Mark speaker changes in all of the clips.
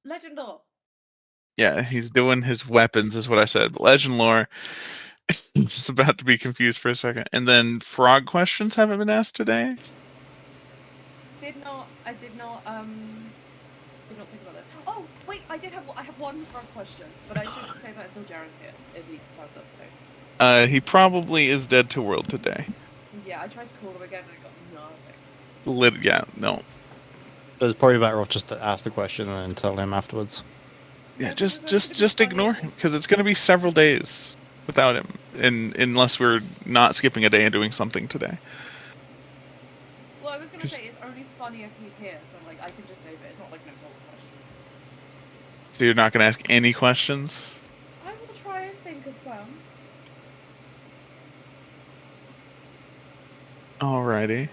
Speaker 1: Legend lore.
Speaker 2: Yeah, he's doing his weapons, is what I said. Legend lore. Just about to be confused for a second. And then frog questions haven't been asked today.
Speaker 1: I did not think about this. Oh, wait, I have one frog question, but I shouldn't say that until Jaren's here, if he turns up today.
Speaker 2: He probably is dead to world today.
Speaker 1: Yeah, I tried to call him again and I got nothing.
Speaker 2: Yeah, no.
Speaker 3: It's probably better off just to ask the question and then tell him afterwards.
Speaker 2: Yeah,
Speaker 1: No, this
Speaker 2: just
Speaker 1: is only
Speaker 2: just
Speaker 1: going to be
Speaker 2: just
Speaker 1: funny
Speaker 2: ignore
Speaker 1: if
Speaker 2: him
Speaker 1: he's...
Speaker 2: because it's gonna be several days without him, unless we're not skipping a day and doing something today.
Speaker 1: Well, I was going to say it's only funny if he's here, so like I can just save it. It's not like an important question.
Speaker 2: So you're not gonna ask any questions?
Speaker 1: I will try and think of some.
Speaker 2: Alrighty.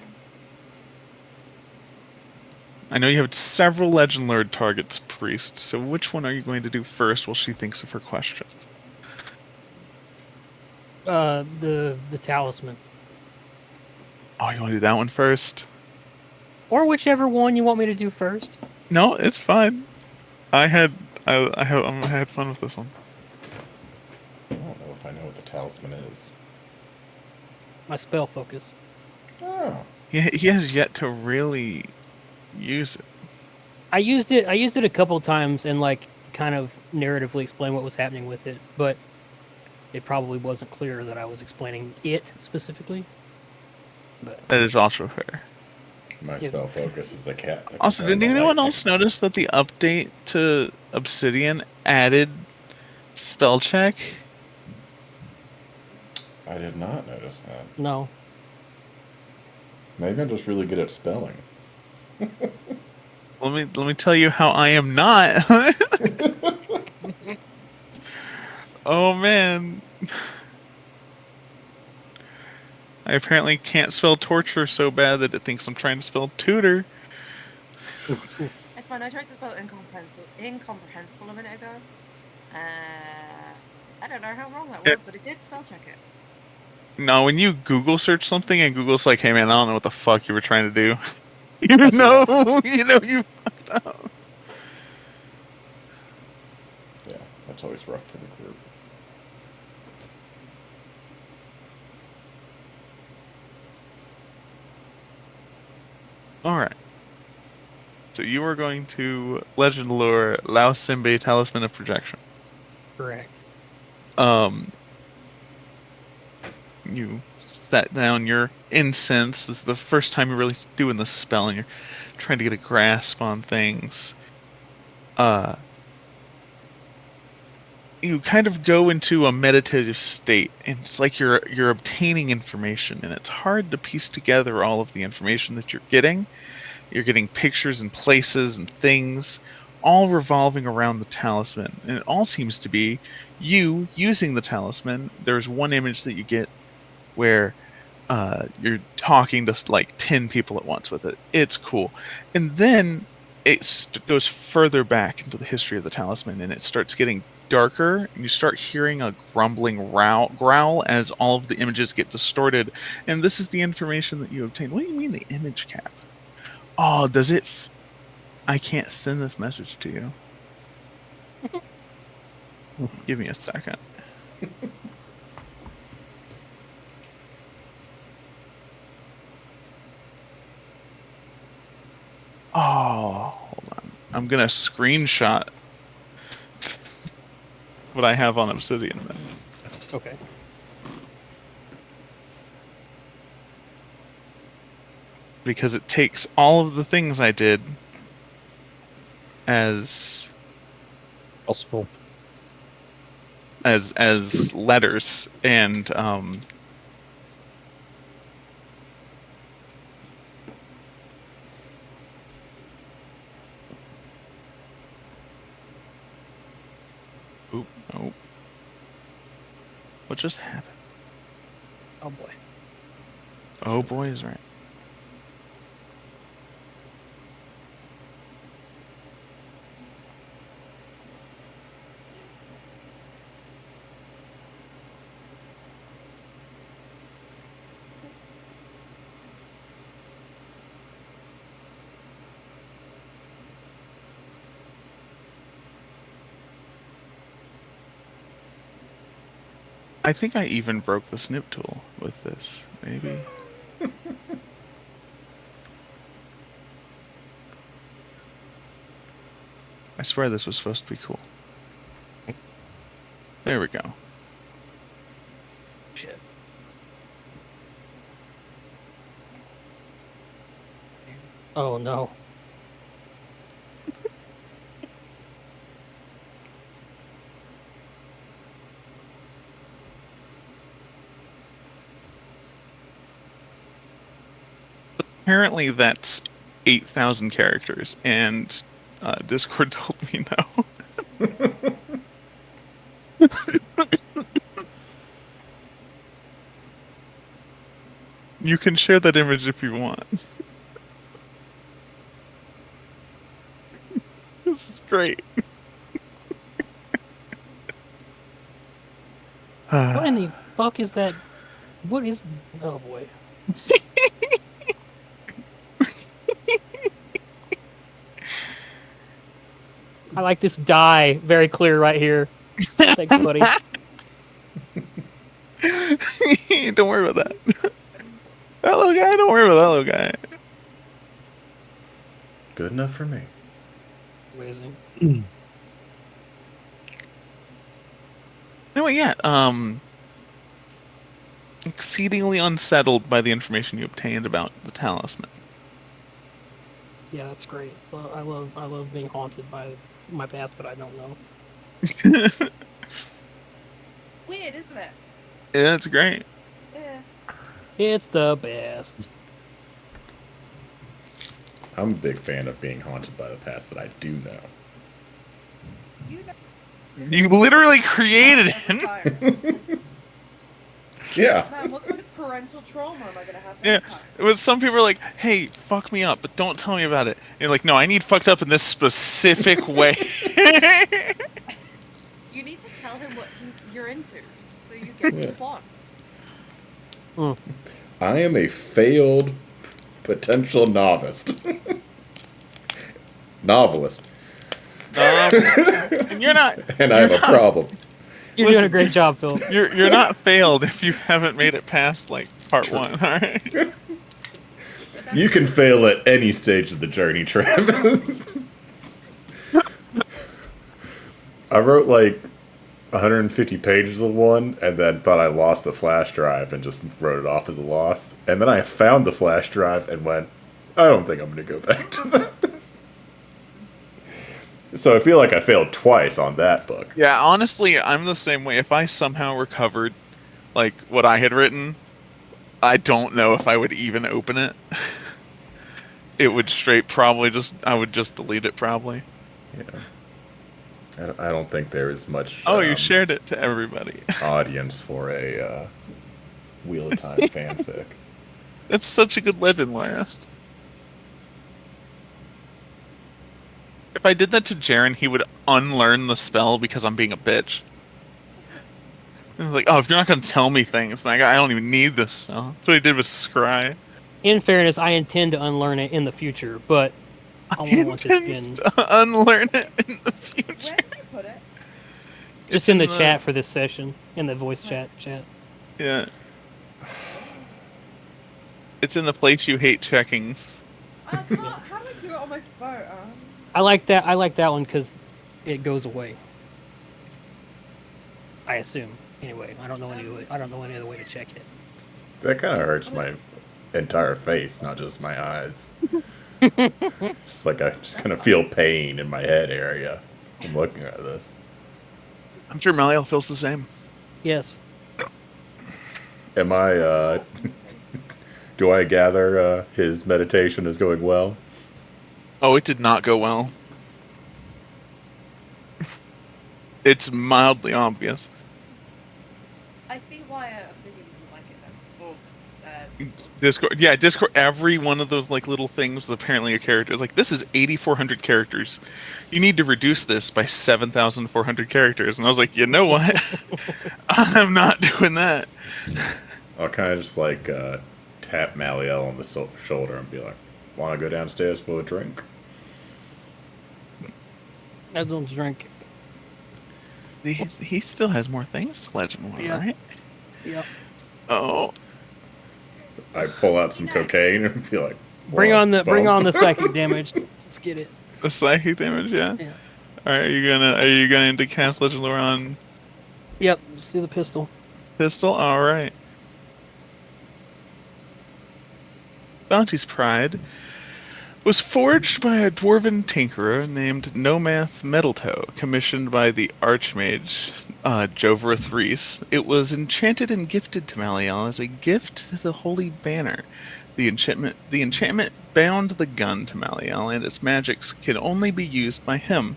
Speaker 2: I know you have several Legend Lord targets, Priest, so which one are you going to do first while she thinks of her questions?
Speaker 4: The talisman.
Speaker 2: Oh, you want to do that one first?
Speaker 4: Or whichever one you want me to do first.
Speaker 2: No, it's fine. I had fun with this one.
Speaker 5: I don't know if I know what the talisman is.
Speaker 4: My spell focus.
Speaker 5: Oh.
Speaker 2: He has yet to really use it.
Speaker 4: I used it a couple times and like kind of narratively explain what was happening with it, but it probably wasn't clear that I was explaining it specifically. But
Speaker 2: That is also fair.
Speaker 5: My spell focus is a cat.
Speaker 2: Also, didn't anyone else notice that the update to Obsidian added spell check?
Speaker 5: I did not notice that.
Speaker 4: No.
Speaker 5: Maybe I'm just really good at spelling.
Speaker 2: Let me tell you how I am not. Oh man. I apparently can't spell torture so bad that it thinks I'm trying to spell tutor.
Speaker 1: It's fine. I tried to spell incomprehensible a minute ago. I don't know how wrong that was, but it did spell check it.
Speaker 2: No, when you Google search something and Google's like, "Hey man, I don't know what the fuck you were trying to do," you know you fucked up.
Speaker 5: Yeah, that's always rough for the group.
Speaker 2: All right. So you are going to Legend Lore Lao Simbe Talisman of Projection.
Speaker 4: Correct.
Speaker 2: You set down your incense. This is the first time you're really doing the spell, and you're trying to get a grasp on things. You kind of go into a meditative state, and it's like you're obtaining information, and it's hard to piece together all of the information that you're getting. You're getting pictures and places and things, all revolving around the talisman, and it all seems to be you using the talisman. There's one image that you get where you're talking to like 10 people at once with it. It's cool. And then it goes further back into the history of the talisman, and it starts getting darker, and you start hearing a grumbling growl as all of the images get distorted. And this is the information that you obtain. What do you mean the image cap? Oh, does it... I can't send this message to you. Give me a second. Oh, hold on. I'm gonna screenshot what I have on Obsidian then.
Speaker 4: Okay.
Speaker 2: Because it takes all of the things I did as
Speaker 3: Possible.
Speaker 2: as letters and oop, nope. What just happened?
Speaker 4: Oh boy.
Speaker 2: Oh boy is right. I think I even broke the snip tool with this, maybe. I swear this was supposed to be cool. There we go.
Speaker 4: Shit. Oh no.
Speaker 2: Apparently that's 8,000 characters, and Discord told me no. You can share that image if you want. This is great.
Speaker 4: What in the fuck is that? What is? Oh boy. I like this dye. Very clear right here. Thanks, buddy.
Speaker 2: Don't worry about that. That little guy, don't worry about that little guy.
Speaker 5: Good enough for me.
Speaker 4: Amazing.
Speaker 2: Anyway, yeah, exceedingly unsettled by the information you obtained about the talisman.
Speaker 4: Yeah, that's great. Well, I love being haunted by my past that I don't know.
Speaker 1: Weird, isn't it?
Speaker 2: Yeah, it's great.
Speaker 1: Yeah.
Speaker 4: It's the best.
Speaker 5: I'm a big fan of being haunted by the past that I do know.
Speaker 1: You know.
Speaker 2: You literally created
Speaker 1: Every
Speaker 2: it.
Speaker 1: time.
Speaker 5: Yeah.
Speaker 1: Man, what kind of parental trauma am I gonna have
Speaker 2: Yeah,
Speaker 1: this time?
Speaker 2: it was some people are like, "Hey, fuck me up, but don't tell me about it." And you're like, "No, I need fucked up in this specific way."
Speaker 1: You need to tell him what you're into, so you get
Speaker 5: Yeah.
Speaker 1: the bond.
Speaker 5: I am a failed potential novelist. Novelist.
Speaker 2: And you're not.
Speaker 5: And I have a problem.
Speaker 4: You're doing a
Speaker 2: Listen.
Speaker 4: great job, Phil.
Speaker 2: You're not failed if you haven't made it past like part 1. All right.
Speaker 5: You can fail at any stage of the journey, Travis. I wrote like 150 pages of one and then thought I lost the flash drive and just wrote it off as a loss. And then I found the flash drive and went, I don't think I'm going to go back to that. So I feel like I failed twice on that book.
Speaker 2: Yeah, honestly, I'm the same way. If I somehow recovered like what I had written, I don't know if I would even open it. It would I would just delete it probably.
Speaker 5: Yeah. I don't think there is much
Speaker 2: Oh, you shared it to everybody.
Speaker 5: audience for a Wheel of Time fanfic.
Speaker 2: That's such a good legend, Last. If I did that to Jaren, he would unlearn the spell because I'm being a bitch. And like, oh, if you're not gonna tell me things, then I don't even need this spell. That's what he did with Scry.
Speaker 4: In fairness, I intend to unlearn it in the future, but I won't want to
Speaker 2: intend
Speaker 4: spin
Speaker 2: to unlearn it in the future.
Speaker 1: Where did I put it?
Speaker 2: It's
Speaker 4: just in the chat for this session, in the voice chat.
Speaker 2: Yeah. It's in the place you hate checking.
Speaker 1: I can't. How do I do it on my phone?
Speaker 4: I like that. I like that one because it goes away. I assume. Anyway, I don't know any other way to check it.
Speaker 5: That kind of hurts my entire face, not just my eyes. It's like I just kind of feel pain in my head area from looking at this.
Speaker 2: I'm sure Maliel feels the same.
Speaker 4: Yes.
Speaker 5: Am I, do I gather his meditation is going well?
Speaker 2: Oh, it did not go well. It's mildly obvious.
Speaker 1: I see why Obsidian didn't like it then.
Speaker 2: Discord, yeah, Discord. Every one of those like little things was apparently a character. It's like, this is 8,400 characters. You need to reduce this by 7,400 characters. And I was like, you know what? I'm not doing that.
Speaker 5: I'll kind of just like tap Maliel on the shoulder and be like, "Want to go downstairs for a drink?"
Speaker 4: I don't drink.
Speaker 2: He still has more things to Legend War,
Speaker 4: Yeah.
Speaker 2: right?
Speaker 4: Yep.
Speaker 2: Oh,
Speaker 5: I pull out some cocaine and be like,
Speaker 4: Bring
Speaker 5: "Well,
Speaker 4: on
Speaker 5: bump."
Speaker 4: the psychic damage. Let's get it.
Speaker 2: the psychic damage, yeah.
Speaker 4: Yeah.
Speaker 2: All right, are you going to cast Legend Lore on
Speaker 4: Yep. Just do the pistol.
Speaker 2: pistol? All right. Bounty's Pride was forged by a dwarven tinkerer named Nomath Metaltoe, commissioned by the Archmage Jovrith Reese. It was enchanted and gifted to Maliel as a gift to the Holy Banner. The enchantment bound the gun to Maliel, and its magics can only be used by him.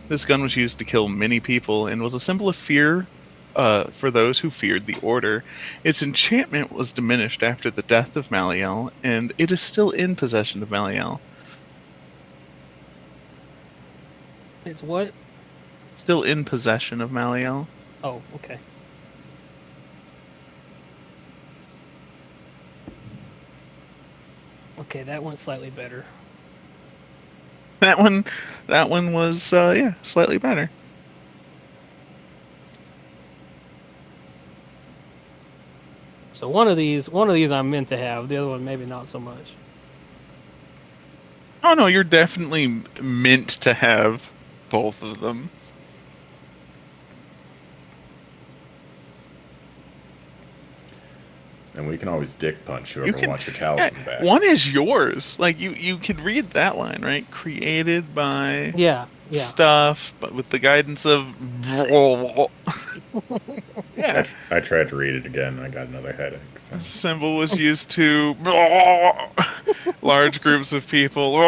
Speaker 2: This gun was used to kill many people and was a symbol of fear for those who feared the Order. Its enchantment was diminished after the death of Maliel, and it is still in possession of Maliel.
Speaker 4: It's what?
Speaker 2: Still in possession of Maliel.
Speaker 4: Oh, okay. Okay, that went slightly better.
Speaker 2: That one was slightly better.
Speaker 4: So one of these I'm meant to have. The other one maybe not so much.
Speaker 2: Oh no, you're definitely meant to have both of them.
Speaker 5: And we can always dick punch
Speaker 2: You
Speaker 5: whoever
Speaker 2: can-
Speaker 5: wants your talisman back.
Speaker 2: One is yours. Like you could read that line, right? Created by
Speaker 4: Yeah.
Speaker 2: stuff, but with the guidance of yeah.
Speaker 5: I tried to read it again and I got another headache. So.
Speaker 2: Symbol was used to large groups of people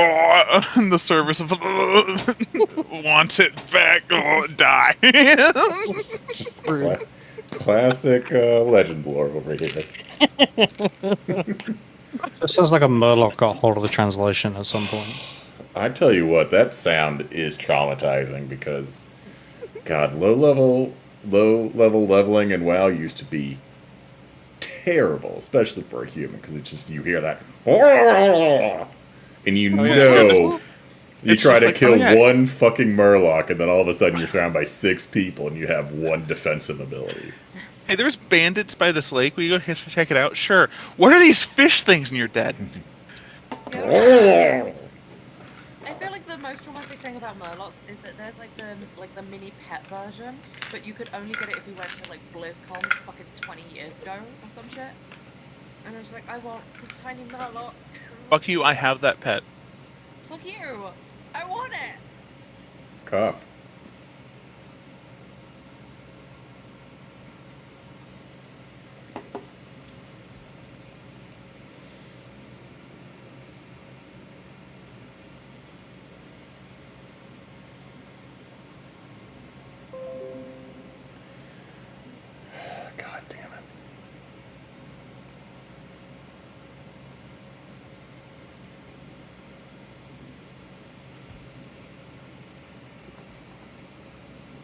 Speaker 2: in the service of want it back, die.
Speaker 5: Just classic legend lore over here.
Speaker 3: It sounds like a Murloc got hold of the translation at some point.
Speaker 5: I tell you what, that sound is traumatizing because, God, low level leveling in WoW used to be terrible, especially for a human, because it's just you hear that, and you know. You
Speaker 2: It's
Speaker 5: try
Speaker 2: just
Speaker 5: to
Speaker 2: like,
Speaker 5: kill
Speaker 2: oh, yeah.
Speaker 5: one fucking Murloc, and then all of a sudden you're surrounded by 6 people, and you have 1 defensive ability.
Speaker 2: Hey, there's bandits by this lake. Will you go check it out? Sure. What are these fish things when you're dead?
Speaker 1: I feel like the most traumatic thing about Murlocs is that there's like the mini pet version, but you could only get it if you went to like BlizzCon fucking 20 years ago or some shit. And I was like, I want the tiny Murloc.
Speaker 2: Fuck you, I have that pet.
Speaker 1: Fuck you! I want it!
Speaker 5: Cough. God damn it.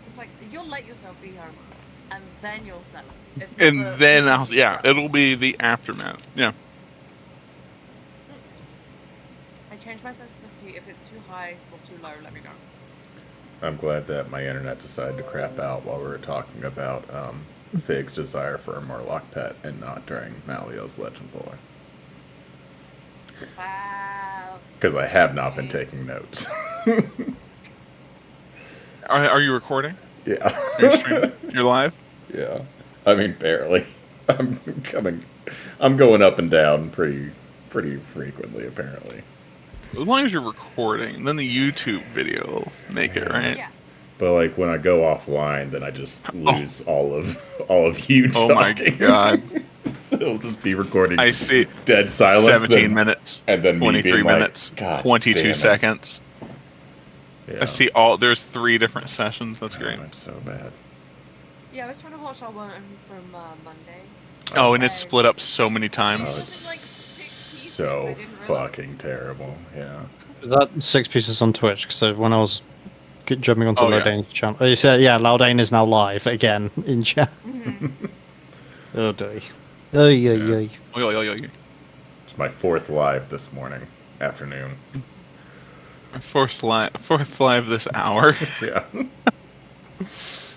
Speaker 1: It's like, you'll let yourself be homeless, and then you'll sell it. It's not
Speaker 2: And
Speaker 1: the-
Speaker 2: then it'll be the aftermath. Yeah.
Speaker 1: I change my sensitivity. If it's too high or too low, let me know.
Speaker 5: I'm glad that my internet decided to crap out while we were talking about Fig's desire for a Murloc pet and not during Malio's legend lore.
Speaker 1: Wow.
Speaker 5: Because I have not been taking notes.
Speaker 2: Are you recording?
Speaker 5: Yeah.
Speaker 2: Are you streaming? You're live?
Speaker 5: Yeah. I mean, barely. I'm going up and down pretty frequently, apparently.
Speaker 2: As long as you're recording, then the YouTube video will make it, right?
Speaker 1: Yeah.
Speaker 5: But like when I go offline, then I just lose all of you
Speaker 2: Oh
Speaker 5: talking.
Speaker 2: my god.
Speaker 5: So it'll just be recording
Speaker 2: I see.
Speaker 5: dead silence.
Speaker 2: 17
Speaker 5: then-
Speaker 2: minutes.
Speaker 5: and then me
Speaker 2: 23
Speaker 5: being like,
Speaker 2: minutes.
Speaker 5: "God
Speaker 2: 22
Speaker 5: damn it."
Speaker 2: seconds.
Speaker 5: Yeah.
Speaker 2: I see there's 3 different sessions. That's great.
Speaker 5: Oh, it's so bad.
Speaker 1: Yeah, I was trying to watch our one from Monday.
Speaker 2: Oh, and it's split up so many
Speaker 5: Oh,
Speaker 2: times.
Speaker 5: it's
Speaker 1: Like 6 pieces, I
Speaker 5: so
Speaker 1: didn't realize.
Speaker 5: fucking terrible. Yeah.
Speaker 3: That 6 pieces on Twitch, because when I was jumping onto
Speaker 2: Oh, yeah.
Speaker 3: Laudane's channel, he said, yeah, Laudane is now live again in chat.
Speaker 1: Mhm.
Speaker 3: Oh, dear. Oh, yeah,
Speaker 5: Yeah.
Speaker 3: yeah.
Speaker 5: It's my 4th live this morning, afternoon.
Speaker 2: Fourth live this hour.
Speaker 5: Yeah.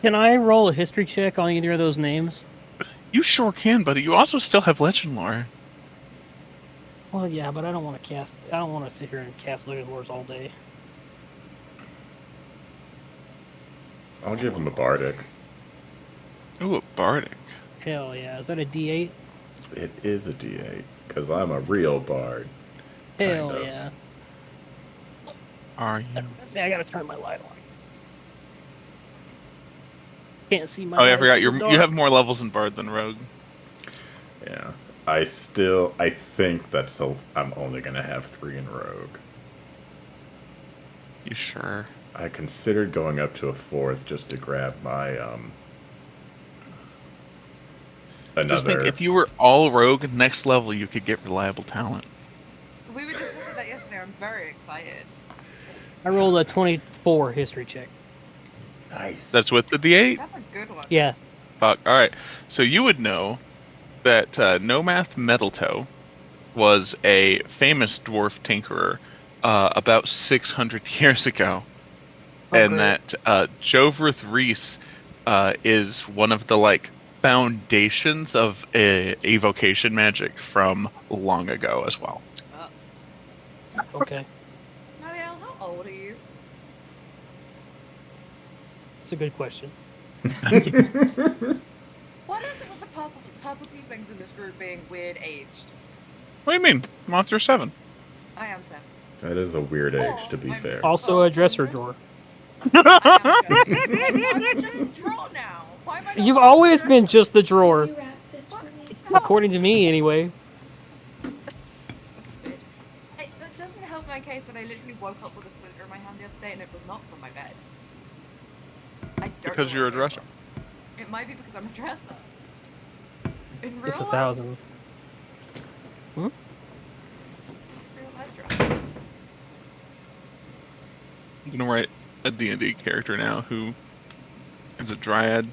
Speaker 4: Can I roll a history check on either of those names?
Speaker 2: You sure can, buddy. You also still have legend lore.
Speaker 4: Well, yeah, but I don't want to cast. I don't want to sit here and cast Legend Wars all day.
Speaker 5: I'll give him a bardic.
Speaker 2: Ooh, a bardic.
Speaker 4: Hell yeah! Is that a D8?
Speaker 5: It is a D8 because I'm a real bard.
Speaker 4: Hell
Speaker 5: Kind of.
Speaker 4: yeah!
Speaker 2: Are you?
Speaker 4: That reminds me, I gotta turn my light on. Can't see my.
Speaker 2: Oh yeah, I
Speaker 4: dice
Speaker 2: forgot.
Speaker 4: in the
Speaker 2: You
Speaker 4: dark.
Speaker 2: have more levels in bard than rogue.
Speaker 5: Yeah. I think I'm only gonna have 3 in rogue.
Speaker 2: You sure?
Speaker 5: I considered going up to a 4th just to grab my another.
Speaker 2: Just think, if you were all rogue, next level you could get reliable talent.
Speaker 1: We were discussing that yesterday. I'm very excited.
Speaker 4: I rolled a 24 history check.
Speaker 5: Nice.
Speaker 2: That's with the D8.
Speaker 1: That's a good one.
Speaker 4: Yeah.
Speaker 2: Fuck. All right. So you would know that Nomath Metaltoe was a famous dwarf tinkerer about 600 years ago, and
Speaker 4: great.
Speaker 2: that Jovrith Reese is one of the foundations of evocation magic from long ago as well.
Speaker 4: Okay.
Speaker 1: Marielle, how old are you?
Speaker 4: That's a good question.
Speaker 1: What is it with the purple tieflings in this group being weird aged?
Speaker 2: What do you mean? Monster 7.
Speaker 1: I am 7.
Speaker 5: That is a weird age, to be
Speaker 1: I'm
Speaker 5: fair.
Speaker 4: Also a dresser
Speaker 1: 1200.
Speaker 4: drawer.
Speaker 1: I'm just draw now. Why am I not
Speaker 4: You've
Speaker 1: wearing
Speaker 4: always
Speaker 1: a
Speaker 4: been just the drawer,
Speaker 6: You wrap this for me.
Speaker 4: according to me, anyway.
Speaker 1: Bitch. It doesn't help my case that I literally woke up with a splinter in my hand the other day and it was not from my bed. I don't
Speaker 2: Because
Speaker 1: know
Speaker 2: you're a
Speaker 1: where it
Speaker 2: dresser.
Speaker 1: came from. It might be because I'm a dresser. In real
Speaker 4: It's
Speaker 1: life,
Speaker 4: 1,000.
Speaker 1: real life dresser.
Speaker 2: I'm gonna write a D&D character now who is a dryad.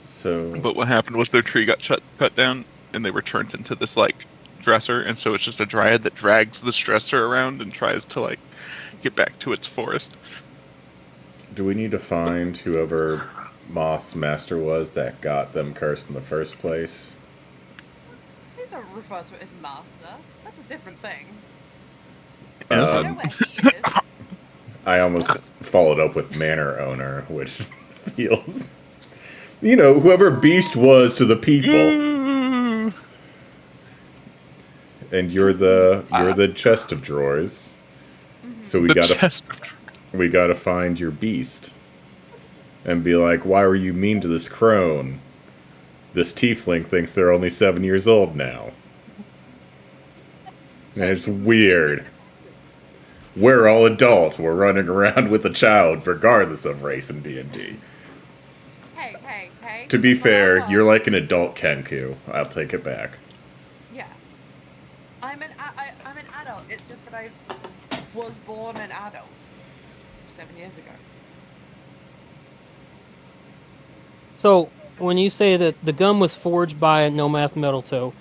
Speaker 5: So
Speaker 2: But what happened was their tree got cut down, and they were turned into this dresser, and so it's just a dryad that drags this dresser around and tries to get back to its forest.
Speaker 5: do we need to find whoever Moth's master was that got them cursed in the first place?
Speaker 1: Please don't refer to it as master. That's a different thing.
Speaker 2: Is
Speaker 1: I
Speaker 2: it?
Speaker 1: know where he is.
Speaker 5: I almost followed up with manor owner, which feels, whoever Beast was to the people,
Speaker 2: Ooh.
Speaker 5: and you're the chest of drawers. So
Speaker 2: The chest.
Speaker 5: we gotta find your Beast, and be like, why were you mean to this crone? This tiefling thinks they're only 7 years old now. And it's weird. We're all adults. We're running around with a child, regardless of race in D&D.
Speaker 1: Hey.
Speaker 5: To be
Speaker 1: that's not how it
Speaker 5: fair,
Speaker 1: works.
Speaker 5: you're like an adult Kenku. I'll take it back.
Speaker 1: Yeah. I'm an adult. It's just that I was born an adult 7 years ago.
Speaker 4: So, when you say that the gum was forged by Nomath Metaltoe,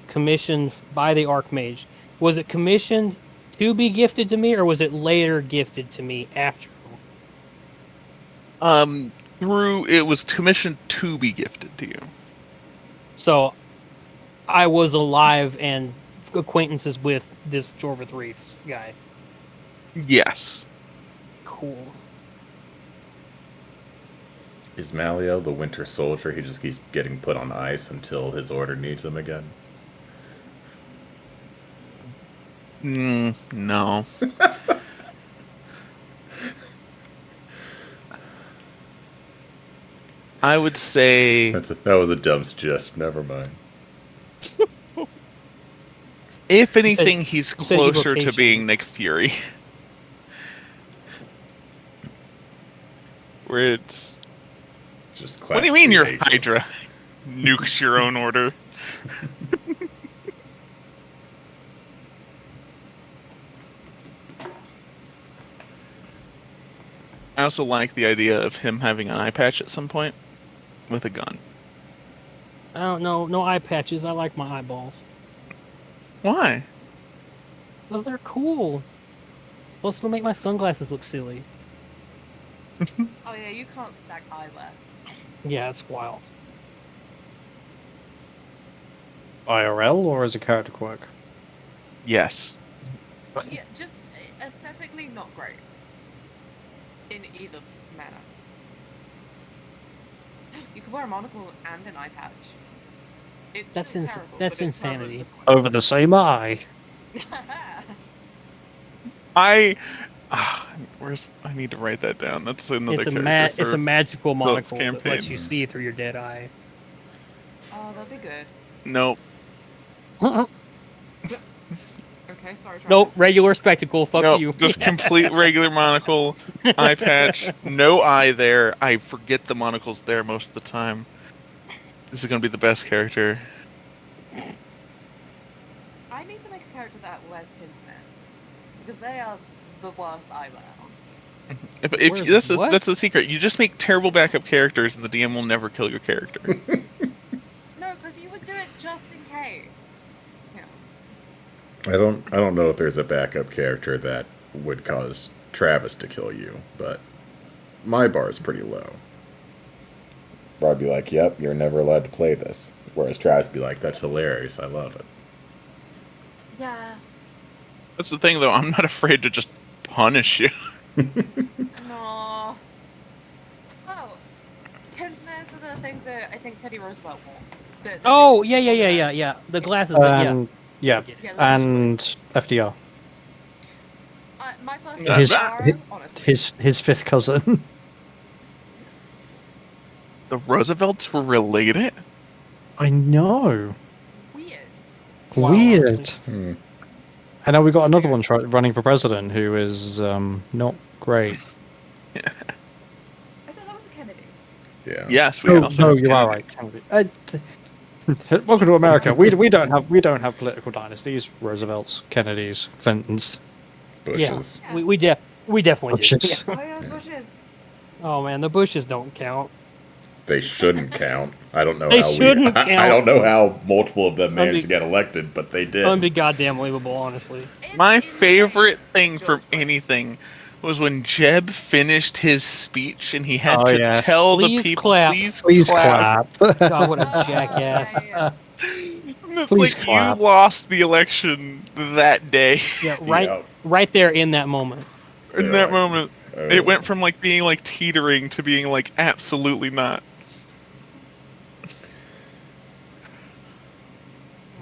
Speaker 4: commissioned by the Archmage, was it commissioned to be gifted to me, or was it later gifted to me after?
Speaker 2: It was commissioned to be gifted to you.
Speaker 4: So, I was alive and acquaintances with this Jorvith Reese guy.
Speaker 2: Yes.
Speaker 4: Cool.
Speaker 5: Is Malio the Winter Soldier? He just keeps getting put on ice until his order needs him again.
Speaker 2: No. I would say
Speaker 5: That was a dumb suggestion. Never mind.
Speaker 2: if anything, he's
Speaker 4: you said
Speaker 2: closer to
Speaker 4: evocation.
Speaker 2: being Nick Fury. Where it's
Speaker 5: It's just
Speaker 2: what do you
Speaker 5: classic
Speaker 2: mean you're
Speaker 5: ages.
Speaker 2: Hydra? Nukes your own order. I also like the idea of him having an eye patch at some point with a gun.
Speaker 4: I don't know. No eye patches. I like my eyeballs.
Speaker 2: Why?
Speaker 4: Because they're cool. Plus, it'll make my sunglasses look silly.
Speaker 1: Oh yeah, you can't stack eyewear.
Speaker 4: Yeah, it's wild.
Speaker 3: IRL or as a character quirk?
Speaker 2: Yes.
Speaker 1: Yeah, just aesthetically not great. In either manner. You could wear a monocle and an eye patch. It's
Speaker 4: That's
Speaker 1: still
Speaker 4: ins-
Speaker 1: terrible.
Speaker 4: that's
Speaker 1: but it's terrible in a
Speaker 4: insanity.
Speaker 1: different way.
Speaker 3: Over the same eye.
Speaker 2: I I need to write that down. That's another
Speaker 4: It's a
Speaker 2: character
Speaker 4: it's a
Speaker 2: for
Speaker 4: magical
Speaker 2: Philip's
Speaker 4: monocle that lets you
Speaker 2: campaign.
Speaker 4: see through your dead eye.
Speaker 1: Oh, that'd be good.
Speaker 2: Nope.
Speaker 1: Okay, sorry, Travis.
Speaker 4: Nope, regular spectacle. Fuck
Speaker 2: Nope.
Speaker 4: you.
Speaker 2: Just complete regular monocle, eye patch, no eye there. I forget the monocle's there most of the time. This is gonna be the best character.
Speaker 1: I need to make a character that wears pince nez. Because they are the worst eyewear, honestly.
Speaker 2: If
Speaker 4: Where's what?
Speaker 2: that's the secret. You just make terrible backup characters, and the DM will never kill your character.
Speaker 1: No, because you would do it just in case. Yeah.
Speaker 5: I don't know if there's a backup character that would cause Travis to kill you, but my bar is pretty low. I'd be like, "Yep, you're never allowed to play this," whereas Travis would be like, "That's hilarious. I love it."
Speaker 1: Yeah.
Speaker 2: That's the thing, though. I'm not afraid to just punish you.
Speaker 1: No. Oh. Pince nez are the things that I think Teddy Roosevelt wore.
Speaker 4: Oh yeah. The glasses.
Speaker 3: Yeah,
Speaker 1: Yeah, the
Speaker 3: and FDR,
Speaker 1: my first
Speaker 2: Yeah,
Speaker 1: name
Speaker 2: that-
Speaker 1: Zara, honestly.
Speaker 3: his fifth cousin.
Speaker 2: The Roosevelts were related?
Speaker 3: I know.
Speaker 1: Weird.
Speaker 4: Wow,
Speaker 3: Weird.
Speaker 4: honestly.
Speaker 3: And now we got another one running for president who is not great.
Speaker 1: I thought that was a Kennedy.
Speaker 5: Yeah.
Speaker 2: Yes, we
Speaker 3: No,
Speaker 2: also have
Speaker 3: you are
Speaker 2: Kennedy.
Speaker 3: right. Welcome to America. We don't have political dynasties. Roosevelts, Kennedys, Clintons.
Speaker 5: Bushes.
Speaker 4: We definitely do.
Speaker 3: Bushes.
Speaker 1: Oh yeah, bushes.
Speaker 4: Oh man, the Bushes don't count.
Speaker 5: They shouldn't count. I don't know
Speaker 4: They
Speaker 5: how
Speaker 4: shouldn't
Speaker 5: I
Speaker 4: count.
Speaker 5: don't know how multiple of them managed to
Speaker 4: Unbe-
Speaker 5: get elected, but they did.
Speaker 4: That'd be goddamn believable, honestly.
Speaker 2: My
Speaker 1: It's
Speaker 2: favorite thing
Speaker 1: George
Speaker 2: from
Speaker 1: Bush.
Speaker 2: anything was when Jeb finished his speech and he had
Speaker 3: Oh,
Speaker 2: to
Speaker 3: yeah.
Speaker 2: tell
Speaker 4: Please
Speaker 2: the people,
Speaker 4: clap.
Speaker 3: Please clap.
Speaker 4: God, what a
Speaker 1: Oh,
Speaker 4: jackass.
Speaker 1: yeah.
Speaker 2: And it's
Speaker 3: Please
Speaker 2: like
Speaker 3: clap.
Speaker 2: you lost the election that day.
Speaker 4: Yeah,
Speaker 5: Yeah.
Speaker 4: right there in that moment.
Speaker 2: In
Speaker 5: They're
Speaker 2: that
Speaker 5: like,
Speaker 2: moment,
Speaker 5: oh.
Speaker 2: it went from like being like teetering to being like absolutely not.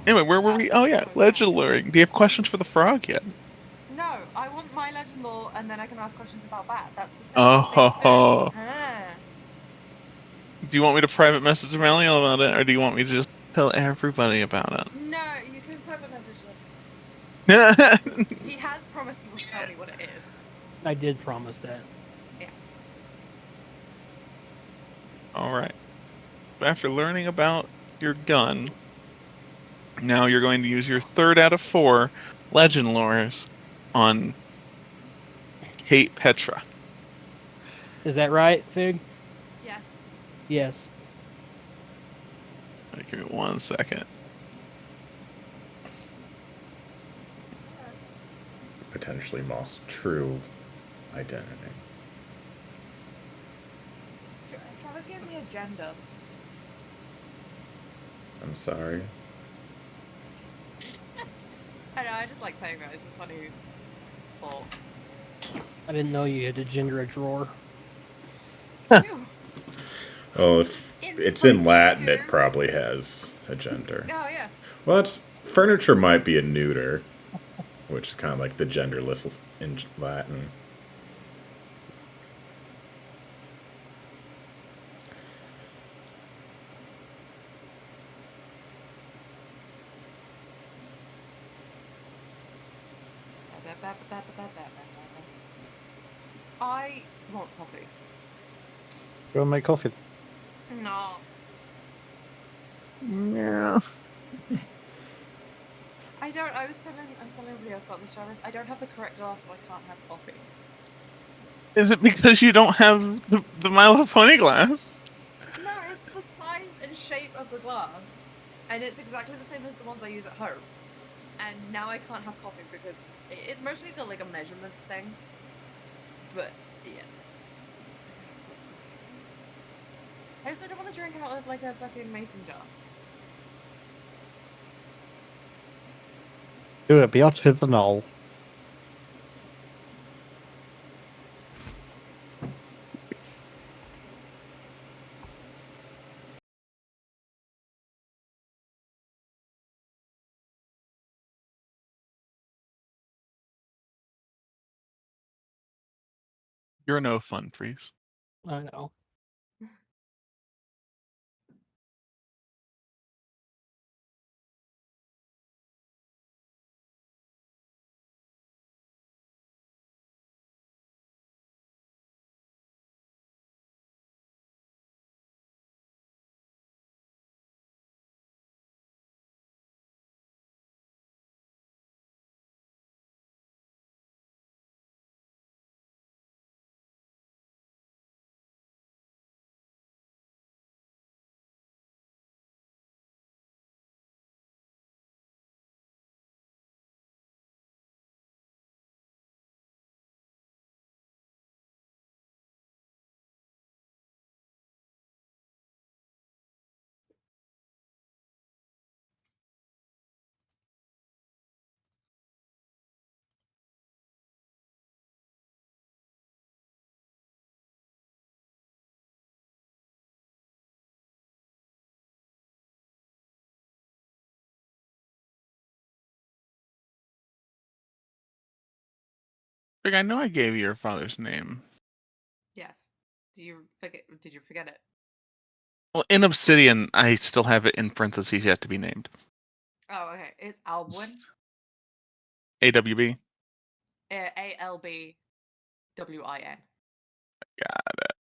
Speaker 2: Anyway, where were we? Oh yeah, legend luring. Do you have questions for the frog yet?
Speaker 1: No, I want my legend lore, and then I can ask questions about that. That's the sensible
Speaker 2: Oh,
Speaker 1: thing to do.
Speaker 2: ho, ho.
Speaker 1: Ah.
Speaker 2: Do you want me to private message Meliel about it, or do you want me to just tell everybody about
Speaker 1: No, you can private message him.
Speaker 2: it?
Speaker 1: He has promised he will tell me what it is.
Speaker 4: I did promise that.
Speaker 2: All right. After learning about your gun, now you're going to use your 3rd out of 4 legend lores on Kate Petra.
Speaker 4: Is that right, Fig?
Speaker 1: Yes.
Speaker 4: Yes.
Speaker 2: Give me 1 second.
Speaker 5: Potentially Moss' true identity.
Speaker 1: Travis gave me a gender.
Speaker 5: I'm sorry.
Speaker 1: I know, I just like saying that. It's a funny thought.
Speaker 4: I didn't know you had to gender a drawer.
Speaker 1: Phew.
Speaker 5: Oh, if
Speaker 1: In
Speaker 5: it's in
Speaker 1: French,
Speaker 5: Latin, it
Speaker 1: dude.
Speaker 5: probably has a gender.
Speaker 1: Oh, yeah.
Speaker 5: Well, it's furniture might be a neuter, which is kind of like the genderless in Latin.
Speaker 1: I want coffee.
Speaker 3: Go and make coffee.
Speaker 1: No.
Speaker 2: Yeah.
Speaker 1: I was telling everybody else about this, Travis. I don't have the correct glass, so I can't have coffee.
Speaker 2: Is it because you don't have the My Little Pony glass?
Speaker 1: No, it's the size and shape of the glass, and it's exactly the same as the ones I use at home. And now I can't have coffee because it's mostly the like a measurements thing. But yeah. I also don't want to drink out of like a fucking mason jar.
Speaker 3: Do it beyond the knoll.
Speaker 2: You're no fun, Freeze.
Speaker 4: I know.
Speaker 2: Like, I know I gave you your father's name.
Speaker 1: Yes. Do you forget? Did you forget it?
Speaker 2: Well, in Obsidian, I still have it in parentheses yet to be named.
Speaker 1: Oh, okay. It's Albwin.
Speaker 2: AWB.
Speaker 1: ALBWIN.
Speaker 2: Got it.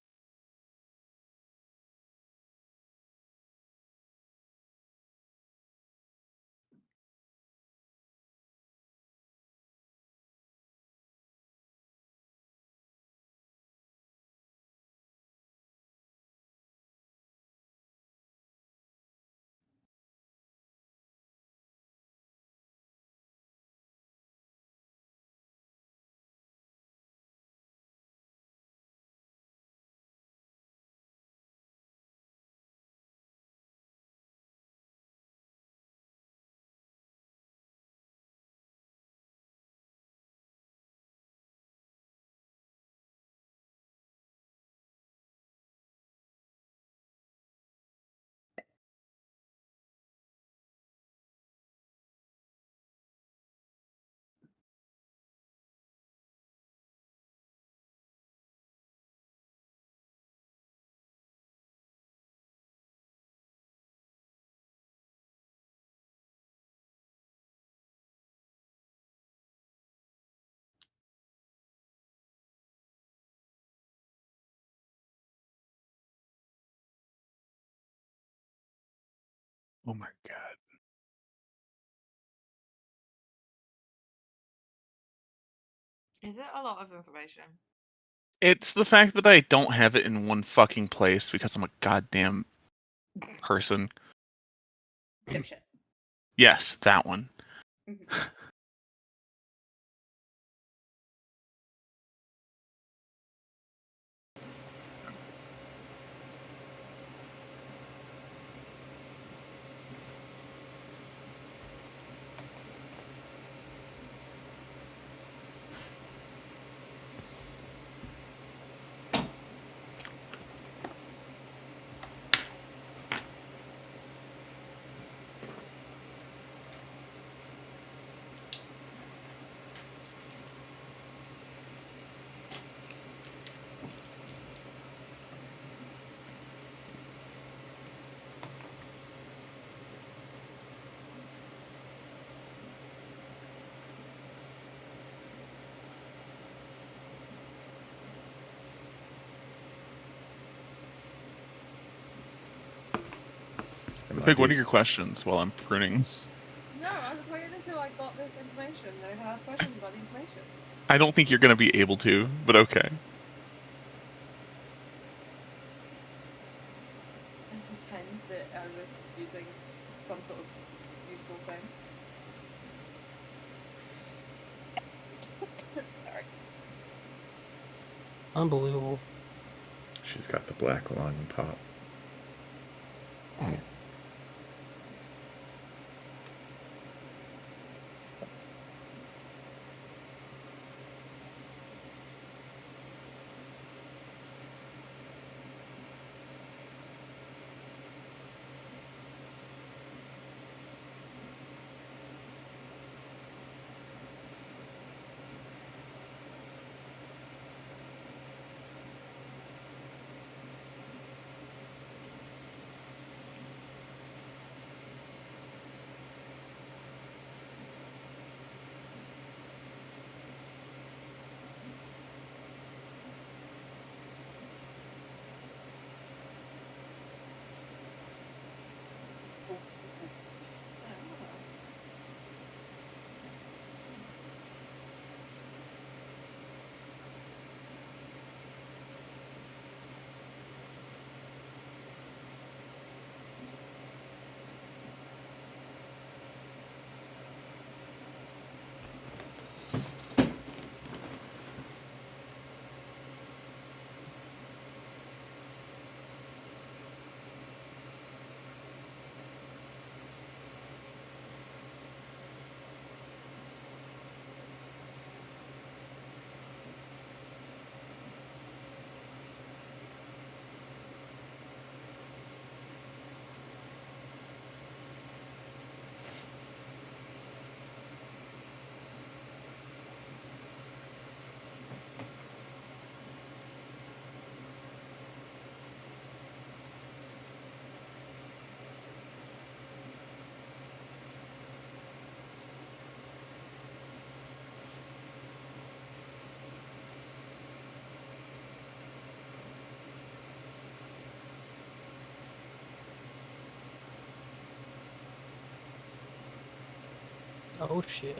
Speaker 2: Oh my god.
Speaker 1: Is it a lot of information?
Speaker 2: It's the fact that I don't have it in one fucking place because I'm a goddamn person.
Speaker 1: Dipshit.
Speaker 2: Yes, that one.
Speaker 1: Mhm.
Speaker 2: Fig, what are your questions while I'm pruning?
Speaker 1: No, I was waiting until I got this information. Then I could ask questions about the information.
Speaker 2: I don't think you're going to be able to, but okay.
Speaker 1: And pretend that I was using some sort of useful thing. Sorry.
Speaker 4: Unbelievable.
Speaker 5: She's got the black lung pop.
Speaker 1: Yes.
Speaker 4: Oh shit.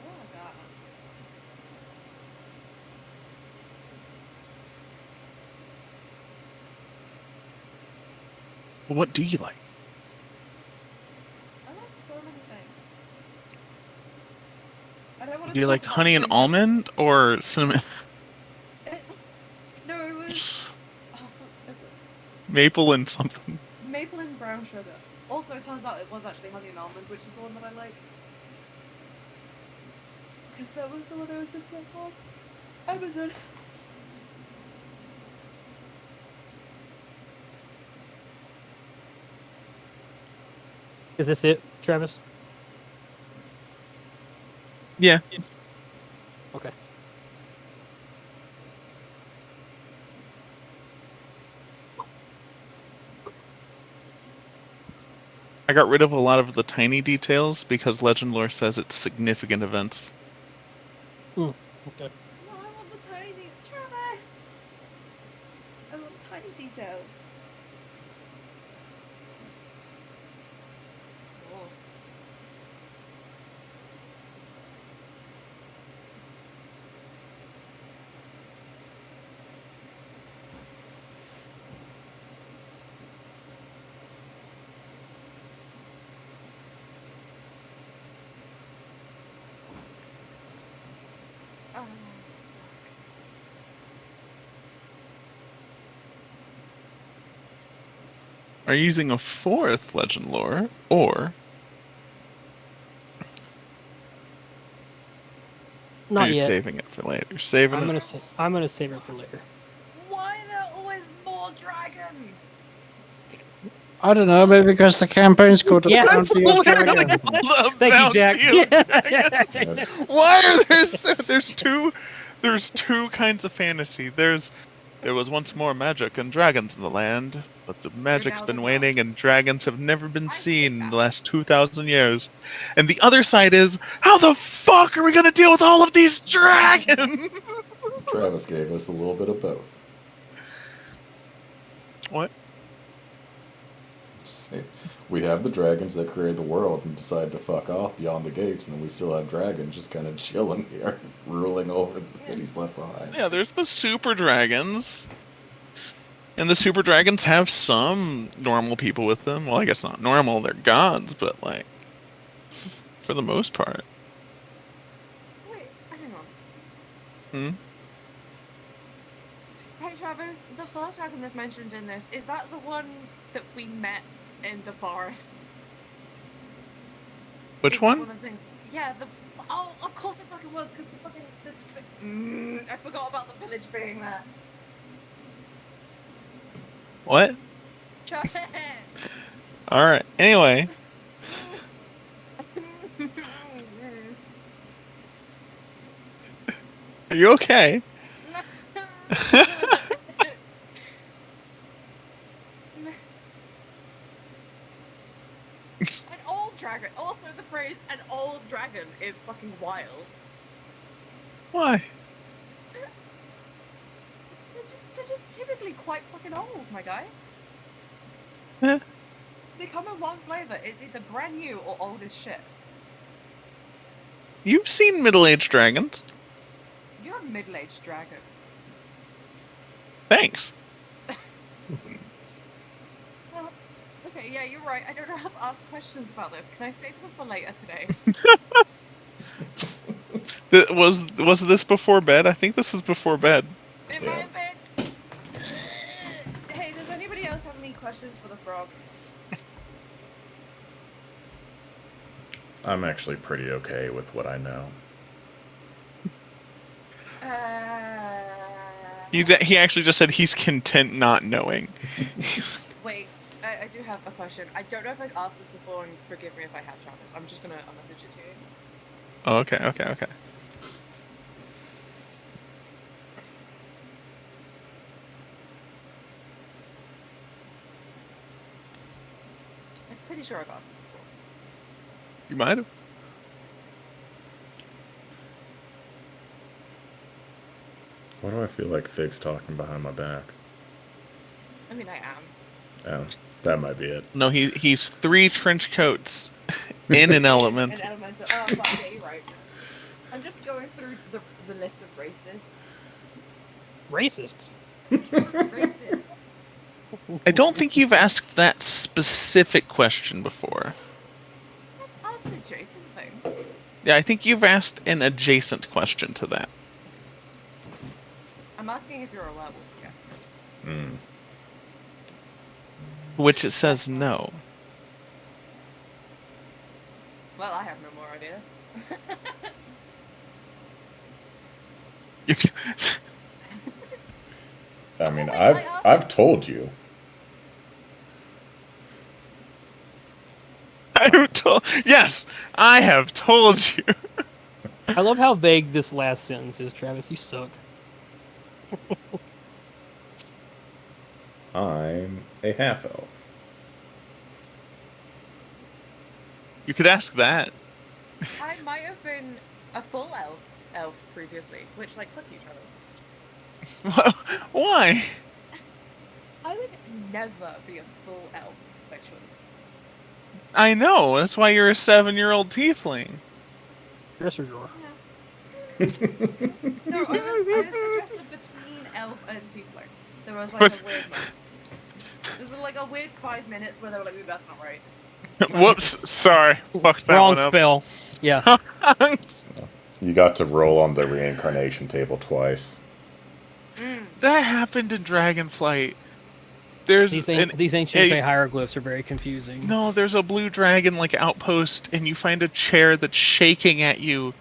Speaker 1: Oh my god.
Speaker 2: Well, what do you like?
Speaker 1: I like so many things. I don't want
Speaker 2: Do
Speaker 1: to
Speaker 2: you
Speaker 1: talk
Speaker 2: like
Speaker 1: about
Speaker 2: honey
Speaker 1: the
Speaker 2: and
Speaker 1: things that-
Speaker 2: almond or cinnamon?
Speaker 1: No, it was
Speaker 2: Maple and something.
Speaker 1: maple and brown sugar. Also, it turns out it was actually honey and almond, which is the one that I like. Because that was the one I was looking at on Amazon.
Speaker 4: Is this it, Travis?
Speaker 2: Yeah.
Speaker 4: Okay.
Speaker 2: I got rid of a lot of the tiny details because Legend Lore says it's significant events.
Speaker 4: Okay.
Speaker 1: No, I want the tiny details. Travis! I want tiny details. Oh. Oh, fuck.
Speaker 2: Are you using a fourth Legend Lore, or are
Speaker 4: Not
Speaker 2: you
Speaker 4: yet.
Speaker 2: saving it for later? Saving
Speaker 4: I'm
Speaker 2: it?
Speaker 4: gonna save it for later.
Speaker 1: Why are there always more dragons?
Speaker 3: I don't know, maybe because the campaign's called
Speaker 4: Yeah.
Speaker 3: The
Speaker 2: That's
Speaker 3: Bounty of
Speaker 2: literally
Speaker 3: Dragon.
Speaker 2: called a
Speaker 4: Thank you, Jack.
Speaker 2: Bounty of
Speaker 4: Yeah.
Speaker 2: Dragons. Why are there there's two kinds of fantasy. There was once more magic and dragons in the land, but the magic's
Speaker 1: now
Speaker 2: been
Speaker 1: there's
Speaker 2: waning and dragons have never been
Speaker 1: I hate
Speaker 2: seen in
Speaker 1: that.
Speaker 2: the last 2,000 years. And the other side is, how the fuck are we gonna deal with all of these dragons?
Speaker 5: Travis gave us a little bit of both.
Speaker 2: What?
Speaker 5: Just saying. We have the dragons that created the world and decided to fuck off beyond the gates, and then we still have dragons just kind of chilling here, ruling over the cities left behind.
Speaker 2: Yeah, there's the super dragons. And the super dragons have some normal people with them. Well, I guess not normal, they're gods, but like, for the most part.
Speaker 1: Wait, hang on.
Speaker 2: Hmm?
Speaker 1: Hey Travis, the first dragon that's mentioned in this, is that the one that we met in the forest?
Speaker 2: Which
Speaker 1: Is that
Speaker 2: one?
Speaker 1: one of the things? Yeah, oh, of course it fucking was, because the fucking I forgot about the village being there.
Speaker 2: What?
Speaker 1: Travis.
Speaker 2: Alright, anyway. Are you okay?
Speaker 1: An old dragon. Also, the phrase "an old dragon" is fucking wild.
Speaker 2: Why?
Speaker 1: They're just typically quite fucking old, my guy.
Speaker 2: Eh.
Speaker 1: They come in one flavor. It's either brand new or old as shit.
Speaker 2: You've seen middle-aged dragons.
Speaker 1: You're a middle-aged dragon.
Speaker 2: Thanks.
Speaker 1: Well, okay, yeah, you're right. I don't know how to ask questions about this. Can I save them for later today?
Speaker 2: Was this before bed? I think this was before bed.
Speaker 1: It might have been. Hey, does anybody else have any questions for the frog?
Speaker 5: I'm actually pretty okay with what I know.
Speaker 2: He actually just said he's content not knowing.
Speaker 1: Wait, I do have a question. I don't know if I've asked this before, and forgive me if I have, Travis. I'm just gonna message it to you.
Speaker 2: Oh, okay.
Speaker 1: I'm pretty sure I've asked this before.
Speaker 2: You might have.
Speaker 5: Why do I feel like Fig's talking behind my back?
Speaker 1: I mean, I am.
Speaker 5: Oh, That might be it.
Speaker 2: No, he's 3 trench coats in an element.
Speaker 1: An elemental. Oh, fuck, yeah, you're right. I'm just going through the list of races.
Speaker 4: Racists.
Speaker 1: Races.
Speaker 2: I don't think you've asked that specific question before.
Speaker 1: I've asked adjacent things.
Speaker 2: Yeah, I think you've asked an adjacent question to that.
Speaker 1: I'm asking if you're a werewolf again.
Speaker 5: Mm.
Speaker 2: Which it says no.
Speaker 1: Well, I have no more ideas.
Speaker 5: I mean,
Speaker 1: Wait,
Speaker 5: I've told you.
Speaker 2: Yes, I have told you.
Speaker 4: I love how vague this last sentence is, Travis. You suck.
Speaker 5: I'm a half elf.
Speaker 2: You could ask that.
Speaker 1: I might have been a full elf previously, which, like, fuck you, Travis.
Speaker 2: Why?
Speaker 1: I would never be a full elf by choice.
Speaker 2: I know. That's why you're a 7-year-old tiefling.
Speaker 4: Dresser drawer.
Speaker 1: No, I was suggested between elf and tiefling. There was like a weird moment. There was like a weird 5 minutes where they were like, "Ooh, that's not right."
Speaker 2: Whoops. Sorry. Fucked that
Speaker 4: Wrong
Speaker 2: one up.
Speaker 4: spell. Yeah.
Speaker 5: You got to roll on the reincarnation table twice.
Speaker 2: That happened in Dragonflight. There's
Speaker 4: These ancient Fey hieroglyphs are very confusing.
Speaker 2: No, there's a blue dragon like outpost, and you find a chair that's shaking at you,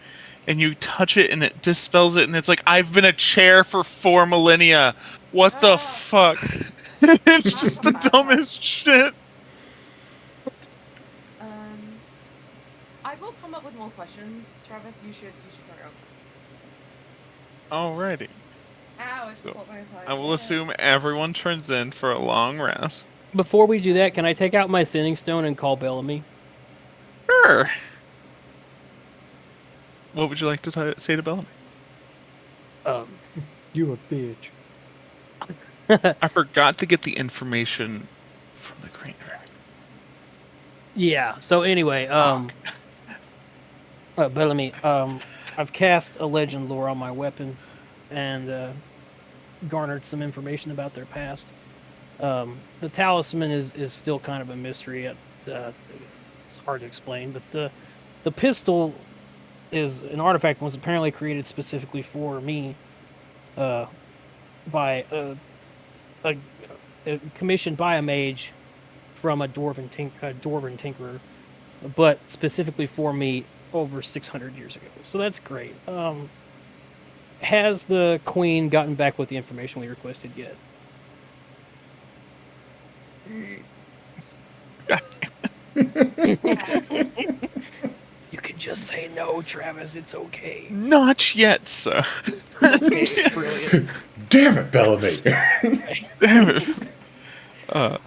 Speaker 2: and you touch it, and it dispels it, and it's like, I've been a chair for 4 millennia. What the fuck? It's just the dumbest shit.
Speaker 1: I will come up with more questions, Travis. You should carry on.
Speaker 2: Alrighty.
Speaker 1: Ow! I just caught my entire.
Speaker 2: I will
Speaker 1: head.
Speaker 2: assume everyone turns in for a long rest.
Speaker 4: Before we do that, can I take out my sending stone and call Bellamy?
Speaker 2: Sure. What would you like to say to Bellamy?
Speaker 3: You a bitch.
Speaker 2: I forgot to get the information from the Green Dragon.
Speaker 4: Yeah. So anyway, Bellamy, I've cast a legend lore on my weapons, and garnered some information about their past. The talisman is still kind of a mystery. It's hard to explain, but the pistol is an artifact that was apparently created specifically for me by commissioned by a mage from a dwarven tinkerer, but specifically for me over 600 years ago. So that's great. Has the queen gotten back with the information we requested yet? You can just say no, Travis. It's okay.
Speaker 2: Not yet, sir.
Speaker 4: Okay, brilliant.
Speaker 5: Damn it, Bellamy!
Speaker 2: Damn it. But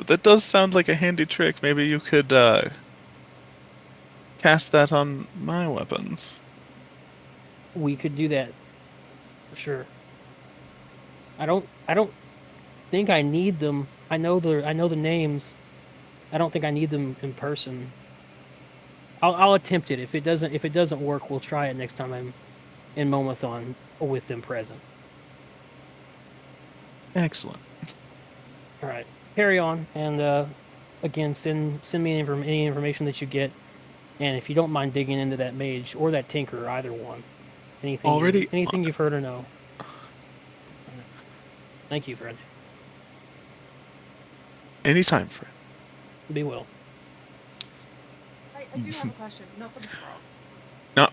Speaker 2: that does sound like a handy trick. Maybe you could cast that on my weapons.
Speaker 4: We could do that. For sure. I don't think I need them. I know the names. I don't think I need them in person. I'll attempt it. If it doesn't work, we'll try it next time I'm in Momathon with them present.
Speaker 2: Excellent.
Speaker 4: All right, carry on, and again, send me any information that you get, and if you don't mind digging into that mage or that tinker, either one, anything you've heard or know. Thank you, friend.
Speaker 2: Anytime, friend.
Speaker 4: Be well.
Speaker 1: I do have a question, not for the frog.
Speaker 2: Not,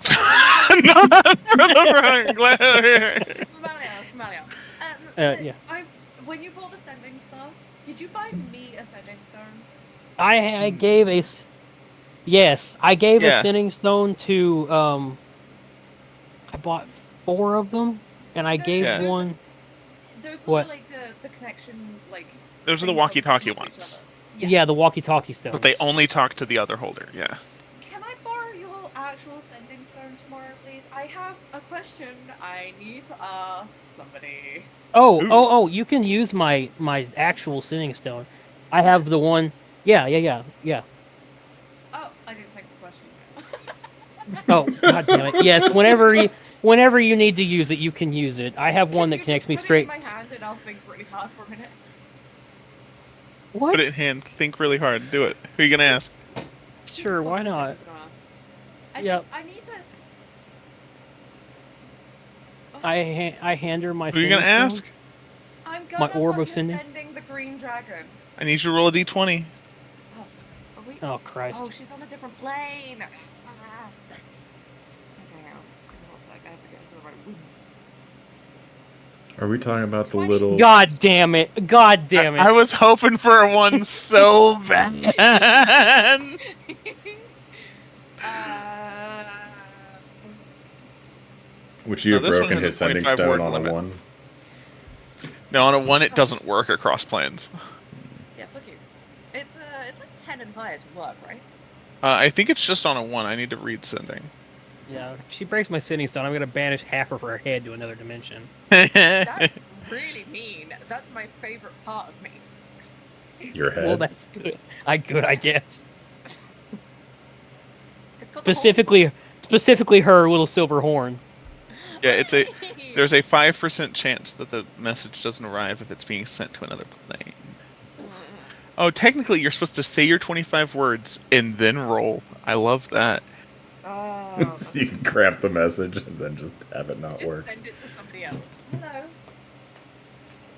Speaker 2: not for the front. Glad to hear it.
Speaker 1: It's for Malia.
Speaker 4: Yeah.
Speaker 1: When you bought the sending stuff, did you buy me a sending stone?
Speaker 4: I gave a
Speaker 2: Yeah.
Speaker 4: sending stone to I bought 4 of them, and I
Speaker 1: No,
Speaker 4: gave
Speaker 2: Yeah.
Speaker 4: one.
Speaker 1: Those
Speaker 4: What?
Speaker 1: were like the connection, like.
Speaker 2: Those are the
Speaker 1: things
Speaker 2: walkie-talkie
Speaker 1: that talk to each
Speaker 2: ones.
Speaker 1: other.
Speaker 4: Yeah, the walkie-talkie stones.
Speaker 2: But they only talk to the other holder, yeah.
Speaker 1: Can I borrow your actual sending stone tomorrow, please? I have a question I need to ask somebody.
Speaker 4: Oh,
Speaker 2: Ooh.
Speaker 4: oh, you can use my actual sending stone. I have the one. Yeah.
Speaker 1: Oh, I didn't think the question.
Speaker 4: Oh, god damn it. Yes, whenever you need to use it, you can use it. I have one
Speaker 1: Can
Speaker 4: that
Speaker 1: you
Speaker 4: connects
Speaker 1: just
Speaker 4: me
Speaker 1: put it
Speaker 4: straight.
Speaker 1: in my hand and I'll think really hard for a minute?
Speaker 4: What?
Speaker 2: Put it in hand. Think really hard. Do it. Who are you gonna ask?
Speaker 4: Sure, why
Speaker 1: Fuck, I
Speaker 4: not?
Speaker 1: think I'm gonna ask.
Speaker 4: Yep.
Speaker 1: I need to. Oh,
Speaker 4: I hand her my
Speaker 2: Who are you
Speaker 4: sending
Speaker 2: gonna
Speaker 4: stone.
Speaker 2: ask?
Speaker 1: I'm
Speaker 4: My
Speaker 1: gonna
Speaker 4: orb of
Speaker 1: fucking
Speaker 4: sending?
Speaker 1: sending the green dragon.
Speaker 2: I need you to roll a d20.
Speaker 1: Oh, are we?
Speaker 4: Oh Christ.
Speaker 1: Oh, she's on a different plane. Ah. Okay, hang on. Give me 1 sec. I have to get into the right room.
Speaker 5: Are we talking about the
Speaker 1: 20.
Speaker 5: little?
Speaker 4: God damn it. God damn
Speaker 2: I
Speaker 4: it.
Speaker 2: was hoping for a one so bad.
Speaker 1: uh,
Speaker 5: Would you
Speaker 2: No,
Speaker 5: have
Speaker 2: this one
Speaker 5: broken
Speaker 2: has a
Speaker 5: his sending
Speaker 2: 25
Speaker 5: stone
Speaker 2: word
Speaker 5: on
Speaker 2: limit.
Speaker 5: a 1?
Speaker 2: No, on a one, it doesn't work across planes.
Speaker 1: yeah, fuck you. It's like 10 and higher to work, right?
Speaker 2: I think it's just on a one. I need to read sending.
Speaker 4: Yeah, if she breaks my sending stone, I'm gonna banish half of her head to another dimension.
Speaker 1: That's really mean. That's my favorite part of me.
Speaker 5: Your head?
Speaker 4: Well, that's good. I guess.
Speaker 1: It's got the
Speaker 4: Specifically her little silver horn.
Speaker 2: Yeah, there's a 5% chance that the message doesn't arrive if it's being sent to another plane. Oh, technically, you're supposed to say your 25 words and then roll. I love that.
Speaker 1: Oh.
Speaker 5: So you can craft the message and then just have it not
Speaker 1: Just
Speaker 5: work.
Speaker 1: send it to somebody else. Hello.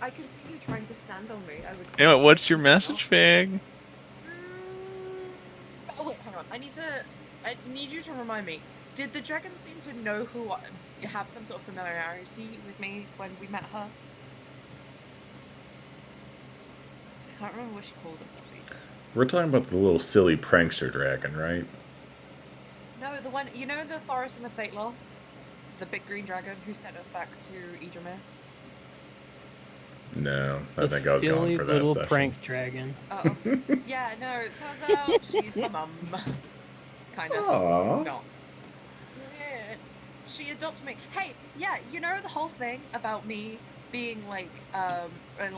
Speaker 1: I can see you trying to stand on me. I would.
Speaker 2: Anyway, what's your message, Fig?
Speaker 1: Oh wait, hang on. I need you to remind me. Did the dragon seem to know have some sort of familiarity with me when we met her? I can't remember what she called herself.
Speaker 5: We're talking about the little silly prankster dragon, right?
Speaker 1: No, the one you know in the forest in the Fate Lost, the big green dragon who sent us back to Idramir.
Speaker 5: No, I
Speaker 4: The
Speaker 5: think I was
Speaker 4: silly
Speaker 5: going for that
Speaker 4: little
Speaker 5: session.
Speaker 4: prank dragon.
Speaker 1: Oh, yeah. No, it turns out she's my mum. Kind of.
Speaker 5: Aww.
Speaker 1: Not. Yeah. She adopted me. Hey, yeah, you know the whole thing about me being and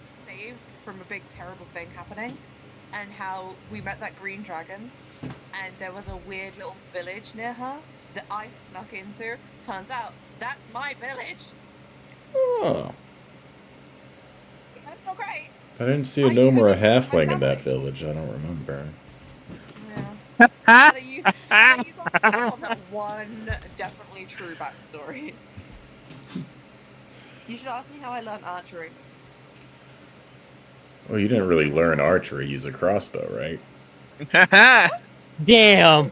Speaker 1: saved from a big terrible thing happening, and how we met that green dragon, and there was a weird little village near her that I snuck into. Turns out that's my village.
Speaker 5: Oh.
Speaker 1: That's not great.
Speaker 5: I didn't see a
Speaker 1: Oh, you
Speaker 5: gnome or a
Speaker 1: couldn't see my
Speaker 5: halfling in that
Speaker 1: family.
Speaker 5: village. I don't remember.
Speaker 1: Yeah. But you got to go on that one definitely true backstory. You should ask me how I learned archery.
Speaker 5: Well, you didn't really learn archery. Use a crossbow, right?
Speaker 4: Damn.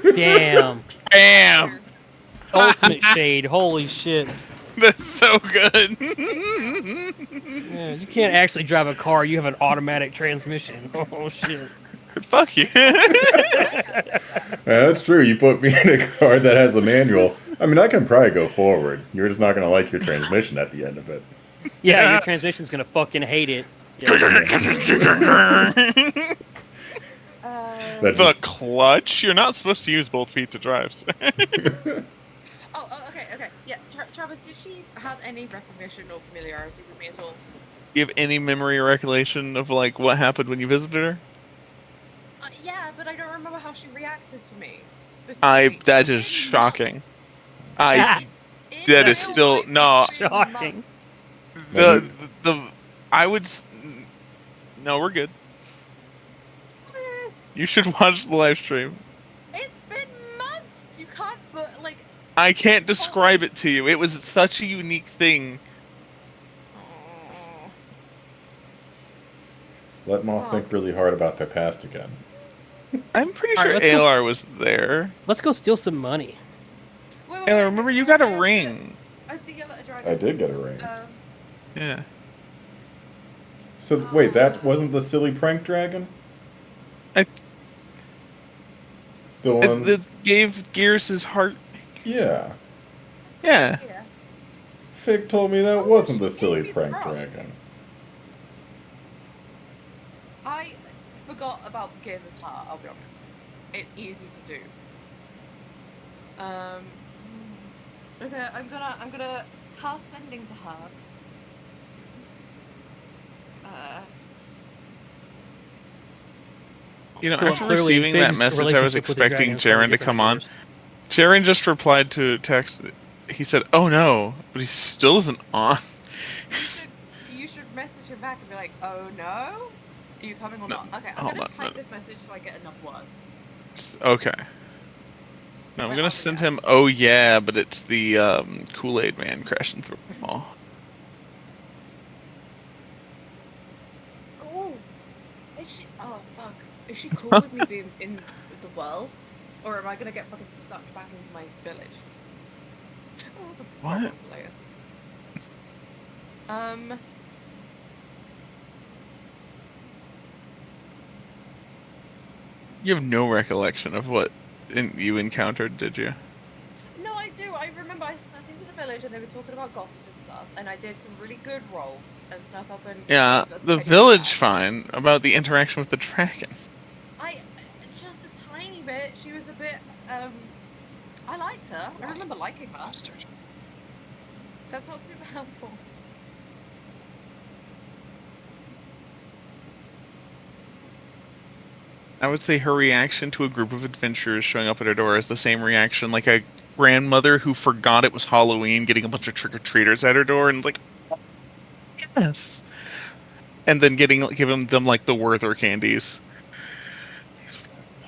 Speaker 4: Damn.
Speaker 2: Bam!
Speaker 4: Ultimate shade. Holy shit.
Speaker 2: That's so good.
Speaker 4: Yeah, you can't actually drive a car. You have an automatic transmission. Oh shit.
Speaker 2: Fuck you.
Speaker 5: Yeah, that's true. You put me in a car that has a manual. I mean, I can probably go forward. You're just not going to like your transmission at the end of it.
Speaker 4: Yeah, your transmission's gonna fucking hate it. Yeah.
Speaker 5: That's
Speaker 2: The clutch? You're not supposed to use both feet to drive. Sir.
Speaker 1: Okay. Yeah, Travis, did she have any recognition or familiarity with me at all?
Speaker 2: You have any memory or recollection of like what happened when you visited her?
Speaker 1: Yeah, but I don't remember how she reacted to me. Specifically.
Speaker 2: That is shocking. That is
Speaker 1: real
Speaker 2: still
Speaker 1: life,
Speaker 2: no.
Speaker 1: it's been
Speaker 4: Shocking.
Speaker 1: months.
Speaker 2: I would. No, we're good.
Speaker 1: Yes,
Speaker 2: You should watch the live stream.
Speaker 1: it's been months. You can't, but like.
Speaker 2: I can't describe it to you. It was such a unique thing.
Speaker 1: Oh.
Speaker 5: Let them all think really hard about their past again.
Speaker 2: I'm pretty
Speaker 4: All
Speaker 2: sure
Speaker 4: right, let's go
Speaker 2: ALR was there.
Speaker 4: Let's go steal some money.
Speaker 1: Wait,
Speaker 2: ALR, remember you got
Speaker 1: I
Speaker 2: a
Speaker 1: have
Speaker 2: ring.
Speaker 1: I have to yell at a dragon.
Speaker 5: I did get a ring.
Speaker 2: Yeah.
Speaker 5: So, wait, that wasn't the silly prank dragon?
Speaker 2: I-
Speaker 5: The one...
Speaker 2: It gave Gears his heart.
Speaker 5: Yeah.
Speaker 2: Yeah.
Speaker 1: Yeah.
Speaker 5: Fig told me that
Speaker 1: Oh,
Speaker 5: wasn't
Speaker 1: she
Speaker 5: the
Speaker 1: gave
Speaker 5: silly
Speaker 1: me the
Speaker 5: prank
Speaker 1: rock.
Speaker 5: dragon.
Speaker 1: I forgot about Gears' heart, I'll be honest. It's easy to do. Okay, I'm gonna cast sending to her.
Speaker 2: You know,
Speaker 4: Well,
Speaker 2: after
Speaker 4: clearly,
Speaker 2: receiving that
Speaker 4: Fig's
Speaker 2: message, I was
Speaker 4: relationship with the
Speaker 2: expecting
Speaker 4: dragon started
Speaker 2: Jaren to
Speaker 4: different
Speaker 2: come
Speaker 4: than
Speaker 2: on.
Speaker 4: yours.
Speaker 2: Jaren just replied to a text. He said, "Oh no," but he still isn't on.
Speaker 1: You should message him back and be like, "Oh no, are you coming or
Speaker 2: No,
Speaker 1: not?" Okay, I'm
Speaker 2: hold
Speaker 1: gonna
Speaker 2: on,
Speaker 1: type
Speaker 2: no.
Speaker 1: this message so I get enough words.
Speaker 2: Okay. No, I'm
Speaker 1: Wait,
Speaker 2: gonna
Speaker 1: I'll
Speaker 2: send
Speaker 1: do
Speaker 2: him. Oh yeah, but it's the Kool-Aid Man crashing through the wall.
Speaker 1: Oh, is she? Oh fuck, is she cool with me being in the world, or am I gonna get fucking sucked back into my village? Oh, that's a
Speaker 2: What?
Speaker 1: problem for later.
Speaker 2: You have no recollection of what you encountered, did you?
Speaker 1: No, I do. I remember I snuck into the village and they were talking about gossip and stuff, and I did some really good rolls and snuck up and
Speaker 2: Yeah,
Speaker 1: gave a
Speaker 2: the
Speaker 1: teddy
Speaker 2: village
Speaker 1: bear.
Speaker 2: fine. About the interaction with the dragon.
Speaker 1: I just a tiny bit. She was a bit. I liked her. I remember liking her. That's not super helpful.
Speaker 2: I would say her reaction to a group of adventurers showing up at her door is the same reaction like a grandmother who forgot it was Halloween getting a bunch of trick-or-treaters at her door and like, yes. And then giving them like the Werther candies.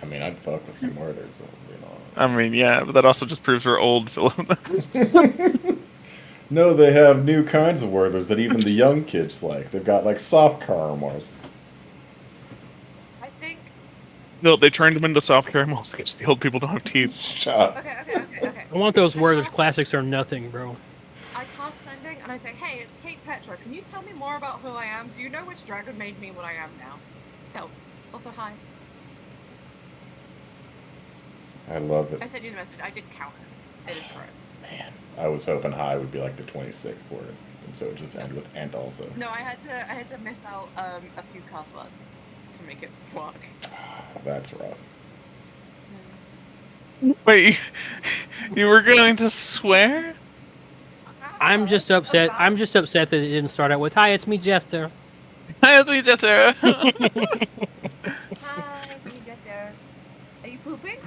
Speaker 5: I mean, I'd fuck with some Werthers, you know.
Speaker 2: I mean, yeah, but that also just proves we're old, Philip.
Speaker 5: No, they have new kinds of Werthers that even the young kids like. They've got like soft caramels.
Speaker 1: I think.
Speaker 2: No, they turned them into soft caramels because the old people don't have teeth.
Speaker 5: Shut up.
Speaker 1: Okay.
Speaker 4: I want those
Speaker 1: I
Speaker 4: Werther's
Speaker 1: cast-
Speaker 4: classics or nothing, bro.
Speaker 1: I cast sending and I say, "Hey, it's Kate Petra. Can you tell me more about who I am? Do you know which dragon made me what I am now?" Help. Also, hi.
Speaker 5: I love it.
Speaker 1: I sent you the message. I did count it. It is correct.
Speaker 5: Man, I was hoping high would be like the 26th word, and so it just ended with and also.
Speaker 1: No, I had to miss out a few curse words to make it work.
Speaker 5: That's rough.
Speaker 2: Wait, you were going to swear?
Speaker 4: I'm just upset. I'm just upset that it didn't start out with "Hi, it's me, Jester."
Speaker 2: Hi, it's me, Jester.
Speaker 1: Hi, me Jester. Are you pooping?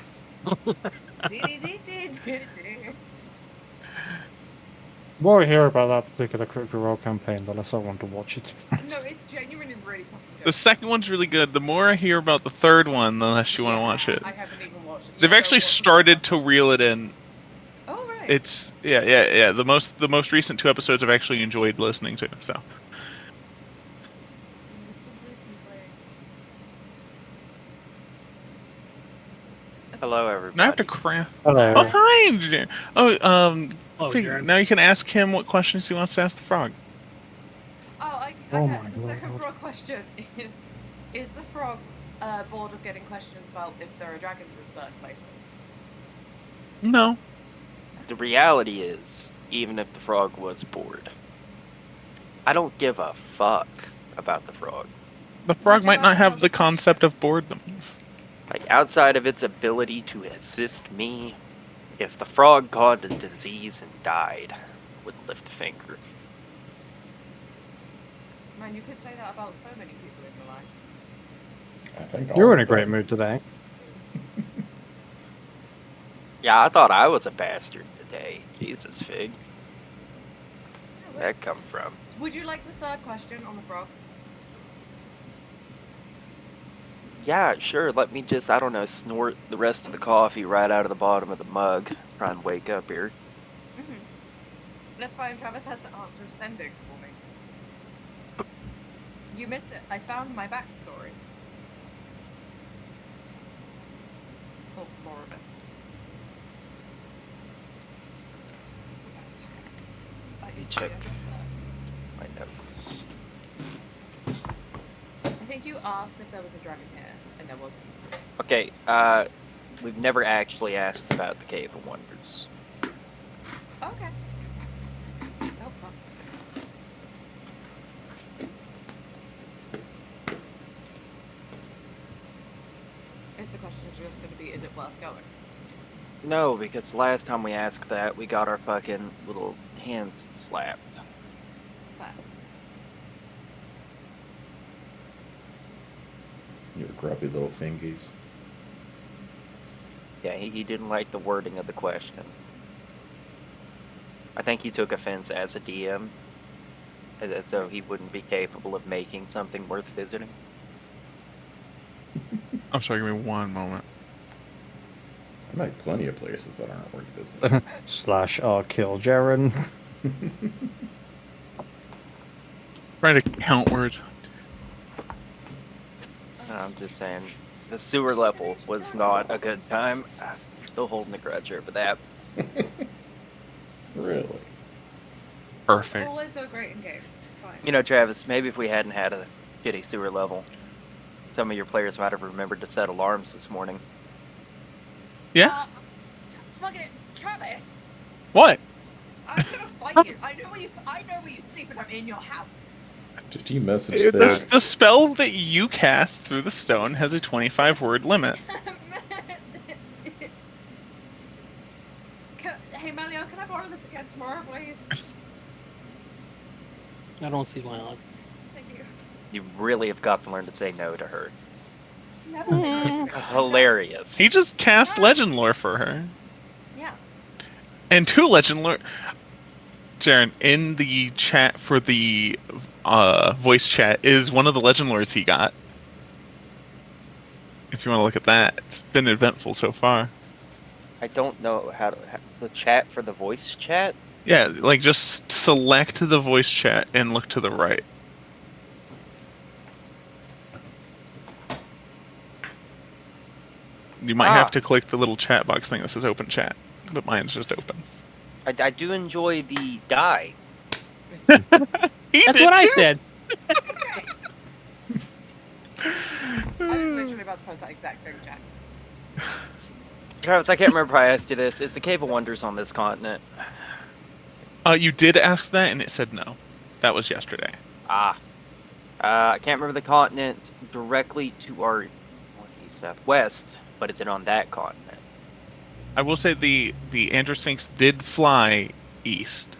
Speaker 3: More I hear about that particular Critical Role campaign, the less I want to watch it.
Speaker 1: No, it's genuinely really fucking good.
Speaker 2: The second one's really good. The more I hear about the third one, the less you want to watch it.
Speaker 1: I haven't even watched it.
Speaker 2: They've
Speaker 1: Yeah,
Speaker 2: actually
Speaker 1: don't watch it.
Speaker 2: started to reel it in.
Speaker 1: Oh right.
Speaker 2: It's yeah. The most recent 2 episodes I've actually enjoyed listening to. So
Speaker 6: Hello, everybody.
Speaker 2: now I have to craft.
Speaker 3: Hello.
Speaker 2: Oh hi, engineer.
Speaker 4: Oh,
Speaker 2: Fig,
Speaker 4: Jared.
Speaker 2: now you can ask him what questions he wants to ask the frog.
Speaker 3: Oh
Speaker 1: Okay.
Speaker 3: my
Speaker 1: The second
Speaker 3: lord.
Speaker 1: frog question is the frog bored of getting questions about if there are dragons in certain places?
Speaker 2: No,
Speaker 6: The reality is, even if the frog was bored, I don't give a fuck about the frog.
Speaker 2: the frog
Speaker 1: you
Speaker 2: might not
Speaker 1: have
Speaker 2: have
Speaker 1: another
Speaker 2: the concept
Speaker 1: question?
Speaker 2: of boredom.
Speaker 6: Like, outside of its ability to assist me, if the frog caught a disease and died, I wouldn't lift a finger.
Speaker 1: Man, you could say that about so many people in your life.
Speaker 5: I think
Speaker 3: You're
Speaker 5: all
Speaker 3: in a
Speaker 5: of
Speaker 3: great
Speaker 5: them.
Speaker 3: mood today.
Speaker 6: Yeah, I thought I was a bastard today. Jesus, Fig.
Speaker 1: Yeah,
Speaker 6: Where'd that come from?
Speaker 1: would you like the third question on the frog?
Speaker 6: Yeah, sure, let me just, I don't know, snort the rest of the coffee right out of the bottom of the mug. Try and wake up here.
Speaker 1: That's fine. Travis has to answer sending for me. You missed it. I found my backstory. Oh, more of it. It's about time. That used to be
Speaker 6: Check.
Speaker 1: a dresser.
Speaker 6: My notes.
Speaker 1: I think you asked if there was a dragon here, and there wasn't.
Speaker 6: Okay, we've never actually asked about the Cave of Wonders.
Speaker 1: Okay. Oh, fuck. Is the question just going to be, is it worth going?
Speaker 6: No, because last time we asked that, we got our fucking little hands slapped.
Speaker 1: Fair.
Speaker 5: Your grubby little fingies.
Speaker 6: Yeah, he didn't like the wording of the question. I think he took offense as a DM, as though he wouldn't be capable of making something worth visiting.
Speaker 2: I'm sorry, give me one moment.
Speaker 5: I might plenty of places that aren't worth visiting.
Speaker 3: Slash R kill Jaren.
Speaker 2: Write a count word.
Speaker 6: I'm just saying, the sewer level was not a good time. I'm still holding a grudge over that.
Speaker 5: Really?
Speaker 2: Perfect.
Speaker 1: Always go great in games. It's fine.
Speaker 6: You know, Travis, maybe if we hadn't had a shitty sewer level, some of your players might have remembered to set alarms this morning.
Speaker 2: Yeah?
Speaker 1: Fuck it, Travis.
Speaker 2: What?
Speaker 1: I'm gonna fight you. I know where you sleep, and I'm in your house.
Speaker 5: Did you message
Speaker 2: The spell that you cast through the stone has a 25-word limit.
Speaker 1: Hey, Malio, can I borrow this again tomorrow, please?
Speaker 4: I don't see why not.
Speaker 1: Thank you.
Speaker 6: You really have got to learn to say no to her.
Speaker 1: Never say no to me.
Speaker 6: Hilarious.
Speaker 2: He just cast legend lore for her.
Speaker 1: Yeah.
Speaker 2: And 2 legend lore. Jaren, in the chat for the voice chat is one of the legend lores he got. If you want to look at that, it's been eventful so far.
Speaker 6: I don't know how to... the chat for the voice chat?
Speaker 2: Yeah, like just select the voice chat and look to the right. You might have to click the little chat box thing that says open chat, but mine's just open.
Speaker 6: I do enjoy the die.
Speaker 2: He
Speaker 4: That's
Speaker 2: did
Speaker 4: what I
Speaker 2: too!
Speaker 4: said.
Speaker 1: I was literally about to post that exact thing, Jack.
Speaker 6: Travis, I can't remember if I asked you this. Is the Cave of Wonders on this continent?
Speaker 2: You did ask that, and it said no. That was yesterday.
Speaker 6: I can't remember the continent directly to our southwest, but is it on that continent?
Speaker 2: I will say the Andrew Sphinx did fly east.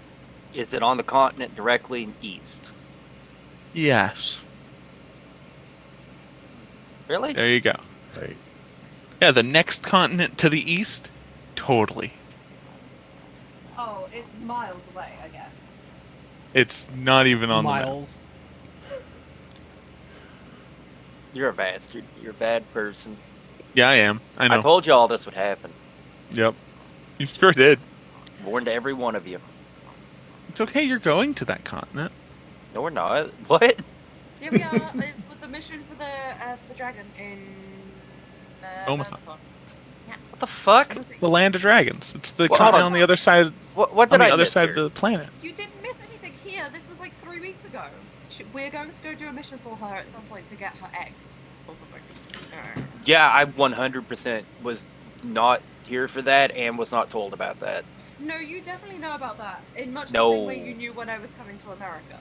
Speaker 6: Is it on the continent directly east?
Speaker 2: Yes.
Speaker 6: Really?
Speaker 2: There you go.
Speaker 5: Hey,
Speaker 2: Yeah, the next continent to the east? Totally.
Speaker 1: Oh, it's miles away, I guess.
Speaker 2: It's not even on
Speaker 4: Miles.
Speaker 6: You're a bastard. You're a bad person.
Speaker 2: the map. Yeah, I am. I know.
Speaker 6: I told you all this would happen.
Speaker 2: Yep. You sure did.
Speaker 6: Warned every one of you.
Speaker 2: It's okay, you're going to that continent.
Speaker 6: No, we're not. What?
Speaker 1: Here we are. It's with the mission for the dragon in.
Speaker 2: Omaha.
Speaker 1: Marathon.
Speaker 6: What the fuck?
Speaker 2: The land of dragons. It's the
Speaker 6: Well,
Speaker 2: continent
Speaker 6: hold
Speaker 2: on the other side
Speaker 6: What
Speaker 2: on
Speaker 6: did
Speaker 2: the
Speaker 6: I
Speaker 2: other
Speaker 6: miss
Speaker 2: side
Speaker 6: here?
Speaker 2: of the planet.
Speaker 1: You didn't miss anything here. This was like 3 weeks ago. We're going to go do a mission for her at some point to get her eggs or something.
Speaker 6: Yeah, I 100% was not here for that and was not told about that.
Speaker 1: No, you definitely know about that. In much the
Speaker 6: No.
Speaker 1: same way you knew when I was coming to America.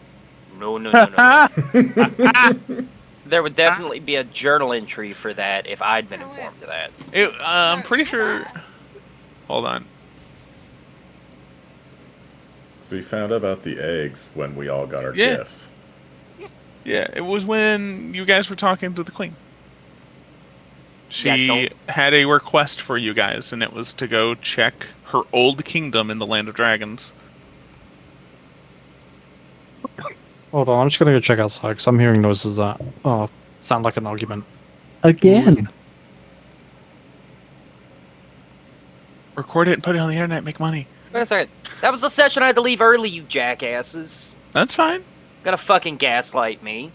Speaker 6: No. There would definitely be a journal entry for that if I'd been
Speaker 1: Oh, yeah.
Speaker 6: informed of that.
Speaker 2: I'm
Speaker 1: No,
Speaker 2: pretty
Speaker 1: you
Speaker 2: sure.
Speaker 1: are.
Speaker 2: Hold on.
Speaker 5: so we found out about the eggs when we all got our
Speaker 2: Yeah.
Speaker 5: gifts.
Speaker 2: Yeah, it was when you guys were talking to the queen.
Speaker 6: Yeah,
Speaker 2: She had a request for you guys, and it was to go check her old kingdom in the Land of Dragons.
Speaker 3: Hold on, I'm just gonna go check outside because I'm hearing noises that sound like an argument.
Speaker 7: Again.
Speaker 2: Record it and put it on the internet, make money.
Speaker 6: Wait a second. That was the session I had to leave early, you jackasses.
Speaker 2: That's fine.
Speaker 6: Gonna fucking gaslight me.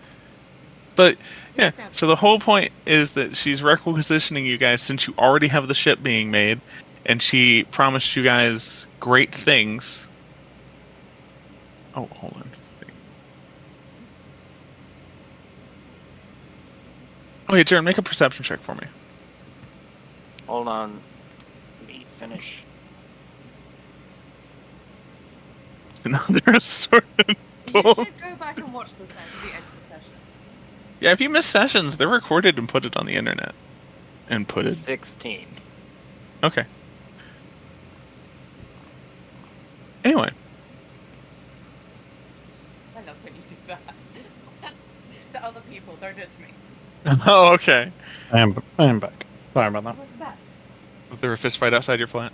Speaker 2: But yeah, so the whole point is that she's requisitioning you guys since you already have the ship being made, and she promised you guys great things. Oh, hold on. Okay, Jaren, make a perception check for me.
Speaker 6: Hold on. Let me finish.
Speaker 2: It's another sword and
Speaker 1: You
Speaker 2: pull.
Speaker 1: should go back and watch the end of the session.
Speaker 2: Yeah, if you miss sessions, they're recorded and put it on the internet. And put it.
Speaker 6: 16.
Speaker 2: Okay. Anyway,
Speaker 1: I love when you do that. To other people, don't do it to me.
Speaker 2: Oh, okay.
Speaker 3: I am back. Sorry about that.
Speaker 1: Welcome back.
Speaker 2: Was there a fist fight outside your flat?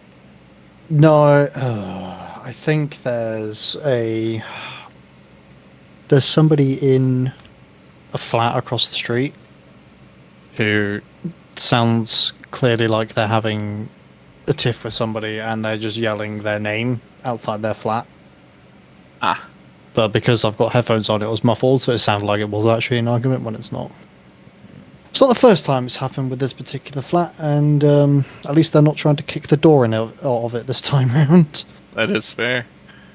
Speaker 3: No, I think there's somebody in a flat across the street who sounds clearly like they're having a tiff with somebody, and they're just yelling their name outside their flat.
Speaker 2: Ah.
Speaker 3: But because I've got headphones on, it was muffled, so it sounded like it was actually an argument when it's not. It's not the first time it's happened with this particular flat, and at least they're not trying to kick the door in out of it this time round.
Speaker 2: That is fair.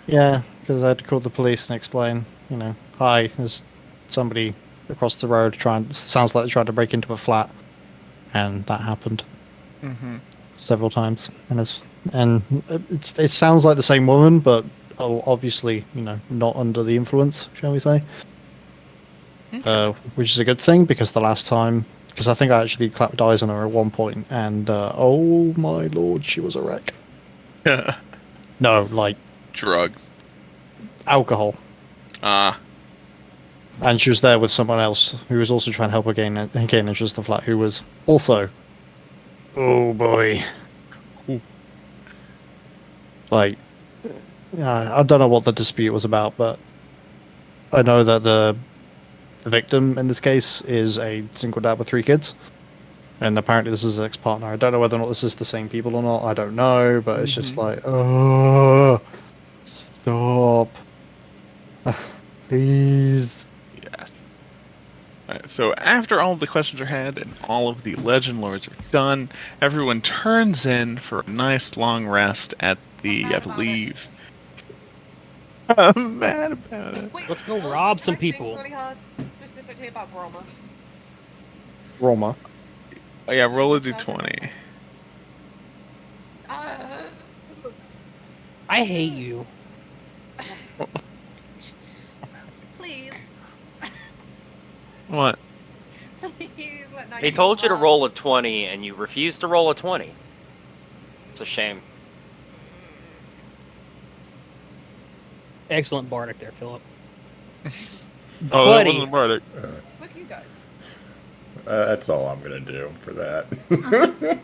Speaker 3: Yeah, because I had to call the police and explain, hi, there's somebody across the road sounds like they're trying to break into a flat, and that happened
Speaker 2: Mm-hmm.
Speaker 3: several times, and it sounds like the same woman, but obviously, not under the influence, shall we say? Which is a good thing, because I think I actually clapped eyes on her at one point, and oh my lord, she was a wreck.
Speaker 2: Yeah.
Speaker 3: No, like
Speaker 2: Drugs.
Speaker 3: alcohol.
Speaker 2: Ah.
Speaker 3: And she was there with someone else who was also trying to help her gain entries to the flat, who was also, oh boy.
Speaker 2: Ooh.
Speaker 3: Like, I don't know what the dispute was about, but I know that the victim in this case is a single dad with 3 kids, and apparently this is his ex-partner. I don't know whether or not this is the same people or not. I don't know, but it's just like, oh, stop, please.
Speaker 2: Yes. Alright, so after all of the questions are had and all of the legend lords are done, everyone turns in for a nice long rest at the,
Speaker 1: I'm mad
Speaker 2: I
Speaker 1: about
Speaker 2: believe. I'm mad about it.
Speaker 1: Wait,
Speaker 4: Let's go
Speaker 1: also,
Speaker 4: rob
Speaker 1: can
Speaker 4: some
Speaker 1: I think
Speaker 4: people.
Speaker 1: really hard specifically about Groma.
Speaker 3: Roma.
Speaker 2: Oh, yeah, roll a d20.
Speaker 1: Uh,
Speaker 4: I hate you.
Speaker 1: please,
Speaker 2: What?
Speaker 1: please let 19
Speaker 6: He told you to
Speaker 1: roll.
Speaker 6: roll a 20, and you refused to roll a 20. It's a shame.
Speaker 4: Excellent bardic there, Philip.
Speaker 2: Oh,
Speaker 4: Buddy.
Speaker 2: that wasn't Bardic.
Speaker 1: Fuck you guys.
Speaker 5: That's all I'm gonna do for that.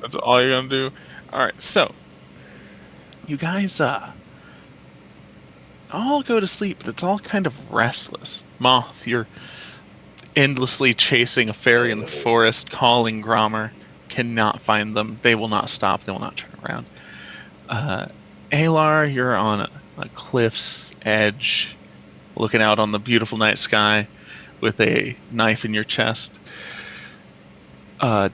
Speaker 2: That's all you're gonna do? Alright, so. You guys, all go to sleep, but it's all kind of restless. Moth, you're endlessly chasing a fairy in the forest, calling Gromer. Cannot find them. They will not stop. They will not turn around. Alar, you're on a cliff's edge, looking out on the beautiful night sky with a knife in your chest.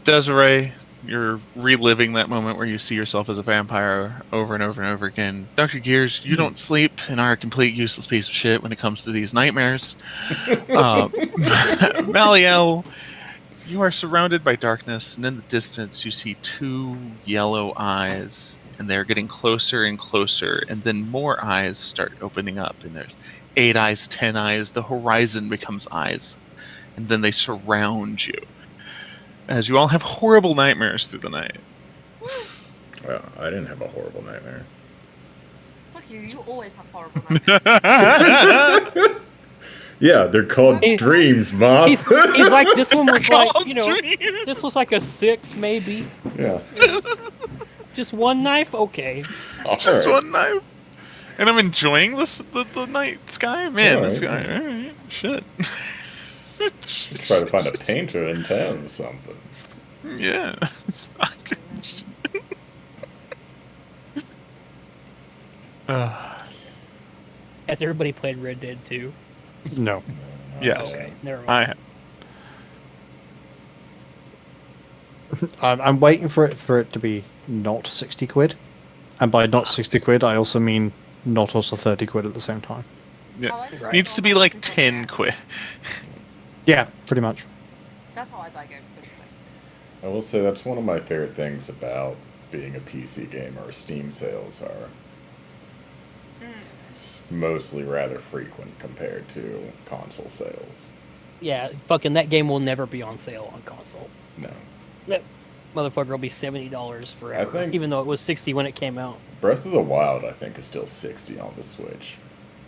Speaker 2: Desiree, you're reliving that moment where you see yourself as a vampire over and over and over again. Dr. Gears, you don't sleep and are a complete useless piece of shit when it comes to these nightmares. Maliel, you are surrounded by darkness, and in the distance you see 2 yellow eyes, and they're getting closer and closer, and then more eyes start opening up, and there's 8 eyes, 10 eyes, the horizon becomes eyes, and then they surround you. As you all have horrible nightmares through the night.
Speaker 5: Well, I didn't have a horrible nightmare.
Speaker 1: Fuck you. You always have horrible nightmares.
Speaker 5: Yeah, they're called
Speaker 4: He's-
Speaker 5: dreams, Moth.
Speaker 4: He's like, this one was like,
Speaker 2: Called
Speaker 4: you know,
Speaker 2: dreams.
Speaker 4: this was like a 6 maybe.
Speaker 5: Yeah.
Speaker 4: Just one knife? Okay.
Speaker 2: Just
Speaker 5: Alright.
Speaker 2: one knife. And I'm enjoying the night sky. Man,
Speaker 5: Alright.
Speaker 2: this guy, alright, shit.
Speaker 5: Try to find a painter in town or something.
Speaker 2: Yeah, it's fucking shit.
Speaker 4: Has everybody played Red Dead 2?
Speaker 3: No.
Speaker 2: Yes,
Speaker 4: Okay, never mind.
Speaker 2: I have.
Speaker 3: I'm waiting for it to be not 60 quid. And by not 60 quid, I also mean not also 30 quid at the same time.
Speaker 2: Yeah.
Speaker 1: I like to
Speaker 2: Needs to be
Speaker 1: roll
Speaker 2: like
Speaker 1: my
Speaker 2: 10
Speaker 1: dice.
Speaker 2: quid.
Speaker 3: Yeah, pretty much.
Speaker 1: That's how I buy games typically.
Speaker 5: I will say that's one of my favorite things about being a PC gamer. Steam sales are mostly rather frequent compared to console sales.
Speaker 4: Yeah, fucking that game will never be on sale on console.
Speaker 5: No.
Speaker 4: That motherfucker will be $70 forever.
Speaker 5: think-
Speaker 4: Even though it was 60 when it came out.
Speaker 5: Breath of the Wild, I think, is still 60 on the Switch.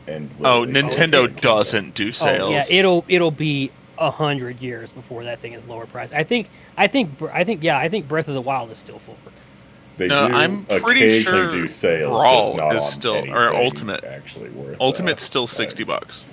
Speaker 5: And
Speaker 2: Oh,
Speaker 5: literally
Speaker 2: Nintendo
Speaker 5: just-
Speaker 2: doesn't do sales.
Speaker 4: Oh, yeah, it'll be 100 years before that thing is lower priced. I think Breath of the Wild is still full.
Speaker 5: They
Speaker 2: No,
Speaker 5: do
Speaker 2: I'm pretty
Speaker 5: occasionally
Speaker 2: sure
Speaker 5: do sales,
Speaker 2: Brawl
Speaker 5: just not
Speaker 2: is
Speaker 5: on
Speaker 2: still-
Speaker 5: anything
Speaker 2: or Ultimate.
Speaker 5: actually worth.
Speaker 2: Ultimate's still
Speaker 5: like,
Speaker 2: $60.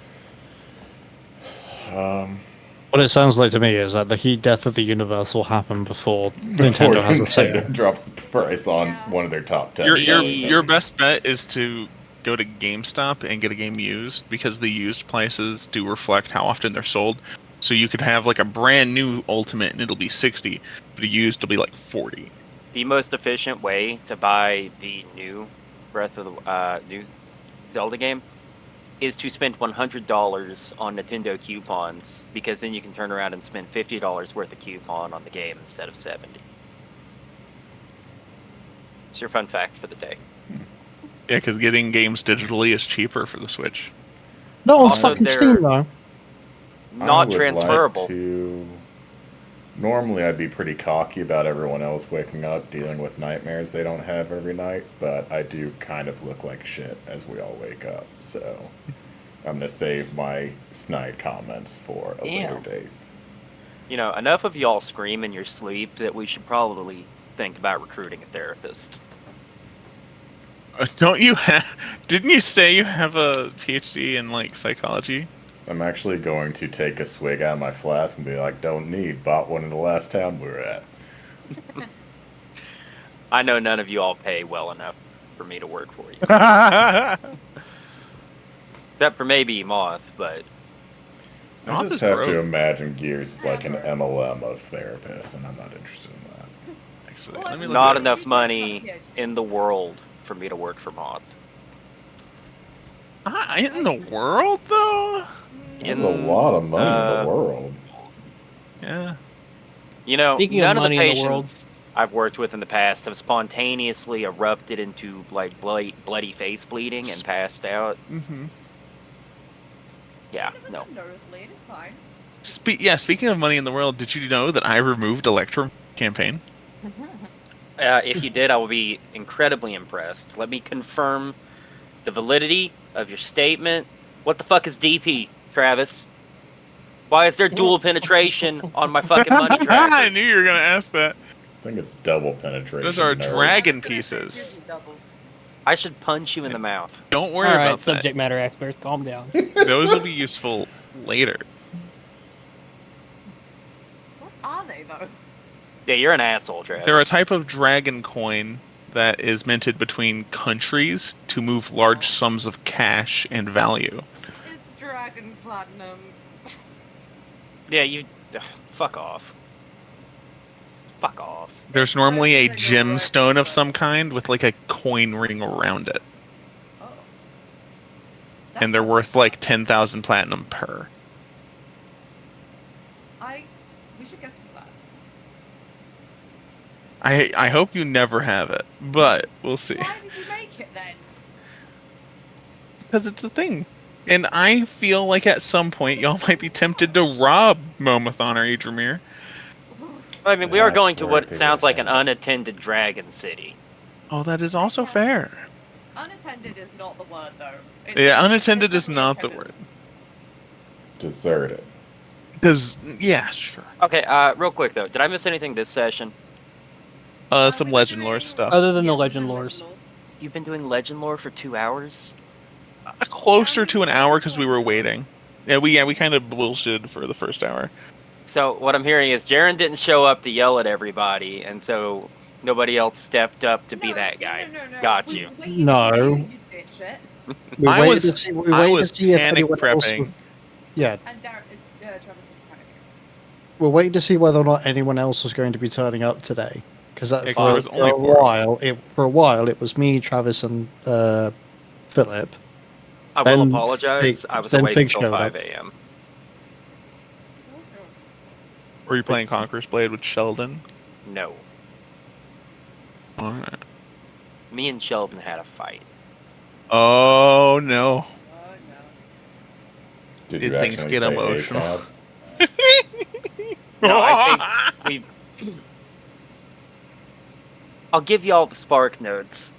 Speaker 3: What it sounds like to me is that the heat death of the universe will happen before
Speaker 5: Before
Speaker 3: Nintendo has a
Speaker 5: Nintendo
Speaker 3: sale.
Speaker 5: drops the price on
Speaker 1: Yeah.
Speaker 5: one of their top 10
Speaker 2: Your
Speaker 5: sellers.
Speaker 2: your best bet is to go to GameStop and get a game used, because the used prices do reflect how often they're sold. So you could have like a brand new Ultimate and it'll be 60, but a used will be like 40.
Speaker 6: The most efficient way to buy the new Breath of the new Zelda game is to spend $100 on Nintendo coupons, because then you can turn around and spend $50 worth of coupon on the game instead of 70. It's your fun fact for the day.
Speaker 2: Yeah, because getting games digitally is cheaper for the Switch.
Speaker 3: No, on
Speaker 6: Also,
Speaker 3: fucking
Speaker 6: they're-
Speaker 3: Steam though.
Speaker 5: I
Speaker 6: Not
Speaker 5: would
Speaker 6: transferable.
Speaker 5: like to... Normally, I'd be pretty cocky about everyone else waking up dealing with nightmares they don't have every night, but I do kind of look like shit as we all wake up, so I'm gonna save my snide comments for a later
Speaker 4: Damn.
Speaker 5: date.
Speaker 6: You know, enough of y'all scream in your sleep that we should probably think about recruiting a therapist.
Speaker 2: Don't you have? Didn't you say you have a PhD in like psychology?
Speaker 5: I'm actually going to take a swig out of my flask and be like, don't need, bought one in the last town we were at.
Speaker 6: I know none of you all pay well enough for me to work for you. Except for maybe Moth, but
Speaker 5: I
Speaker 2: Not
Speaker 5: just
Speaker 2: this
Speaker 5: have
Speaker 2: road.
Speaker 5: to imagine Gears is like an MLM of therapists, and I'm not interested in that.
Speaker 2: Actually,
Speaker 1: Well,
Speaker 2: let me look
Speaker 6: not
Speaker 2: at it.
Speaker 6: enough money in the world for me to work for Moth.
Speaker 2: In the world though.
Speaker 5: There's a lot of money in
Speaker 6: uh,
Speaker 5: the world.
Speaker 2: Yeah.
Speaker 6: You know,
Speaker 4: Speaking of
Speaker 6: none of the
Speaker 4: money in the world-
Speaker 6: patients I've worked with in the past have spontaneously erupted into like bloody face bleeding and passed out.
Speaker 2: Mm-hmm.
Speaker 6: Yeah,
Speaker 1: It was
Speaker 6: no.
Speaker 1: a nosebleed, it's fine.
Speaker 2: Speaking of money in the world, did you know that I removed Electrum campaign?
Speaker 6: If you did, I will be incredibly impressed. Let me confirm the validity of your statement. What the fuck is DP, Travis? Why is there dual penetration on my fucking money
Speaker 2: I
Speaker 6: tracker?
Speaker 2: knew you were gonna ask that.
Speaker 5: I think it's double penetration.
Speaker 2: Those are
Speaker 5: nerd.
Speaker 2: dragon
Speaker 1: I was gonna say
Speaker 2: pieces.
Speaker 1: it's usually double.
Speaker 6: I should punch you in the mouth.
Speaker 2: Don't worry
Speaker 4: All right,
Speaker 2: about
Speaker 4: subject matter experts, calm down.
Speaker 2: that. Those will be useful later.
Speaker 1: What are they though?
Speaker 6: Yeah, you're an asshole, Travis.
Speaker 2: They're a type of dragon coin that is minted between countries to move large sums of cash and value.
Speaker 1: It's Dragon Platinum.
Speaker 6: Yeah, you. Fuck off. Fuck off.
Speaker 2: There's normally a
Speaker 1: They're gonna work.
Speaker 2: gemstone of some kind with like a coin ring around it,
Speaker 1: Oh.
Speaker 2: and they're
Speaker 1: That
Speaker 2: worth
Speaker 1: sounds-
Speaker 2: like 10,000 platinum per.
Speaker 1: We should get some of that.
Speaker 2: I hope you never have it, but we'll see.
Speaker 1: Why did you make it then?
Speaker 2: Because it's a thing. And I feel like at some point y'all might be tempted to rob Momathon or Adramir.
Speaker 6: I mean, we are
Speaker 5: That's
Speaker 6: going to
Speaker 5: where
Speaker 6: what
Speaker 5: people
Speaker 6: sounds like an
Speaker 5: think.
Speaker 6: unattended dragon city.
Speaker 2: Oh, that is also fair.
Speaker 1: Unattended is not the word though.
Speaker 2: Yeah, unattended is
Speaker 1: definitely
Speaker 2: not the
Speaker 1: attendance.
Speaker 2: word.
Speaker 5: Deserted.
Speaker 2: Because, yeah, sure.
Speaker 6: Okay, real quick though, did I miss anything this session?
Speaker 2: Some
Speaker 1: We've been
Speaker 2: legend lore
Speaker 1: doing-
Speaker 2: stuff.
Speaker 4: Other than the
Speaker 1: we've
Speaker 4: legend
Speaker 1: done
Speaker 4: lores.
Speaker 1: lores.
Speaker 6: You've been doing legend lore for 2 hours?
Speaker 2: Closer to an hour because we were waiting. Yeah, we kind of bullshitted for the first hour.
Speaker 6: So what I'm hearing is Jaren didn't show up to yell at everybody, and so nobody else stepped up to be
Speaker 1: No,
Speaker 6: that guy.
Speaker 1: No.
Speaker 6: Got
Speaker 1: We
Speaker 6: you.
Speaker 1: waited
Speaker 3: No.
Speaker 1: for you, you dipshit.
Speaker 3: We
Speaker 2: I
Speaker 3: waited
Speaker 2: was-
Speaker 3: to see, we
Speaker 2: I
Speaker 3: waited
Speaker 2: was
Speaker 3: to see if
Speaker 2: panic
Speaker 3: anyone else
Speaker 2: prepping.
Speaker 3: would- Yeah,
Speaker 1: And Travis was panicking.
Speaker 3: we're waiting to see whether or not anyone else was going to be turning up today. Because
Speaker 2: Yeah, 'cause there was only
Speaker 3: for a while, it was me, Travis, and Philip.
Speaker 6: I will
Speaker 3: Then
Speaker 6: apologize.
Speaker 3: Fig-
Speaker 6: I was
Speaker 3: then
Speaker 6: awake
Speaker 3: Fig
Speaker 6: until
Speaker 3: showed
Speaker 6: 5
Speaker 3: up.
Speaker 6: a.m.
Speaker 2: Were you playing Conqueror's Blade with Sheldon?
Speaker 6: No.
Speaker 2: Alright.
Speaker 6: Me and Sheldon had a fight.
Speaker 2: Oh, no.
Speaker 1: Oh no.
Speaker 5: Did
Speaker 2: Did
Speaker 5: you
Speaker 2: things
Speaker 5: actually
Speaker 2: get
Speaker 5: say
Speaker 2: emotional?
Speaker 5: ACAB?
Speaker 6: No, I think we. I'll give you all the spark notes.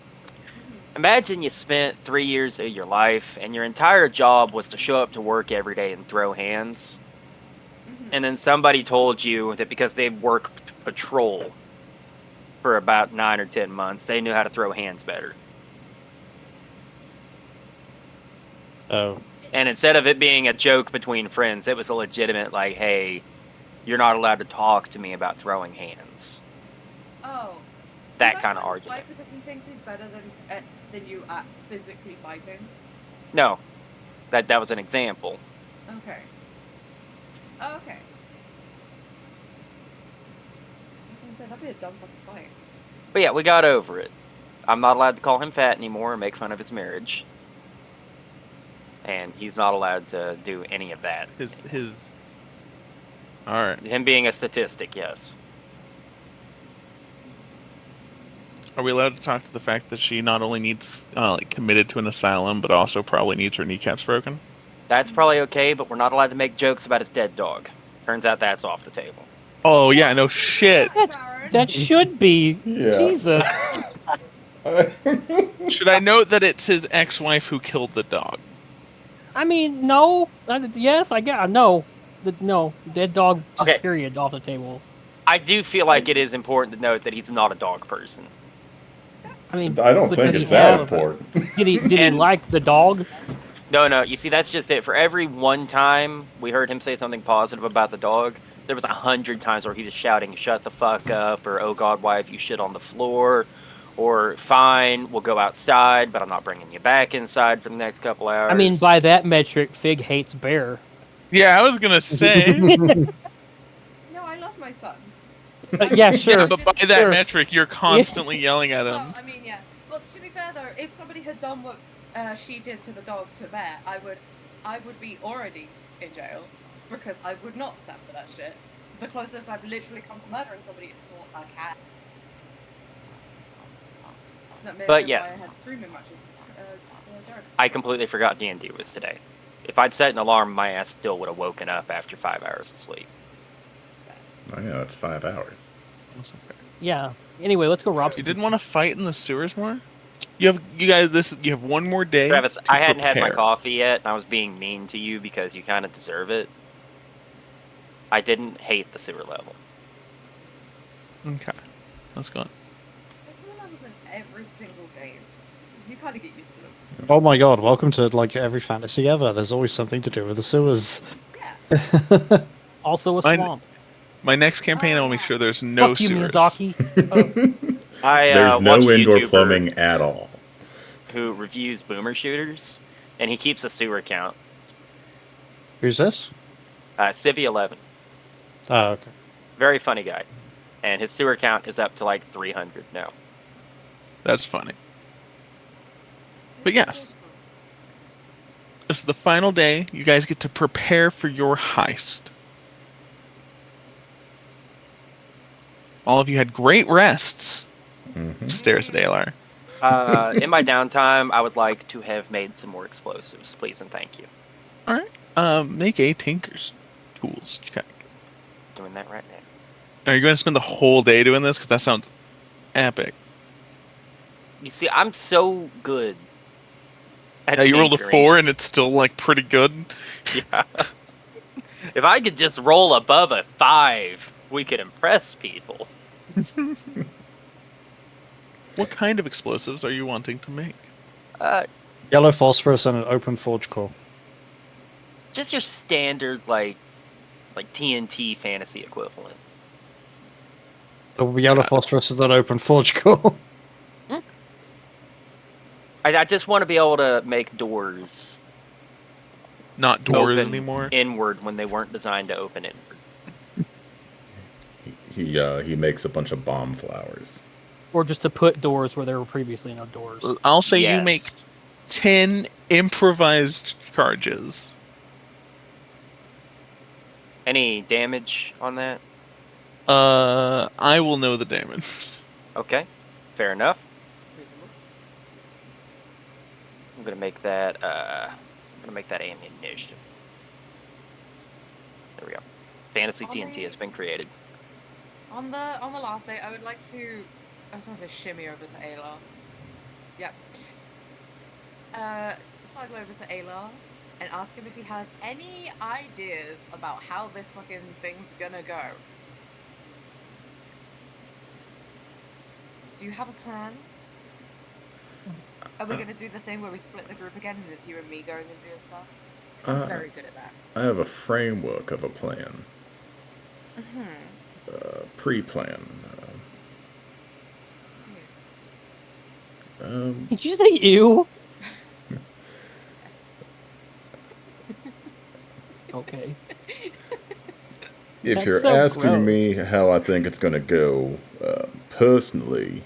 Speaker 6: Imagine you spent 3 years of your life, and your entire job was to show up to work every day and throw hands. and then somebody told you that because they worked patrol for about 9 or 10 months, they knew how to throw hands better.
Speaker 3: Oh,
Speaker 6: And instead of it being a joke between friends, it was a legitimate, like, hey, you're not allowed to talk to me about throwing hands.
Speaker 1: Oh.
Speaker 6: That
Speaker 1: You guys
Speaker 6: kind of
Speaker 1: let him
Speaker 6: argument.
Speaker 1: fight because he thinks he's better than you at physically fighting.
Speaker 6: No, that was an example.
Speaker 1: Okay. Oh, okay. I was gonna say that'd be a dumb fucking fight.
Speaker 6: But yeah, we got over it. I'm not allowed to call him fat anymore or make fun of his marriage. And he's not allowed to do any of that.
Speaker 2: His. All right.
Speaker 6: Him being a statistic, yes.
Speaker 2: Are we allowed to talk to the fact that she not only needs like committed to an asylum, but also probably needs her kneecaps broken?
Speaker 6: That's probably okay, but we're not allowed to make jokes about his dead dog. Turns out that's off the table.
Speaker 2: Oh yeah, no shit.
Speaker 4: That should be.
Speaker 5: Yeah.
Speaker 4: Jesus.
Speaker 2: Should I note that it's his ex-wife who killed the dog?
Speaker 4: I mean, no. Yes, I get. No. No. Dead dog. Just
Speaker 6: Okay.
Speaker 4: period off the table.
Speaker 6: I do feel like it is important to note that he's not a dog person.
Speaker 4: I mean,
Speaker 5: I don't
Speaker 4: but
Speaker 5: think
Speaker 4: did
Speaker 5: it's
Speaker 4: he
Speaker 5: that
Speaker 4: have-
Speaker 5: important.
Speaker 4: Did he
Speaker 6: And-
Speaker 4: like the dog?
Speaker 6: No, you see, that's just it. For every one time we heard him say something positive about the dog, there was 100 times where he was shouting, shut the fuck up, or, oh God, why have you shit on the floor? Or, fine, we'll go outside, but I'm not bringing you back inside for the next couple hours.
Speaker 4: I mean, by that metric, Fig hates Bear.
Speaker 2: Yeah, I was gonna say.
Speaker 1: No, I love my son.
Speaker 4: Yeah, sure.
Speaker 2: Yeah, but by that
Speaker 4: Sure.
Speaker 2: metric, you're constantly yelling at him.
Speaker 1: Well, I mean, yeah. Well, to be fair though, if somebody had done what she did to the dog to Bear, I would be already in jail because I would not stand for that shit. The closest I've literally come to murdering somebody is for a cat. That may
Speaker 6: But
Speaker 1: have been
Speaker 6: yes.
Speaker 1: why I had streaming matches. Derek.
Speaker 6: I completely forgot D&D was today. If I'd set an alarm, my ass still would have woken up after 5 hours of sleep.
Speaker 5: Oh yeah, it's 5 hours.
Speaker 4: Yeah. Anyway, let's go rob.
Speaker 2: You didn't want to fight in the sewers more? You have one more day.
Speaker 6: Travis,
Speaker 2: to
Speaker 6: I hadn't had my
Speaker 2: prepare.
Speaker 6: coffee yet, and I was being mean to you because you kind of deserve it. I didn't hate the sewer level.
Speaker 2: Okay, let's go on.
Speaker 1: There's some levels in every single game. You kind of get used to them.
Speaker 3: oh my god! Welcome to like every fantasy ever. There's always something to do with the sewers.
Speaker 1: Yeah.
Speaker 4: Also a
Speaker 2: Mine-
Speaker 4: swamp.
Speaker 2: My next campaign, I'll make sure there's no
Speaker 4: Fuck you,
Speaker 2: sewers.
Speaker 4: Miyazaki.
Speaker 6: I
Speaker 5: There's no
Speaker 6: watch a
Speaker 5: indoor
Speaker 6: YouTuber
Speaker 5: plumbing at all.
Speaker 6: who reviews boomer shooters, and he keeps a sewer count.
Speaker 3: Who's this?
Speaker 6: Civi11,
Speaker 3: Oh, okay.
Speaker 6: very funny guy, and his sewer count is up to like 300 now.
Speaker 2: That's funny. But yes. This is the final day. You guys get to prepare for your heist. All of you had great rests.
Speaker 5: Mhm.
Speaker 2: Stares at ALR.
Speaker 6: In my downtime, I would like to have made some more explosives, please and thank you.
Speaker 2: All right. Make a Tinker's Tools check.
Speaker 6: Doing that right now.
Speaker 2: Are you going to spend the whole day doing this? Because that sounds epic.
Speaker 6: You see, I'm so good. At
Speaker 2: Yeah, you rolled a
Speaker 6: tinkering.
Speaker 2: 4 and it's still like pretty good.
Speaker 6: Yeah. If I could just roll above a 5, we could impress people.
Speaker 2: What kind of explosives are you wanting to make?
Speaker 3: Yellow phosphorus and an open forge core.
Speaker 6: Just your standard like TNT fantasy equivalent.
Speaker 3: The yellow phosphorus is an open forge core.
Speaker 6: I just want to be able to make doors
Speaker 2: Not doors
Speaker 6: open
Speaker 2: anymore.
Speaker 6: inward when they weren't designed to open inward.
Speaker 5: He makes a bunch of bomb flowers.
Speaker 4: Or just to put doors where there were previously no doors.
Speaker 2: I'll say you make
Speaker 6: Yes.
Speaker 2: 10 improvised charges.
Speaker 6: Any damage on that?
Speaker 2: I will know the damage.
Speaker 6: Okay, fair enough. I'm gonna make that. Ammunition. There we go. Fantasy
Speaker 1: On
Speaker 6: TNT
Speaker 1: the-
Speaker 6: has been created.
Speaker 1: On the last day, I would like to. I was gonna say shimmy over to Ayla. Yep. Sidle over to Ayla and ask him if he has any ideas about how this fucking thing's gonna go. Do you have a plan? Are we gonna do the thing where we split the group again and it's you and me going and doing stuff? 'Cause I'm very good at that.
Speaker 5: I have a framework of a plan, pre-plan.
Speaker 4: Did you say you?
Speaker 1: Yes.
Speaker 4: Okay.
Speaker 5: If
Speaker 4: That's
Speaker 5: you're
Speaker 4: so
Speaker 5: asking
Speaker 4: gross.
Speaker 5: me how I think it's going to go, personally,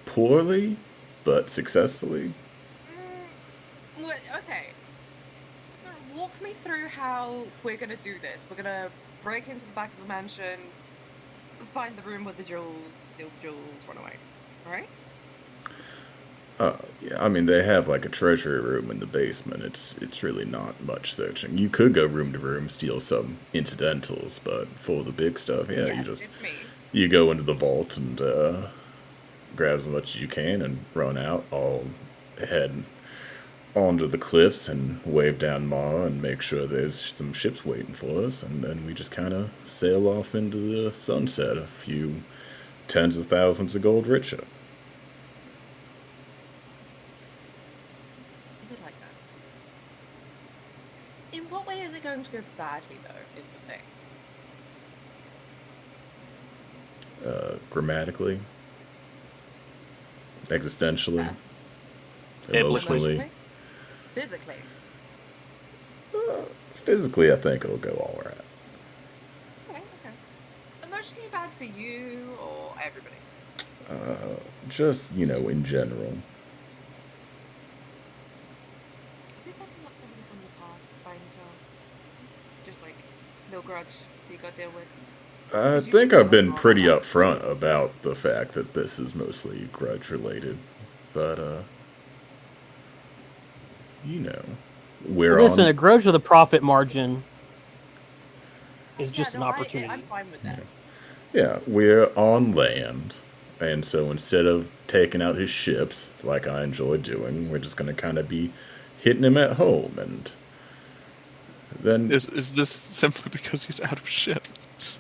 Speaker 5: poorly, but successfully.
Speaker 1: Okay. So walk me through how we're gonna do this. We're gonna break into the back of the mansion, find the room with the jewels, steal the jewels, run away. Right?
Speaker 5: Yeah, I mean they have like a treasury room in the basement. It's really not much searching. You could go room to room, steal some incidentals, but for the big stuff, yeah,
Speaker 1: yes,
Speaker 5: you just
Speaker 1: it's me.
Speaker 5: you go into the vault and grab as much as you can and run out. I'll head onto the cliffs and wave down Mara and make sure there's some ships waiting for us, and then we just kind of sail off into the sunset, a few tens of thousands of gold richer.
Speaker 1: A bit like that. In what way is it going to go badly, though, is the thing?
Speaker 5: Grammatically, existentially,
Speaker 6: Biblically.
Speaker 5: emotionally.
Speaker 1: Physically?
Speaker 5: Physically, I think it'll go all right.
Speaker 1: Okay. Emotionally bad for you or everybody?
Speaker 5: Just, in general.
Speaker 1: Have you fucking got somebody from your past by any chance? Just like, no grudge that you got to deal with?
Speaker 5: I
Speaker 1: You should
Speaker 5: think
Speaker 1: tell
Speaker 5: I've
Speaker 1: us
Speaker 5: been
Speaker 1: more
Speaker 5: pretty
Speaker 1: about
Speaker 5: upfront about the fact that this is mostly grudge related, but we're
Speaker 4: Listen, a
Speaker 5: on.
Speaker 4: grudge with a profit margin is
Speaker 1: Yeah,
Speaker 4: just an
Speaker 1: no,
Speaker 4: opportunity.
Speaker 1: I'm fine with that.
Speaker 5: Yeah, we're on land, and so instead of taking out his ships like I enjoy doing, we're just gonna kind of be hitting him at home, and then
Speaker 2: Is this simply because he's out of ships?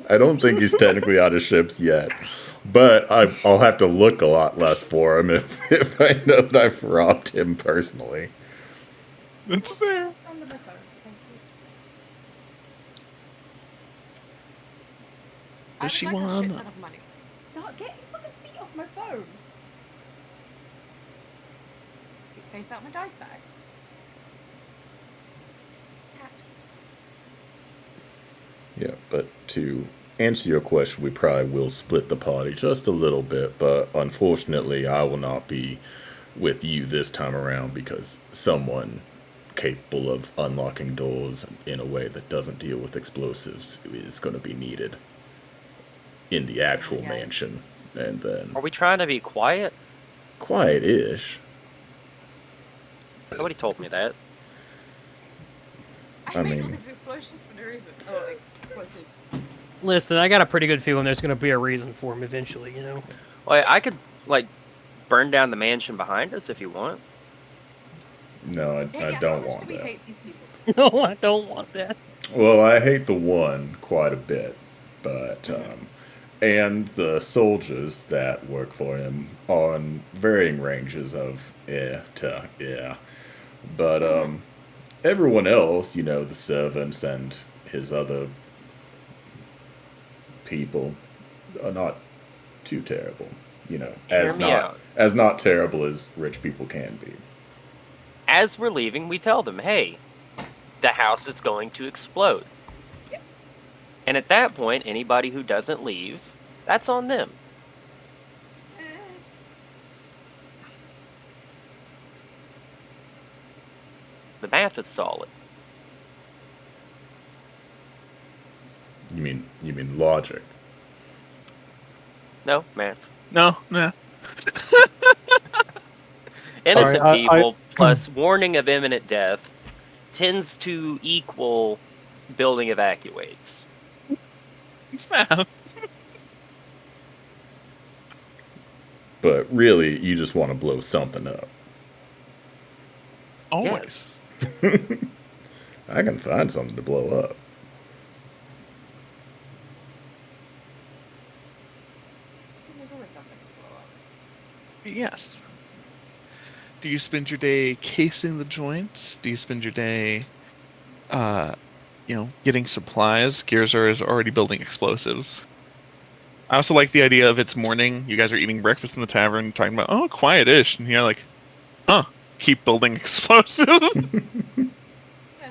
Speaker 5: I don't think he's technically out of ships yet, but I'll have to look a lot less for him if I know that I've robbed him personally.
Speaker 2: That's fair.
Speaker 1: Just under my phone, thank you. I
Speaker 2: Does
Speaker 1: would
Speaker 2: she
Speaker 1: like a
Speaker 2: want-
Speaker 1: shit ton of money. Stop getting your fucking feet off my phone. Face out my dice bag. Cat.
Speaker 5: Yeah, but to answer your question, we probably will split the party just a little bit, but unfortunately, I will not be with you this time around because someone capable of unlocking doors in a way that doesn't deal with explosives is going to be needed in the actual
Speaker 1: Yeah.
Speaker 5: mansion. And then
Speaker 6: Are we trying to be quiet?
Speaker 5: quiet-ish.
Speaker 6: Nobody told me that.
Speaker 1: I
Speaker 5: I
Speaker 1: made all
Speaker 5: mean-
Speaker 1: these explosions for no reason. Oh, like, explosives.
Speaker 4: Listen, I got a pretty good feeling there's going to be a reason for him eventually, you know?
Speaker 6: Well, I could burn down the mansion behind us if you want.
Speaker 5: No, I
Speaker 1: Yeah, how
Speaker 5: don't
Speaker 1: much
Speaker 5: want
Speaker 1: do we
Speaker 5: that.
Speaker 1: hate these people?
Speaker 4: No, I don't want that.
Speaker 5: Well, I hate the one quite a bit, but and the soldiers that work for him on varying ranges of yeah. But everyone else, the servants and his other people are not too terrible.
Speaker 6: Hear me out.
Speaker 5: as not terrible as rich people can be.
Speaker 6: As we're leaving, we tell them, hey, the house is going to explode.
Speaker 1: Yep.
Speaker 6: And at that point, anybody who doesn't leave, that's on them.
Speaker 1: Eh.
Speaker 6: The math is solid.
Speaker 5: You mean logic?
Speaker 6: No, math.
Speaker 2: No.
Speaker 6: Innocent
Speaker 3: I-
Speaker 6: people plus warning of imminent death tends to equal building evacuates.
Speaker 2: It's math.
Speaker 5: But really, you just want to blow something up.
Speaker 2: Always.
Speaker 5: I can find something to blow up.
Speaker 1: There's always something to blow up.
Speaker 2: Yes. Do you spend your day casing the joints? Do you spend your day, getting supplies? Gearzar is already building explosives. I also like the idea of it's morning. You guys are eating breakfast in the tavern, talking about, oh, quiet-ish. And you're like, huh, keep building explosives.
Speaker 1: Yeah,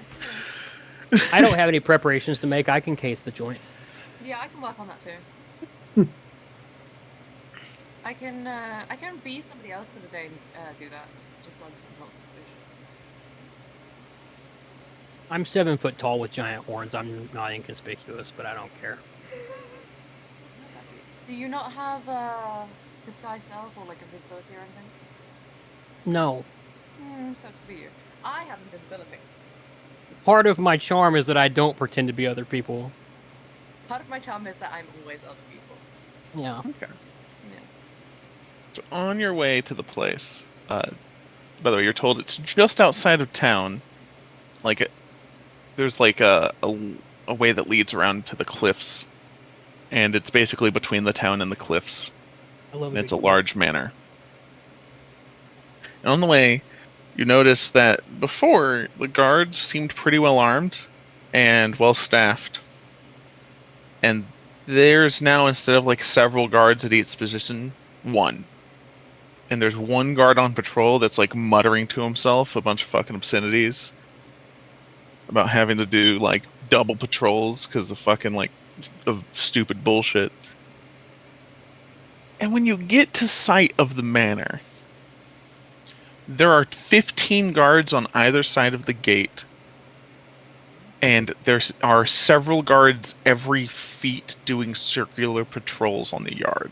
Speaker 4: I don't have any preparations to make. I can case the joint.
Speaker 1: yeah, I can work on that too. I can be somebody else for the day and do that. Just so I'm not suspicious.
Speaker 4: I'm 7 foot tall with giant horns. I'm not inconspicuous, but I don't care.
Speaker 1: Do you not have disguise self or like invisibility or anything?
Speaker 4: No.
Speaker 1: Sucks to be you. I have invisibility.
Speaker 4: Part of my charm is that I don't pretend to be other people.
Speaker 1: Part of my charm is that I'm always other people.
Speaker 4: Yeah.
Speaker 2: Okay.
Speaker 1: Yeah.
Speaker 2: So on your way to the place, by the way, you're told it's just outside of town. There's like a way that leads around to the cliffs, and it's basically between the town and the cliffs.
Speaker 4: I love
Speaker 2: And
Speaker 4: it.
Speaker 2: it's a large manor. And on the way, you notice that before the guards seemed pretty well armed and well staffed, and there's now, instead of like several guards at each position, one. And there's one guard on patrol that's like muttering to himself a bunch of fucking obscenities about having to do like double patrols because of fucking like of stupid bullshit. And when you get to sight of the manor, there are 15 guards on either side of the gate, and there are several guards every feet doing circular patrols on the yard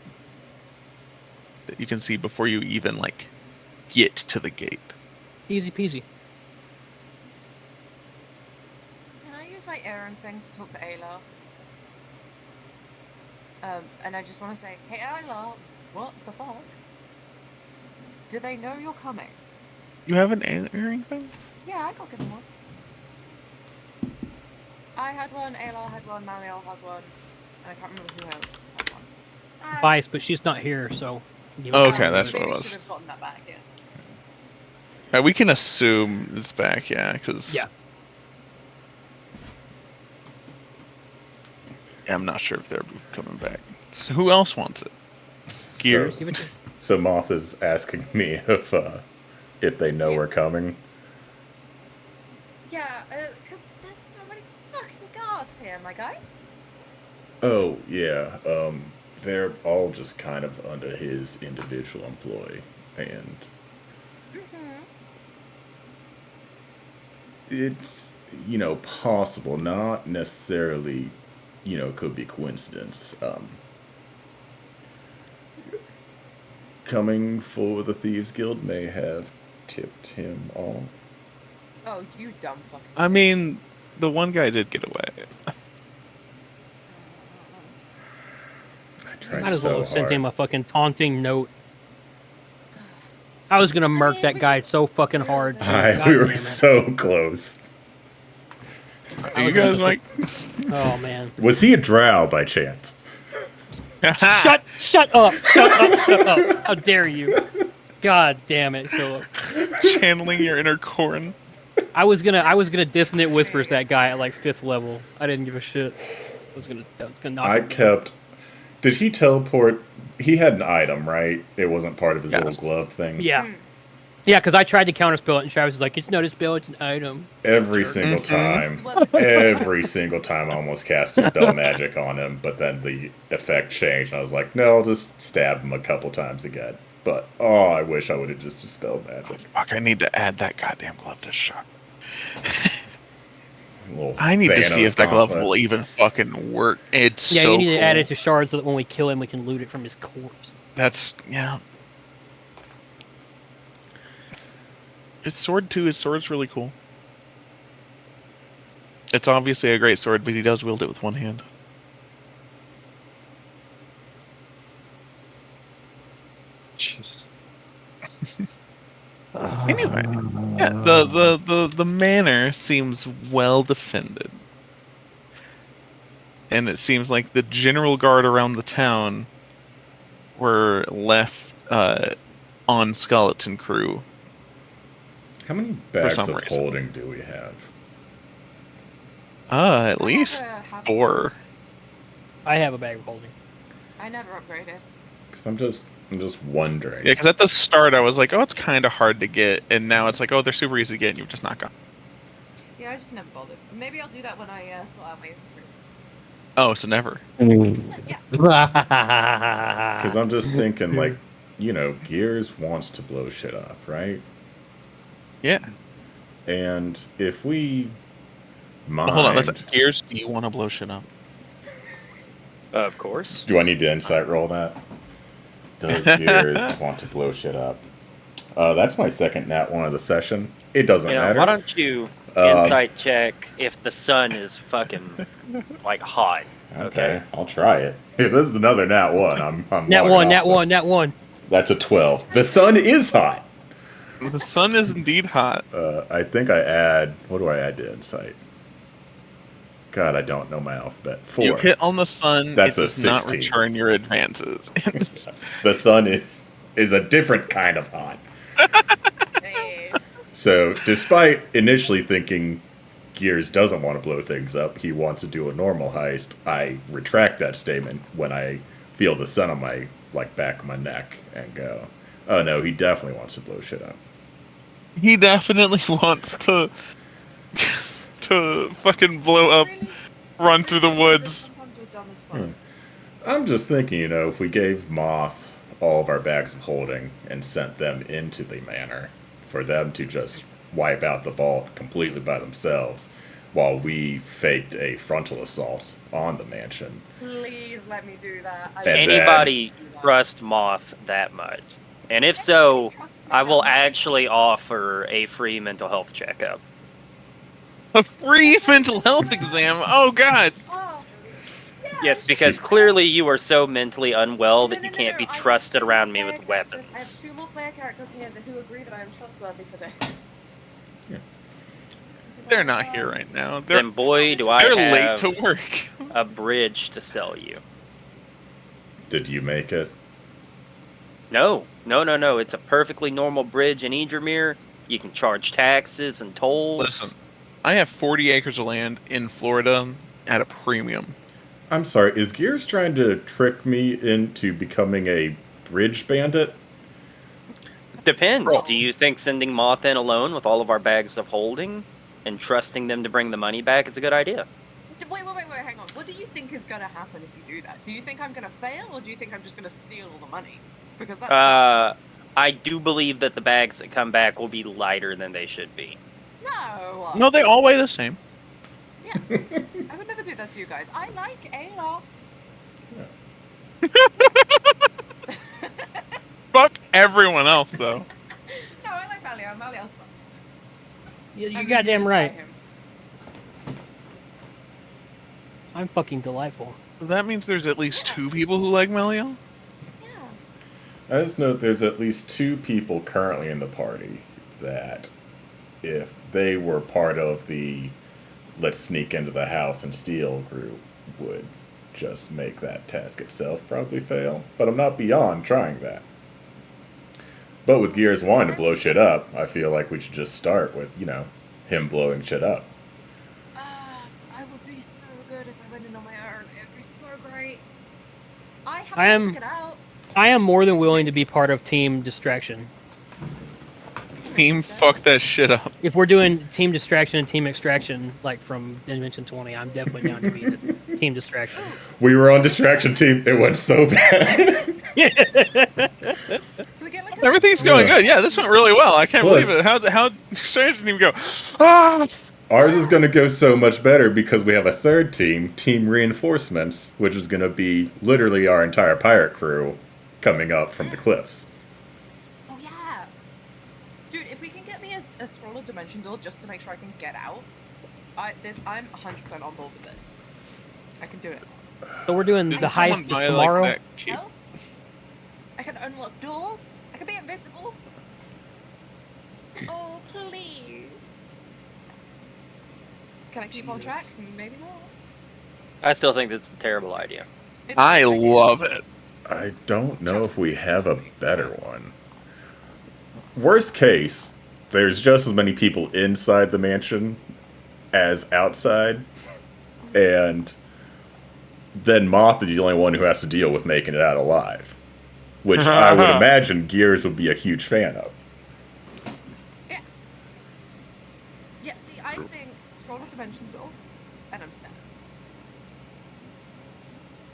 Speaker 2: that you can see before you even like get to the gate.
Speaker 4: Easy peasy.
Speaker 1: Can I use my Aaron thing to talk to Ayla? And I just want to say, hey Ayla, what the fuck? Do they know you're coming?
Speaker 2: You have an earring thing?
Speaker 1: Yeah, I got given one. I had one, Ayla had one, Mariel has one, and I can't remember who else has one.
Speaker 4: Vice, but she's not here, so. you
Speaker 2: Oh,
Speaker 4: might
Speaker 2: okay,
Speaker 4: not
Speaker 2: that's
Speaker 4: know.
Speaker 2: what it
Speaker 1: Maybe
Speaker 2: was.
Speaker 1: should have gotten that back, yeah.
Speaker 2: We can assume it's back, yeah, because
Speaker 4: Yeah.
Speaker 2: I'm not sure if they're coming back. So who else wants it? Gears?
Speaker 5: So,
Speaker 4: Give it to
Speaker 5: so Moth is asking me if they know
Speaker 1: Yeah.
Speaker 5: we're coming.
Speaker 1: Yeah, because there's so many fucking guards here, my guy.
Speaker 5: Oh yeah, they're all just kind of under his individual employ, and it's possible, not necessarily, could be coincidence. Coming for the Thieves Guild may have tipped him off.
Speaker 1: Oh, you dumb fucking.
Speaker 2: I mean, the one guy did get away.
Speaker 5: I tried
Speaker 4: Might as well
Speaker 5: so
Speaker 4: have sent
Speaker 5: hard.
Speaker 4: him a fucking taunting note. I was gonna murk
Speaker 1: mean,
Speaker 4: that
Speaker 1: we
Speaker 4: guy
Speaker 1: could
Speaker 4: so fucking
Speaker 1: do
Speaker 4: hard.
Speaker 1: that.
Speaker 4: too.
Speaker 5: We
Speaker 4: God
Speaker 5: were
Speaker 4: damn it.
Speaker 5: so close.
Speaker 2: You
Speaker 4: was
Speaker 2: guys
Speaker 4: about
Speaker 2: like
Speaker 4: Oh man.
Speaker 5: Was he a drow by chance?
Speaker 4: Shut up! Shut up! How dare you? God damn it, Philip.
Speaker 2: channeling your inner Corrin.
Speaker 4: I was gonna dissonant whispers that guy at like 5th level. I didn't give a shit. I was gonna knock
Speaker 5: I
Speaker 4: him down.
Speaker 5: kept. Did he teleport? He had an item, right? It wasn't part of his
Speaker 2: Yes.
Speaker 5: little glove thing.
Speaker 4: Yeah. Yeah, because I tried to counterspell it, and Travis was like, "It's not a spell; it's an item."
Speaker 5: Every
Speaker 4: Jerk.
Speaker 5: single
Speaker 2: Mhm.
Speaker 5: time.
Speaker 1: Well,
Speaker 5: Every single time I almost cast a spell magic on him, but then the effect changed, and I was like, no, I'll just stab him a couple times again. But, oh, I wish I would have just dispelled magic.
Speaker 2: Fuck, I need to add that goddamn glove to shop.
Speaker 5: Little
Speaker 2: I need to see
Speaker 5: Thanos
Speaker 2: if that glove
Speaker 5: gauntlet.
Speaker 2: will even fucking work. It's
Speaker 4: Yeah,
Speaker 2: so
Speaker 4: you need to
Speaker 2: cool.
Speaker 4: add it to shards so that when we kill him, we can loot it from his corpse.
Speaker 2: That's, yeah. His sword, too, his sword's really cool. It's obviously a great sword, but he does wield it with one hand.
Speaker 3: Jesus.
Speaker 2: Anyway, yeah, the manor seems well defended, and it seems like the general guard around the town were left on Skeleton Crew.
Speaker 5: How many bags
Speaker 2: some
Speaker 5: of
Speaker 2: reason.
Speaker 5: holding do we have?
Speaker 2: At
Speaker 1: I
Speaker 2: least
Speaker 1: never have
Speaker 2: 4.
Speaker 4: I have a bag of holding.
Speaker 1: I never upgraded.
Speaker 5: Because I'm just wondering.
Speaker 2: Yeah, because at the start I was like, oh, it's kind of hard to get, and now it's like, oh, they're super easy to get, and you've just not got.
Speaker 1: Yeah, I just never bothered. Maybe I'll do that when I sort out my inventory.
Speaker 2: Oh, so never.
Speaker 1: Yeah.
Speaker 5: Because I'm just thinking, like, Gears wants to blow shit up, right?
Speaker 2: Yeah.
Speaker 5: And if we mind...
Speaker 2: Well, hold on. Listen, Gears, do you want to blow shit up?
Speaker 6: Of course.
Speaker 5: Do I need to insight roll that? Does Gears want to blow shit up? That's my second nat 1 of the session. It doesn't matter.
Speaker 6: Why don't you insight check if the sun is fucking like hot?
Speaker 5: Okay, I'll try it. If this is another nat 1, I'm
Speaker 4: Nat
Speaker 5: logging
Speaker 4: one,
Speaker 5: off
Speaker 4: nat one.
Speaker 5: That's a 12. The sun is hot.
Speaker 2: The sun is indeed hot.
Speaker 5: I think I add... What do I add to insight? God, I don't know my alphabet. 4.
Speaker 2: You hit on the sun,
Speaker 5: That's
Speaker 2: it
Speaker 5: a
Speaker 2: does not
Speaker 5: 16.
Speaker 2: return your advances.
Speaker 5: The sun is a different kind of hot.
Speaker 1: Hey.
Speaker 5: So, despite initially thinking Gears doesn't want to blow things up, he wants to do a normal heist, I retract that statement when I feel the sun on my back of my neck and go, oh no, he definitely wants to blow shit up.
Speaker 2: He definitely wants to fucking blow up,
Speaker 1: Really?
Speaker 2: run through the woods.
Speaker 1: Sometimes you're dumb as fuck.
Speaker 5: I'm just thinking, if we gave Moth all of our bags of holding and sent them into the manor for them to just wipe out the vault completely by themselves while we faked a frontal assault on the mansion.
Speaker 1: Please let me do that.
Speaker 5: And then-
Speaker 6: Anybody trust Moth that much? And if so, I will actually offer a free mental health checkup.
Speaker 2: A free mental health exam. Oh god.
Speaker 1: Oh, yeah,
Speaker 6: Yes, because clearly you are so mentally unwell that you can't be
Speaker 1: I have
Speaker 6: trusted
Speaker 1: 2
Speaker 6: around me
Speaker 1: player
Speaker 6: with
Speaker 1: characters. I
Speaker 6: weapons.
Speaker 1: have 2 more player characters here who agree that I am trustworthy for this.
Speaker 2: They're not here right now. They're
Speaker 6: Then boy, do I
Speaker 2: late
Speaker 6: have
Speaker 2: to work.
Speaker 6: a bridge to sell you.
Speaker 5: Did you make it?
Speaker 6: No. It's a perfectly normal bridge in Idramir. You can charge taxes and tolls.
Speaker 2: Listen, I have 40 acres of land in Florida at a premium.
Speaker 5: I'm sorry, is Gears trying to trick me into becoming a bridge bandit?
Speaker 6: Depends.
Speaker 2: Bro.
Speaker 6: Do you think sending Moth in alone with all of our bags of holding and trusting them to bring the money back is a good idea?
Speaker 1: Wait, hang on. What do you think is going to happen if you do that? Do you think I'm going to fail, or do you think I'm just going to steal all the money? Because that's...
Speaker 6: I do believe that the bags that come back will be lighter than they should be.
Speaker 1: No!
Speaker 2: No, they all weigh the same.
Speaker 1: Yeah. I would never do that to you guys. I like Ayla.
Speaker 2: Fuck everyone else, though.
Speaker 1: No, I like Malio. Malio's fun.
Speaker 4: You're
Speaker 1: I'm
Speaker 4: goddamn
Speaker 1: amused by
Speaker 4: right.
Speaker 1: him.
Speaker 4: I'm fucking delightful.
Speaker 2: That means there's at least 2 people who like Melio?
Speaker 1: Yeah.
Speaker 5: I just note there's at least 2 people currently in the party that, if they were part of the let's sneak into the house and steal group, would just make that task itself probably fail. But I'm not beyond trying that. But with Gears wanting to blow shit up, I feel like we should just start with, him blowing shit up.
Speaker 1: I would be so good if I went in on my own. It'd be so great. I have
Speaker 4: I
Speaker 1: to
Speaker 4: am-
Speaker 1: get out.
Speaker 4: I am more than willing to be part of Team Distraction.
Speaker 2: Team, fuck that shit up.
Speaker 4: If we're doing Team Distraction and Team Extraction, like from Dimension 20, I'm definitely down to be the Team Distraction.
Speaker 5: We were on distraction team. It went so bad.
Speaker 1: Can we get like a
Speaker 2: Everything's going
Speaker 5: Yeah.
Speaker 2: good. Yeah, this went really well. I can't
Speaker 5: Plus-
Speaker 2: believe it. How Strange didn't even go, ah!
Speaker 5: Ours is going to go so much better because we have a third team, Team Reinforcements, which is going to be literally our entire pirate crew coming up from the cliffs.
Speaker 1: Oh yeah, dude! If we can get me a scroll of dimension door just to make sure I can get out, I'm 100% on board with this. I can do it.
Speaker 4: So we're doing
Speaker 2: Didn't
Speaker 4: the
Speaker 2: someone
Speaker 4: heist is
Speaker 2: buy,
Speaker 4: tomorrow.
Speaker 2: that cube?
Speaker 1: Stealth? I can unlock doors. I can be invisible. Oh, please. Can I keep on track? Maybe not.
Speaker 6: I still think this is a terrible idea.
Speaker 1: It's a
Speaker 2: I
Speaker 1: great idea.
Speaker 2: love it.
Speaker 5: I don't know if we have a better one. Worst case, there's just as many people inside the mansion as outside, and then Moth is the only one who has to deal with making it out alive. Which I would imagine Gears would be a huge fan of.
Speaker 1: Yeah. Yeah, see, I think scroll of dimension door, and I'm set.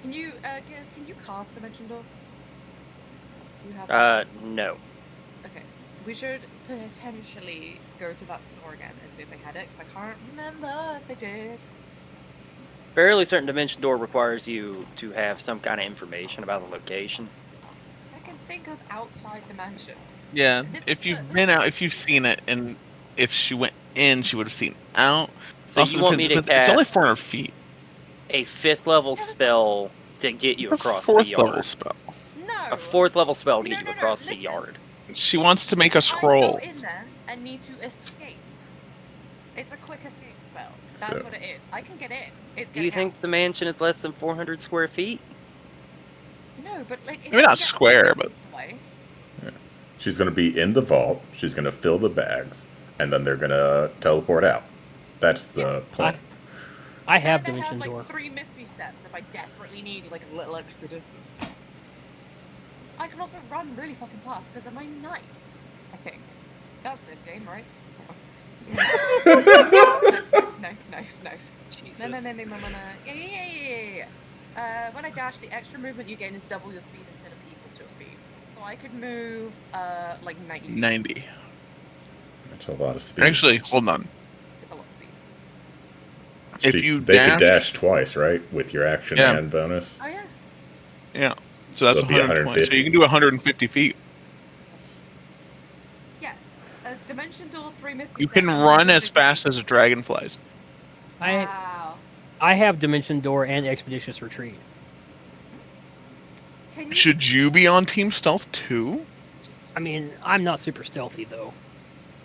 Speaker 1: Can you, Gears, can you cast dimension door? Do you have
Speaker 6: No.
Speaker 1: Okay. We should potentially go to that store again and see if they had it, because I can't remember if they did.
Speaker 6: Fairly certain Dimension Door requires you to have some kind of information about the location.
Speaker 1: I can think of outside the mansion.
Speaker 2: Yeah,
Speaker 1: This
Speaker 2: if
Speaker 1: is
Speaker 2: you've
Speaker 1: the-
Speaker 2: been out, if you've seen it, and if she went in, she would have seen out.
Speaker 6: So
Speaker 2: Also
Speaker 6: you want me to
Speaker 2: depends, but it's only
Speaker 6: cast
Speaker 2: 400 feet.
Speaker 6: a 5th level spell to get you
Speaker 2: It's a
Speaker 6: across the
Speaker 2: fourth
Speaker 6: yard.
Speaker 2: level spell.
Speaker 1: No.
Speaker 6: A 4th level spell to
Speaker 1: No,
Speaker 6: get you
Speaker 1: no, no,
Speaker 6: across the
Speaker 1: listen.
Speaker 6: yard.
Speaker 2: She wants to make a
Speaker 1: I
Speaker 2: scroll.
Speaker 1: go in there and need to escape. It's a quick escape spell. That's
Speaker 5: So-
Speaker 1: what it is. I can get in. It's
Speaker 6: Do you
Speaker 1: getting
Speaker 6: think the mansion is less than 400 square feet?
Speaker 1: out. No, but like. If
Speaker 2: Maybe
Speaker 1: I
Speaker 2: not
Speaker 1: get
Speaker 2: square,
Speaker 1: the
Speaker 2: but-
Speaker 1: distance away-
Speaker 5: She's going to be in the vault, she's going to fill the bags, and then they're going to teleport out. That's the plan.
Speaker 4: I have
Speaker 1: And I
Speaker 4: Dimension
Speaker 1: have,
Speaker 4: Door.
Speaker 1: like 3 Misty Steps if I desperately need like a little extra distance. I can also run really fucking fast because of my knife. I think that's this game, right? Knife.
Speaker 6: Jesus.
Speaker 1: No. Yeah. When I dash, the extra movement you gain is double your speed instead of equal to your speed. So I could move like 90 feet.
Speaker 2: 90.
Speaker 5: That's a lot of speed.
Speaker 2: Actually, hold on.
Speaker 1: It's a lot of speed.
Speaker 2: If you
Speaker 5: they could
Speaker 2: dash-
Speaker 5: dash twice, right? With your action
Speaker 2: Yeah.
Speaker 5: and bonus.
Speaker 1: Oh yeah.
Speaker 2: Yeah. So that's
Speaker 5: it'd be
Speaker 2: 120. So
Speaker 5: 150.
Speaker 2: you can do 150 feet.
Speaker 1: Yeah. Dimension Door 3 Misty
Speaker 2: You
Speaker 1: Steps,
Speaker 2: can run as
Speaker 1: 150.
Speaker 2: fast as a dragon flies.
Speaker 1: Wow.
Speaker 4: I have Dimension Door and Expeditious Retreat.
Speaker 1: Can you
Speaker 2: Should you be on Team Stealth too?
Speaker 4: I mean, I'm not super stealthy though.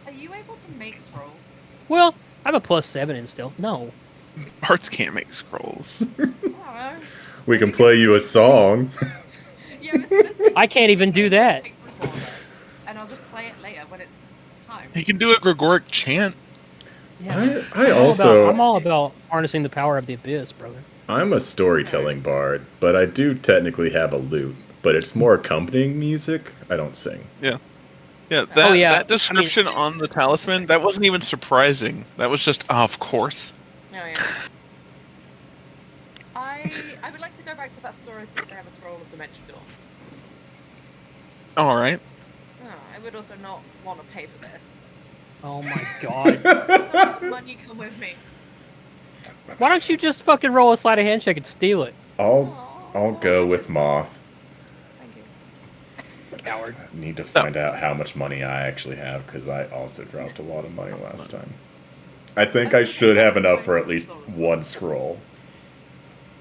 Speaker 1: Are you able to make scrolls?
Speaker 4: Well, I'm a +7 in stealth. No.
Speaker 2: Hearts can't make scrolls.
Speaker 1: I don't know.
Speaker 5: We can play you a song.
Speaker 1: Yeah, I was gonna say.
Speaker 4: I can't even do that.
Speaker 1: Tape recorder, and I'll just play it later when it's time.
Speaker 2: You can do a Gregoric chant.
Speaker 4: Yeah.
Speaker 5: I'm
Speaker 4: I'm all about harnessing the power of the abyss, brother.
Speaker 5: I'm a storytelling bard, but I do technically have a lute. But it's more accompanying music. I don't sing.
Speaker 2: Yeah,
Speaker 4: yeah,
Speaker 2: that
Speaker 4: I mean-
Speaker 2: description on the talisman, that wasn't even surprising. That was just, of course.
Speaker 1: Oh yeah. I would like to go back to that store and see if they have a scroll of Dimension Door.
Speaker 2: All right.
Speaker 1: Oh, I would also not want to pay for this.
Speaker 4: Oh my god.
Speaker 1: So money come with me.
Speaker 4: Why don't you just fucking roll a sleight of hand check and steal it?
Speaker 5: I'll go with Moth.
Speaker 1: Thank you.
Speaker 4: Coward.
Speaker 5: I need to find out how much money I actually have because I also dropped a lot of money last time. I think I should have enough for at least one scroll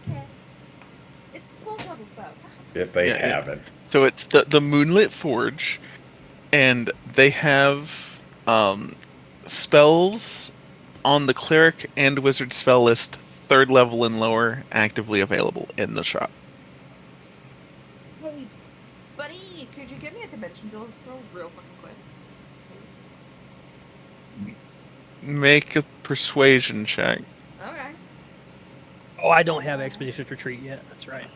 Speaker 1: Yeah. It's full double spell.
Speaker 5: if they
Speaker 2: Yeah.
Speaker 5: haven't.
Speaker 2: So it's the Moonlit Forge, and they have spells on the cleric and wizard spell list, 3rd level and lower, actively available in the shop.
Speaker 1: Hey, buddy, could you give me a Dimension Door scroll real fucking quick? Please?
Speaker 2: Make a persuasion check.
Speaker 1: Okay.
Speaker 4: Oh, I don't have Expeditious Retreat yet. That's right.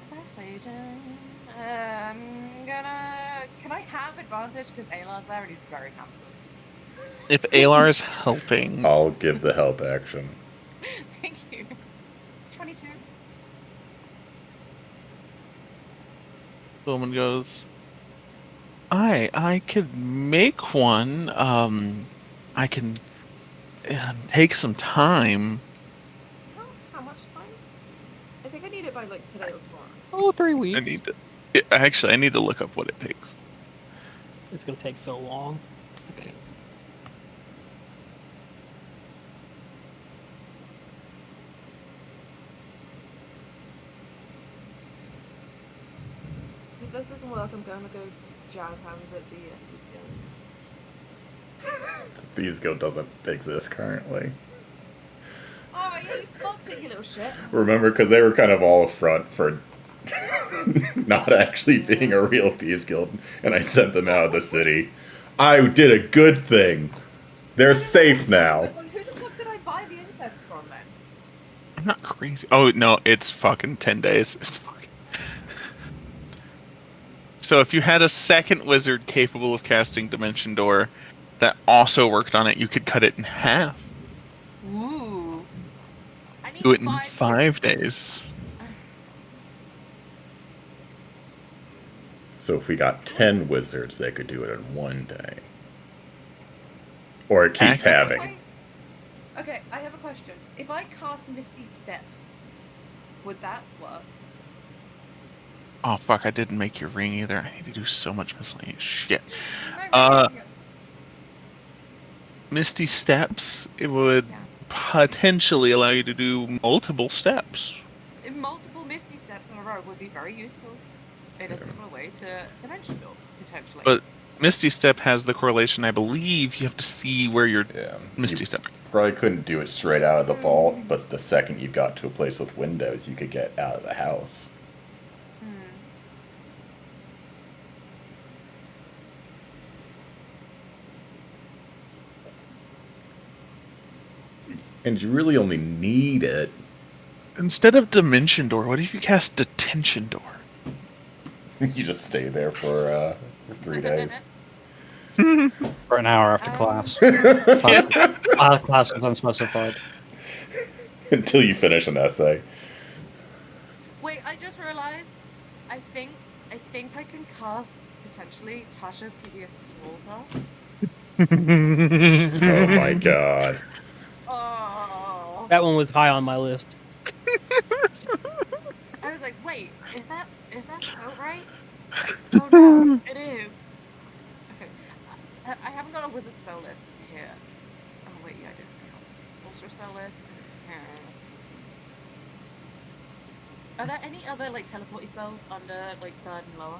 Speaker 1: Persuasion. I'm gonna. Can I have advantage because Alar's there and he's very handsome?
Speaker 2: If Alar is helping,
Speaker 5: I'll give the help action.
Speaker 1: Thank you. 22.
Speaker 2: the woman goes, I could make one. I can take some time.
Speaker 1: How much time? I think I need it by like today or tomorrow.
Speaker 4: Oh, 3 weeks.
Speaker 2: I need to. Actually, I need to look up what it takes.
Speaker 4: It's gonna take so long.
Speaker 1: If this doesn't work, I'm going to go jazz hands at the fuse game.
Speaker 5: Thieves Guild doesn't exist currently.
Speaker 1: Oh yeah, you fucked it, you little shit.
Speaker 5: Remember, because they were kind of all a front for not actually being a real Thieves Guild, and I sent them out of the city. I did a good thing. They're safe now.
Speaker 1: Well, who the fuck did I buy the incense from then?
Speaker 2: I'm not crazy. Oh no, it's fucking 10 days. It's fucking. So if you had a second wizard capable of casting Dimension Door that also worked on it, you could cut it in half.
Speaker 1: Ooh. I need
Speaker 2: Do it in
Speaker 1: 5
Speaker 2: 5 days.
Speaker 5: So if we got 10 wizards, they could do it in 1 day. Or it keeps
Speaker 2: Accurate.
Speaker 5: having.
Speaker 1: Okay, I have a question. If I cast Misty Steps, would that work?
Speaker 2: Oh fuck, I didn't make your ring either. I need to do so much miscellaneous shit.
Speaker 1: My
Speaker 2: Uh,
Speaker 1: ring.
Speaker 2: Misty Steps, it would
Speaker 1: Yeah.
Speaker 2: potentially allow you to do multiple steps.
Speaker 1: Multiple Misty Steps in a row would be very useful in a similar way to Dimension Door, potentially.
Speaker 2: But Misty Step has the correlation, I believe, you have to see where you're
Speaker 5: Yeah.
Speaker 2: Misty
Speaker 5: You
Speaker 2: Step.
Speaker 5: probably couldn't do it straight out of the vault, but the second you got to a place with windows, you could get out of the house. And you really only need it.
Speaker 2: Instead of Dimension Door, what if you cast Detention Door?
Speaker 5: You just stay there for 3 days.
Speaker 3: For an hour after class. Class is unspecified.
Speaker 5: Until you finish an essay.
Speaker 1: Wait, I just realized. I think I can cast potentially Tasha's Hideous Slaughter.
Speaker 5: Oh my god.
Speaker 1: Oh.
Speaker 4: That one was high on my list.
Speaker 1: I was like, wait, is that spelled right? Oh no, it is. Okay, I haven't got a wizard spell list here. Oh wait, yeah, I do. Sorcerer spell list. Are there any other like teleporty spells under like 3rd and lower?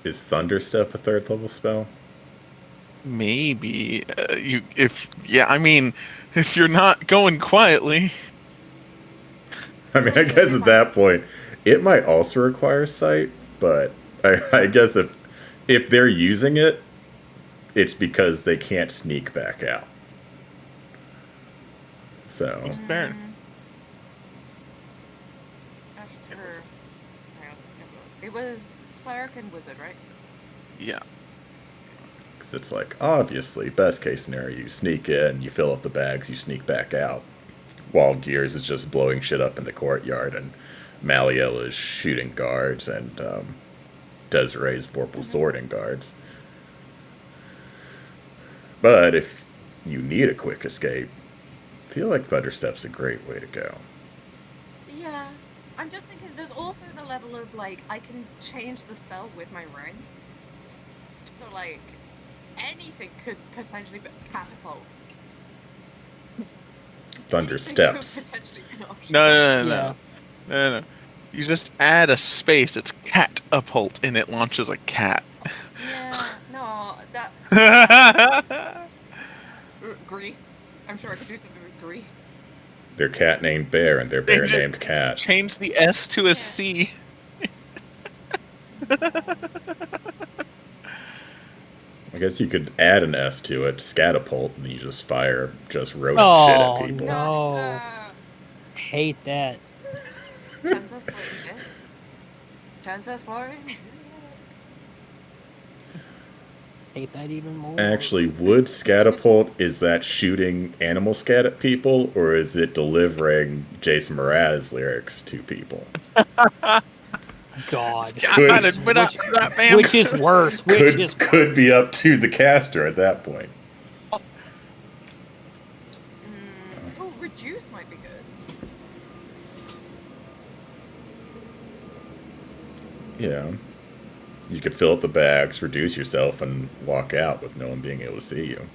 Speaker 5: Is Thunderstep a 3rd level spell?
Speaker 2: Maybe. I mean, if you're not going quietly.
Speaker 5: I mean, I guess at that point, it might also require sight, but I guess if they're using it, it's because they can't sneak back out. So,
Speaker 2: It's fair.
Speaker 1: That's true. Hang on, it was cleric and wizard, right?
Speaker 2: Yeah.
Speaker 5: 'cause it's like, obviously, best case scenario, you sneak in, you fill up the bags, you sneak back out. While Gears is just blowing shit up in the courtyard, and Maliel is shooting guards, and Desiree's Vorpal swording guards. But if you need a quick escape, I feel like Thunderstep's a great way to go.
Speaker 1: Yeah. I'm just thinking there's also the level of like I can change the spell with my ring. So like anything could potentially be catapult.
Speaker 5: Thundersteps.
Speaker 1: Anything could potentially be an option.
Speaker 2: No. You just add a space. It's catapult, and it launches a cat.
Speaker 1: Yeah, no, that Grease. I'm sure I could do something with Grease.
Speaker 5: Their cat named Bear, and their bear
Speaker 2: Change it.
Speaker 5: named Cat.
Speaker 2: Change the S to a
Speaker 1: Yeah.
Speaker 2: C.
Speaker 5: I guess you could add an S to it, Scatapult, and you just fire just rodent shit at people.
Speaker 4: No.
Speaker 1: No.
Speaker 4: Hate that.
Speaker 1: Chances for invest. Chances for it.
Speaker 4: Hate that even more.
Speaker 5: Actually, would Scatapult, is that shooting animal scat at people, or is it delivering Jason Mraz lyrics to people?
Speaker 4: God.
Speaker 2: God, admit up to that, man.
Speaker 4: Which is worse? Which is
Speaker 5: Could be up to the caster at that point.
Speaker 1: Oh, reduce might be good.
Speaker 5: Yeah. You could fill up the bags, reduce yourself, and walk out with no one being able to see you.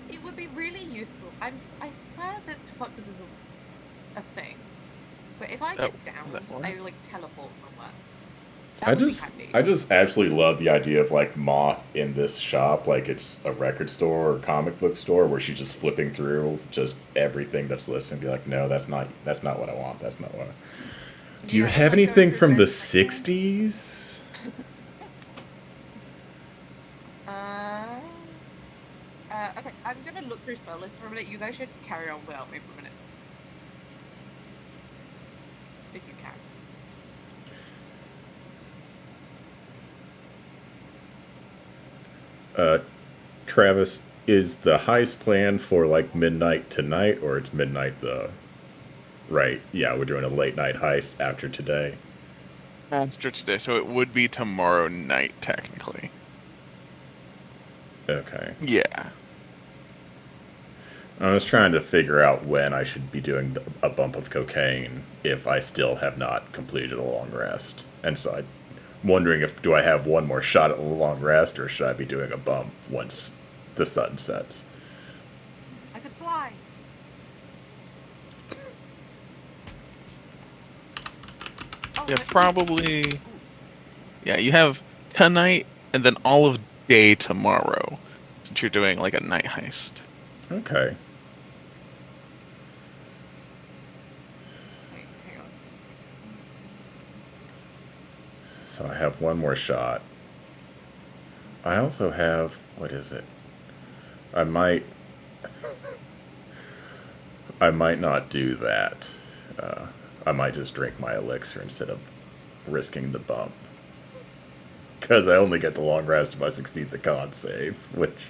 Speaker 1: It would be really useful. I swear that fuckers is a thing. But if I get down,
Speaker 2: that one?
Speaker 1: I like teleport somewhere. That
Speaker 5: I
Speaker 1: would be
Speaker 5: just
Speaker 1: handy.
Speaker 5: I just absolutely love the idea of like Moth in this shop, like it's a record store or comic book store where she's just flipping through just everything that's listed and be like, no, that's not what I want. That's not what. Do you
Speaker 1: Yeah,
Speaker 5: have
Speaker 1: like, going
Speaker 5: anything
Speaker 1: through
Speaker 5: from the
Speaker 1: lists, like,
Speaker 5: '60s?
Speaker 1: Okay, I'm gonna look through spell lists for a minute. You guys should carry on without me for a minute. If you can.
Speaker 5: Travis, is the heist plan for like midnight tonight, or it's midnight the? Right. Yeah, we're doing a late night heist after today.
Speaker 2: After today, so it would be tomorrow night technically.
Speaker 5: Okay.
Speaker 2: Yeah.
Speaker 5: I was trying to figure out when I should be doing a bump of cocaine if I still have not completed a long rest. And so I'm wondering if do I have one more shot at a long rest or should I be doing a bump once the sun sets?
Speaker 1: I could fly. Oh,
Speaker 2: Yeah,
Speaker 1: but-
Speaker 2: probably.
Speaker 1: Ooh,
Speaker 2: Yeah, you have tonight and then all of day tomorrow, since you're doing like a night heist.
Speaker 5: Okay.
Speaker 1: wait, hang on.
Speaker 5: So I have one more shot. I also have what is it? I might not do that. I might just drink my elixir instead of risking the bump. Because I only get the long rest if I succeed the con save, which,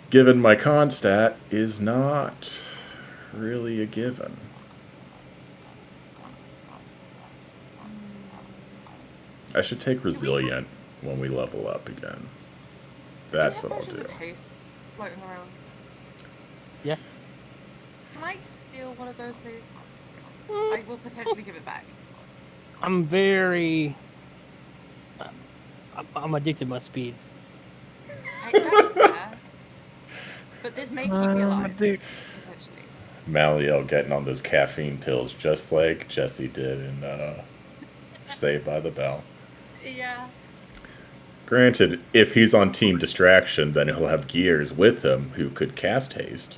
Speaker 5: given my con stat, is not really a given. I should take resilient when we level up again. That's
Speaker 1: do you
Speaker 5: what
Speaker 1: have
Speaker 5: I'll
Speaker 1: potions
Speaker 5: do.
Speaker 1: of haste floating around?
Speaker 4: Yeah.
Speaker 1: Can I steal one of those, please? I will potentially give it back.
Speaker 4: I'm very. I'm addicted to my speed.
Speaker 1: That's fair. But this may keep me alive, potentially.
Speaker 5: Maliel getting on those caffeine pills just like Jesse did in Saved by the Bell.
Speaker 1: Yeah.
Speaker 5: Granted, if he's on Team Distraction, then he'll have Gears with him who could cast haste.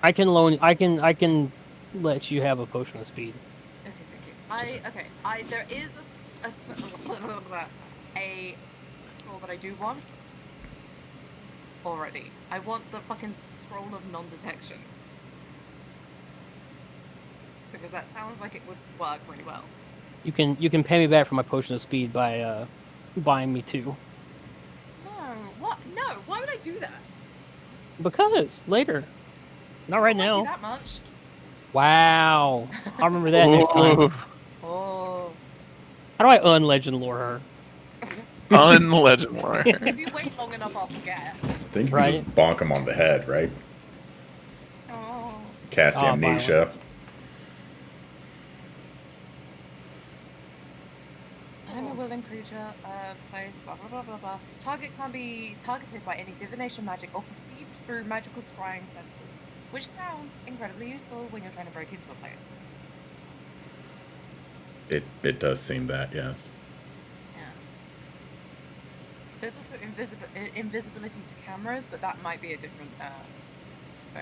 Speaker 4: I can loan. I can let you have a potion of speed.
Speaker 1: Okay, thank you. There is a scroll that I do want already. I want the fucking scroll of non-detection because that sounds like it would work really well.
Speaker 4: You can pay me back for my potion of speed by buying me 2.
Speaker 1: No, what? No, why would I do that?
Speaker 4: Because later, not right
Speaker 1: I don't like you
Speaker 4: now.
Speaker 1: that much.
Speaker 4: Wow, I'll remember that next time.
Speaker 2: Ooh,
Speaker 1: Oh,
Speaker 4: How do I unlegend lore her?
Speaker 2: Unlegend lore.
Speaker 1: if you wait long enough, I'll forget.
Speaker 5: I think you
Speaker 4: Right.
Speaker 5: can just bonk him on the head, right?
Speaker 1: Oh.
Speaker 5: Cast
Speaker 4: Oh,
Speaker 5: Amnesia.
Speaker 1: Any willing creature, place, blah blah blah blah blah. Target can be targeted by any divination magic or perceived through magical scrying senses, which sounds incredibly useful when you're trying to break into a place.
Speaker 5: It does seem that, yes.
Speaker 1: Yeah. There's also invisibility to cameras, but that might be a different. So.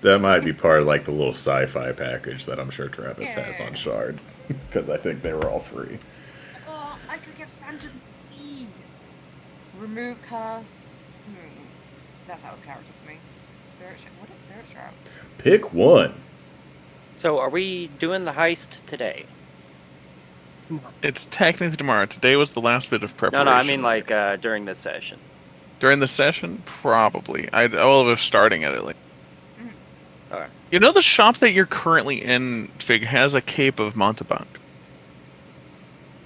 Speaker 5: That might be part of like the little sci-fi package that I'm sure Travis has
Speaker 1: Yeah.
Speaker 5: on Shard. Because I think they were all free.
Speaker 1: Oh, I could get Phantom Steed. Remove curse. That's out of character for me. Spirit Shroud. What is Spirit Shroud?
Speaker 5: Pick one.
Speaker 6: So, are we doing the heist today?
Speaker 2: It's technically tomorrow. Today was the last bit of
Speaker 6: No,
Speaker 2: preparation.
Speaker 6: no, I mean like during this session.
Speaker 2: During the session, probably. I'll have starting at it. Like,
Speaker 6: Okay.
Speaker 2: you know, the shop that you're currently in, Fig, has a Cape of Montebank.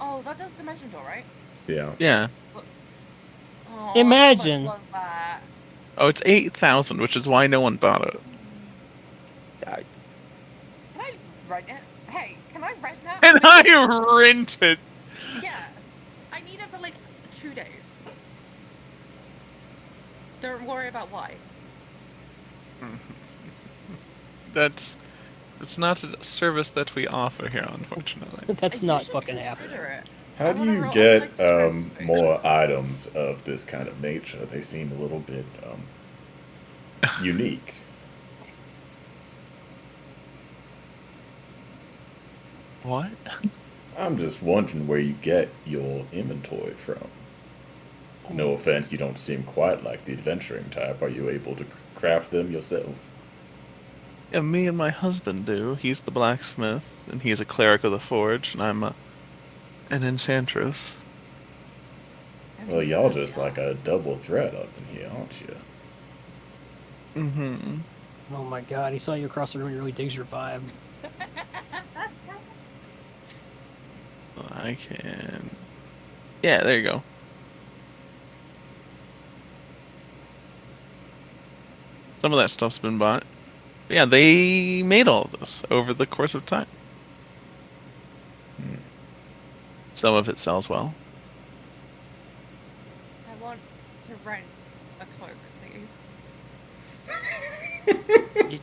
Speaker 1: Oh, that does Dimension Door, right?
Speaker 5: Yeah.
Speaker 2: Yeah.
Speaker 1: Oh,
Speaker 4: Imagine.
Speaker 1: How much was that?
Speaker 2: Oh, it's 8,000, which is why no one bought it.
Speaker 6: I-
Speaker 1: Can I rent it? Hey, can I rent that?
Speaker 2: And I rented.
Speaker 1: Yeah. I need it for like 2 days. Don't worry about why.
Speaker 2: That's It's not a service that we offer here, unfortunately.
Speaker 4: That's
Speaker 1: You
Speaker 4: not
Speaker 1: should
Speaker 4: fucking
Speaker 1: consider
Speaker 4: happening.
Speaker 1: it.
Speaker 5: How
Speaker 1: I
Speaker 5: do
Speaker 1: wanna
Speaker 5: you
Speaker 1: roll- I'd
Speaker 5: get
Speaker 1: like to try it.
Speaker 5: more items of this kind of nature? They seem a little bit unique.
Speaker 2: What?
Speaker 5: I'm just wondering where you get your inventory from. No offense, you don't seem quite like the adventuring type. Are you able to craft them yourself?
Speaker 2: Yeah, me and my husband do. He's the blacksmith, and he's a cleric of the forge, and I'm an enchantress.
Speaker 1: I mean,
Speaker 5: Well, y'all
Speaker 1: so-
Speaker 5: just like a double threat up in here, aren't you?
Speaker 2: Mm-hmm.
Speaker 4: Oh my god, he saw you across the room and really digs your vibe.
Speaker 2: I can. Yeah, there you go. Some of that stuff's been bought. But yeah, they made all of this over the course of time. Some of it sells well.
Speaker 1: I want to rent a cloak, please.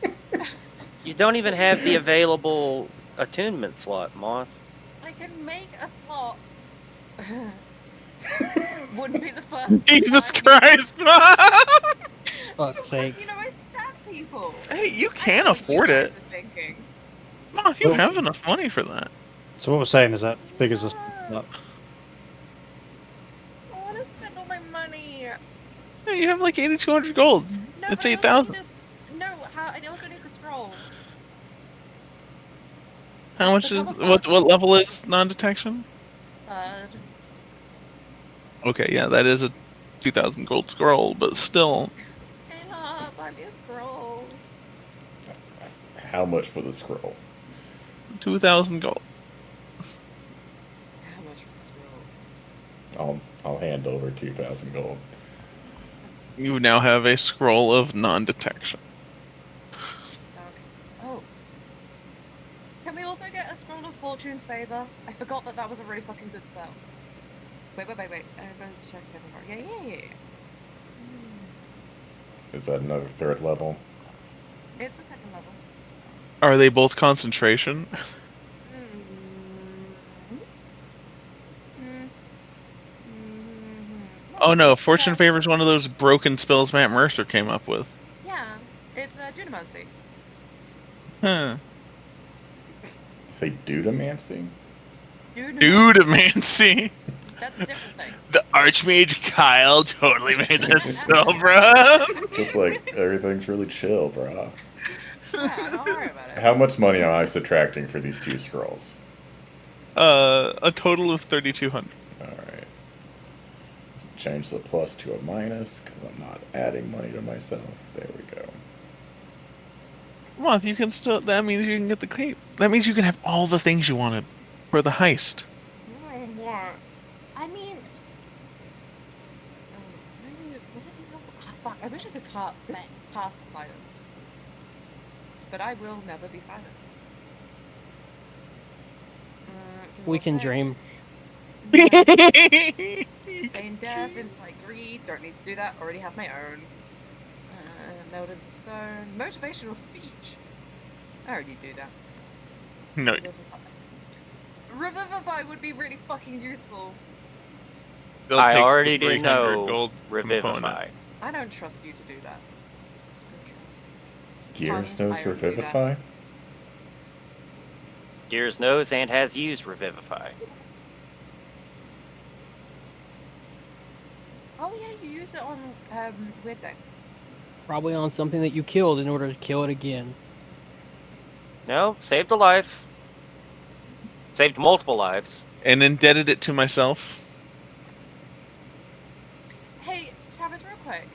Speaker 6: You don't even have the available attunement slot, Moth.
Speaker 1: I can make a slot. Wouldn't be the first.
Speaker 2: Jesus
Speaker 1: time.
Speaker 2: Christ!
Speaker 4: Fuck's sake.
Speaker 1: You know, I stab people.
Speaker 2: Hey, you
Speaker 1: I
Speaker 2: can
Speaker 1: know what
Speaker 2: afford
Speaker 1: you
Speaker 2: it.
Speaker 1: guys are thinking.
Speaker 2: Moth, you
Speaker 3: Well-
Speaker 2: have enough money for that.
Speaker 3: So what we're saying is that figures us up.
Speaker 1: I want to spend all my money.
Speaker 2: Hey, you have like 8,200 gold.
Speaker 1: No,
Speaker 2: It's
Speaker 1: but I
Speaker 2: 8,000.
Speaker 1: also need- No, I also need the scroll.
Speaker 2: How much
Speaker 1: The
Speaker 2: is
Speaker 1: cover
Speaker 2: what
Speaker 1: photo.
Speaker 2: level is non-detection?
Speaker 1: Third.
Speaker 2: Okay, yeah, that is a 2,000 gold scroll, but still.
Speaker 1: Ayla, buy me a scroll.
Speaker 5: How much for the scroll?
Speaker 2: 2,000 gold.
Speaker 1: How much for the scroll?
Speaker 5: I'll hand over 2,000 gold.
Speaker 2: You now have a scroll of non-detection.
Speaker 1: Dog. Oh. Can we also get a scroll of Fortune's favor? I forgot that was a really fucking good spell. Wait. Everybody's check second part. Yeah.
Speaker 5: Is that another third level?
Speaker 1: It's a second level.
Speaker 2: Are they both concentration? Oh no, Fortune Favor is one of those broken spells Matt Mercer came up with.
Speaker 1: Yeah, it's Dunamancy.
Speaker 2: Huh.
Speaker 5: Say dudamancy?
Speaker 2: Dudemancy.
Speaker 1: That's a different thing.
Speaker 2: The Archmage Kyle totally made that spell, bro.
Speaker 5: Just like everything's really chill, brah.
Speaker 1: Yeah, don't worry about it.
Speaker 5: How much money am I subtracting for these two scrolls?
Speaker 2: A total of 3,200.
Speaker 5: Alright. Change the plus to a minus, because I'm not adding money to myself. There we go.
Speaker 2: Moth, you can still. That means you can get the cape. That means you can have all the things you wanted for the heist.
Speaker 1: What? I mean, maybe would it be helpful? Ah, fuck! I wish I could cast silence, but I will never be silent. Give me
Speaker 4: We
Speaker 1: one
Speaker 4: can
Speaker 1: sec,
Speaker 4: dream.
Speaker 1: just feign death, insight greed. Don't need to do that. Already have my own. Meld into stone. Motivational speech. I already do that.
Speaker 2: No,
Speaker 1: Revivify would be really fucking useful.
Speaker 2: Bill
Speaker 6: I
Speaker 2: takes the
Speaker 6: already didn't
Speaker 2: 300
Speaker 6: know
Speaker 2: gold
Speaker 6: Revivify.
Speaker 2: component.
Speaker 1: I don't trust you to do that. Spiritual.
Speaker 5: Gears
Speaker 1: Tons
Speaker 5: knows
Speaker 1: iron do that.
Speaker 5: Revivify?
Speaker 6: Gears knows and has used Revivify.
Speaker 1: Oh yeah, you used it on weird things.
Speaker 4: Probably on something that you killed in order to kill it again.
Speaker 6: No, saved a life. Saved multiple lives.
Speaker 2: And indebted it to myself.
Speaker 1: Hey, Travis, real quick.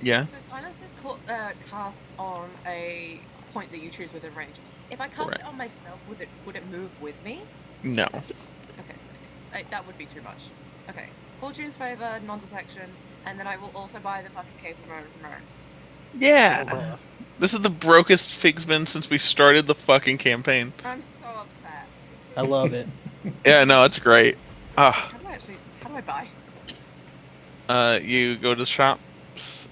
Speaker 2: Yeah.
Speaker 1: So silence is cast on a point that you choose within range. If I cast
Speaker 2: Correct.
Speaker 1: it on myself, would it move with me?
Speaker 2: No.
Speaker 1: Okay, sick. That would be too much. Okay, Fortune's favor, non-detection, and then I will also buy the fucking cape of Myrrh.
Speaker 2: Yeah. This is the brokest Fig's been since we started the fucking campaign.
Speaker 1: I'm so upset.
Speaker 4: I love it.
Speaker 2: Yeah, no, it's great. Ah,
Speaker 1: How do I buy?
Speaker 2: you go to shops.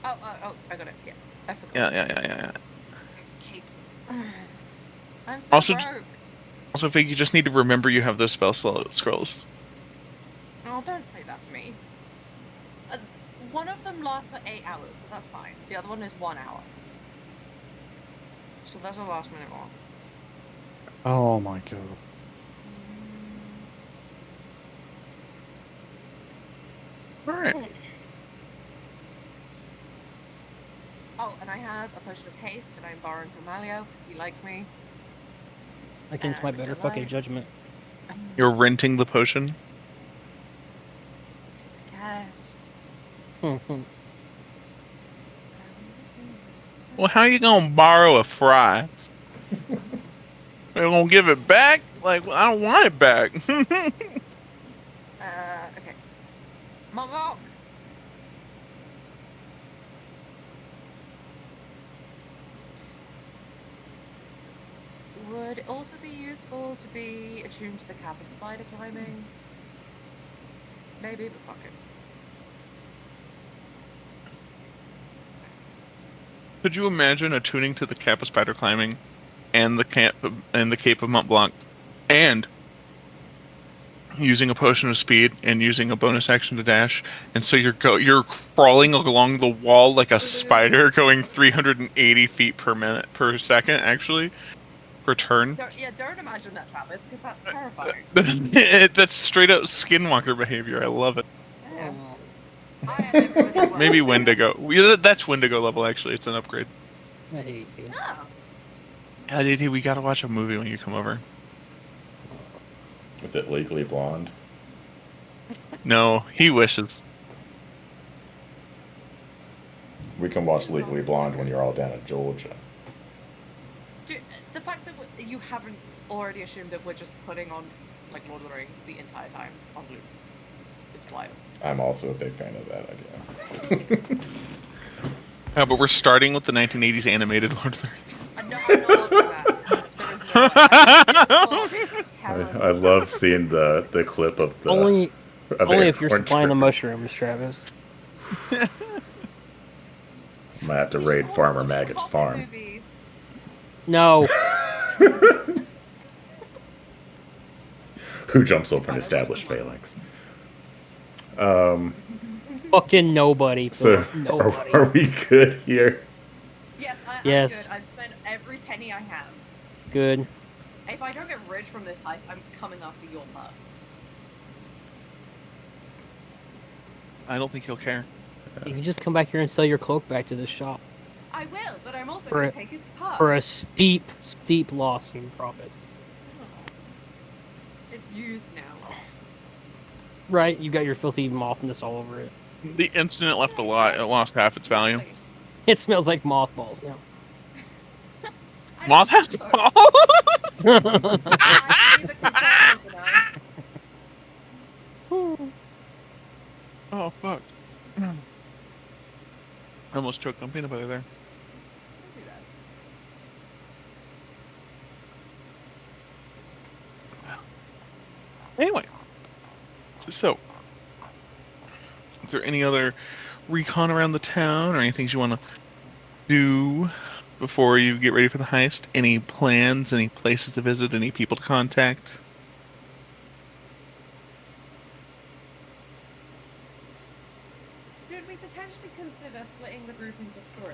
Speaker 1: Oh, I got it. Yeah, I forgot.
Speaker 2: Yeah.
Speaker 1: Cape I'm so
Speaker 2: Also-
Speaker 1: broke.
Speaker 2: Also, Fig, you just need to remember you have those spell scrolls.
Speaker 1: Oh, don't say that to me. One of them lasts for 8 hours, so that's fine. The other one is 1 hour. So that's a last minute one.
Speaker 3: Oh my god.
Speaker 2: Alright.
Speaker 1: Oh, and I have a potion of haste that I'm borrowing from Malio because he likes me.
Speaker 4: Against my better fucking judgment.
Speaker 2: You're renting the potion?
Speaker 1: Yes.
Speaker 2: Well, how you gonna borrow a fry? You're gonna give it back? Like, I don't want it back.
Speaker 1: Okay. Mavok! Would it also be useful to be attuned to the Kappa spider climbing? Maybe, but fuck it.
Speaker 2: Could you imagine attuning to the Kappa spider climbing and the Cape of Mont Blanc and using a potion of speed and using a bonus action to dash, and so you're crawling along the wall like a spider going 380 feet per second actually per turn?
Speaker 1: Don't imagine that, Travis, because that's terrifying.
Speaker 2: That's straight up skinwalker behavior. I love it.
Speaker 1: Yeah. I am everybody's worst
Speaker 2: Maybe
Speaker 1: fear.
Speaker 2: Wendigo. That's Wendigo level actually. It's an upgrade.
Speaker 4: I hate you.
Speaker 1: Oh.
Speaker 2: DD, we gotta watch a movie when you come over.
Speaker 5: Is it Legally Blonde?
Speaker 2: No, he wishes.
Speaker 5: We can watch Legally Blonde when you're all down in Georgia.
Speaker 1: Dude, the fact that you haven't already assumed that we're just putting on, like, Lord of the Rings the entire time on loop. It's wild.
Speaker 5: I'm also a big fan of that idea.
Speaker 2: But we're starting with the 1980s animated Lord of the Rings.
Speaker 1: I'm not watching that. There is no way. Oh, it's terrible.
Speaker 5: I love seeing the clip of the
Speaker 4: Only
Speaker 5: of
Speaker 4: if you're
Speaker 5: Aragorn
Speaker 4: supplying the
Speaker 5: tripping.
Speaker 4: mushrooms, Travis.
Speaker 5: I might have to
Speaker 1: We
Speaker 5: raid
Speaker 1: should all
Speaker 5: Farmer
Speaker 1: watch the
Speaker 5: Maggot's
Speaker 1: Hobbit
Speaker 5: farm.
Speaker 1: movies.
Speaker 4: No.
Speaker 5: Who jumps over an established phalanx?
Speaker 4: Fucking nobody.
Speaker 5: So
Speaker 4: Philip, nobody.
Speaker 5: are we good here?
Speaker 1: Yes,
Speaker 4: Yes.
Speaker 1: I'm good. I've spent every penny I have.
Speaker 4: Good.
Speaker 1: If I don't get rich from this heist, I'm coming after your purse.
Speaker 2: I don't think he'll care.
Speaker 4: You can just come back here and sell your cloak back to the shop
Speaker 1: I will, but I'm also
Speaker 4: For
Speaker 1: going
Speaker 4: a-
Speaker 1: to take his purse.
Speaker 4: for a steep loss in profit.
Speaker 1: It's used now.
Speaker 4: Right? You got your filthy moths all over it.
Speaker 2: The instant it left the lot, it lost half its value.
Speaker 1: Exactly.
Speaker 4: It smells like mothballs now.
Speaker 1: I
Speaker 2: Moth
Speaker 1: don't
Speaker 2: has
Speaker 1: think so.
Speaker 2: balls.
Speaker 1: I can neither confirm nor deny.
Speaker 2: Oh fuck! I almost choked on peanut butter there.
Speaker 1: Don't do that.
Speaker 2: Anyway, so is there any other recon around the town or any things you want to do before you get ready for the heist? Any plans? Any places to visit? Any people to contact?
Speaker 1: Should we potentially consider splitting the group into 3?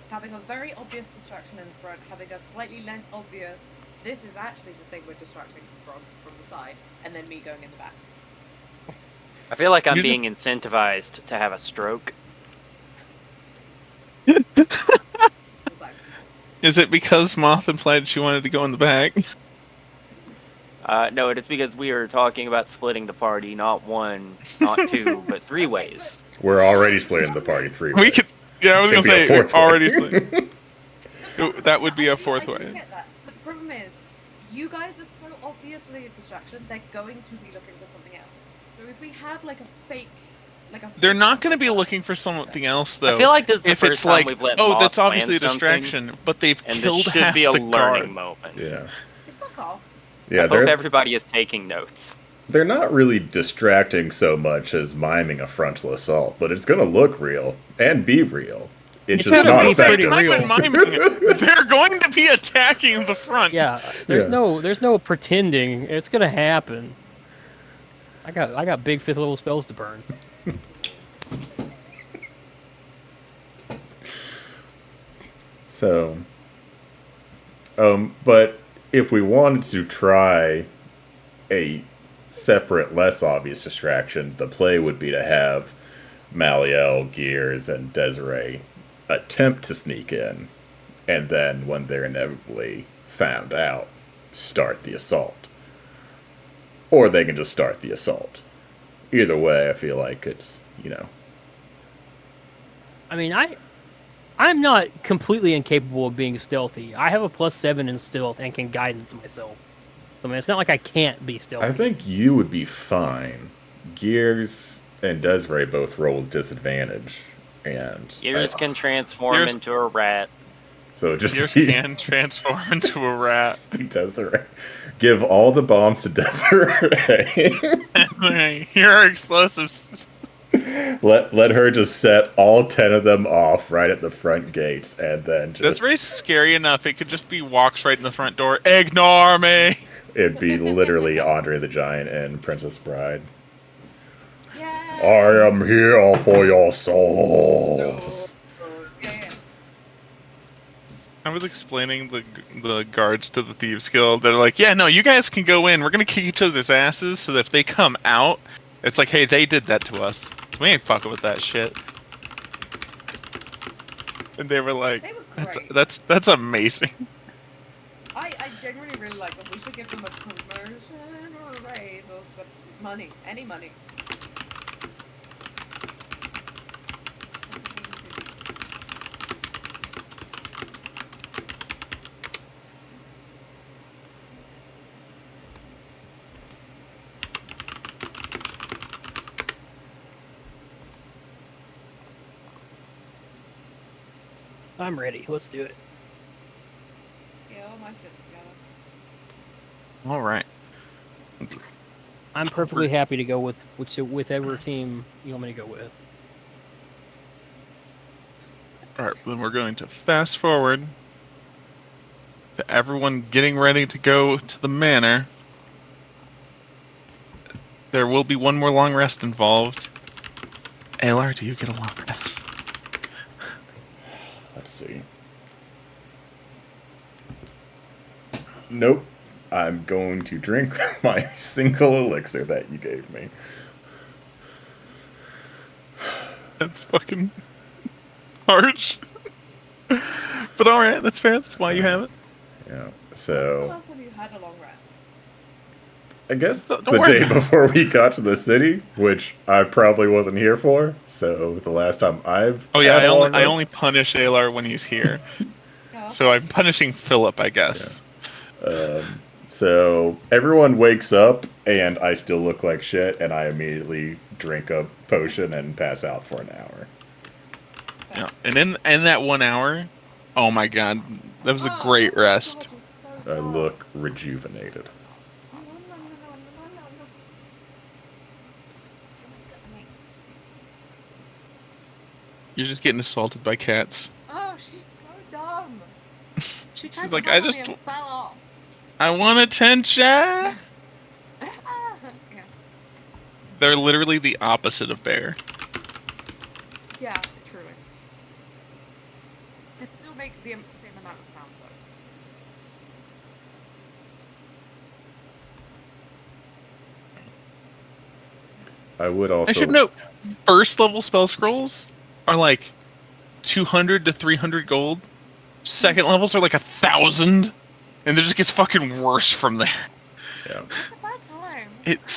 Speaker 1: Having a very obvious distraction in the front, having a slightly less obvious, this is actually the thing we're distracting from the side, and then me going in the back.
Speaker 6: I feel like I'm
Speaker 2: Use it-
Speaker 6: being incentivized to have a stroke.
Speaker 1: Was that
Speaker 2: Is it because Moth implied she wanted to go in the back?
Speaker 6: No, it is because we are talking about splitting the party, not one, not two, but 3 ways.
Speaker 5: We're already splitting the party 3
Speaker 2: We
Speaker 5: ways.
Speaker 2: could. Yeah, I was
Speaker 5: Could
Speaker 2: gonna
Speaker 5: be a
Speaker 2: say
Speaker 5: fourth way.
Speaker 2: already. That would be a fourth
Speaker 1: I do
Speaker 2: way.
Speaker 1: get that, but the problem is, you guys are so obviously a distraction. They're going to be looking for something else. So if we have like a fake,
Speaker 2: They're not going to be looking for something else, though.
Speaker 6: I feel like this is the
Speaker 2: if
Speaker 6: first
Speaker 2: it's
Speaker 6: time
Speaker 2: like,
Speaker 6: we've let
Speaker 2: oh,
Speaker 6: Moth
Speaker 2: that's obviously a
Speaker 6: plan something,
Speaker 2: distraction, but they've
Speaker 6: and
Speaker 2: killed
Speaker 6: this should
Speaker 2: half
Speaker 6: be a
Speaker 2: the
Speaker 6: learning
Speaker 2: guard.
Speaker 6: moment.
Speaker 5: Yeah.
Speaker 1: Fuck off.
Speaker 5: Yeah,
Speaker 6: I hope everybody is taking notes.
Speaker 5: they're not really distracting so much as miming a frontal assault, but it's gonna look real and be real. it's
Speaker 4: It's
Speaker 5: just
Speaker 4: gotta
Speaker 5: not
Speaker 4: be
Speaker 5: effective.
Speaker 4: pretty real.
Speaker 2: Not even miming. They're going to be attacking the front.
Speaker 4: Yeah, there's
Speaker 5: Yeah.
Speaker 4: no pretending. It's gonna happen. I got big 5th level spells to burn.
Speaker 5: So, but if we wanted to try a separate, less obvious distraction, the play would be to have Maliel, Gears, and Desiree attempt to sneak in, and then when they're inevitably found out, start the assault. Or they can just start the assault. Either way, I feel like it's,
Speaker 4: I mean, I'm not completely incapable of being stealthy. I have a +7 in stealth and can guidance myself. So I mean, it's not like I can't be stealthy.
Speaker 5: I think you would be fine. Gears and Desiree both roll with disadvantage, and
Speaker 6: Gears can transform
Speaker 2: Gears-
Speaker 6: into a rat.
Speaker 5: so just
Speaker 2: Gears
Speaker 5: be-
Speaker 2: can transform into a rat.
Speaker 5: be Desiree. Give all the bombs to Desiree.
Speaker 2: Here are explosives.
Speaker 5: let her just set all 10 of them off right at the front gates, and then just
Speaker 2: Desiree's scary enough. It could just be walks right in the front door. Ignore me.
Speaker 5: it'd be literally Andre the Giant and Princess Bride.
Speaker 1: Yeah.
Speaker 5: I am here for your souls.
Speaker 1: Yeah.
Speaker 2: I was explaining the guards to the Thieves Guild. They're like, yeah, no, you guys can go in. We're going to kick each other's asses so that if they come out, it's like, hey, they did that to us. So we ain't fucking with that shit. And they were like,
Speaker 1: They were great.
Speaker 2: that's amazing.
Speaker 1: I genuinely really like them. We should give them a promotion or a raise or money. Any money.
Speaker 4: I'm ready. Let's do it.
Speaker 1: Yeah, all my shit's together.
Speaker 2: All right.
Speaker 4: I'm perfectly happy to go with whichever team you want me to go with.
Speaker 2: All right, then we're going to fast forward to everyone getting ready to go to the manor. There will be one more long rest involved. Alar, do you get a long rest?
Speaker 5: Let's see. Nope. I'm going to drink my single elixir that you gave me.
Speaker 2: That's fucking harsh. But all right, that's fair. That's why you have it.
Speaker 5: Yeah.
Speaker 1: When's the
Speaker 5: So
Speaker 1: last time you had a long rest?
Speaker 5: I guess
Speaker 2: Don't
Speaker 5: the
Speaker 2: worry
Speaker 5: day
Speaker 2: about it.
Speaker 5: before we got to the city, which I probably wasn't here for. So the last time I've
Speaker 2: Oh yeah,
Speaker 5: had a long
Speaker 2: I
Speaker 5: rest-
Speaker 2: only punish Alar when he's here.
Speaker 1: Yeah.
Speaker 2: So I'm punishing Philip, I guess.
Speaker 5: So everyone wakes up and I still look like shit, and I immediately drink a potion and pass out for an hour.
Speaker 2: Yeah. And in that 1 hour, oh my god, that was a
Speaker 1: Oh,
Speaker 2: great
Speaker 1: my God,
Speaker 2: rest.
Speaker 1: you're so
Speaker 5: I
Speaker 1: dumb.
Speaker 5: look rejuvenated.
Speaker 2: You're just getting assaulted by cats.
Speaker 1: Oh, she's so dumb. She tried
Speaker 2: She's
Speaker 1: to
Speaker 2: like,
Speaker 1: run
Speaker 2: I
Speaker 1: on me
Speaker 2: just-
Speaker 1: and fell off.
Speaker 2: I want attention.
Speaker 1: Yeah.
Speaker 2: They're literally the opposite of bear.
Speaker 1: Yeah, truly. They still make the same amount of sound though.
Speaker 5: I would also.
Speaker 2: I should note, first level spell scrolls are like 200 to 300 gold. Second levels are like 1,000, and it just gets fucking worse from there.
Speaker 5: Yeah.
Speaker 1: It's a bad time.
Speaker 2: It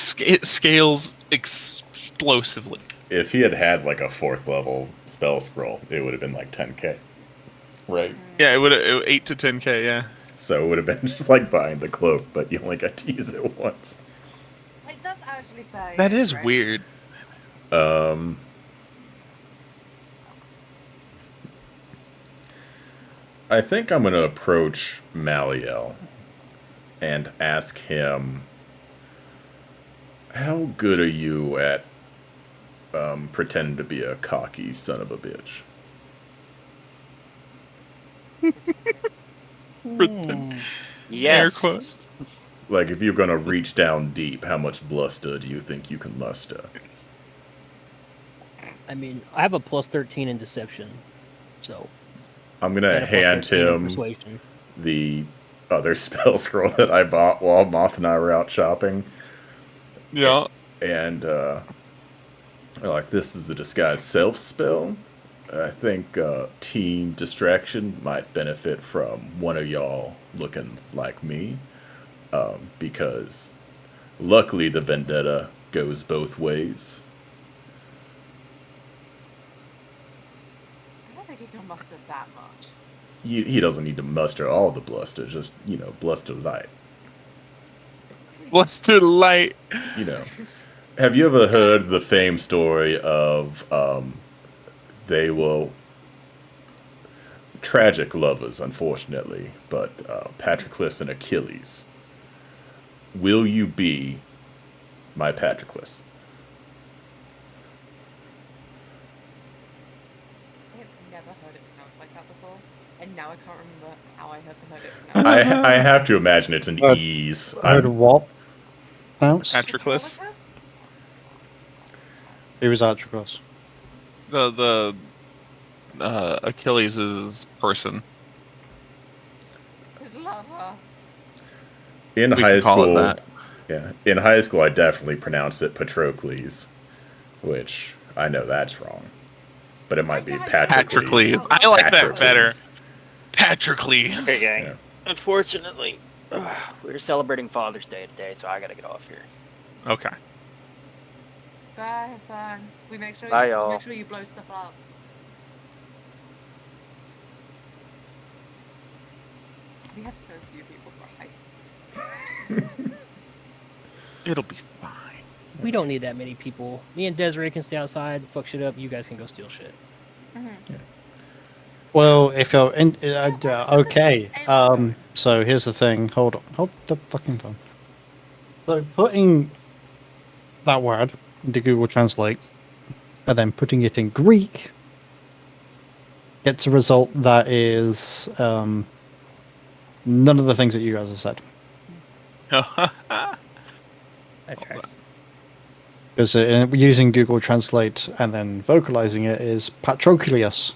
Speaker 2: scales explosively.
Speaker 5: If he had had like a 4th level spell scroll, it would have been like 10k. Right?
Speaker 2: Yeah, it would 8 to 10k. Yeah.
Speaker 5: So it would have been just like buying the cloak, but you only got to use it once.
Speaker 1: Like, that's actually fair.
Speaker 2: That
Speaker 1: yeah,
Speaker 2: is
Speaker 1: right?
Speaker 2: weird.
Speaker 5: I think I'm going to approach Maliel and ask him, how good are you at pretending to be a cocky son of a bitch?
Speaker 2: Pretend-
Speaker 4: Hmm.
Speaker 6: Yes.
Speaker 2: quotes.
Speaker 5: Like, if you're gonna reach down deep, how much bluster do you think you can muster?
Speaker 4: I mean, I have a plus 13 in deception, so
Speaker 5: I'm gonna
Speaker 4: and a plus
Speaker 5: hand
Speaker 4: 13 in
Speaker 5: him
Speaker 4: persuasion.
Speaker 5: the other spell scroll that I bought while Moth and I were out shopping,
Speaker 2: Yeah.
Speaker 5: and like, this is the disguise self spell. I think Team Distraction might benefit from one of y'all looking like me, because luckily the vendetta goes both ways.
Speaker 1: I don't think he can muster that much.
Speaker 5: He doesn't need to muster all the bluster, just, bluster light.
Speaker 2: Bluster light.
Speaker 5: You know. Have you ever heard the famed story of they were tragic lovers, unfortunately, but Patroclus and Achilles? Will you be my Patroclus?
Speaker 1: I have never heard it pronounced like that before, and now I can't remember how I have heard it pronounced.
Speaker 5: I have to imagine it's an ease.
Speaker 3: I heard what? Pronounced?
Speaker 2: Patroclus.
Speaker 3: He was Archicross.
Speaker 2: The Achilles is his person.
Speaker 1: His lover.
Speaker 5: In
Speaker 2: We
Speaker 5: high
Speaker 2: can call it
Speaker 5: school,
Speaker 2: that.
Speaker 5: yeah, in high school, I definitely pronounced it Patrocles, which I know that's wrong, but it might be Patrocles.
Speaker 2: Patrocles. I like that
Speaker 5: Patrocles.
Speaker 2: better. Patrocles.
Speaker 6: Okay, gang.
Speaker 5: Yeah.
Speaker 6: Unfortunately, we're celebrating Father's Day today, so I gotta get off here.
Speaker 2: Okay.
Speaker 1: Bye, have fun. We make sure
Speaker 6: Bye,
Speaker 1: you
Speaker 6: y'all.
Speaker 1: make sure you blow stuff up. We have so few people for heist.
Speaker 2: It'll be fine.
Speaker 4: We don't need that many people. Me and Desiree can stay outside, fuck shit up. You guys can go steal shit.
Speaker 3: Well, if you're in, okay. So here's the thing. Hold the fucking phone. So putting that word into Google Translate and then putting it in Greek gets a result that is none of the things that you guys have said.
Speaker 4: That tracks.
Speaker 3: Because using Google Translate and then vocalizing it is Patroclus.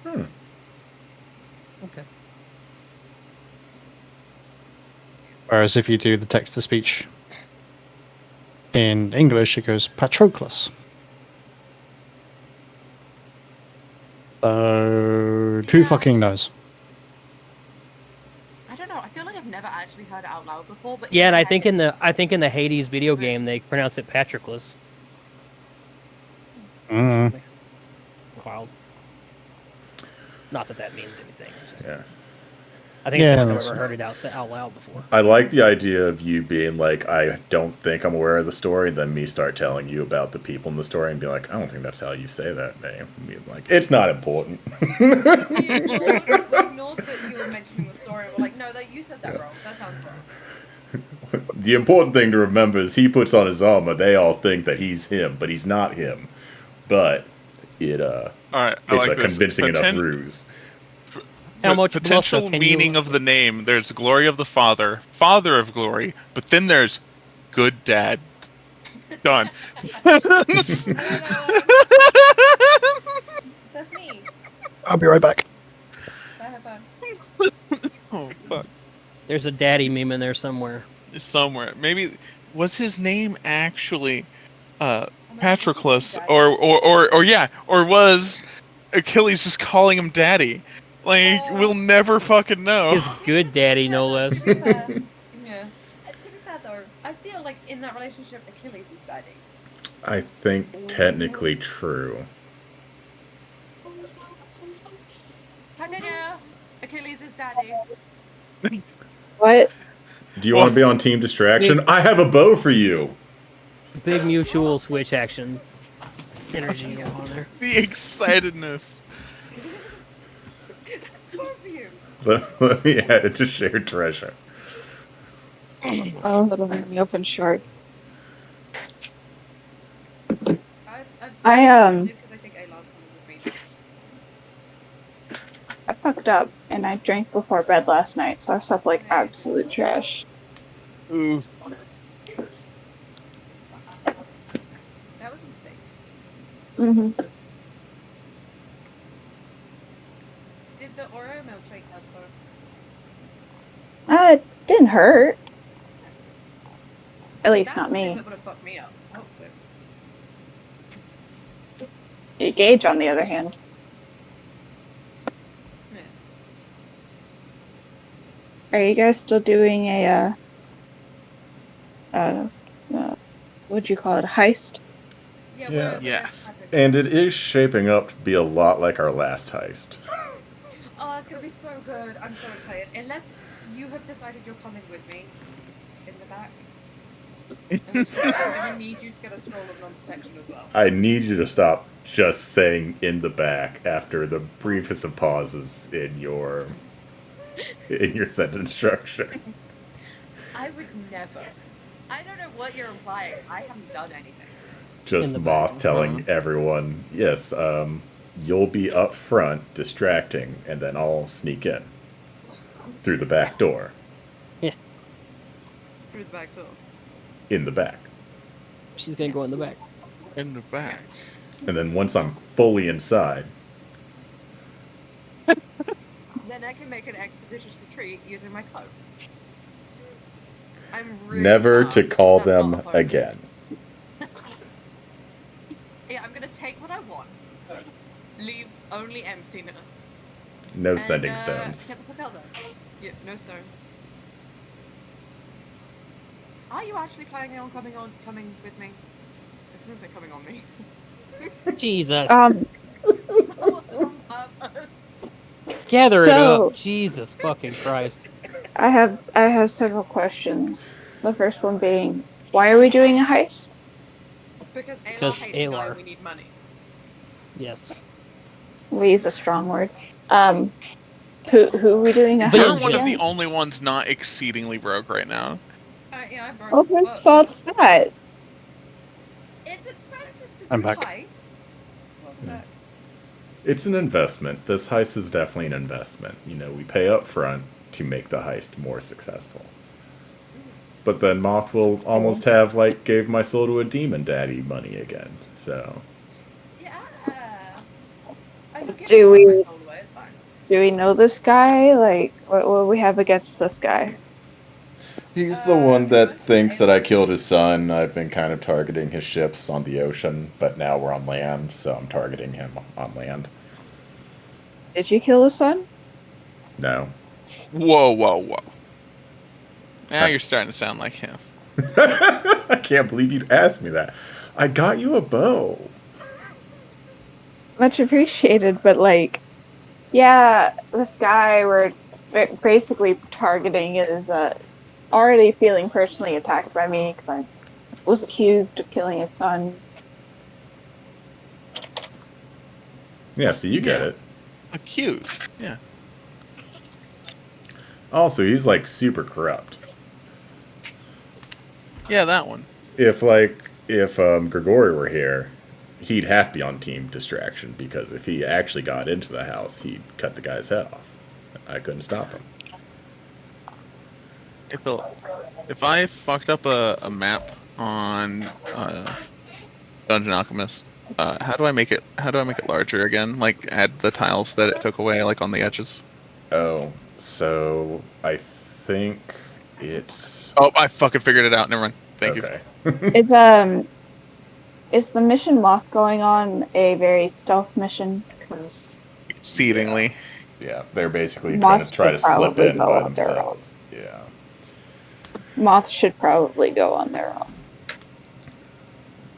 Speaker 4: Okay.
Speaker 3: Whereas if you do the text to speech in English, it goes Patroclus. So, who fucking knows?
Speaker 1: I don't know. I feel like I've never actually heard it out loud before, but
Speaker 4: Yeah, and
Speaker 1: my
Speaker 4: I
Speaker 1: head
Speaker 4: think
Speaker 1: it-
Speaker 4: in the Hades video
Speaker 1: Right.
Speaker 4: game they pronounce it Patroclus.
Speaker 3: Mm.
Speaker 4: Wild. Not that that means anything. it's just-
Speaker 5: Yeah.
Speaker 4: I think it's
Speaker 3: Yeah,
Speaker 4: the one I've
Speaker 3: that's-
Speaker 4: ever heard it out loud before.
Speaker 5: I like the idea of you being like, I don't think I'm aware of the story, and then me start telling you about the people in the story and be like, I don't think that's how you say that name. And be like, it's not important.
Speaker 1: we ignored that you were mentioning the story. We're like, no, that you said that wrong. That sounds wrong.
Speaker 5: The important thing to remember is he puts on his armor, they all think that he's him, but he's not him. But it
Speaker 2: All right. I
Speaker 5: it's
Speaker 2: like
Speaker 5: a
Speaker 2: this.
Speaker 5: convincing enough ruse.
Speaker 4: How much
Speaker 2: potential
Speaker 4: bluster can
Speaker 2: meaning
Speaker 4: you-
Speaker 2: of the name? There's glory of the Father, Father of glory, but then there's good dad. Done.
Speaker 1: That's me.
Speaker 3: I'll be right back.
Speaker 1: I have fun.
Speaker 2: Oh fuck.
Speaker 4: There's a daddy meme in there somewhere.
Speaker 2: Somewhere. Maybe was his name actually
Speaker 1: Oh my God,
Speaker 2: Patroclus,
Speaker 1: this is
Speaker 2: or yeah, or was Achilles just calling him daddy? Like
Speaker 1: Oh.
Speaker 2: we'll never fucking know.
Speaker 4: His good daddy, no less.
Speaker 1: To be fair, yeah. To be fair though, I feel like in that relationship, Achilles is daddy.
Speaker 5: I think technically true.
Speaker 1: Hi Danielle. Achilles is daddy.
Speaker 7: What?
Speaker 5: Do you want to be on Team Distraction? I have a bow for you.
Speaker 4: Big mutual switch action energy going on there.
Speaker 2: The excitedness.
Speaker 1: Both of you.
Speaker 5: Let me add it to shared treasure.
Speaker 7: Oh, that'll make me open short.
Speaker 1: I've
Speaker 7: I,
Speaker 1: because I think Aylar's coming with me.
Speaker 7: fucked up and I drank before bed last night, so I slept like absolute trash.
Speaker 2: Ooh.
Speaker 1: That was a mistake.
Speaker 7: Mm-hmm.
Speaker 1: Did the Oreo milkshake help her?
Speaker 7: It didn't hurt. At
Speaker 1: See,
Speaker 7: least
Speaker 1: that's
Speaker 7: not
Speaker 1: the thing
Speaker 7: me.
Speaker 1: that would have fucked me up. Oh, but
Speaker 7: Gage, on the other hand.
Speaker 1: yeah.
Speaker 7: Are you guys still doing a, what'd you call it, a heist?
Speaker 1: Yeah.
Speaker 5: Yeah.
Speaker 1: We're
Speaker 2: Yes.
Speaker 5: And it is shaping up to be a lot like our last heist.
Speaker 1: Oh, it's gonna be so good. I'm so excited. Unless you have decided you're coming with me in the back. In which case, I'm gonna need you to get a scroll of non-detection as well.
Speaker 5: I need you to stop just saying in the back after the briefest of pauses in your sentence structure.
Speaker 1: I would never. I don't know what you're implying. I haven't done anything.
Speaker 5: Just
Speaker 4: In the
Speaker 5: Moth
Speaker 4: back.
Speaker 5: telling everyone, yes, you'll be up front distracting, and then I'll sneak in through the back door
Speaker 1: Through the back door.
Speaker 5: in the back.
Speaker 4: She's gonna go in the back.
Speaker 2: In the back.
Speaker 5: And then once I'm fully inside,
Speaker 1: Then I can make an expeditious retreat using my cloak. I'm really
Speaker 5: never to
Speaker 1: fast.
Speaker 5: call
Speaker 1: That's not
Speaker 5: them
Speaker 1: a bonus.
Speaker 5: again.
Speaker 1: Yeah, I'm gonna take what I want. Leave only emptiness.
Speaker 5: No
Speaker 1: And,
Speaker 5: sending stones.
Speaker 1: Get the fuck out there. Yeah, no stones. Are you actually planning on coming with me? I was gonna say coming on me.
Speaker 4: Jesus.
Speaker 1: What's on purpose?
Speaker 4: Gather it
Speaker 7: so-
Speaker 4: up. Jesus fucking Christ.
Speaker 7: I have several questions. The first one being, why are we doing a heist?
Speaker 1: Because Alar
Speaker 4: Because
Speaker 1: hates going,
Speaker 4: Alar.
Speaker 1: we need money.
Speaker 4: Yes.
Speaker 7: We use a strong word. Who are we doing a
Speaker 4: But
Speaker 2: You're
Speaker 7: heist
Speaker 2: one of the
Speaker 7: against?
Speaker 2: only ones not exceedingly broke right now.
Speaker 1: Yeah, I'm broke.
Speaker 7: Oh, whose
Speaker 1: but
Speaker 7: fault's that?
Speaker 1: It's expensive to do
Speaker 3: I'm back.
Speaker 1: heists. Welcome back.
Speaker 5: It's an investment. This heist is definitely an investment. You know, we pay up front to make the heist more successful. But then Moth will almost have, like, gave my soul to a demon daddy money again. So,
Speaker 1: Yeah. I can give
Speaker 7: Do
Speaker 1: you
Speaker 7: we-
Speaker 1: my soul away, it's fine.
Speaker 7: Do we know this guy? Like, what do we have against this guy?
Speaker 5: he's the one that thinks that I killed his son. I've been kind of targeting his ships on the ocean, but now we're on land, so I'm targeting him on land.
Speaker 7: Did you kill his son?
Speaker 5: No.
Speaker 2: Whoa, whoa, whoa. Now you're starting to sound like him.
Speaker 5: I can't believe you'd ask me that. I got you a bow.
Speaker 7: Much appreciated, but like, yeah, this guy we're basically targeting is already feeling personally attacked by me because I was accused of killing his son.
Speaker 5: Yeah, so you get
Speaker 2: Yeah.
Speaker 5: it.
Speaker 2: Accused. Yeah.
Speaker 5: Also, he's like super corrupt.
Speaker 2: Yeah, that one.
Speaker 5: If Grigori were here, he'd have to be on team distraction because if he actually got into the house, he'd cut the guy's head off. I couldn't stop him.
Speaker 2: If I fucked up a map on Dungeon Alchemist, how do I make it larger again? Like add the tiles that it took away, like on the edges.
Speaker 5: Oh, so I think it's
Speaker 2: Oh, I fucking figured it out. Never mind. Thank you.
Speaker 5: okay.
Speaker 7: Is the mission Moth going on a very stealth mission? 'Cause
Speaker 2: Exceedingly.
Speaker 5: Yeah, they're basically
Speaker 7: Moths
Speaker 5: going to try to
Speaker 7: would
Speaker 5: slip
Speaker 7: probably
Speaker 5: in
Speaker 7: go
Speaker 5: by
Speaker 7: on their own.
Speaker 5: themselves. Yeah.
Speaker 7: Moth should probably go on their own.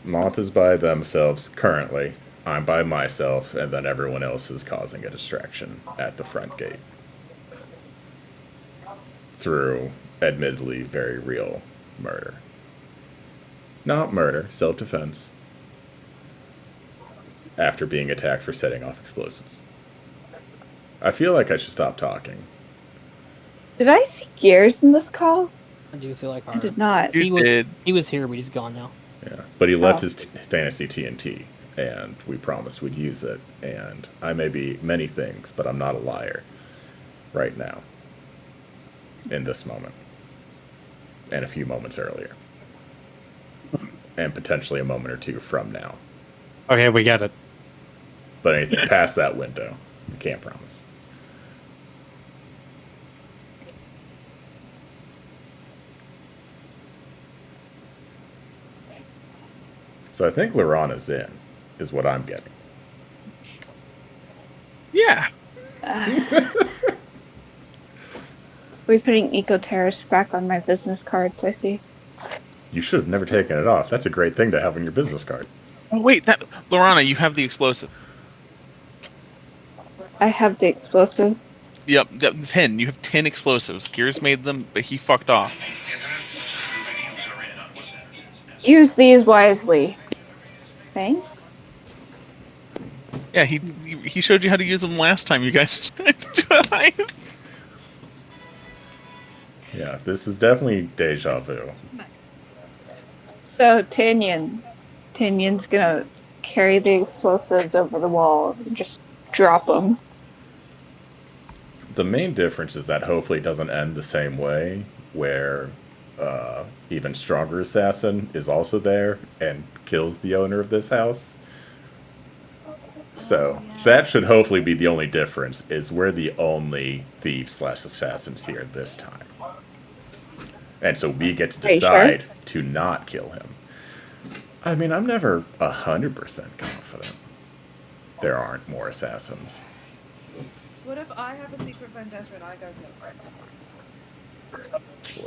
Speaker 5: Moth is by themselves currently. I'm by myself, and then everyone else is causing a distraction at the front gate. Through, admittedly, very real murder. Not murder, self-defense. After being attacked for setting off explosives. I feel like I should stop talking.
Speaker 7: Did I see Gears in this call?
Speaker 4: I do feel like
Speaker 7: I
Speaker 4: our,
Speaker 7: did not.
Speaker 2: You did.
Speaker 4: he was here, but he's gone now.
Speaker 5: Yeah, but he left
Speaker 7: Oh.
Speaker 5: his fantasy TNT, and we promised we'd use it. And I may be many things, but I'm not a liar. right now. In this moment. And a few moments earlier. And potentially a moment or two from now.
Speaker 3: Okay, we get it.
Speaker 5: But anything past that window, I can't promise. So I think Lorana's in, is what I'm getting.
Speaker 2: Yeah.
Speaker 7: We're putting Eco Terrace back on my business cards, I see.
Speaker 5: You should have never taken it off. That's a great thing to have on your business card.
Speaker 2: Oh, wait, Lorana, you have the explosive.
Speaker 7: I have the explosive.
Speaker 2: Yep, 10. You have 10 explosives. Gears made them, but he fucked off.
Speaker 7: Use these wisely. Thanks.
Speaker 2: Yeah, he showed you how to use them last time. You guys tried to do it.
Speaker 5: Yeah, this is definitely deja vu.
Speaker 7: So Tanyan's gonna carry the explosives over the wall and just drop them.
Speaker 5: The main difference is that hopefully it doesn't end the same way, where even stronger assassin is also there and kills the owner of this house. So that should hopefully be the only difference, is we're the only thieves/assassins here this time. And so we get to
Speaker 7: Are you
Speaker 5: decide to not kill him. I mean, I'm never 100% confident there aren't more assassins.
Speaker 1: What if I have a secret vendetta and I go kill him?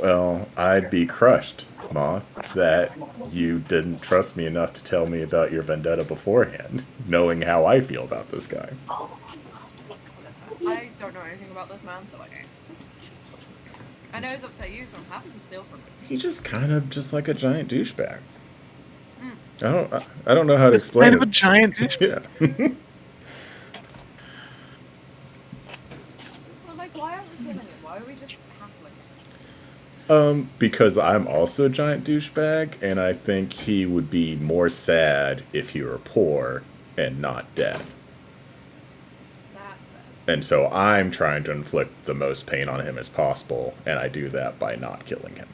Speaker 5: Well, I'd be crushed, Moth, that you didn't trust me enough to tell me about your vendetta beforehand, knowing how I feel about this guy.
Speaker 1: That's fine. I don't know anything about this man, so I don't. I know he's upset you, so I'm happy to steal from him.
Speaker 5: He's just kind of just like a giant douchebag. I don't know how to explain
Speaker 2: Kind of a
Speaker 5: it.
Speaker 2: giant douchebag.
Speaker 5: Yeah.
Speaker 1: Well, like, why aren't we killing him? Why are we just hassling him?
Speaker 5: Because I'm also a giant douchebag, and I think he would be more sad if he were poor and not dead.
Speaker 1: That's fair.
Speaker 5: And so I'm trying to inflict the most pain on him as possible, and I do that by not killing him.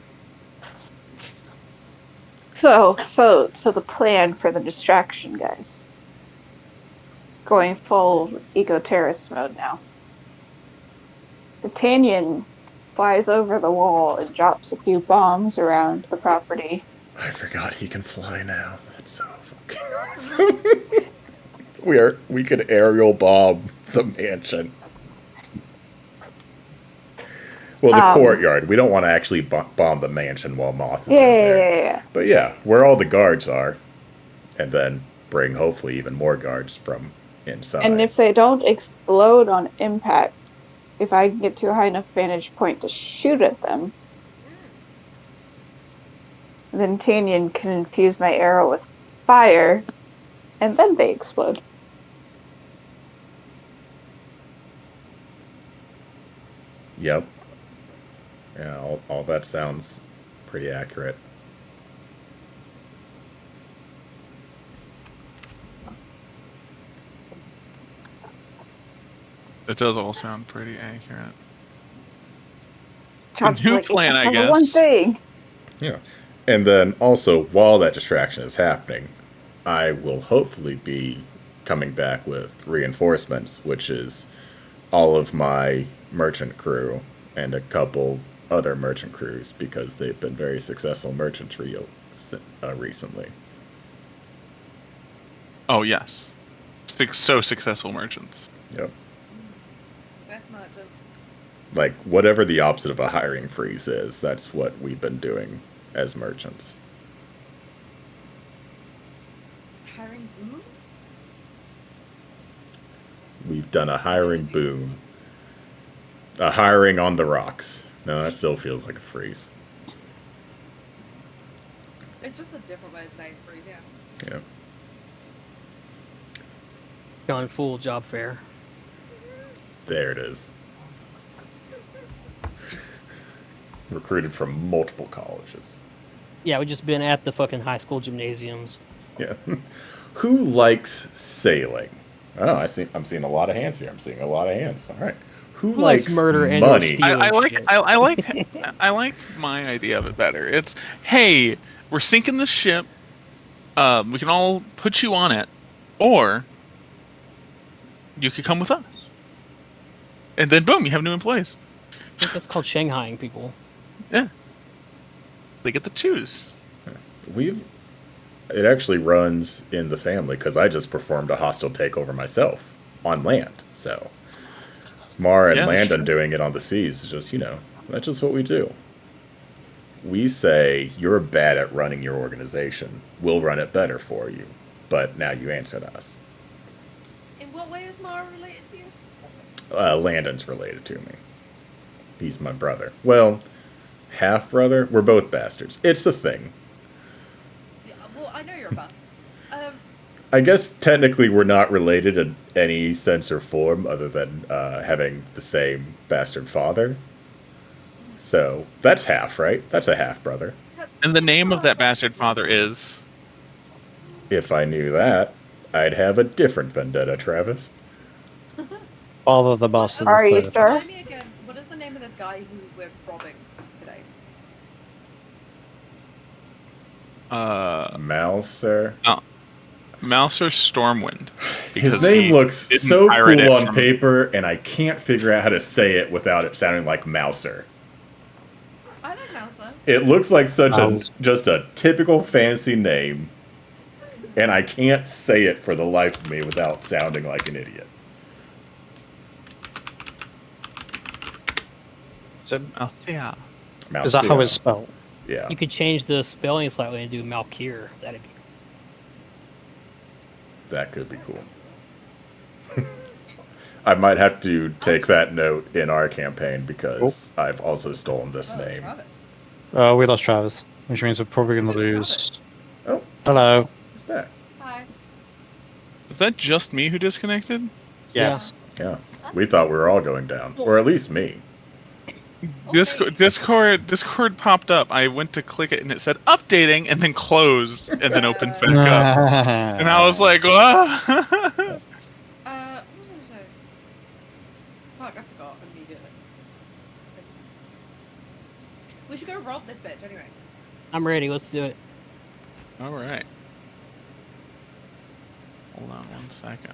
Speaker 7: So the plan for the distraction, guys. Going full Eco Terrace mode now. The Tanyan flies over the wall and drops a few bombs around the property.
Speaker 5: I forgot he can fly now. That's so fucking awesome. We could aerial bomb the mansion. Well, the courtyard. We don't want to actually bomb the mansion while Moth is in there.
Speaker 7: Yeah.
Speaker 5: But yeah, where all the guards are. And then bring hopefully even more guards from inside.
Speaker 7: And if they don't explode on impact, if I can get to a high enough vantage point to shoot at them, then Tanyan can infuse my arrow with fire, and then they explode.
Speaker 5: Yep. Yeah, all that sounds pretty accurate.
Speaker 2: It does all sound pretty accurate.
Speaker 7: Sounds
Speaker 2: new
Speaker 7: like
Speaker 2: plan, I
Speaker 7: the one
Speaker 2: guess.
Speaker 7: thing.
Speaker 5: Yeah. And then also, while that distraction is happening, I will hopefully be coming back with reinforcements, which is all of my merchant crew and a couple other merchant crews, because they've been very successful merchants recently.
Speaker 2: Oh, yes. So successful merchants.
Speaker 5: Yep.
Speaker 1: Best merchants.
Speaker 5: Like, whatever the opposite of a hiring freeze is, that's what we've been doing as merchants.
Speaker 1: Hiring who?
Speaker 5: We've done a hiring boom. A hiring on the rocks. No, that still feels like a freeze.
Speaker 1: It's just a different way of saying freeze, yeah.
Speaker 5: Yeah.
Speaker 4: Gone full job fair.
Speaker 5: There it is. Recruited from multiple colleges.
Speaker 4: Yeah, we've just been at the fucking high school gymnasiums.
Speaker 5: Yeah. Who likes sailing? Oh, I'm seeing a lot of hands here. I'm seeing a lot of hands. All right. Who
Speaker 4: Who likes
Speaker 5: likes
Speaker 4: murder and or
Speaker 5: money?
Speaker 4: stealing?
Speaker 2: I like
Speaker 4: shit?
Speaker 2: I like my idea of it better. It's, hey, we're sinking the ship. We can all put you on it, or you could come with us. And then boom, you have new employees.
Speaker 4: I think that's called Shanghaiing people.
Speaker 2: They get to choose.
Speaker 5: It actually runs in the family because I just performed a hostile takeover myself on land. So Mar and
Speaker 2: Yeah, that's
Speaker 5: Landon
Speaker 2: true.
Speaker 5: doing it on the seas is just, that's just what we do. We say, you're bad at running your organization. We'll run it better for you. But now you answer to us.
Speaker 1: In what way is Mara related to you?
Speaker 5: Landon's related to me. He's my brother. Well, half brother. We're both bastards. It's a thing.
Speaker 1: Yeah, well, I know you're a bastard.
Speaker 5: I guess technically we're not related in any sense or form other than having the same bastard father. So that's half, right? That's a half brother.
Speaker 2: And the name of that bastard father is.
Speaker 5: If I knew that, I'd have a different vendetta, Travis.
Speaker 3: Father the bastard.
Speaker 7: Are you
Speaker 3: third.
Speaker 7: sure?
Speaker 1: Remind me again, what is the name of the guy who we're robbing today?
Speaker 5: Mouser.
Speaker 2: Mouser Stormwind.
Speaker 5: His
Speaker 2: because
Speaker 5: name
Speaker 2: he
Speaker 5: looks
Speaker 2: didn't
Speaker 5: so
Speaker 2: pirate it
Speaker 5: cool on
Speaker 2: from-
Speaker 5: paper, and I can't figure out how to say it without it sounding like Mouser.
Speaker 1: I like Mouser.
Speaker 5: It looks like such
Speaker 3: Mouse.
Speaker 5: just a typical fantasy name, and I can't say it for the life of me without sounding like an idiot.
Speaker 2: Althea.
Speaker 3: Is that how
Speaker 5: Mouser.
Speaker 3: it's spelled?
Speaker 5: Yeah.
Speaker 4: You could change the spelling slightly and do Malkir. That'd be.
Speaker 5: That could be cool. I might have to take that note in our campaign because I've also stolen this
Speaker 1: Oh,
Speaker 5: name.
Speaker 1: Travis.
Speaker 3: We lost Travis, which means we're probably going to
Speaker 1: Who's
Speaker 3: lose.
Speaker 5: Oh,
Speaker 3: Hello.
Speaker 5: he's back.
Speaker 1: Hi.
Speaker 2: Is that just me who disconnected?
Speaker 3: Yes.
Speaker 5: Yeah. We thought we were all going down. Or at least me.
Speaker 2: Discord popped up. I went to click it and it said updating and then closed and then opened back up. And I was like, what?
Speaker 1: What was I saying? Fuck, I forgot immediately. We should go rob this bitch anyway.
Speaker 4: I'm ready. Let's do it.
Speaker 2: All right. Hold on 1 second.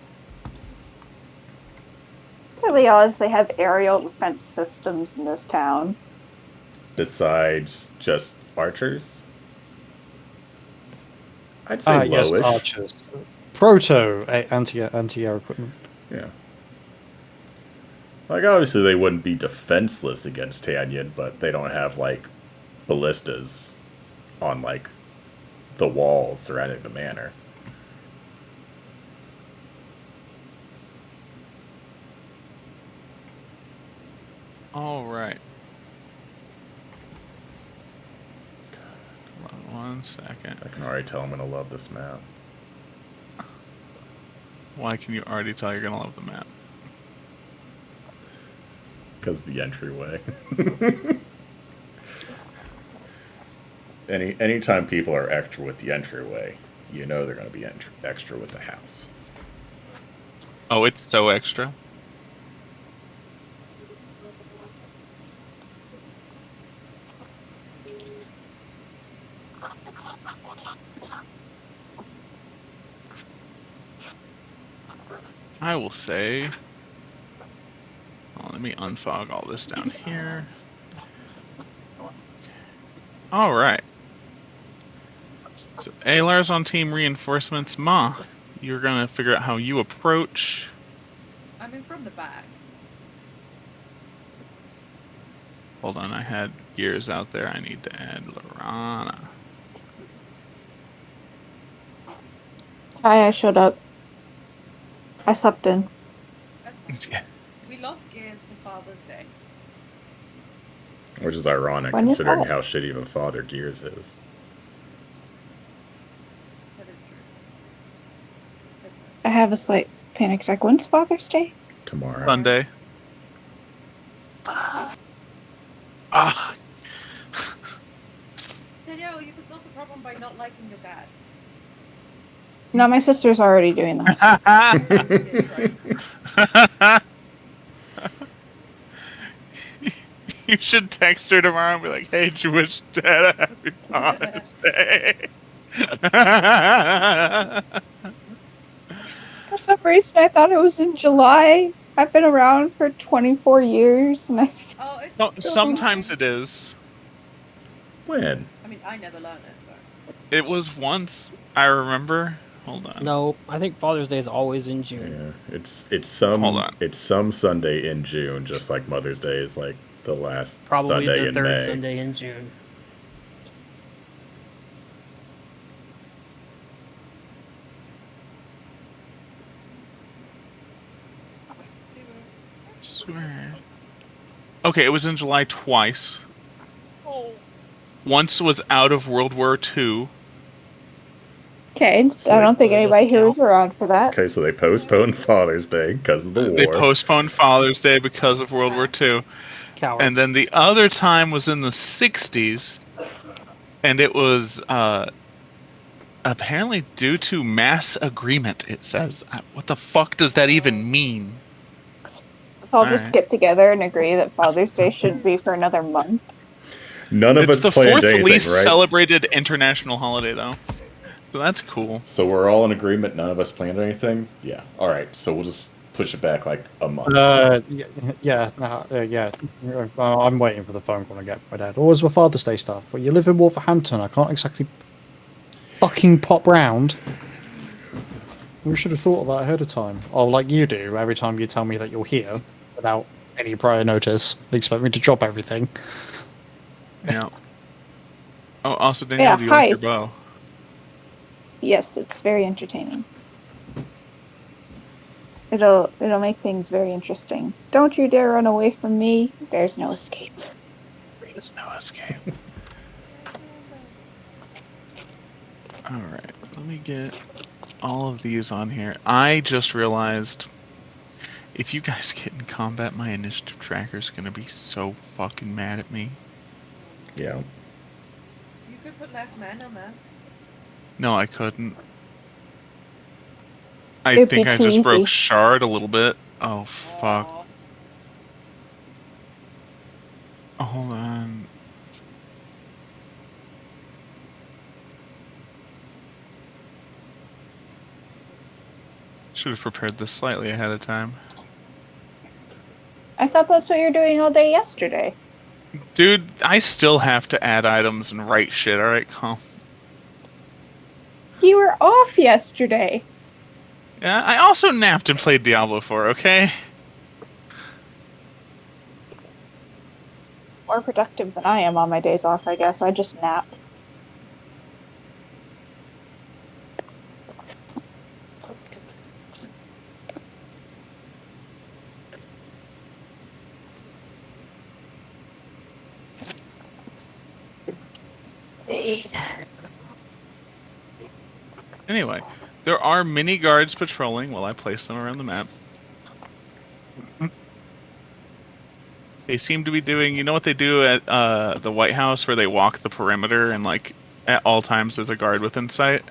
Speaker 7: Really odds they have aerial defense systems in this town.
Speaker 5: Besides just archers? I'd say
Speaker 3: Yes,
Speaker 5: lowish.
Speaker 3: archers. Proto anti-air equipment.
Speaker 5: Yeah. Like, obviously they wouldn't be defenseless against Tanyan, but they don't have, like, ballistas on, like, the walls surrounding the manor.
Speaker 2: All right. Hold on 1 second.
Speaker 5: I can already tell I'm going to love this map.
Speaker 2: Why can you already tell you're gonna love the map?
Speaker 5: Because of the entryway. Anytime people are extra with the entryway, you know they're going to be extra with the house.
Speaker 2: Oh, it's so extra. I will say. Oh, let me unfog all this down here. All right. So Alar's on team reinforcements. Ma, you're gonna figure out how you approach.
Speaker 1: I mean, from the back.
Speaker 2: Hold on, I had gears out there. I need to add Lorana.
Speaker 7: Hi, I showed up. I slept in.
Speaker 1: That's
Speaker 2: Yeah.
Speaker 1: We lost gears to Father's Day.
Speaker 5: Which is ironic,
Speaker 7: When is
Speaker 5: considering
Speaker 7: that?
Speaker 5: how shitty of a father Gears is.
Speaker 1: That is true. That's fine.
Speaker 7: I have a slight panic attack. When's Father's Day?
Speaker 5: Tomorrow.
Speaker 2: Sunday. Ah.
Speaker 1: Danielle, you can solve the problem by not liking your dad.
Speaker 7: No, my sister's already doing that.
Speaker 1: Yeah, right.
Speaker 2: You should text her tomorrow and be like, "Hey, did you wish Dad a happy Father's Day?"
Speaker 7: For some reason, I thought it was in July. I've been around for 24 years, and I
Speaker 1: Oh, it's,
Speaker 2: No, sometimes it is.
Speaker 5: When?
Speaker 1: I mean, I never learned it, so.
Speaker 2: It was once. I remember. Hold on.
Speaker 4: No, I think Father's Day is always in June.
Speaker 5: Yeah, it's
Speaker 2: Hold on.
Speaker 5: some Sunday in June, just like Mother's Day is like the last
Speaker 4: Probably
Speaker 5: Sunday
Speaker 4: the
Speaker 5: in
Speaker 4: third
Speaker 5: May.
Speaker 4: Sunday in June.
Speaker 2: Swear. Okay, it was in July twice. Once was out of World War II.
Speaker 7: Okay,
Speaker 5: So
Speaker 7: I don't think
Speaker 4: it
Speaker 7: anybody
Speaker 4: doesn't
Speaker 7: who was around for that.
Speaker 5: Okay, so they postponed Father's Day because of the war.
Speaker 2: They postponed Father's Day because of World War II.
Speaker 4: Cowards.
Speaker 2: And then the other time was in the 60s. And it was apparently due to mass agreement, it says. What the fuck does that even mean?
Speaker 7: Let's all just
Speaker 2: Alright.
Speaker 7: get together and agree that Father's Day shouldn't be for another month.
Speaker 5: None of
Speaker 2: It's
Speaker 5: us
Speaker 2: the
Speaker 5: planned
Speaker 2: fourth
Speaker 5: anything,
Speaker 2: least
Speaker 5: right?
Speaker 2: celebrated international holiday, though. So that's cool.
Speaker 5: So we're all in agreement. None of us planned anything. Yeah. All right. So we'll just push it back like a month.
Speaker 3: Yeah. I'm waiting for the phone call to get my dad. Always with Father's Day stuff. Well, you live in Wolverhampton. I can't exactly fucking pop round. We should have thought of that ahead of time. Oh, like you do every time you tell me that you're here without any prior notice. You expect me to drop everything.
Speaker 2: Yeah. Oh, also, Danielle,
Speaker 7: Yeah,
Speaker 2: do you like your
Speaker 7: heist.
Speaker 2: bow?
Speaker 7: Yes, it's very entertaining. It'll make things very interesting. Don't you dare run away from me. There's no escape.
Speaker 2: There's no escape. Alright, let me get all of these on here. I just realized if you guys get in combat, my initiative tracker's gonna be so fucking mad at me.
Speaker 5: Yeah.
Speaker 1: You could put less men on there.
Speaker 2: No, I couldn't. I
Speaker 7: It'd
Speaker 2: think
Speaker 7: be
Speaker 2: I
Speaker 7: too
Speaker 2: just broke
Speaker 7: easy.
Speaker 2: Shard a little bit. Oh, fuck.
Speaker 1: Aw.
Speaker 2: Oh, hold on. Should have prepared this slightly ahead of time.
Speaker 7: I thought that's what you were doing all day yesterday.
Speaker 2: Dude, I still have to add items and write shit, alright? Calm.
Speaker 7: You were off yesterday.
Speaker 2: Yeah, I also napped and played Diablo 4, okay?
Speaker 7: More productive than I am on my days off, I guess. I just nap.
Speaker 2: Anyway, there are mini guards patrolling while I place them around the map. They seem to be doing, you know what they do at the White House where they walk the perimeter and like at all times there's a guard within sight?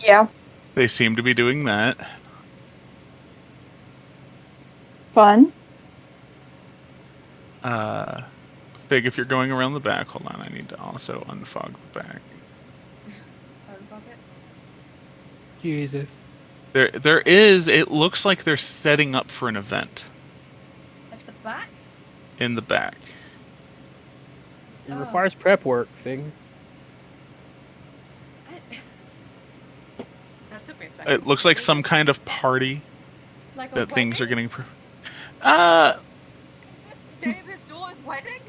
Speaker 7: Yeah,
Speaker 2: They seem to be doing that.
Speaker 7: fun.
Speaker 2: Fig, if you're going around the back, hold on, I need to also unfog the back.
Speaker 1: Unfuck it.
Speaker 4: Jesus.
Speaker 2: There is, it looks like they're setting up for an event
Speaker 1: At the back?
Speaker 2: in the back.
Speaker 4: It
Speaker 1: Oh.
Speaker 4: requires prep work, Fig.
Speaker 1: That took me a second.
Speaker 2: It looks like some kind of party
Speaker 1: Like a
Speaker 2: that things are
Speaker 1: wedding?
Speaker 2: getting...
Speaker 1: Is this the day of his daughter's wedding?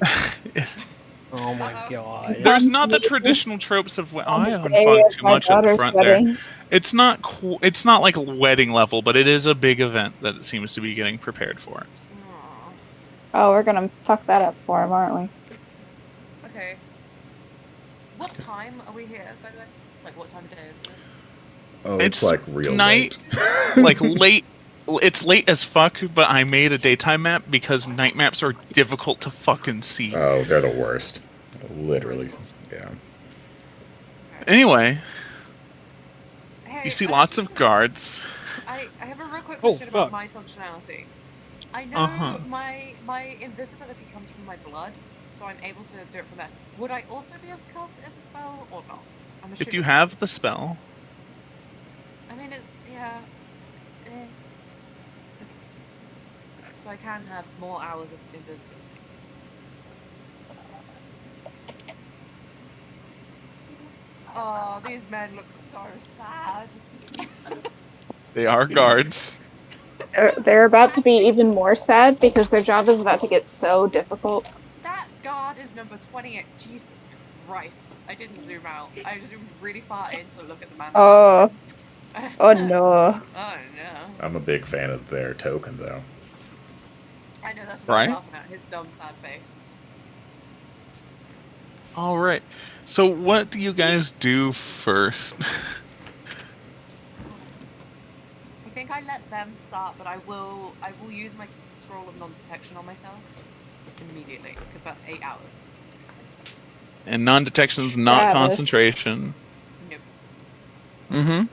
Speaker 4: Oh my
Speaker 1: Uh-oh.
Speaker 4: god.
Speaker 2: There's not the traditional tropes of... I
Speaker 7: On the day
Speaker 2: unfogged
Speaker 7: of
Speaker 2: too
Speaker 7: my
Speaker 2: much at the
Speaker 7: daughter's
Speaker 2: front
Speaker 7: wedding.
Speaker 2: there. It's not it's not like wedding level, but it is a big event that it seems to be getting prepared for.
Speaker 1: Aw.
Speaker 7: Oh, we're gonna fuck that up for him, aren't we?
Speaker 1: Okay. What time are we here, by the way? Like, what time of day is this?
Speaker 5: Oh,
Speaker 2: It's
Speaker 5: it's like real
Speaker 2: night.
Speaker 5: late.
Speaker 2: Like late... It's late as fuck, but I made a daytime map because night maps are difficult to fucking see.
Speaker 5: Oh, they're the worst. Literally. Yeah.
Speaker 2: Anyway,
Speaker 1: Hey,
Speaker 2: you see
Speaker 1: I
Speaker 2: lots
Speaker 1: just-
Speaker 2: of guards.
Speaker 1: I have a real quick
Speaker 4: Oh,
Speaker 1: question about
Speaker 4: fuck.
Speaker 1: my functionality. I know
Speaker 2: Uh-huh.
Speaker 1: my invisibility comes from my blood, so I'm able to do it from there. Would I also be able to cast it as a spell or not? I'm
Speaker 2: If you
Speaker 1: assuming.
Speaker 2: have the spell,
Speaker 1: I mean, it's yeah. Eh. So I can have more hours of invisibility. Oh, these men look so sad.
Speaker 2: they are guards.
Speaker 7: They're about to be even more sad because their job is about to get so difficult.
Speaker 1: That guard is number 28. Jesus Christ. I didn't zoom out. I zoomed really far in to look at the man above
Speaker 7: Oh,
Speaker 1: me.
Speaker 7: oh no.
Speaker 1: Oh no.
Speaker 5: I'm a big fan of their token, though.
Speaker 1: I know that's what I
Speaker 2: Right?
Speaker 1: was laughing at. His dumb, sad face.
Speaker 2: All right. So what do you guys do first?
Speaker 1: I think I let them start, but I will use my scroll of non-detection on myself immediately because that's 8 hours.
Speaker 2: And non-detection's not
Speaker 7: Travis.
Speaker 2: concentration.
Speaker 1: Nope.
Speaker 2: Mm-hmm.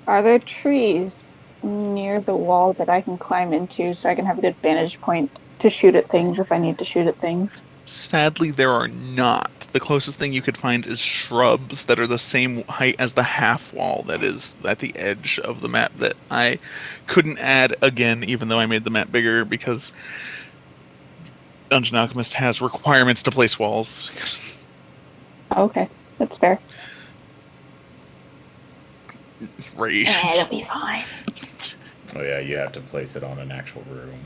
Speaker 7: Are there trees near the wall that I can climb into so I can have a good vantage point to shoot at things if I need to shoot at things?
Speaker 2: Sadly, there are not. The closest thing you could find is shrubs that are the same height as the half wall that is at the edge of the map that I couldn't add again, even though I made the map bigger because Dungeon Alchemist has requirements to place walls.
Speaker 7: Okay, that's fair.
Speaker 2: Right.
Speaker 7: It'll be fine.
Speaker 5: Oh yeah, you have to place it on an actual room,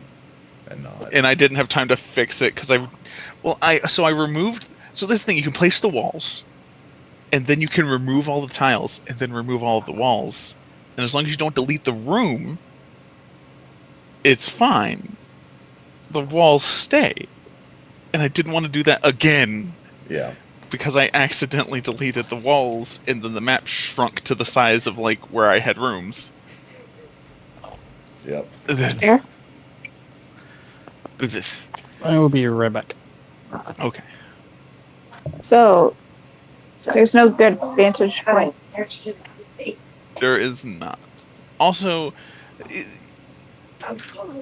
Speaker 5: and not.
Speaker 2: And I didn't have time to fix it because I removed. So this thing, you can place the walls, and then you can remove all the tiles, and then remove all of the walls. And as long as you don't delete the room, it's fine. The walls stay. And I didn't want to do that again
Speaker 5: Yeah.
Speaker 2: because I accidentally deleted the walls, and then the map shrunk to the size of like where I had rooms.
Speaker 5: Yep.
Speaker 7: Fair.
Speaker 3: I will be right back.
Speaker 2: Okay.
Speaker 7: So, there's no good vantage point.
Speaker 2: There is not. Also,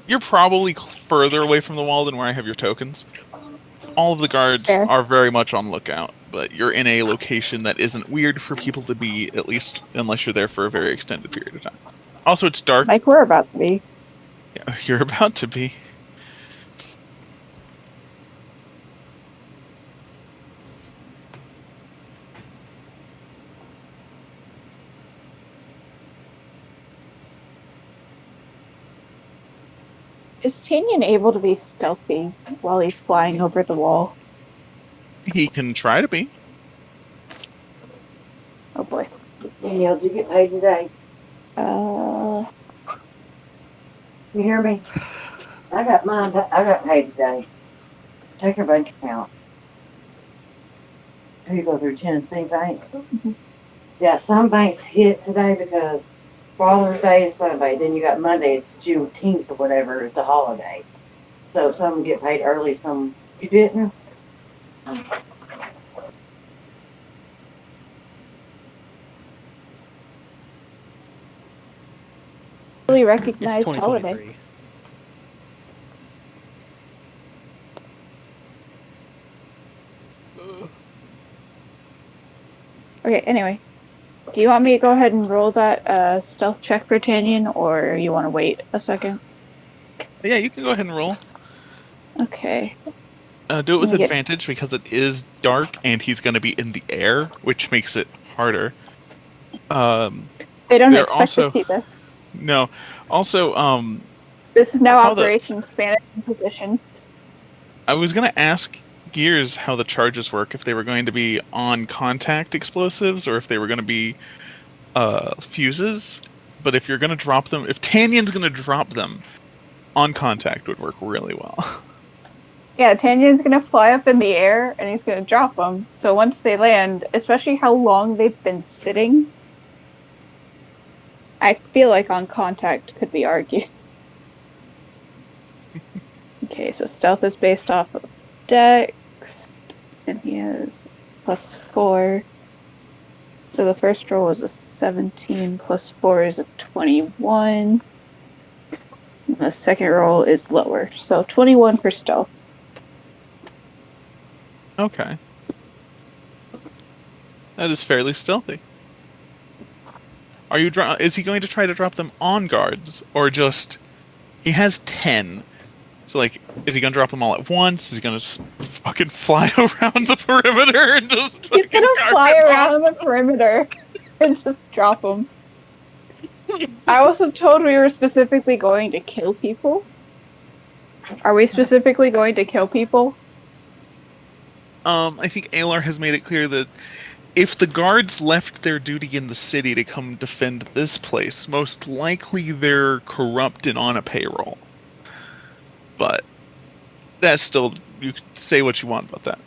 Speaker 2: you're probably further away from the wall than where I have your tokens. All of the guards
Speaker 7: Fair.
Speaker 2: are very much on lookout, but you're in a location that isn't weird for people to be, at least unless you're there for a very extended period of time. Also, it's dark.
Speaker 7: Like we're about to be.
Speaker 2: Yeah, you're about to be.
Speaker 7: Is Tanyan able to be stealthy while he's flying over the wall?
Speaker 2: He can try to be.
Speaker 7: Oh boy.
Speaker 8: Danielle, did you get paid today? You hear me? I got mine. I got paid today. Check your bank account. Do you go through Tennessee Bank? Yeah, some banks hit today because Father's Day is Sunday. Then you got Monday. It's Juneteenth or whatever. It's a holiday. So some get paid early. Some you didn't.
Speaker 7: Really
Speaker 4: It's
Speaker 7: recognized holiday.
Speaker 4: 2023.
Speaker 7: Okay, anyway. Do you want me to go ahead and roll that stealth check for Tanyan, or you want to wait a second?
Speaker 2: But yeah, you can go ahead and roll.
Speaker 7: Okay.
Speaker 2: Do it with
Speaker 7: Yeah.
Speaker 2: advantage because it is dark and he's going to be in the air, which makes it harder.
Speaker 7: They don't
Speaker 2: They're
Speaker 7: expect
Speaker 2: also-
Speaker 7: to see this.
Speaker 2: No. Also,
Speaker 7: This is now
Speaker 2: how the-
Speaker 7: Operation Spanish Inquisition.
Speaker 2: I was going to ask Gears how the charges work, if they were going to be on contact explosives or if they were going to be fuses. But if you're going to drop them, if Tanyan's going to drop them, on contact would work really well.
Speaker 7: Yeah, Tanyan's gonna fly up in the air and he's gonna drop them. So once they land, especially how long they've been sitting, I feel like on contact could be argued. Okay, so stealth is based off of dex, and he has +4. So the first roll is a 17 +4 is a 21. The second roll is lower, so 21 for stealth.
Speaker 2: Okay. That is fairly stealthy. Are you? Is he going to try to drop them on guards, or just? He has 10. So, like, is he gonna drop them all at once? Is he gonna just fucking fly around the perimeter and just?
Speaker 7: He's
Speaker 2: fucking
Speaker 7: gonna
Speaker 2: guard
Speaker 7: fly
Speaker 2: them all?
Speaker 7: around the perimeter and just drop them. I also told we were specifically going to kill people. Are we specifically going to kill people?
Speaker 2: I think Alar has made it clear that if the guards left their duty in the city to come defend this place, most likely they're corrupt and on a payroll. But that's still, you can say what you want about that.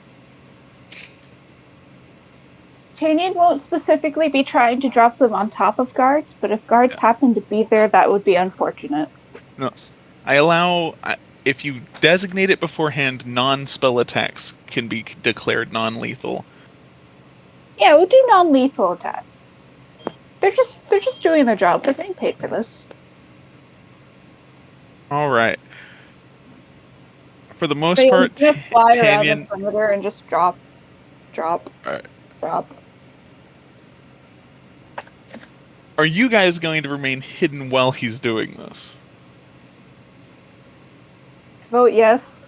Speaker 7: Tanyan won't specifically be trying to drop them on top of guards, but if guards happen to be there, that would be unfortunate.
Speaker 2: No, I allow. If you designate it beforehand, non-spell attacks can be declared non-lethal.
Speaker 7: Yeah, we'll do non-lethal attack. They're just doing their job. They're getting paid for this.
Speaker 2: All right. For the most
Speaker 7: They
Speaker 2: part,
Speaker 7: just fly around the
Speaker 2: Tanyan,
Speaker 7: perimeter and just drop.
Speaker 2: Alright.
Speaker 7: Drop.
Speaker 2: are you guys going to remain hidden while he's doing this?
Speaker 7: Vote yes.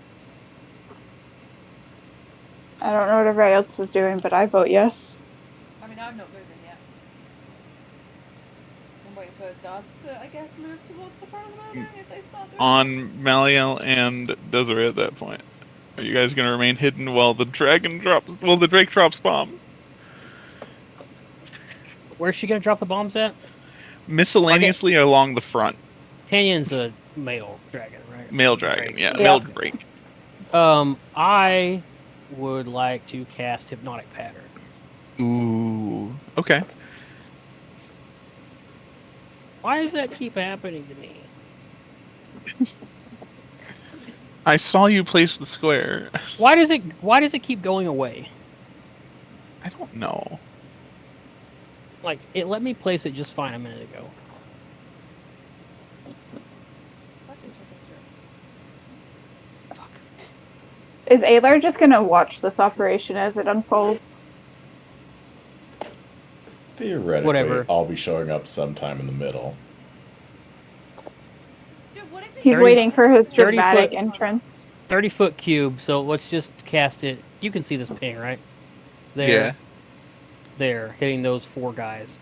Speaker 7: I don't know what everybody else is doing, but I vote yes.
Speaker 1: I mean, I'm not moving yet. I'm waiting for guards to, I guess, move towards the front of the building if they start doing
Speaker 2: On Maliel and Desiree at that point, are you guys going to remain hidden while the dragon drops? Well, the Drake drops bomb.
Speaker 4: Where's she gonna drop the bombs at?
Speaker 2: Miscellaneously along the front.
Speaker 4: Tanyan's a male dragon, right?
Speaker 2: Male dragon, yeah.
Speaker 7: Yeah.
Speaker 2: Male Drake.
Speaker 4: I would like to cast Hypnotic Pattern.
Speaker 2: Ooh. Okay.
Speaker 4: Why does that keep happening to me?
Speaker 2: I saw you place the square.
Speaker 4: Why does it keep going away?
Speaker 2: I don't know.
Speaker 4: Like, it let me place it just fine a minute ago.
Speaker 1: fucking chicken strips.
Speaker 4: Fuck.
Speaker 7: Is Alar just gonna watch this operation as it unfolds?
Speaker 5: Theoretically,
Speaker 4: Whatever.
Speaker 5: I'll be showing up sometime in the middle.
Speaker 1: Dude, what if
Speaker 7: He's
Speaker 4: 30
Speaker 7: waiting for his
Speaker 4: 30
Speaker 7: dramatic
Speaker 4: foot-
Speaker 7: entrance.
Speaker 4: 30-foot cube, so let's just cast it. You can see this ping, right? There.
Speaker 2: Yeah.
Speaker 4: There, hitting those 4 guys.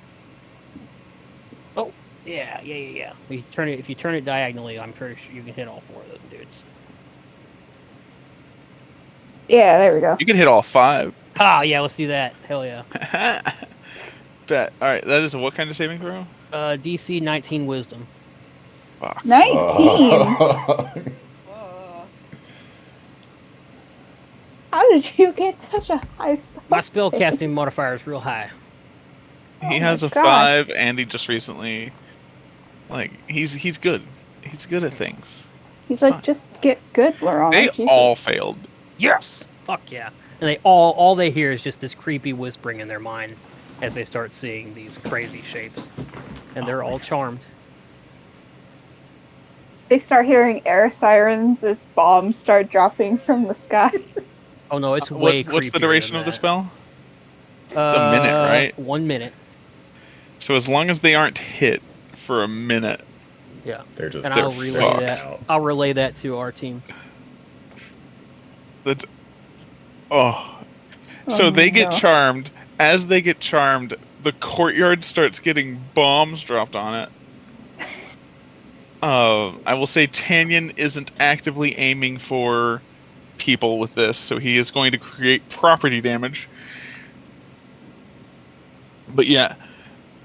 Speaker 4: Oh, yeah. If you turn it diagonally, I'm pretty sure you can hit all 4 of those dudes.
Speaker 7: Yeah, there we go.
Speaker 2: You can hit all 5.
Speaker 4: Ah, yeah, let's do that. Hell yeah.
Speaker 2: Bet. Alright, that is a what kind of saving throw?
Speaker 4: DC 19 Wisdom.
Speaker 2: Fuck.
Speaker 7: 19!
Speaker 1: Whoa.
Speaker 7: How did you get such a high spell?
Speaker 4: My spell
Speaker 7: save?
Speaker 4: casting modifier is real high.
Speaker 2: He
Speaker 7: Oh
Speaker 2: has
Speaker 7: my
Speaker 2: a
Speaker 7: God.
Speaker 2: 5, and he just recently, like, he's good. He's good at things.
Speaker 7: He's like,
Speaker 2: Fine.
Speaker 7: just get good, Laurent.
Speaker 2: They
Speaker 7: Jesus.
Speaker 2: all failed.
Speaker 4: Yes! Fuck yeah. And they all they hear is just this creepy whispering in their mind as they start seeing these crazy shapes. And they're all charmed.
Speaker 7: They start hearing air sirens as bombs start dropping from the sky.
Speaker 4: Oh no, it's way
Speaker 2: What's the
Speaker 4: creepier
Speaker 2: duration
Speaker 4: than
Speaker 2: of the
Speaker 4: that.
Speaker 2: spell? It's a minute, right?
Speaker 4: 1 minute.
Speaker 2: So as long as they aren't hit for a minute,
Speaker 4: Yeah.
Speaker 5: They're just
Speaker 4: And
Speaker 5: they're
Speaker 4: I'll relay
Speaker 5: fucked
Speaker 4: that.
Speaker 5: out.
Speaker 4: I'll relay that to our team.
Speaker 2: that's oh. So
Speaker 7: Oh,
Speaker 2: they get
Speaker 7: no.
Speaker 2: charmed. As they get charmed, the courtyard starts getting bombs dropped on it. I will say Tanyan isn't actively aiming for people with this, so he is going to create property damage. But yeah,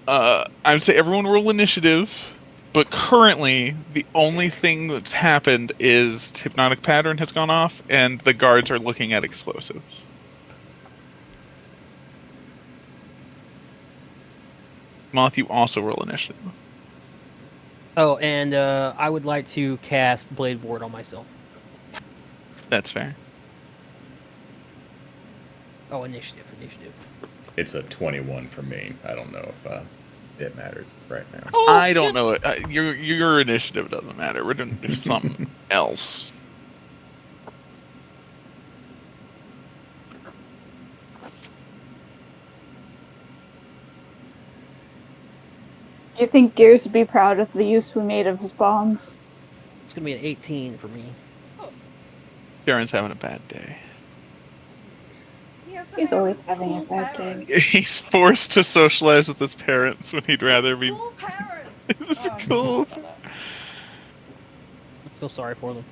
Speaker 2: I would say everyone roll initiative. But currently, the only thing that's happened is Hypnotic Pattern has gone off, and the guards are looking at explosives. Moth, you also roll initiative.
Speaker 4: Oh, and I would like to cast Blade Ward on myself.
Speaker 2: That's fair.
Speaker 4: Oh, initiative.
Speaker 5: It's a 21 for me. I don't know if it matters right now.
Speaker 2: I don't know. Your initiative doesn't matter. We're gonna do something else.
Speaker 7: Do you think Gears would be proud of the use we made of his bombs?
Speaker 4: It's gonna be an 18 for me.
Speaker 1: Of course.
Speaker 2: Darren's having a bad day.
Speaker 1: He has the
Speaker 7: He's
Speaker 1: hair of
Speaker 7: always
Speaker 1: his
Speaker 7: having a
Speaker 1: cool
Speaker 7: bad
Speaker 1: parents.
Speaker 7: day.
Speaker 2: He's forced to socialize with his parents when he'd rather be.
Speaker 1: Cool parents.
Speaker 2: It's
Speaker 1: Oh, I'm
Speaker 2: cool.
Speaker 1: sorry about that.
Speaker 4: I feel sorry for them.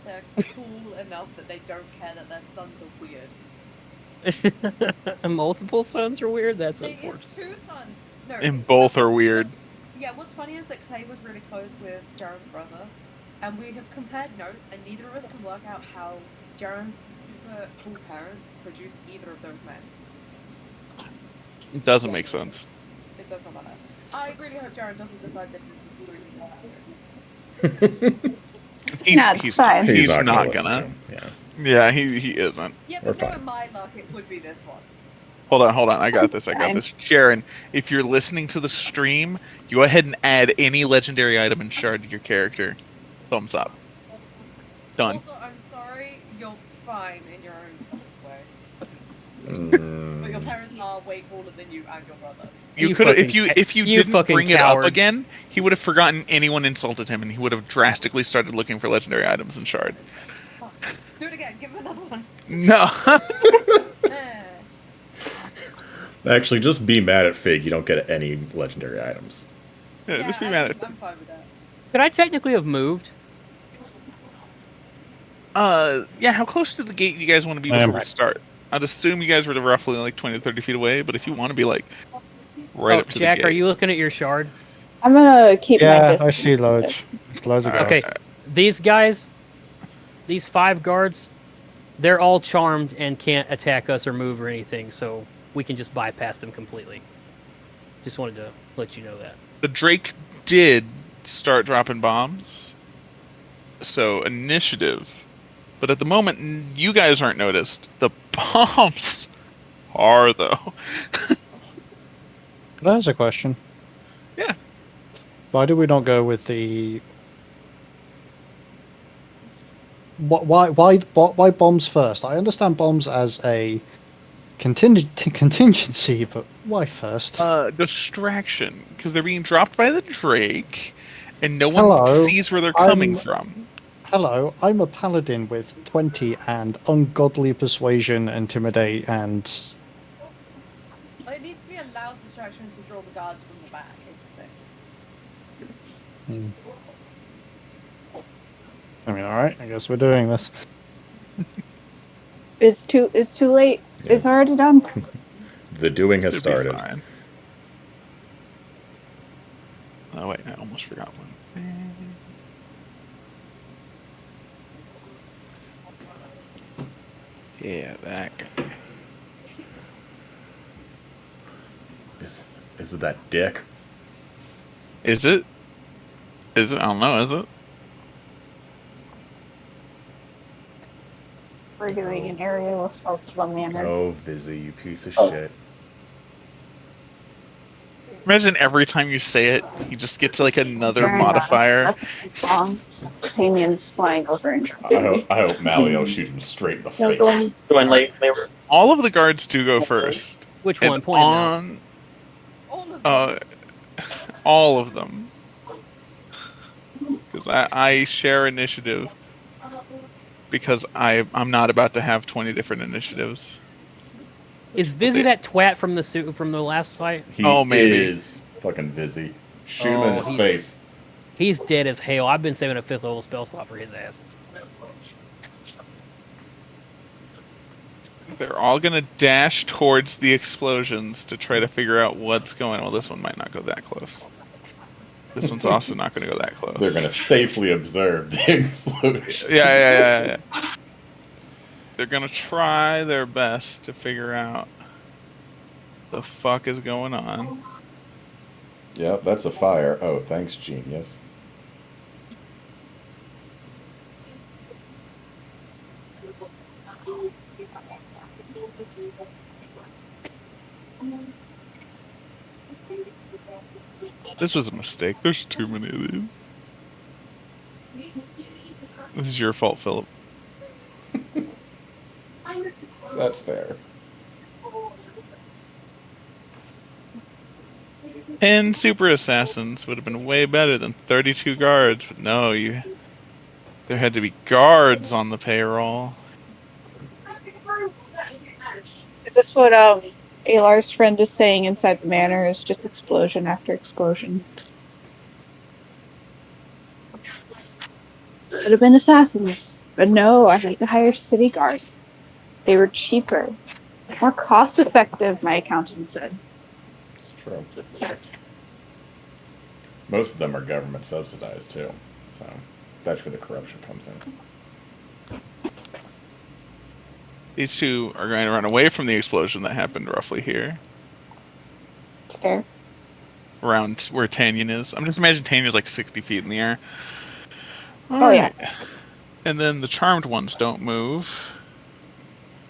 Speaker 1: They're cool enough that they don't care that their sons are weird.
Speaker 4: Multiple sons are weird. That's
Speaker 1: They have
Speaker 4: unfortunate.
Speaker 1: 2 sons. No,
Speaker 2: And both are
Speaker 1: what's-
Speaker 2: weird.
Speaker 1: what's funny is that Clay was really close with Jaren's brother, and we have compared notes, and neither of us can work out how Jaren's super cool parents produced either of those men.
Speaker 2: It doesn't make sense.
Speaker 1: It does not matter. I really hope Jaren doesn't decide this is the story of his sister.
Speaker 2: He's,
Speaker 7: Nah, it's
Speaker 2: he's,
Speaker 7: fine.
Speaker 2: he's
Speaker 5: gonna
Speaker 2: not
Speaker 5: listen to
Speaker 2: gonna.
Speaker 5: him, Yeah.
Speaker 2: Yeah, he isn't.
Speaker 1: Yeah,
Speaker 5: We're
Speaker 1: but
Speaker 5: fine.
Speaker 1: knowing my luck, it would be this one.
Speaker 2: Hold on. I got this.
Speaker 7: Fine.
Speaker 2: Sharon, if you're listening to the stream, go ahead and add any legendary item and shard to your character. Thumbs up. Done.
Speaker 1: Also, I'm sorry, you're fine in your own way. But your
Speaker 5: Mm,
Speaker 1: parents are way cooler than you and your brother.
Speaker 2: You
Speaker 4: You
Speaker 2: could if
Speaker 4: fucking
Speaker 2: you
Speaker 4: ca-
Speaker 2: if you
Speaker 4: you
Speaker 2: didn't
Speaker 4: fucking
Speaker 2: bring it up
Speaker 4: coward.
Speaker 2: again, he would have forgotten anyone insulted him, and he would have drastically started looking for legendary items and shard.
Speaker 1: Fuck. Do it again, give him another one.
Speaker 2: No.
Speaker 1: Eh.
Speaker 5: Actually, just be mad at Fig. You don't get any legendary items.
Speaker 2: Yeah, just be
Speaker 1: I
Speaker 2: mad
Speaker 1: think
Speaker 2: at.
Speaker 1: I'm fine with that.
Speaker 4: Could I technically have moved?
Speaker 2: Yeah. How close to the gate you guys want to be
Speaker 3: I am
Speaker 2: before we
Speaker 3: right.
Speaker 2: start? I'd assume you guys were roughly like 20 to 30 feet away, but if you want to be like right
Speaker 4: Oh,
Speaker 2: up to
Speaker 4: Jack,
Speaker 2: the gate.
Speaker 4: are you looking at your shard?
Speaker 7: I'm gonna keep my
Speaker 3: Yeah,
Speaker 7: distance.
Speaker 3: I see loads. There's loads of
Speaker 2: Alright.
Speaker 3: guards.
Speaker 4: Okay, these guys, these 5 guards, they're all charmed and can't attack us or move or anything, so we can just bypass them completely. Just wanted to let you know that.
Speaker 2: The Drake did start dropping bombs, so initiative. But at the moment, you guys aren't noticed. The bombs are, though.
Speaker 3: There's a question.
Speaker 2: Yeah.
Speaker 3: Why do we not go with the? Why bombs first? I understand bombs as a contingency, but why first?
Speaker 2: Distraction, because they're being dropped by the Drake, and no one
Speaker 3: Hello,
Speaker 2: sees where they're coming
Speaker 3: I'm-
Speaker 2: from.
Speaker 3: Hello, I'm a paladin with 20 and ungodly persuasion, intimidate, and
Speaker 1: Well, it needs to be a loud distraction to draw the guards from the back, is the thing.
Speaker 3: I mean, all right. I guess we're doing this.
Speaker 7: It's too late.
Speaker 5: Yeah.
Speaker 7: It's already done.
Speaker 5: The doing has
Speaker 2: Should be
Speaker 5: started.
Speaker 2: fine. Oh wait, I almost forgot one. Yeah, that guy.
Speaker 5: Is it that dick?
Speaker 2: Is it? Is it? I don't know. Is it?
Speaker 7: We're doing an aerial assault to the manor.
Speaker 5: Oh, Vizzy, you piece of
Speaker 7: Oh.
Speaker 5: shit.
Speaker 2: Imagine every time you say it, he just gets like another
Speaker 7: Fair enough.
Speaker 2: modifier.
Speaker 7: Bombs. Damien's flying over and
Speaker 5: I hope Malio shoots him straight in the
Speaker 7: No,
Speaker 5: face.
Speaker 7: going.
Speaker 2: All of the guards do go first.
Speaker 4: Which
Speaker 2: And
Speaker 4: one? Point 'em out.
Speaker 2: on
Speaker 1: All of them.
Speaker 2: all of them, because I share initiative because I'm not about to have 20 different initiatives.
Speaker 4: Is Vizzy that twat from the last fight?
Speaker 5: He
Speaker 2: Oh, maybe.
Speaker 5: is fucking Vizzy. Shoot him in
Speaker 4: Oh,
Speaker 5: his
Speaker 4: he's-
Speaker 5: face.
Speaker 4: He's dead as hell. I've been saving a 5th level spell slot for his ass.
Speaker 2: They're all gonna dash towards the explosions to try to figure out what's going on. Well, this one might not go that close. This one's also not gonna go that close.
Speaker 5: They're gonna safely observe the explosion.
Speaker 2: Yeah. They're gonna try their best to figure out the fuck is going on.
Speaker 5: Yep, that's a fire. Oh, thanks, genius.
Speaker 2: This was a mistake. There's too many of these. This is your fault, Philip.
Speaker 5: That's fair.
Speaker 2: 10 super assassins would have been way better than 32 guards, but no, there had to be guards on the payroll.
Speaker 7: Is this what Alar's friend is saying inside the manor? Is just explosion after explosion? Could have been assassins, but no. I had to hire city guards. They were cheaper, more cost effective. My accountant said.
Speaker 5: It's true. Most of them are government subsidized too, so that's where the corruption comes in.
Speaker 2: These two are going to run away from the explosion that happened roughly here.
Speaker 7: It's fair.
Speaker 2: Around where Tanyan is. I'm just imagining Tanyan's like 60 feet in the air.
Speaker 7: Oh, yeah.
Speaker 2: And then the charmed ones don't move.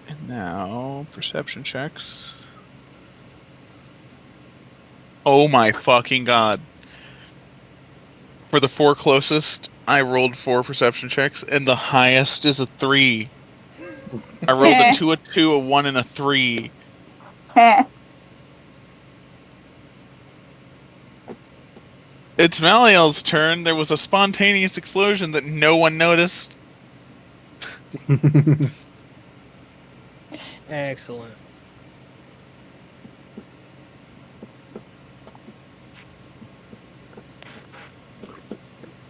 Speaker 2: And now, perception checks. Oh my fucking god. For the 4 closest, I rolled 4 perception checks, and the highest is a 3. I rolled a 2, a 2, a 1, and a 3. It's Maliel's turn. There was a spontaneous explosion that no one noticed.
Speaker 4: Excellent.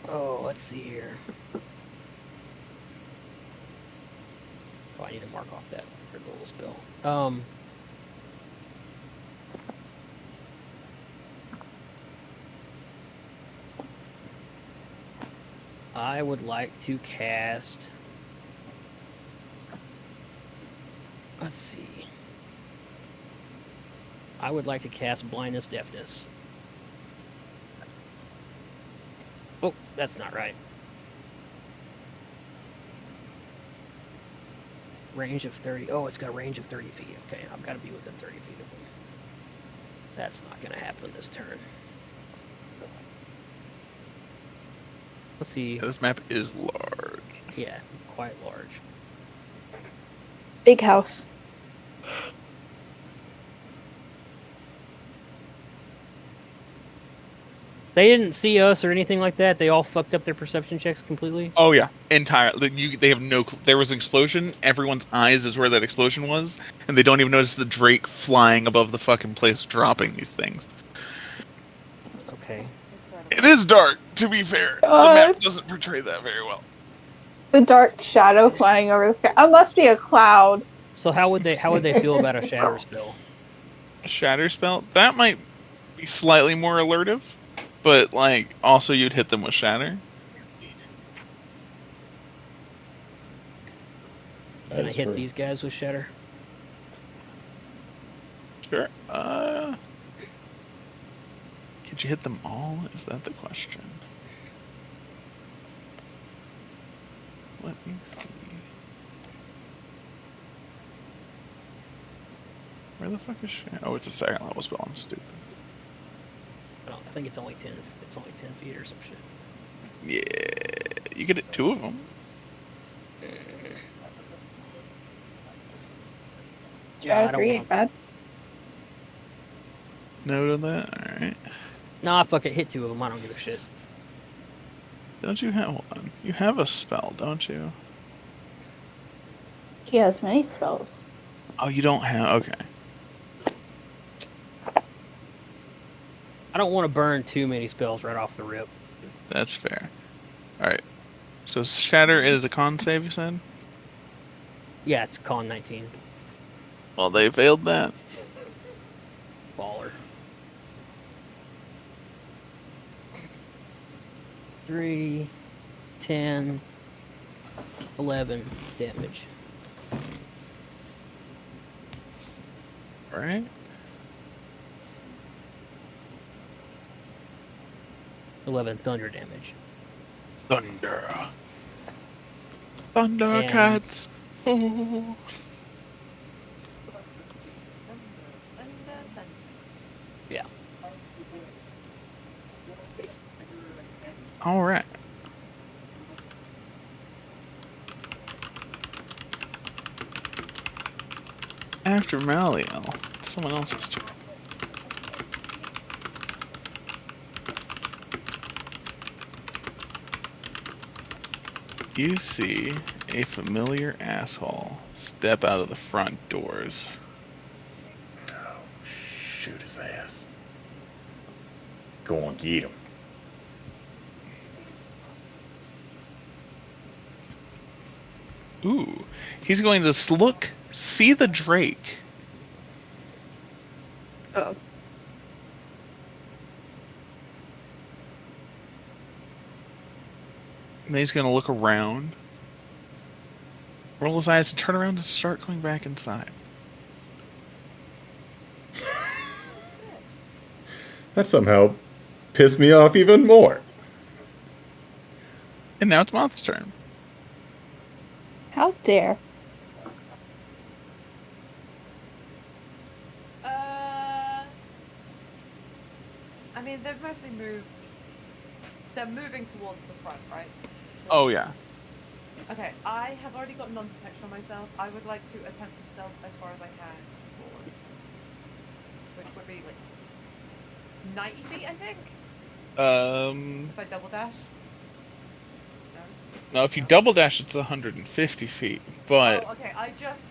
Speaker 4: Oh, let's see here. Oh, I need to mark off that third little spell. I would like to cast. Let's see. I would like to cast Blindness Deafness. Oh, that's not right. Range of 30. Oh, it's got a range of 30 feet. Okay, I've got to be within 30 feet of them. That's not going to happen this turn. Let's see.
Speaker 2: This map is large.
Speaker 4: Yeah, quite large.
Speaker 7: Big house.
Speaker 4: They didn't see us or anything like that. They all fucked up their perception checks completely.
Speaker 2: Oh yeah, entirely. They have no. There was an explosion. Everyone's eyes is where that explosion was, and they don't even notice the Drake flying above the fucking place, dropping these things.
Speaker 4: Okay.
Speaker 2: It is dark, to be fair. The map doesn't portray that very well.
Speaker 7: The dark shadow flying over the sky. It must be a cloud.
Speaker 4: So how would they feel about a shatter spell?
Speaker 2: A shatter spell that might be slightly more alertive, but like also you'd hit them with shatter.
Speaker 4: Can I hit these guys with shatter?
Speaker 2: Sure. Could you hit them all? Is that the question? Let me see. Where the fuck is shatter? Oh, it's a second level spell. I'm stupid.
Speaker 4: I think it's only 10. It's only 10 feet or some shit.
Speaker 2: Yeah, you get it 2 of them.
Speaker 7: Yeah, 3 ain't bad.
Speaker 2: Note on that. All right.
Speaker 4: Nah, fuck it. Hit 2 of them. I don't give a shit.
Speaker 2: Don't you have one? You have a spell, don't you?
Speaker 7: He has many spells.
Speaker 2: Oh, you don't have. Okay.
Speaker 4: I don't want to burn too many spells right off the rip.
Speaker 2: That's fair. All right. So shatter is a con save, you said?
Speaker 4: Yeah, it's con 19.
Speaker 2: Well, they failed that.
Speaker 4: Baller. 3, 10, 11 damage.
Speaker 2: All right.
Speaker 4: 11 thunder damage.
Speaker 2: Thunder. Thundercats. Oh. All right. After Maliel, someone else's turn. You see a familiar asshole step out of the front doors.
Speaker 5: Oh, shoot his ass. Go on, get him.
Speaker 2: Ooh, he's going to see the Drake.
Speaker 7: Oh.
Speaker 2: And he's going to look around, roll his eyes, and turn around and start going back inside.
Speaker 5: That somehow pissed me off even more.
Speaker 2: And now it's Moth's turn.
Speaker 7: How dare.
Speaker 1: I mean, they've mostly moved. They're moving towards the front, right?
Speaker 2: Oh, yeah.
Speaker 1: Okay, I have already got non-detection on myself. I would like to attempt to stealth as far as I can forward. Which would be like 90 feet, I think? If I double dash? No?
Speaker 2: No, if you double dash, it's 150 feet. But,
Speaker 1: Oh, okay, I just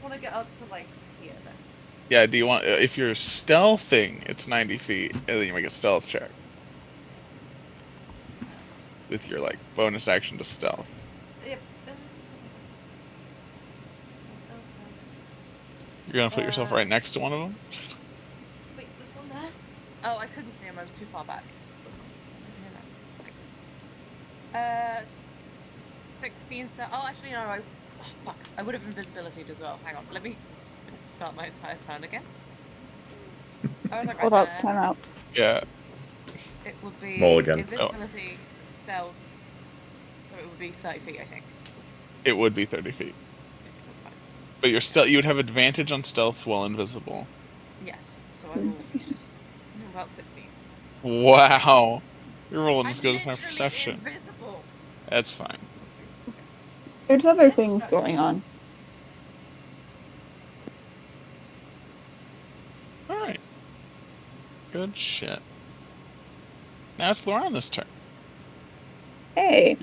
Speaker 1: want to get up to, like, here then.
Speaker 2: yeah, do you want... if you're stealthing, it's 90 feet, and then you make a stealth check. With your, like, bonus action to stealth.
Speaker 1: Yep.
Speaker 2: You're going to put yourself right next to one of them?
Speaker 1: Wait, this one there? Oh, I couldn't see him. I was too far back. Okay. 16 stealth. Oh, actually, no. Fuck. I would have invisibility as well. Hang on. Let me start my entire turn again. I was like
Speaker 7: Hold
Speaker 1: right
Speaker 7: up,
Speaker 1: there.
Speaker 7: time out.
Speaker 2: Yeah.
Speaker 1: It would be
Speaker 5: Mulligan.
Speaker 1: invisibility, stealth. So it would be 30 feet, I think.
Speaker 2: It would be 30 feet.
Speaker 1: Okay, that's fine.
Speaker 2: But you would have advantage on stealth while invisible.
Speaker 1: Yes. So I will just about 16.
Speaker 2: Wow. You're rolling
Speaker 1: I'm
Speaker 2: as good as my
Speaker 1: literally
Speaker 2: perception.
Speaker 1: invisible.
Speaker 2: That's fine.
Speaker 7: There's other things going on.
Speaker 2: Alright. Good shit. Now it's Lorana's turn.
Speaker 7: Hey.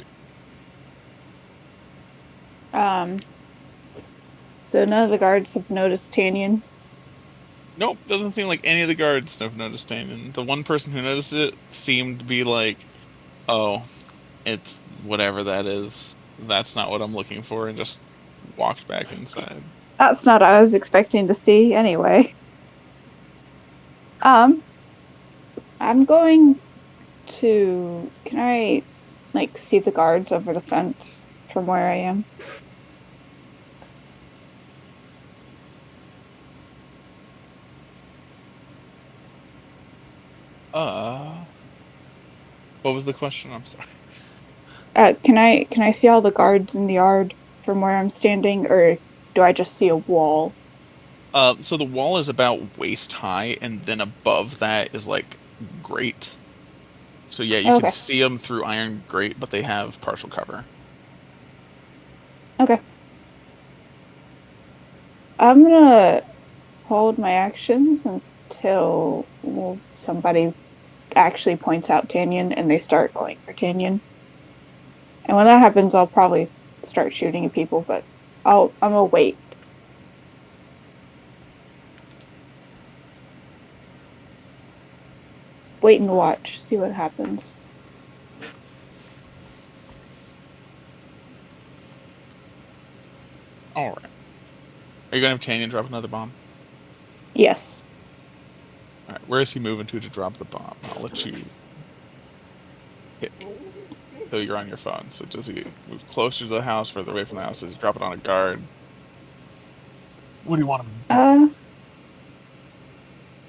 Speaker 7: So none of the guards have noticed Tanyan.
Speaker 2: Nope, doesn't seem like any of the guards have noticed Tanyan. The one person who noticed it seemed to be like, oh, it's whatever that is. That's not what I'm looking for, and just walked back inside.
Speaker 7: That's not what I was expecting to see anyway. I'm going to... Can I, like, see the guards over the fence from where I am?
Speaker 2: What was the question? I'm sorry.
Speaker 7: Can I see all the guards in the yard from where I'm standing, or do I just see a wall?
Speaker 2: So the wall is about waist high, and then above that is like grate. So yeah, you
Speaker 7: Okay.
Speaker 2: can see them through iron grate, but they have partial cover.
Speaker 7: Okay. I'm gonna hold my actions until somebody actually points out Tanyan and they start going for Tanyan. And when that happens, I'll probably start shooting at people, but I'm gonna wait. Wait and watch, see what happens.
Speaker 2: All right. Are you gonna have Tanyan drop another bomb?
Speaker 7: Yes.
Speaker 2: All right. Where is he moving to drop the bomb? I'll let you hit. So you're on your phone. So does he move closer to the house, further away from the house? Does he drop it on a guard? What do you want him to do?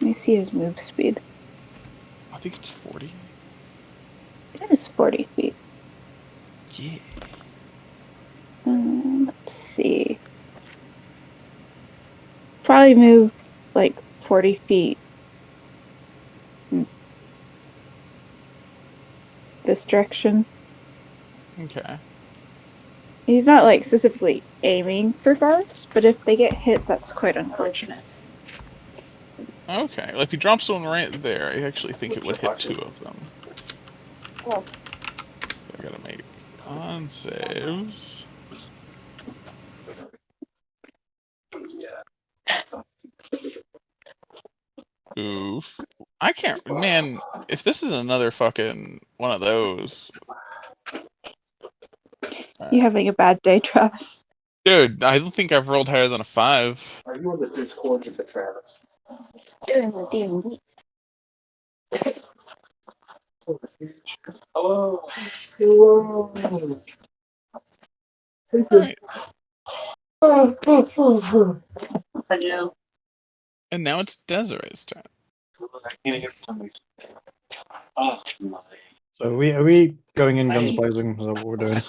Speaker 7: Let me see his move speed.
Speaker 2: I think it's 40.
Speaker 7: It is 40 feet.
Speaker 2: Yeah.
Speaker 7: Let's see. Probably move like 40 feet this distraction.
Speaker 2: Okay.
Speaker 7: He's not like specifically aiming for guards, but if they get hit, that's quite unfortunate.
Speaker 2: Okay. Well, if he drops one right there, I actually think it would hit 2 of them.
Speaker 7: Oh.
Speaker 2: I gotta make on saves. Oof. I can't. Man, if this is another fucking one of those.
Speaker 7: You having a bad day, Travis?
Speaker 2: Dude, I don't think I've rolled higher than a 5.
Speaker 3: Are you on the Discord with the Travis?
Speaker 7: Doing the D&D.
Speaker 3: Hello. Hello.
Speaker 2: Right.
Speaker 8: I know.
Speaker 2: And now it's Desiree's turn.
Speaker 3: So are we going in guns blazing? Is that what we're doing?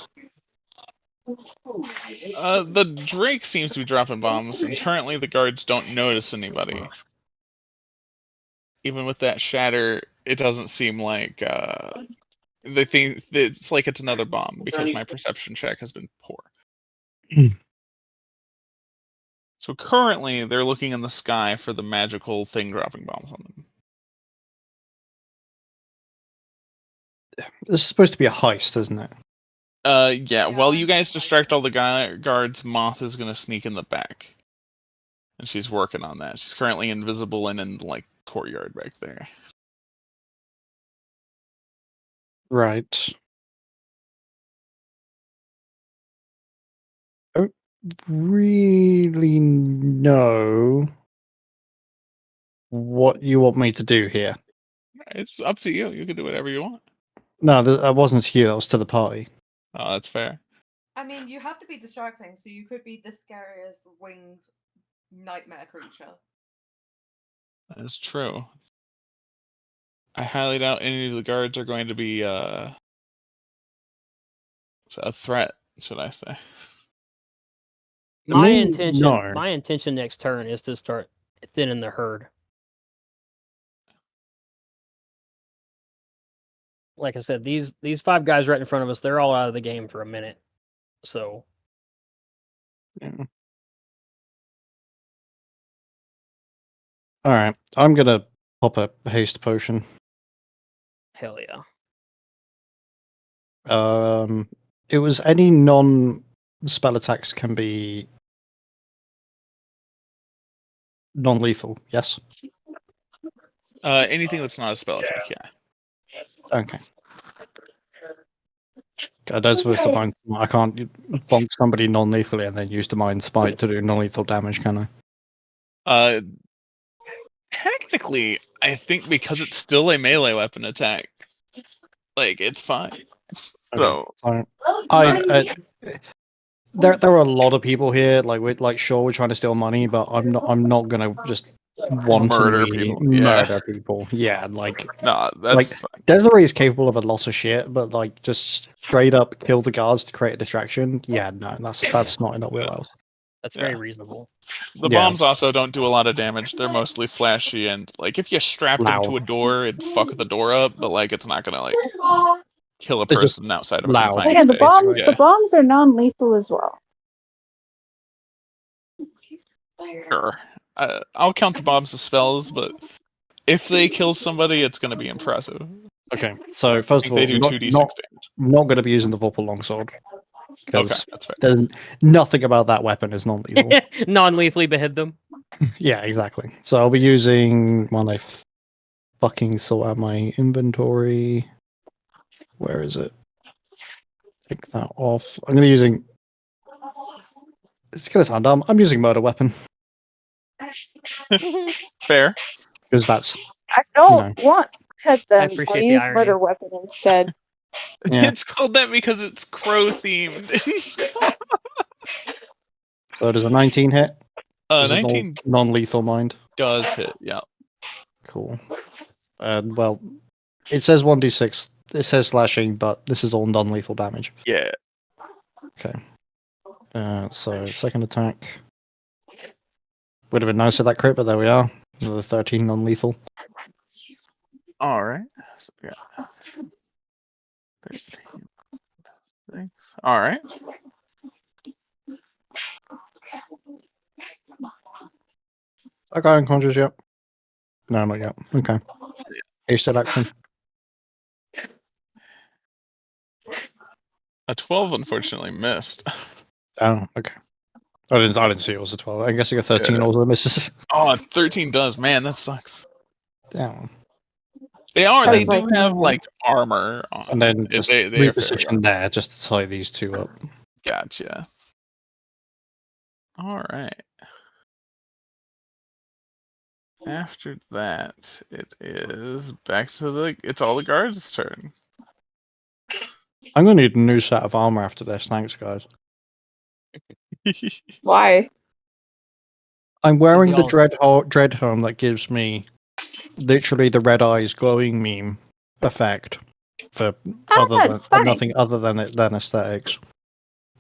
Speaker 2: The Drake seems to be dropping bombs, and currently the guards don't notice anybody. Even with that shatter, it doesn't seem like they think it's like it's another bomb because my perception check has been poor. So currently, they're looking in the sky for the magical thing dropping bombs on them.
Speaker 3: This is supposed to be a heist, isn't it?
Speaker 2: Yeah. While you guys distract all the guards, Moth is gonna sneak in the back, and she's working on that. She's currently invisible and in like courtyard back there.
Speaker 3: Right. I don't really know what you want me to do here.
Speaker 2: It's up to you. You can do whatever you want.
Speaker 3: No, that wasn't to you. That was to the party.
Speaker 2: Oh, that's fair.
Speaker 1: I mean, you have to be distracting, so you could be the scariest winged nightmare creature.
Speaker 2: That's true. I highly doubt any of the guards are going to be a threat, should I say?
Speaker 4: My
Speaker 3: Me,
Speaker 4: intention,
Speaker 3: no.
Speaker 4: my intention next turn is to start thinning the herd. Like I said, these 5 guys right in front of us, they're all out of the game for a minute. So
Speaker 3: Yeah. All right, I'm gonna pop a haste potion.
Speaker 4: hell yeah.
Speaker 3: It was any non-spell attacks can be non-lethal. Yes.
Speaker 2: Anything that's not a spell attack, yeah.
Speaker 3: Okay. I don't suppose divine. I can't bonk somebody non-lethally and then use divine smite to do non-lethal damage, can I?
Speaker 2: Technically, I think because it's still a melee weapon attack, like it's fine. So
Speaker 3: There are a lot of people here. Sure, we're trying to steal money, but I'm not gonna just wantonly murder people. Yeah,
Speaker 2: no, that's fine.
Speaker 3: Desiree is capable of a lot of shit, but just straight up kill the guards to create a distraction. Yeah, no, that's not in our wheelhouse.
Speaker 4: That's very reasonable.
Speaker 2: The bombs also don't do a lot of damage. They're mostly flashy and if you strap them to a door, it'd fuck the door up, but it's not gonna kill a person outside of a confined
Speaker 7: Yeah,
Speaker 2: space.
Speaker 7: the bombs are non-lethal as well.
Speaker 2: Sure. I'll count the bombs as spells, but if they kill somebody, it's going to be impressive.
Speaker 3: Okay, so first of all,
Speaker 2: they do 2d6 damage.
Speaker 3: Not going to be using the Vorpal Longsword. Because
Speaker 2: that's fair.
Speaker 3: there's nothing about that weapon is non-lethal.
Speaker 4: Non-lethally behead them.
Speaker 3: Yeah, exactly. So I'll be using when I fucking sort out my inventory. Where is it? Take that off. I'm going to be using. It's going to sound dumb. I'm using murder weapon.
Speaker 2: Fair.
Speaker 3: Because that's.
Speaker 7: I don't want to behead them. I'll use
Speaker 4: irony.
Speaker 7: murder weapon instead.
Speaker 3: Yeah.
Speaker 2: It's called that because it's crow themed.
Speaker 3: So does a 19 hit?
Speaker 2: 19
Speaker 3: non-lethal mind.
Speaker 2: Does hit, yeah.
Speaker 3: Cool. Well, it says 1d6. It says slashing, but this is all non-lethal damage.
Speaker 2: Yeah.
Speaker 3: Okay. So second attack. Would have been nice at that crit, but there we are. Another 13 non-lethal.
Speaker 2: All right. So we got 13. Thanks. All right.
Speaker 3: That guy unconscious yet? No, not yet. Okay. Hasted action.
Speaker 2: A 12 unfortunately missed.
Speaker 3: Oh, okay. I didn't see it was a 12. I guess I got 13
Speaker 2: Yeah.
Speaker 3: also misses.
Speaker 2: Oh, 13 does. Man, that sucks.
Speaker 3: Damn.
Speaker 2: They are.
Speaker 7: I
Speaker 2: They
Speaker 7: was
Speaker 2: do
Speaker 7: like,
Speaker 2: have
Speaker 7: no.
Speaker 2: like armor on.
Speaker 3: And then just
Speaker 2: they are fairly
Speaker 3: reposition there just to tie these two up.
Speaker 2: Gotcha. All right. After that, it is back to the. It's all the guards' turn.
Speaker 3: I'm gonna need a new set of armor after this. Thanks, guys.
Speaker 7: Why?
Speaker 3: I'm wearing the
Speaker 4: y'all-
Speaker 3: dread helm that gives me literally the red eyes glowing meme effect for
Speaker 7: That's fine.
Speaker 3: nothing other than aesthetics.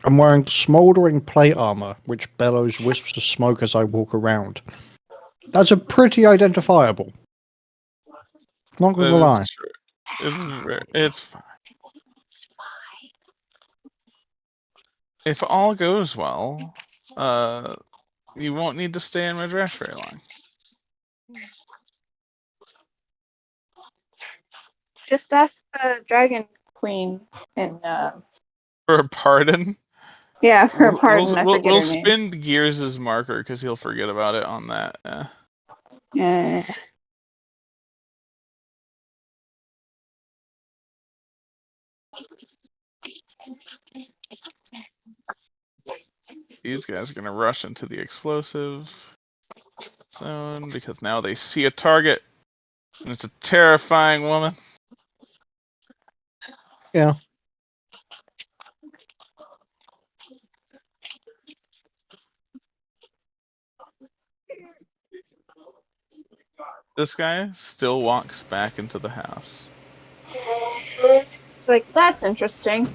Speaker 3: I'm wearing smoldering plate armor, which bellows wisps of smoke as I walk around. That's a pretty identifiable. Not gonna
Speaker 2: That
Speaker 3: lie.
Speaker 2: is true. It's fine. If all goes well, you won't need to stay in Madras very long.
Speaker 7: Just ask the Dragon Queen and
Speaker 2: For a pardon.
Speaker 7: yeah, for a pardon. I forget
Speaker 2: We'll
Speaker 7: her name.
Speaker 2: spin Gears' marker because he'll forget about it on that.
Speaker 7: Yeah.
Speaker 2: These guys are gonna rush into the explosive zone because now they see a target, and it's a terrifying woman.
Speaker 3: Yeah.
Speaker 2: This guy still walks back into the house.
Speaker 7: It's like, that's interesting.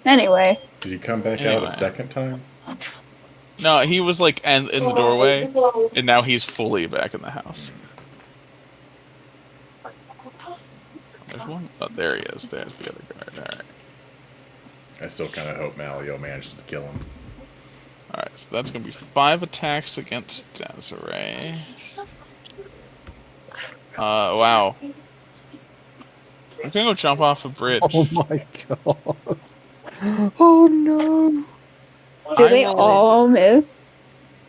Speaker 7: Anyway.
Speaker 5: Did he come back out
Speaker 2: Anyway.
Speaker 5: a second time?
Speaker 2: No, he was like in the doorway, and now he's fully back in the house. There's one. Oh, there he is. There's the other guard. All right.
Speaker 5: I still kind of hope Malio managed to kill him.
Speaker 2: All right. So that's gonna be 5 attacks against Desiree. Wow. I'm gonna go jump off a bridge.
Speaker 3: Oh my god. Oh no.
Speaker 7: Do they all miss?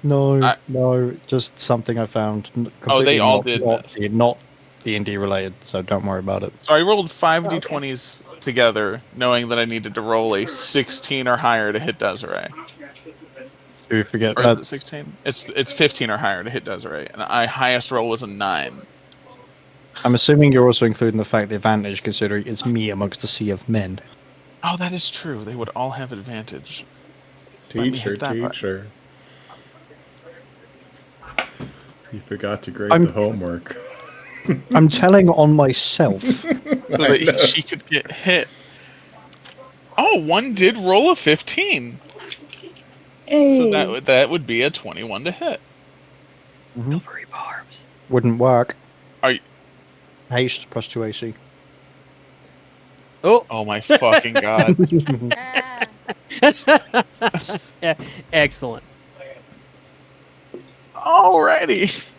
Speaker 3: No, no, just something I found.
Speaker 2: Oh, they
Speaker 3: completely
Speaker 2: all did miss.
Speaker 3: Not D&D related, so don't worry about it.
Speaker 2: So I rolled 5 d20s together, knowing that I needed to roll a 16 or higher to hit Desiree.
Speaker 3: Do you forget
Speaker 2: Or is
Speaker 3: that?
Speaker 2: it 16? It's 15 or higher to hit Desiree, and my highest roll was a 9.
Speaker 3: I'm assuming you're also including the fact the advantage, considering it's me amongst a sea of men.
Speaker 2: Oh, that is true. They would all have advantage. Let me
Speaker 5: Teacher,
Speaker 2: hit that button.
Speaker 5: teacher. You forgot to grade
Speaker 3: I'm-
Speaker 5: the homework.
Speaker 3: I'm telling on myself.
Speaker 2: So that she could get hit. Oh, one did roll a 15.
Speaker 7: Hey.
Speaker 2: So that would be a 21 to hit.
Speaker 4: Silvery barbs.
Speaker 3: Wouldn't work.
Speaker 2: Are you-
Speaker 3: Haste plus 2 AC.
Speaker 4: Oh,
Speaker 2: Oh my fucking god.
Speaker 1: Ah,
Speaker 4: excellent.
Speaker 2: Alrighty.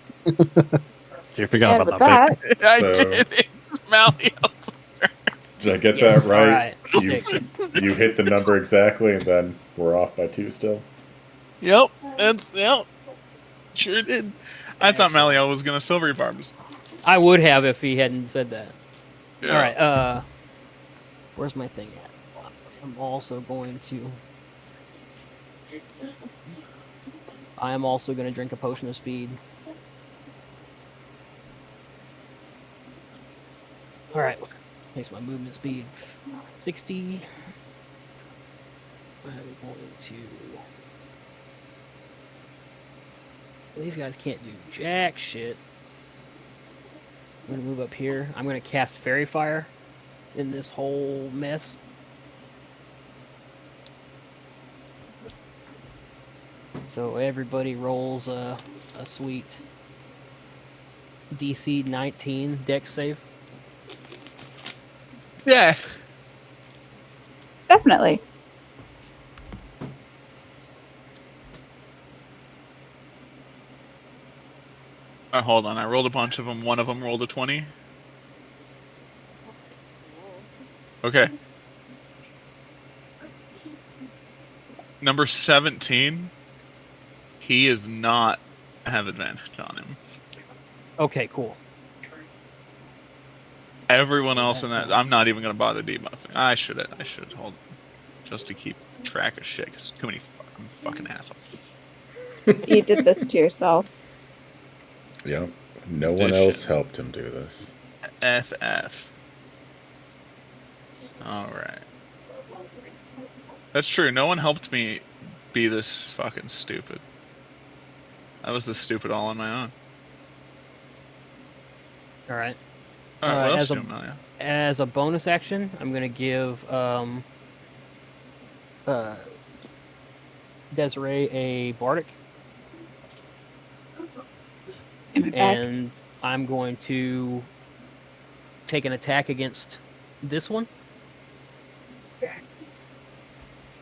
Speaker 3: You forgot
Speaker 7: Yeah,
Speaker 3: about
Speaker 7: but
Speaker 3: that bit.
Speaker 2: I
Speaker 5: So-
Speaker 2: did it. It's Malleus.
Speaker 5: Did I get
Speaker 4: Yes,
Speaker 5: that right?
Speaker 4: alright.
Speaker 5: You hit the number exactly, and then we're off by 2 still.
Speaker 2: Yep. Yep. Sure did. I thought Malleus was gonna silvery barbs.
Speaker 4: I would have if he hadn't said that.
Speaker 2: Yeah.
Speaker 4: All right. Where's my thing at? I'm also going to. I am also going to drink a potion of speed. All right. Makes my movement speed 60. I'm going to. These guys can't do jack shit. I'm going to move up here. I'm going to cast Fairy Fire in this whole mess. So everybody rolls a sweet DC 19 dex save.
Speaker 2: Yeah.
Speaker 7: definitely.
Speaker 2: Hold on, I rolled a bunch of them. One of them rolled a 20. Okay. Number 17. He is not have advantage on him.
Speaker 4: Okay, cool.
Speaker 2: Everyone
Speaker 4: So
Speaker 2: else in
Speaker 4: that's
Speaker 2: that, I'm not even going to bother debuffing. I should hold just to keep track of shit. Cause too many fucking assholes.
Speaker 7: You did this to yourself.
Speaker 5: Yep. No one
Speaker 2: This
Speaker 5: else
Speaker 2: shit.
Speaker 5: helped him do this.
Speaker 2: FF. All right. That's true. No one helped me be this fucking stupid. I was this stupid all on my own.
Speaker 4: All right.
Speaker 2: All right. What else
Speaker 4: as
Speaker 2: you
Speaker 4: a
Speaker 2: doing, Melia?
Speaker 4: as a bonus action, I'm gonna give Desiree a bardic,
Speaker 7: Give it back.
Speaker 4: and I'm going to take an attack against this one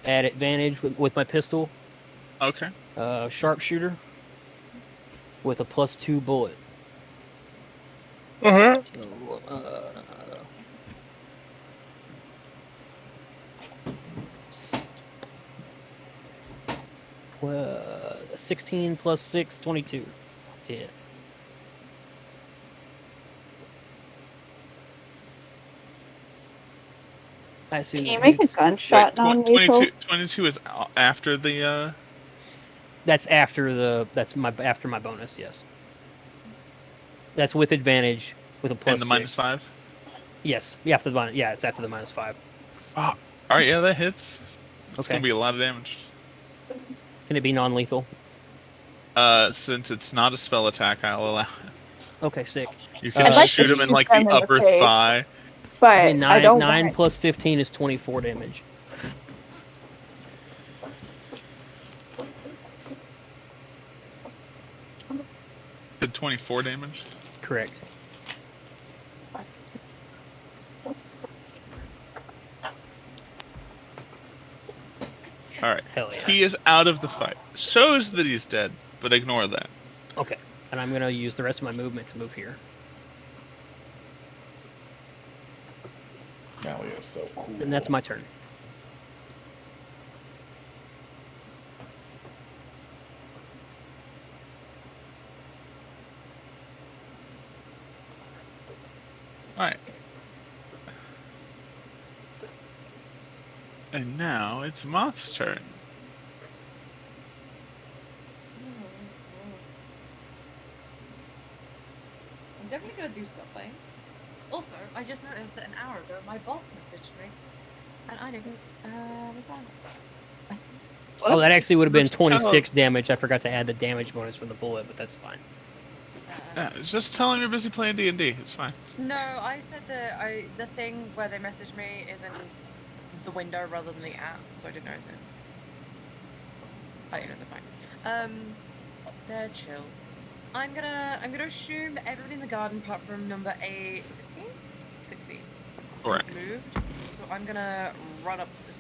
Speaker 4: at advantage with my pistol.
Speaker 2: Okay.
Speaker 4: Sharpshooter with a +2 bullet.
Speaker 2: Uh-huh.
Speaker 4: So, 16 plus 6, 22. 10. I assume
Speaker 7: Can you
Speaker 4: that
Speaker 7: make a
Speaker 4: hits.
Speaker 7: gunshot
Speaker 2: Wait,
Speaker 7: non-lethal?
Speaker 2: 22 is after the
Speaker 4: That's after my bonus, yes. That's with advantage with a
Speaker 2: and
Speaker 4: +6.
Speaker 2: the -5.
Speaker 4: Yes, yeah, after the bonus. Yeah, it's after the -5.
Speaker 2: Fuck. All right, yeah, that hits. It's
Speaker 4: Okay.
Speaker 2: gonna be a lot of damage.
Speaker 4: Can it be non-lethal?
Speaker 2: Since it's not a spell attack, I'll allow it.
Speaker 4: Okay, sick.
Speaker 2: You can
Speaker 4: I'd like
Speaker 2: shoot
Speaker 7: to
Speaker 2: him in
Speaker 7: shoot
Speaker 2: like
Speaker 7: them
Speaker 2: the
Speaker 7: in the
Speaker 2: upper
Speaker 7: face.
Speaker 2: thigh.
Speaker 7: But
Speaker 4: Okay,
Speaker 7: I don't
Speaker 4: 9
Speaker 7: want
Speaker 4: plus 15 is 24 damage.
Speaker 2: Did 24 damage?
Speaker 4: Correct.
Speaker 2: All right.
Speaker 4: Hell yeah.
Speaker 2: He is out of the fight. Shows that he's dead, but ignore that.
Speaker 4: Okay, and I'm gonna use the rest of my movement to move here.
Speaker 5: Malia is so cool.
Speaker 4: And that's my turn.
Speaker 2: All right. And now it's Moth's turn.
Speaker 1: I'm definitely gonna do something. Also, I just noticed that an hour ago my boss messaged me, and I didn't reply.
Speaker 4: Oh, that actually would have been
Speaker 2: Let's tell-
Speaker 4: 26 damage. I forgot to add the damage bonus from the bullet, but that's fine.
Speaker 2: Yeah, just tell him you're busy playing D&D. It's fine.
Speaker 1: No, I said that the thing where they messaged me is in the window rather than the app, so I didn't notice it. Oh, you know, they're fine. They're chill. I'm gonna assume that everybody in the garden, apart from number 16,
Speaker 2: Correct.
Speaker 1: is moved. So I'm gonna run up to this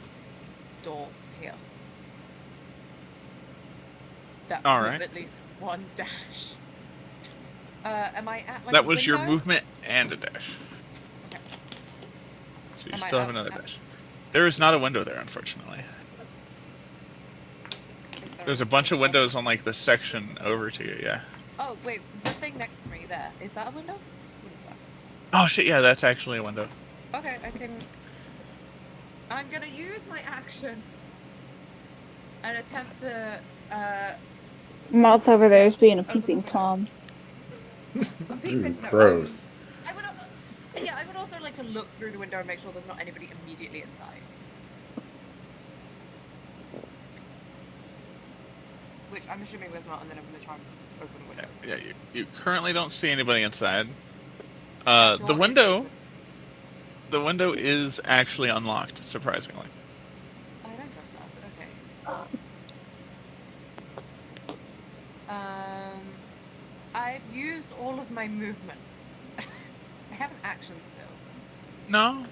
Speaker 1: door here. That
Speaker 2: All
Speaker 1: was
Speaker 2: right.
Speaker 1: at least one dash. Am I at like
Speaker 2: That
Speaker 1: a
Speaker 2: was your
Speaker 1: window?
Speaker 2: movement and a dash.
Speaker 1: Okay.
Speaker 2: So you
Speaker 1: Am I
Speaker 2: still have
Speaker 1: up-
Speaker 2: another
Speaker 1: up-
Speaker 2: dash. There is not a window there, unfortunately.
Speaker 1: Is there
Speaker 2: There's a bunch of windows on like the section over to you, yeah.
Speaker 1: Oh wait, the thing next to me there, is that a window? What is that?
Speaker 2: Oh shit, yeah, that's actually a window.
Speaker 1: Okay, I'm gonna use my action and attempt to
Speaker 7: Moth over there is being a peeping Tom.
Speaker 1: I'm peeping.
Speaker 5: Ooh,
Speaker 1: No,
Speaker 5: gross.
Speaker 1: I would. Yeah, I would also like to look through the window and make sure there's not anybody immediately inside. Which I'm assuming there's not, and then I'm gonna try and open a window.
Speaker 2: Yeah, you currently don't see anybody inside.
Speaker 1: Door
Speaker 2: The
Speaker 1: is
Speaker 2: window
Speaker 1: open.
Speaker 2: the window is actually unlocked, surprisingly.
Speaker 1: I don't trust that, but okay. I've used all of my movement. I have an action still.
Speaker 2: No.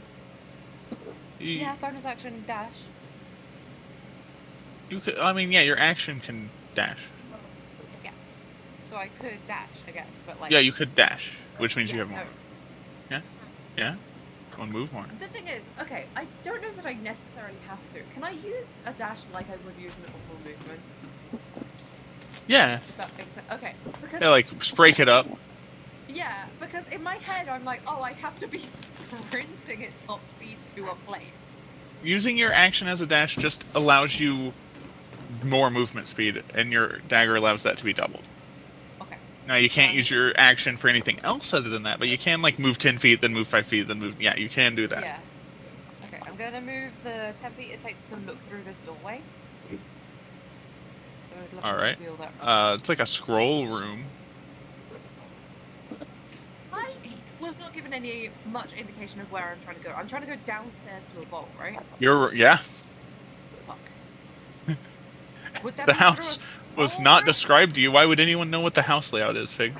Speaker 1: Yeah, bonus action dash.
Speaker 2: You could. I mean, yeah, your action can dash.
Speaker 1: So I could dash again, but like.
Speaker 2: Yeah, you could dash, which means you
Speaker 1: Yeah,
Speaker 2: have more.
Speaker 1: no.
Speaker 2: Yeah. One move more.
Speaker 1: The thing is, okay, I don't know that I necessarily have to. Can I use a dash like I would use an normal movement?
Speaker 2: Yeah.
Speaker 1: If that makes sense. Okay, because
Speaker 2: Yeah, like just break it up.
Speaker 1: yeah, because in my head I'm like, oh, I have to be sprinting at top speed to a place.
Speaker 2: Using your action as a dash just allows you more movement speed, and your dagger allows that to be doubled.
Speaker 1: Okay.
Speaker 2: Now you can't use your action for anything else other than that, but you can like move 10 feet, then move 5 feet, then move. Yeah, you can do that.
Speaker 1: Yeah. Okay, I'm gonna move the 10 feet it takes to look through this doorway. So I'd love
Speaker 2: All
Speaker 1: to
Speaker 2: right.
Speaker 1: reveal that.
Speaker 2: It's like a scroll room.
Speaker 1: I was not given any much indication of where I'm trying to go. I'm trying to go downstairs to a vault, right?
Speaker 2: Yeah.
Speaker 1: Fuck. Would that
Speaker 2: The
Speaker 1: be through a
Speaker 2: house was
Speaker 1: scroll
Speaker 2: not
Speaker 1: room?
Speaker 2: described to you. Why would anyone know what the house layout is, Fig?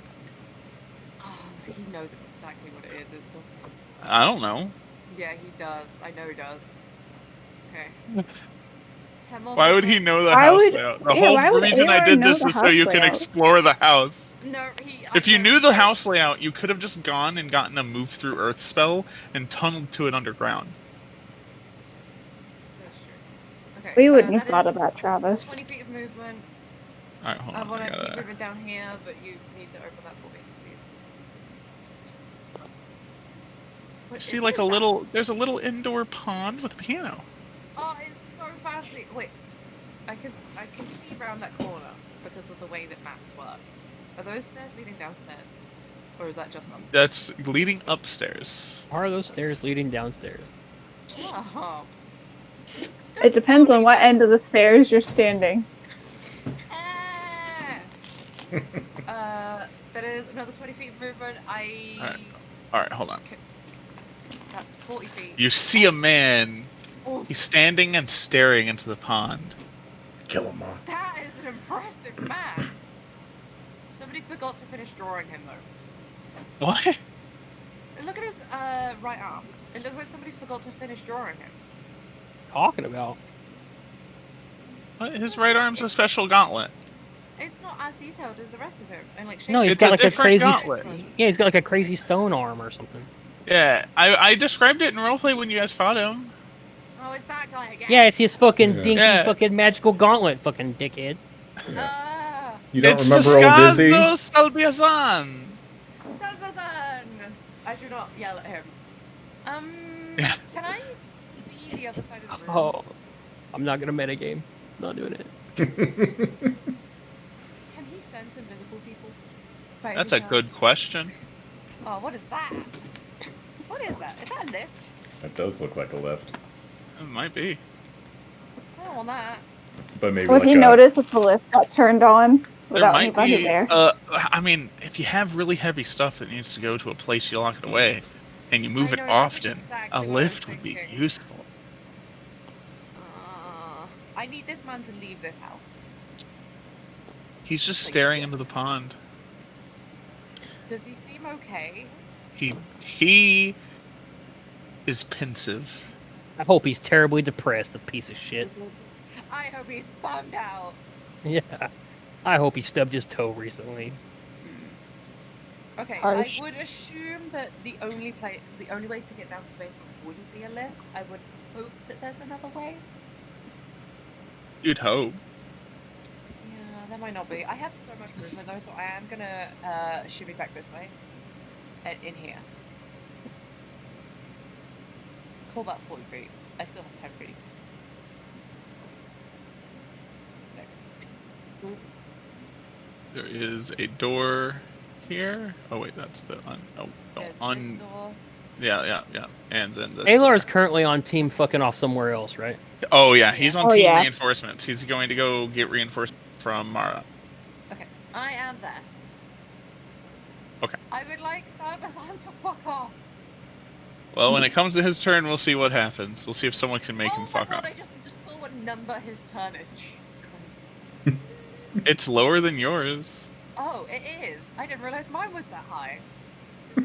Speaker 1: Oh, he knows exactly what it is, doesn't he?
Speaker 2: I don't know.
Speaker 1: Yeah, he does. I know he does. Okay. 10 more
Speaker 2: Why would he
Speaker 1: movement.
Speaker 2: know the
Speaker 7: Why
Speaker 2: house
Speaker 7: would-
Speaker 2: layout? The
Speaker 7: yeah, why
Speaker 2: whole
Speaker 7: would
Speaker 2: reason I
Speaker 7: anyone
Speaker 2: did
Speaker 7: know
Speaker 2: this
Speaker 7: the
Speaker 2: was so
Speaker 7: house
Speaker 2: you can
Speaker 7: layout?
Speaker 2: explore the house.
Speaker 1: No,
Speaker 2: If you knew the house layout, you could have just gone and gotten a move through Earth spell and tunneled to it underground.
Speaker 1: That's true. Okay.
Speaker 7: We wouldn't have
Speaker 1: that
Speaker 7: thought
Speaker 1: is
Speaker 7: of that, Travis.
Speaker 1: 20 feet of movement.
Speaker 2: Alright, hold
Speaker 1: I
Speaker 2: on.
Speaker 1: want
Speaker 2: I
Speaker 1: to keep
Speaker 2: gotta...
Speaker 1: moving down here, but you need to open that for me, please. Jesus Christ. What
Speaker 2: See,
Speaker 1: is
Speaker 2: like a
Speaker 1: that?
Speaker 2: little. There's a little indoor pond with a piano.
Speaker 1: Oh, it's so fancy. Wait, I can see around that corner because of the way that maps work. Are those stairs leading downstairs, or is that just upstairs?
Speaker 2: That's leading upstairs.
Speaker 4: Are those stairs leading downstairs?
Speaker 1: Oh.
Speaker 7: It depends on what end of the stairs you're standing.
Speaker 1: That is another 20 feet of movement.
Speaker 2: Alright, hold on.
Speaker 1: That's 40 feet.
Speaker 2: You see a man.
Speaker 1: Oof,
Speaker 2: He's standing and staring into the pond.
Speaker 5: Kill him, Mom.
Speaker 1: that is an impressive man. Somebody forgot to finish drawing him though.
Speaker 2: What?
Speaker 1: Look at his right arm. It looks like somebody forgot to finish drawing him.
Speaker 4: Talking about.
Speaker 2: What? His right arm's a special gauntlet.
Speaker 1: It's not as detailed as the rest of him, and like shape.
Speaker 4: No, he's
Speaker 2: It's
Speaker 4: got
Speaker 2: a
Speaker 4: like a
Speaker 2: different
Speaker 4: crazy.
Speaker 2: gauntlet.
Speaker 4: Yeah, he's got like a crazy stone arm or something.
Speaker 2: Yeah, I described it in roleplay when you guys fought him.
Speaker 1: Oh, it's that guy again.
Speaker 4: Yeah, it's his fucking
Speaker 5: Yeah.
Speaker 4: dinky
Speaker 2: Yeah.
Speaker 4: fucking magical gauntlet, fucking dickhead.
Speaker 1: Ah,
Speaker 5: You don't
Speaker 2: It's
Speaker 5: remember old Dizzy?
Speaker 2: Fiscazzo Salbiazan.
Speaker 1: Salvazan. I do not yell at him.
Speaker 2: Yeah.
Speaker 1: Can I see the other side of the room?
Speaker 4: Oh, I'm not gonna metagame. Not doing it.
Speaker 1: Can he sense invisible people? By
Speaker 2: That's a
Speaker 1: any
Speaker 2: good
Speaker 1: chance?
Speaker 2: question.
Speaker 1: Oh, what is that? What is that? Is that a lift?
Speaker 5: That does look like a lift.
Speaker 2: It might be.
Speaker 1: I don't want that.
Speaker 5: But maybe
Speaker 7: Would
Speaker 5: like
Speaker 7: he
Speaker 5: a,
Speaker 7: notice if the lift got turned on
Speaker 2: There
Speaker 7: without
Speaker 2: might
Speaker 7: anybody
Speaker 2: be.
Speaker 7: there?
Speaker 2: I mean, if you have really heavy stuff that needs to go to a place, you lock it away, and you move
Speaker 1: I
Speaker 2: it
Speaker 1: know, that's
Speaker 2: often.
Speaker 1: exactly
Speaker 2: A
Speaker 1: what I was
Speaker 2: lift would be
Speaker 1: thinking.
Speaker 2: useful.
Speaker 1: I need this man to leave this house.
Speaker 2: He's just
Speaker 1: Like,
Speaker 2: staring
Speaker 1: yeah.
Speaker 2: into the pond.
Speaker 1: Does he seem okay?
Speaker 2: He is pensive.
Speaker 4: I hope he's terribly depressed, the piece of shit.
Speaker 1: I hope he's bummed out.
Speaker 4: Yeah. I hope he stubbed his toe recently.
Speaker 1: Okay,
Speaker 7: Harsh.
Speaker 1: I would assume that the only way to get down to the basement wouldn't be a lift. I would hope that there's another way.
Speaker 2: You'd hope.
Speaker 1: Yeah, there might not be. I have so much movement though, so I am gonna shimmy back this way. And in here. Call that 40 feet. I still have 10 feet. Sick.
Speaker 2: There is a door here. Oh wait, that's the
Speaker 1: There's
Speaker 2: on.
Speaker 1: this door.
Speaker 2: Yeah. And then this.
Speaker 4: Alar is currently on team fucking off somewhere else, right?
Speaker 2: Oh yeah, he's on
Speaker 7: Oh,
Speaker 2: team
Speaker 7: yeah.
Speaker 2: reinforcements. He's going to go get reinforcements from Mara.
Speaker 1: Okay, I am there.
Speaker 2: Okay.
Speaker 1: I would like Salvazan to fuck off.
Speaker 2: Well, when it comes to his turn, we'll see what happens. We'll see if someone can make
Speaker 1: oh
Speaker 2: him
Speaker 1: my
Speaker 2: fuck
Speaker 1: god,
Speaker 2: off.
Speaker 1: I just saw what number his turn is. Jesus Christ.
Speaker 2: It's lower than yours.
Speaker 1: Oh, it is. I didn't realize mine was that high.
Speaker 5: yeah,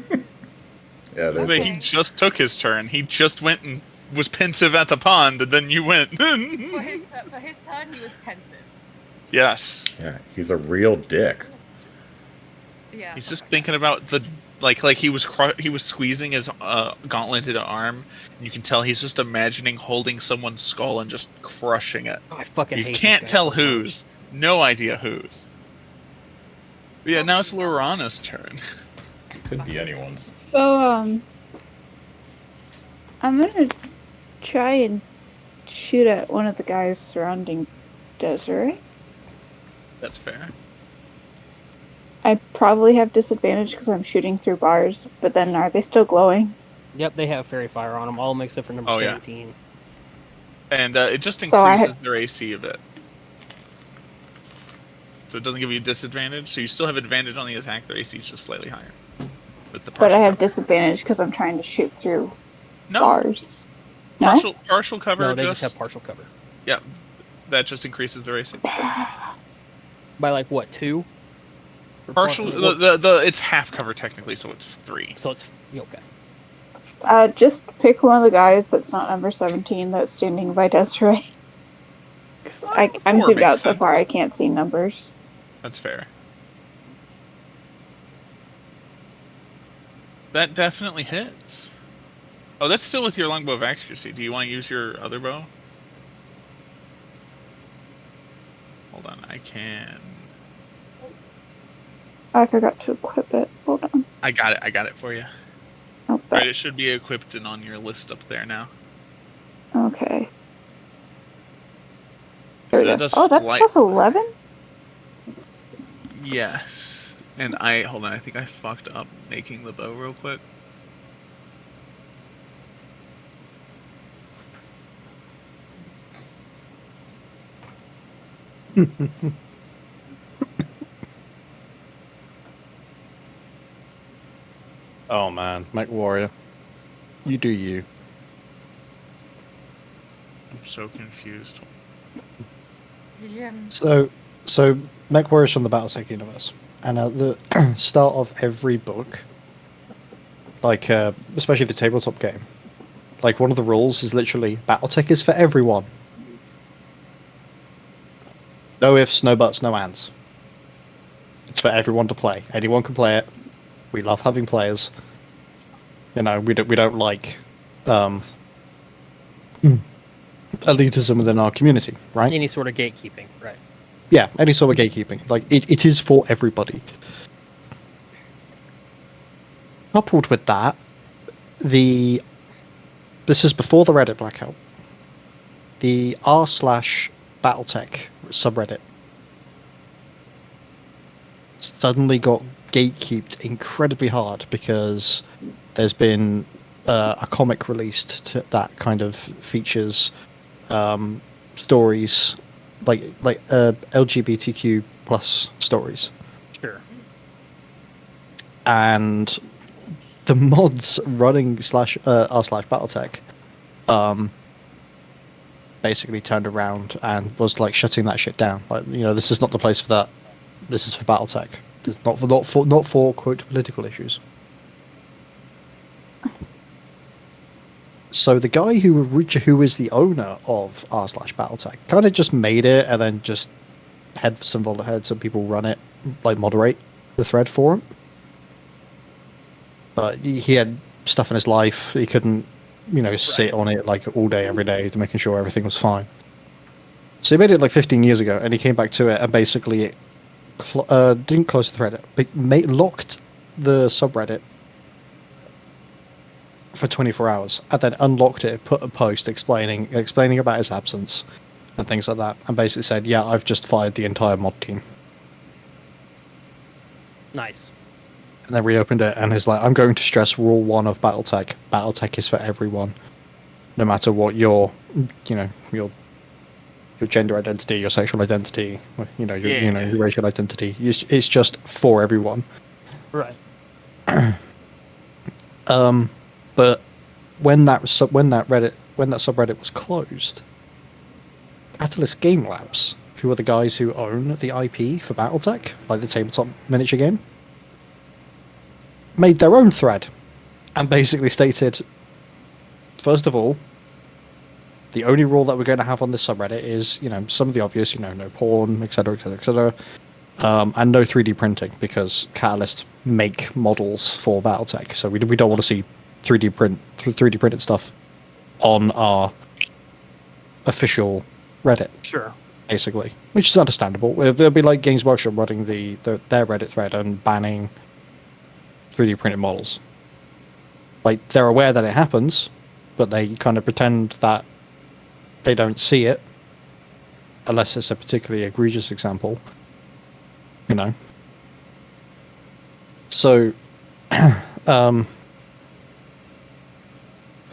Speaker 2: So
Speaker 5: there's
Speaker 1: Okay.
Speaker 2: He just took his turn. He just went and was pensive at the pond, and then you went.
Speaker 1: For his turn, he was pensive.
Speaker 2: Yes.
Speaker 5: Yeah, he's a real dick.
Speaker 1: Yeah.
Speaker 2: He's just thinking about the like he was squeezing his gauntleted arm. And you can tell he's just imagining holding someone's skull and just crushing it.
Speaker 4: Oh, I fucking
Speaker 2: You
Speaker 4: hate
Speaker 2: can't
Speaker 4: this guy
Speaker 2: tell
Speaker 4: so much.
Speaker 2: whose. No idea whose. But yeah, now it's Lorana's turn.
Speaker 5: Could be anyone's.
Speaker 7: So, I'm gonna try and shoot at one of the guys surrounding Desiree.
Speaker 2: That's fair.
Speaker 7: I probably have disadvantage because I'm shooting through bars, but then are they still glowing?
Speaker 4: Yep, they have fairy fire on them, all except for number
Speaker 2: Oh, yeah.
Speaker 4: 17.
Speaker 2: And it just
Speaker 7: So I
Speaker 2: increases their AC a bit. So it doesn't give you disadvantage. So you still have advantage on the attack. Their AC is just slightly higher. With the
Speaker 7: But I
Speaker 2: partial
Speaker 7: have
Speaker 2: cover.
Speaker 7: disadvantage because I'm trying to shoot through
Speaker 2: No,
Speaker 7: bars. No?
Speaker 2: partial cover.
Speaker 4: No, they just have partial cover.
Speaker 2: Yeah, that just increases their AC.
Speaker 4: By like what, 2? For
Speaker 2: Partial. The it's half cover technically, so it's 3.
Speaker 4: So it's okay.
Speaker 7: Just pick one of the guys that's not number 17 that's standing by Desiree. 'Cause I'm
Speaker 2: 4
Speaker 7: zoomed out
Speaker 2: makes
Speaker 7: so far,
Speaker 2: sense.
Speaker 7: I can't see numbers.
Speaker 2: That's fair. That definitely hits. Oh, that's still with your longbow of accuracy. Do you want to use your other bow? Hold on, I can.
Speaker 7: I forgot to equip it. Hold on.
Speaker 2: I got it for you.
Speaker 7: Oh,
Speaker 2: Right, it should be equipped and on your list up there now.
Speaker 7: okay.
Speaker 2: So
Speaker 7: There we
Speaker 2: it
Speaker 7: go.
Speaker 2: does
Speaker 7: Oh, that's
Speaker 2: slight-
Speaker 7: plus 11?
Speaker 2: Yes. And hold on, I think I fucked up making the bow real quick.
Speaker 3: Oh man, Mech Warrior. You do you.
Speaker 2: I'm so confused.
Speaker 1: Yeah.
Speaker 3: So Mech Warrior's from the BattleTech universe, and at the start of every book, like especially the tabletop game, like one of the rules is literally BattleTech is for everyone. No ifs, no buts, no ands. It's for everyone to play. Anyone can play it. We love having players. You know, we don't like elitism within our community, right?
Speaker 4: Any sort of gatekeeping, right?
Speaker 3: Yeah, any sort of gatekeeping. Like, it is for everybody. Coupled with that, this is before the Reddit blackout. The r/BattleTech subreddit suddenly got gatekeeped incredibly hard because there's been a comic released that kind of features stories like LGBTQ plus stories,
Speaker 4: Sure.
Speaker 3: and the mods running r/BattleTech basically turned around and was like shutting that shit down. Like, you know, this is not the place for that. This is for BattleTech. It's not for quote political issues. So the guy who is the owner of r/BattleTech kind of just made it and then just had some people run it, like moderate the thread for him. But he had stuff in his life. He couldn't, you know, sit on it like all day, every day, to making sure everything was fine. So he made it like 15 years ago, and he came back to it and basically didn't close the thread, but locked the subreddit for 24 hours, and then unlocked it, put a post explaining about his absence and things like that, and basically said, "Yeah, I've just fired the entire mod team."
Speaker 4: Nice.
Speaker 3: And then reopened it, and he's like, "I'm going to stress rule 1 of BattleTech. BattleTech is for everyone, no matter what your gender identity, your sexual identity, your racial identity. It's just for everyone."
Speaker 4: Right.
Speaker 3: But when that subreddit was closed, Catalyst Game Labs, who are the guys who own the IP for BattleTech, like the tabletop miniature game, made their own thread and basically stated, first of all, The only rule that we're going to have on this subreddit is, some of the obvious, no porn, etc., etc., etc., and no 3D printing, because Catalyst make models for BattleTech, so we don't want to see 3D printed stuff on our official Reddit,
Speaker 4: Sure.
Speaker 3: basically, which is understandable. There'll be like Games Workshop running their Reddit thread and banning 3D printed models. Like, they're aware that it happens, but they kind of pretend that they don't see it, unless it's a particularly egregious example. So, but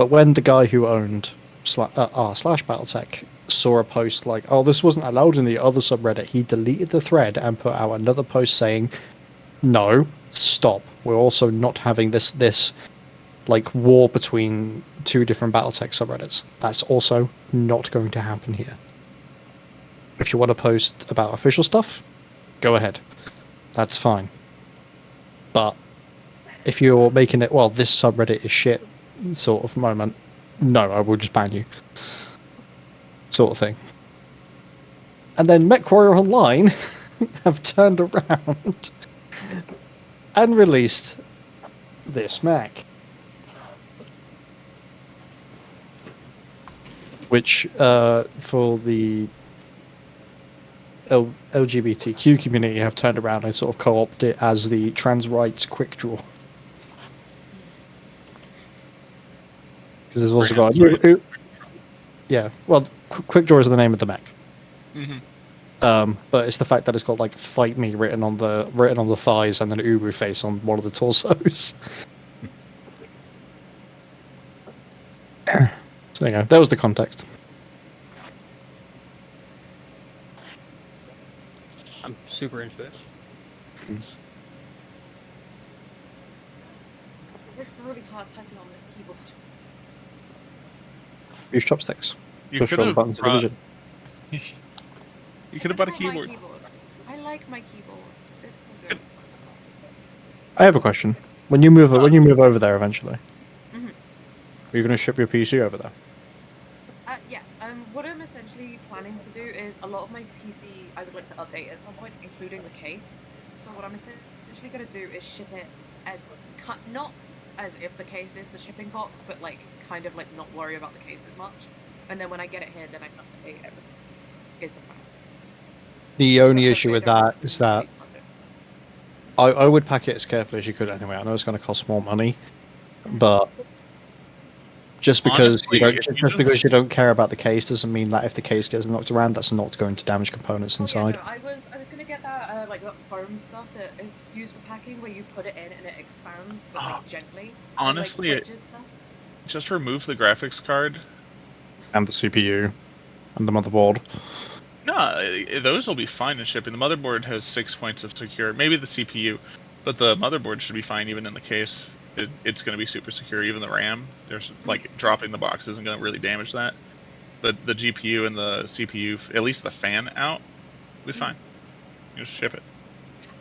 Speaker 3: when the guy who owned r/BattleTech saw a post like, "Oh, this wasn't allowed in the other subreddit," he deleted the thread and put out another post saying, "No, stop. We're also not having this like war between two different BattleTech subreddits. That's also not going to happen here. If you want to post about official stuff, go ahead. That's fine. But if you're making it, well, this subreddit is shit sort of moment, no, I will just ban you. Sort of thing." And then MechWarrior Online have turned around and released this Mac. Which, for the LGBTQ community, have turned around and sort of co-opted it as the trans rights quick draw. Because there's also got... Yeah, well, quick draw is the name of the Mac. But it's the fact that it's got like "Fight Me" written on the thighs and an Ubu face on one of the torsos. So there you go. That was the context.
Speaker 4: I'm super into it.
Speaker 1: It's really hard typing on this keyboard.
Speaker 3: Use chopsticks.
Speaker 2: You
Speaker 3: Push
Speaker 2: could
Speaker 3: all the
Speaker 2: have
Speaker 3: buttons
Speaker 2: brought,
Speaker 3: division.
Speaker 2: you could have bought a
Speaker 1: My
Speaker 2: keyboard.
Speaker 1: I like my keyboard. It's so good.
Speaker 3: I have a question. When you move over there eventually,
Speaker 1: Mhm.
Speaker 3: are you going to ship your PC over there?
Speaker 1: Yes. What I'm essentially planning to do is a lot of my PC I would like to update at some point, including the case. So what I'm essentially going to do is ship it as not as if the case is the shipping box, but like kind of like not worry about the case as much. And then when I get it here, then I can update everything. Is the plan.
Speaker 3: The only
Speaker 1: But
Speaker 3: issue with
Speaker 1: hopefully I
Speaker 3: that
Speaker 1: don't
Speaker 3: is that
Speaker 1: release content stuff.
Speaker 3: I would pack it as carefully as you could anyway. I know it's going to cost more money, but just because
Speaker 2: Honestly,
Speaker 3: you don't
Speaker 2: if you
Speaker 3: just because
Speaker 2: just-
Speaker 3: you don't care about the case doesn't mean that if the case gets knocked around, that's not going to damage components
Speaker 1: Oh, yeah,
Speaker 3: inside.
Speaker 1: no, I was gonna get that like that foam stuff that is used for packing, where you put it in and it expands, but like gently.
Speaker 2: Honestly,
Speaker 1: and, like, wedges stuff.
Speaker 2: Just remove the graphics card.
Speaker 3: And the CPU and the motherboard.
Speaker 2: No, those will be fine in shipping. The motherboard has 6 points of secure. Maybe the CPU, but the motherboard should be fine even in the case. It's going to be super secure. Even the RAM, there's like dropping the box isn't going to really damage that. But the GPU and the CPU, at least the fan out, will be fine. You just ship it.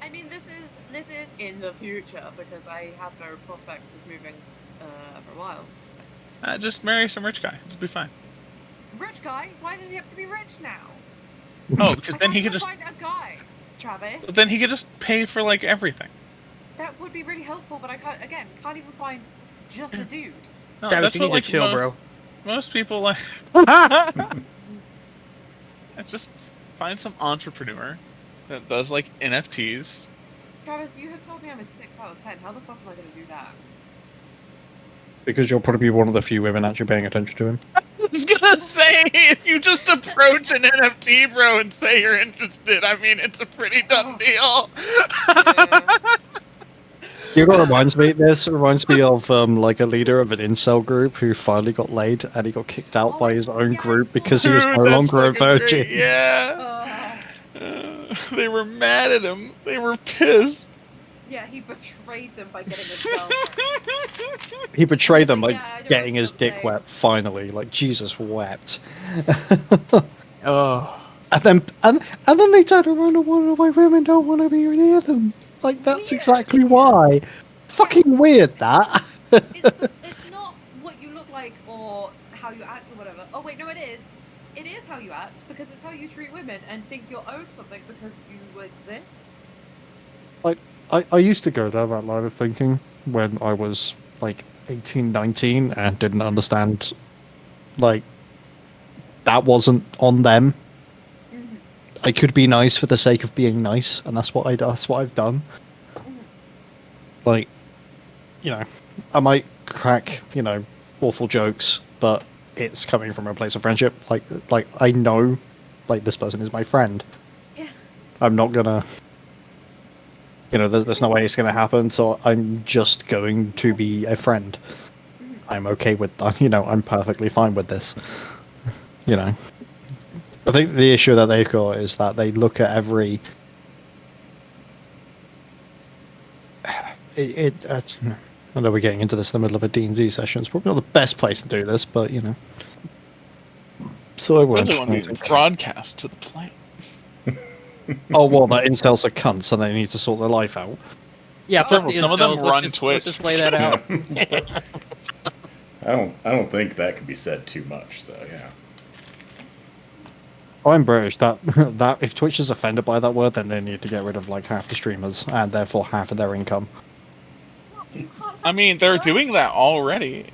Speaker 1: I mean, this is in the future because I have no prospects of moving for a while. So.
Speaker 2: Just marry some rich guy. It'll be fine.
Speaker 1: Rich guy? Why does he have to be rich now?
Speaker 2: Oh, because then he could
Speaker 1: could
Speaker 2: just
Speaker 1: find a guy, Travis.
Speaker 2: then he could just pay for like everything.
Speaker 1: That would be really helpful, but I can't even find just a dude.
Speaker 2: No,
Speaker 4: Travis,
Speaker 2: that's
Speaker 4: you
Speaker 2: what
Speaker 4: need
Speaker 2: like
Speaker 4: to chill, bro.
Speaker 2: most people like. Just find some entrepreneur that does like NFTs.
Speaker 1: Travis, you have told me I'm a 6 out of 10. How the fuck am I gonna do that?
Speaker 3: Because you'll probably be one of the few women actually paying attention to him.
Speaker 2: I was gonna say, if you just approach an NFT bro and say you're interested, I mean, it's a pretty done deal.
Speaker 1: Yeah.
Speaker 3: You know what reminds me? This reminds me of like a leader of an incel group who finally got laid and he got kicked out
Speaker 1: Oh,
Speaker 3: by his own
Speaker 1: yes.
Speaker 3: group because he was
Speaker 2: Dude,
Speaker 3: no
Speaker 2: that's
Speaker 3: longer a
Speaker 2: fucking great.
Speaker 3: virgin.
Speaker 2: Yeah.
Speaker 1: Uh,
Speaker 2: They were mad at him. They were pissed.
Speaker 1: yeah, he betrayed them by getting his girlfriend.
Speaker 3: He betrayed them by
Speaker 1: Yeah, I know
Speaker 3: getting
Speaker 1: what
Speaker 3: his
Speaker 1: you're
Speaker 3: dick
Speaker 1: saying.
Speaker 3: wet finally. Like Jesus wept.
Speaker 4: Oh,
Speaker 3: And then they turn around and wonder why women don't want to be near them. Like that's
Speaker 1: Yeah.
Speaker 3: exactly why. Fucking weird that.
Speaker 1: It's not what you look like or how you act or whatever. oh wait, no, it is. It is how you act because it's how you treat women and think you're owed something because you exist.
Speaker 3: I used to go down that line of thinking when I was like 18, 19 and didn't understand, like, that wasn't on them.
Speaker 1: Mm-hmm.
Speaker 3: I could be nice for the sake of being nice, and that's what I've done.
Speaker 1: Mm-hmm.
Speaker 3: Like, I might crack, awful jokes, but it's coming from a place of friendship. Like I know, like, this person is my friend.
Speaker 1: Yeah.
Speaker 3: I'm not gonna, there's no way it's gonna happen. So I'm just going to be a friend.
Speaker 1: Mm-hmm.
Speaker 3: I'm okay with that. I'm perfectly fine with this. I think the issue that they've got is that they look at every. I know we're getting into this in the middle of a D&Z session. It's probably not the best place to do this, but So I won't.
Speaker 2: Especially when we broadcast to the planet.
Speaker 3: Oh, well, that incels are cunts and they need to sort their life out.
Speaker 4: Yeah, fuck the
Speaker 2: Some of them
Speaker 4: incels,
Speaker 2: run
Speaker 4: let's
Speaker 2: Twitch.
Speaker 4: just lay that out.
Speaker 5: I don't think that could be said too much. So yeah.
Speaker 3: I'm British. That if Twitch is offended by that word, then they need to get rid of like half the streamers and therefore half of their income.
Speaker 1: You can't
Speaker 2: I mean, they're
Speaker 1: have
Speaker 2: doing that already.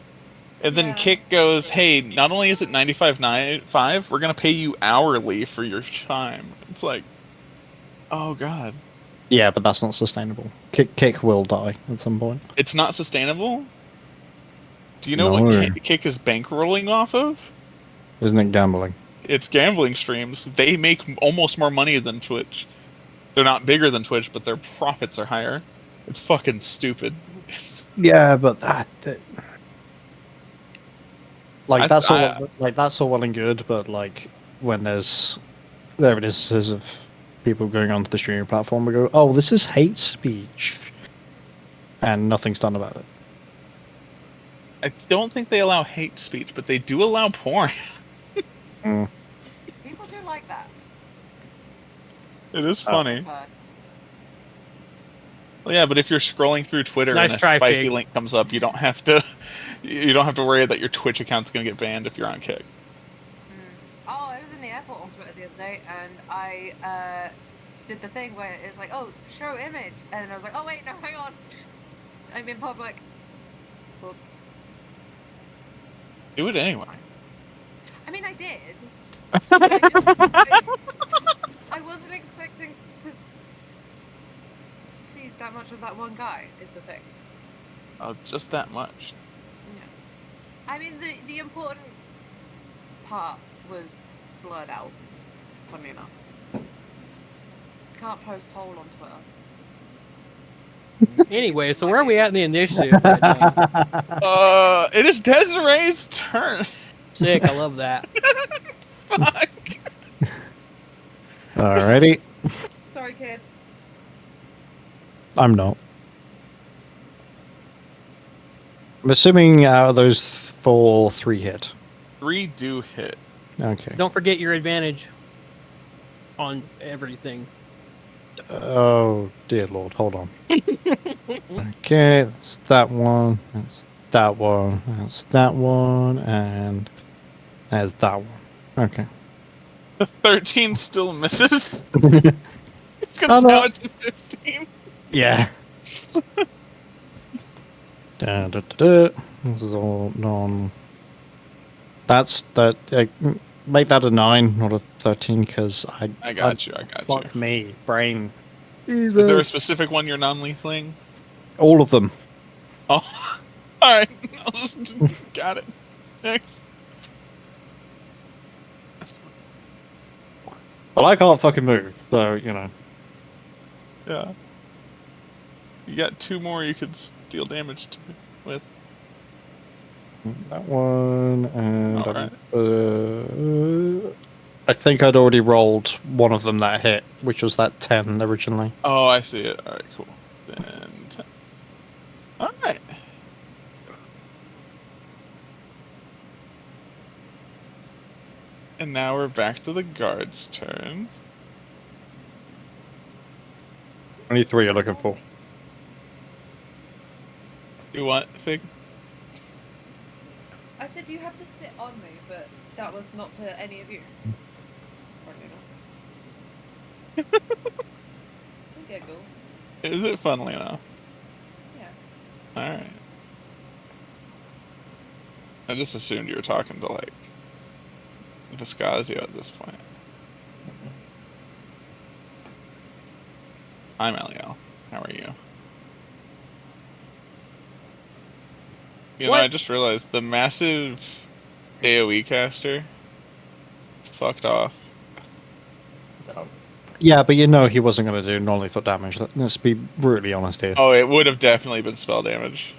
Speaker 2: And then
Speaker 1: Yeah.
Speaker 2: Kick goes, hey, not only is it $95.95, we're going to pay you hourly for your time. It's like, oh, God.
Speaker 3: Yeah, but that's not sustainable. Kick will die at some point.
Speaker 2: It's not sustainable? Do you know
Speaker 3: No.
Speaker 2: what Kick is bankrolling off of?
Speaker 3: Isn't it gambling?
Speaker 2: It's gambling streams. They make almost more money than Twitch. They're not bigger than Twitch, but their profits are higher. It's fucking stupid.
Speaker 3: Yeah, but that's
Speaker 2: I-
Speaker 3: all. That's all well and good, but like when there are instances of people going onto the streaming platform and go, "Oh, this is hate speech," and nothing's done about it.
Speaker 2: I don't think they allow hate speech, but they do allow porn.
Speaker 1: People do like that.
Speaker 2: It is funny.
Speaker 1: But
Speaker 2: Well, yeah, but if you're scrolling through Twitter
Speaker 4: Nice
Speaker 2: and a
Speaker 4: try,
Speaker 2: spicy
Speaker 4: Pig.
Speaker 2: link comes up, you don't have to worry that your Twitch account's going to get banned if you're on Kick.
Speaker 1: Oh, I was in the airport on Twitter the other day, and I did the thing where it's like, oh, show image, and I was like, oh wait, no, hang on, I'm in public. Whoops.
Speaker 2: Do it anyway.
Speaker 1: I mean, I did. But I wasn't expecting to see that much of that one guy. Is the thing.
Speaker 2: Oh, just that much.
Speaker 1: Yeah. I mean, the important part was blurred out. Funny enough. Can't post whole on Twitter.
Speaker 4: Anyway, so where are we at in the initiative? Right now?
Speaker 2: It is Desiree's turn.
Speaker 4: Sick, I love that.
Speaker 2: Fuck.
Speaker 3: Alrighty,
Speaker 1: Sorry, kids.
Speaker 3: I'm not. I'm assuming out of those 4, 3 hit.
Speaker 2: 3 do hit.
Speaker 3: Okay.
Speaker 4: Don't forget your advantage on everything.
Speaker 3: Oh dear lord, hold on. Okay, that's that one. That's that one. That's that one, and there's that one. Okay.
Speaker 2: The 13 still misses.
Speaker 3: Oh,
Speaker 2: Because
Speaker 3: no.
Speaker 2: now it's a 15.
Speaker 3: Yeah. Da, da, da, da. This is all non. That's that. Make that a 9, not a 13, because
Speaker 2: I got you.
Speaker 3: Fuck me, brain.
Speaker 2: Is there a specific one you're non-lethaling?
Speaker 3: All of them.
Speaker 2: Oh, all right. I'll just got it. Next.
Speaker 3: Well, I can't fucking move, so
Speaker 2: Yeah. You got 2 more you could deal damage to with.
Speaker 3: that one, and
Speaker 2: Alright.
Speaker 3: I think I'd already rolled one of them that hit, which was that 10 originally.
Speaker 2: Oh, I see it. All right, cool. Then 10. All right. And now we're back to the guard's turn.
Speaker 3: 23 you're looking for.
Speaker 2: You want Fig?
Speaker 1: I said said you have to sit on me, but that was not to any of you. Funny enough. Don't giggle.
Speaker 2: Is it funnily enough?
Speaker 1: Yeah.
Speaker 2: Alright. I just assumed you were talking to, like, Viscazio at this point. I'm Eliel. How are you? You know,
Speaker 4: What?
Speaker 2: I just realized the massive AoE caster fucked off.
Speaker 3: Yeah, but you know he wasn't going to do non-lethal damage. Let's be brutally honest here.
Speaker 2: Oh, it would have definitely been spell damage.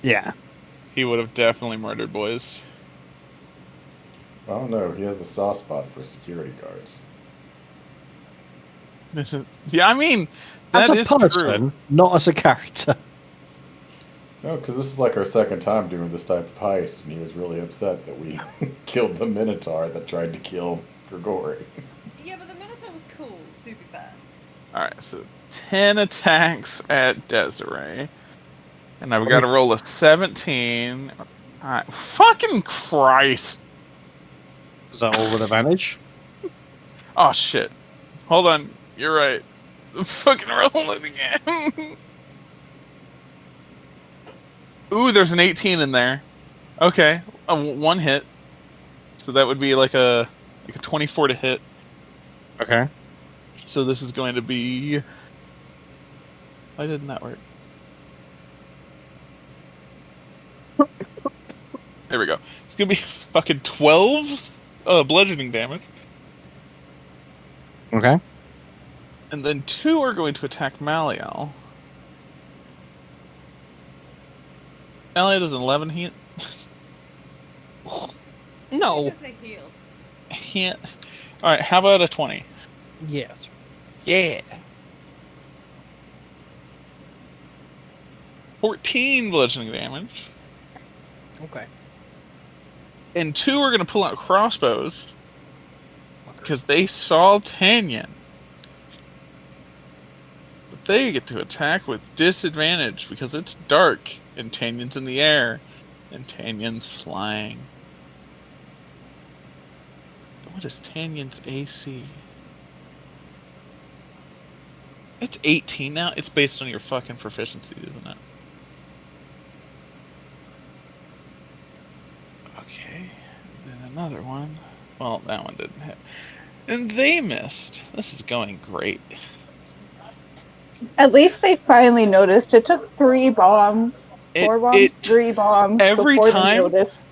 Speaker 3: Yeah.
Speaker 2: He would have definitely murdered boys.
Speaker 5: I don't know. He has a soft spot for security guards.
Speaker 2: Yeah, I mean,
Speaker 3: As
Speaker 2: that
Speaker 3: a
Speaker 2: is
Speaker 3: person,
Speaker 2: true.
Speaker 3: not as a character.
Speaker 5: No, because this is like our second time doing this type of heist, and he was really upset that we killed the Minotaur that tried to kill Grigori.
Speaker 1: Yeah, but the Minotaur was cool, to be fair.
Speaker 2: Alright, so 10 attacks at Desiree. And I've got to roll a 17. Fucking Christ.
Speaker 3: Is that all with advantage?
Speaker 2: Oh, shit. Hold on. You're right. Fucking roll it again. Ooh, there's an 18 in there. Okay, one hit. So that would be like a 24 to hit.
Speaker 3: Okay.
Speaker 2: So this is going to be... Why didn't that work? There we go. It's going to be fucking 12 bludgeoning damage.
Speaker 3: Okay.
Speaker 2: And then 2 are going to attack Maliel. Maliel does an 11 hit.
Speaker 4: No.
Speaker 1: Because they healed.
Speaker 2: Yeah. Alright, how about a 20?
Speaker 4: Yes.
Speaker 2: Yeah. 14 bludgeoning damage.
Speaker 4: Okay.
Speaker 2: And 2 are going to pull out crossbows. Because they saw Tanyan. But they get to attack with disadvantage because it's dark and Tanyan's in the air and Tanyan's flying. What is Tanyan's AC? It's 18 now? It's based on your fucking proficiency, isn't it? Okay. Then another one. Well, that one didn't hit. And they missed. This is going great.
Speaker 7: At least they finally noticed. It took 3 bombs, 4 bombs, 3 bombs.
Speaker 2: Every
Speaker 7: before
Speaker 2: time-
Speaker 7: they noticed.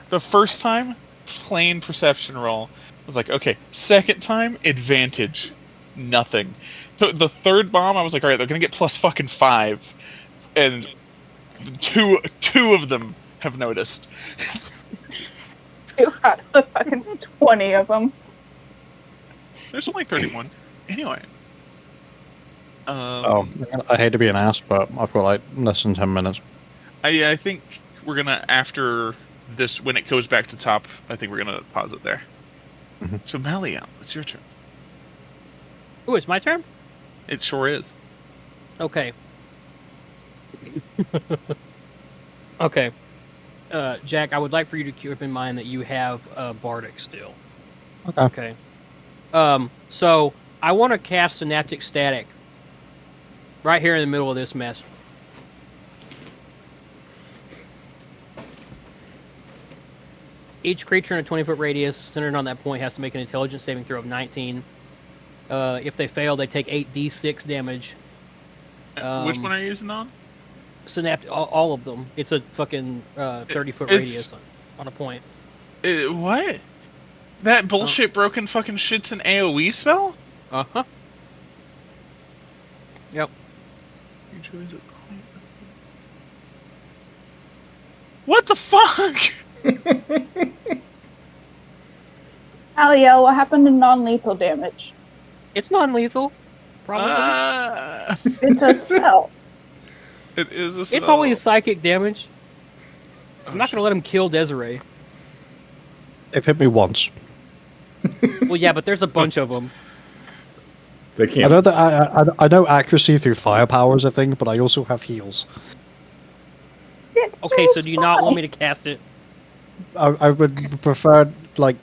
Speaker 2: The first time, plain perception roll. I was like, okay. Second time, advantage. Nothing. So the third bomb, I was like, alright, they're gonna get plus fucking 5. And two of them have noticed.
Speaker 7: 2 out of the fucking 20 of them.
Speaker 2: There's only 31. Anyway.
Speaker 3: Oh, I hate to be an ass, but I've got like less than 10 minutes.
Speaker 2: I think we're gonna, after this, when it goes back to top, I think we're gonna pause it there.
Speaker 3: Mhm.
Speaker 2: So Maliel, it's your turn.
Speaker 4: Ooh, it's my turn?
Speaker 2: It sure is.
Speaker 4: Okay. Okay. Jack, I would like for you to keep in mind that you have Bardic still.
Speaker 3: Okay.
Speaker 4: Okay. So I want to cast Synaptic Static right here in the middle of this mess. Each creature in a 20-foot radius centered on that point has to make an intelligence saving throw of 19. If they fail, they take 8d6 damage.
Speaker 2: Which one are you using on?
Speaker 4: All of them. It's a fucking 30-foot
Speaker 2: It's-
Speaker 4: radius on a point.
Speaker 2: What? That bullshit broken fucking shit's an AoE spell?
Speaker 4: Uh-huh. Yep.
Speaker 2: What the fuck?
Speaker 7: Aliel, what happened to non-lethal damage?
Speaker 4: It's non-lethal, probably.
Speaker 7: It's a spell.
Speaker 2: It is a
Speaker 4: It's always psychic damage. I'm not going to let him kill Desiree.
Speaker 3: They've hit me once.
Speaker 4: Well, yeah, but there's a bunch of them.
Speaker 5: They
Speaker 3: I
Speaker 5: can't.
Speaker 3: know that I know accuracy through firepower is a thing, but I also have heals.
Speaker 4: Okay, so do you not want me to cast it?
Speaker 3: I would prefer like.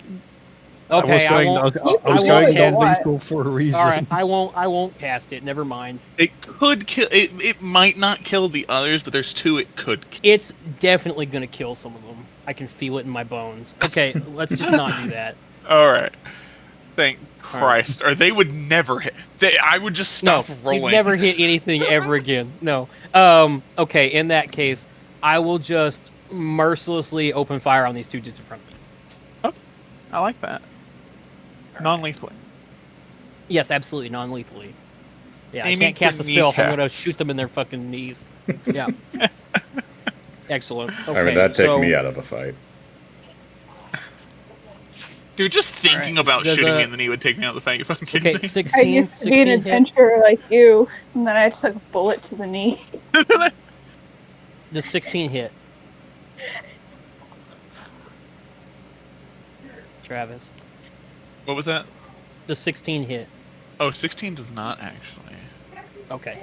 Speaker 4: Okay, I
Speaker 3: I
Speaker 4: won't.
Speaker 3: was
Speaker 4: I
Speaker 3: going
Speaker 4: won't hit.
Speaker 3: non-lethal for a reason.
Speaker 4: All right, I won't cast it. Never mind.
Speaker 2: It could kill. It might not kill the others, but there's two it could kill.
Speaker 4: It's definitely gonna kill some of them. I can feel it in my bones. Okay, let's just not do that.
Speaker 2: All right. Thank Christ. Or they would never hit. I would just stop
Speaker 4: No,
Speaker 2: rolling.
Speaker 4: you've never hit anything ever again. No. Okay, in that case, I will just mercilessly open fire on these two dudes in front of me.
Speaker 2: I like that. Non-lethally.
Speaker 4: Yes, absolutely, non-lethally. Yeah, I
Speaker 2: Aiming
Speaker 4: can't cast
Speaker 2: for
Speaker 4: a spell if I'm gonna
Speaker 2: kneecaps.
Speaker 4: shoot them in their fucking knees. Yeah. Excellent. Okay,
Speaker 5: I mean, that'd take
Speaker 4: so
Speaker 5: me out of a fight.
Speaker 2: Dude, just thinking
Speaker 4: Alright,
Speaker 2: about
Speaker 4: does
Speaker 2: shooting me
Speaker 4: a-
Speaker 2: in the knee would take me out of the fight. You fucking kidding
Speaker 4: Okay,
Speaker 2: me?
Speaker 4: 16.
Speaker 7: I used to be an
Speaker 4: 16 hit.
Speaker 7: adventurer like you, and then I took a bullet to the knee.
Speaker 4: Does 16 hit? Travis.
Speaker 2: What was that?
Speaker 4: Does 16 hit?
Speaker 2: Oh, 16 does not actually.
Speaker 4: Okay.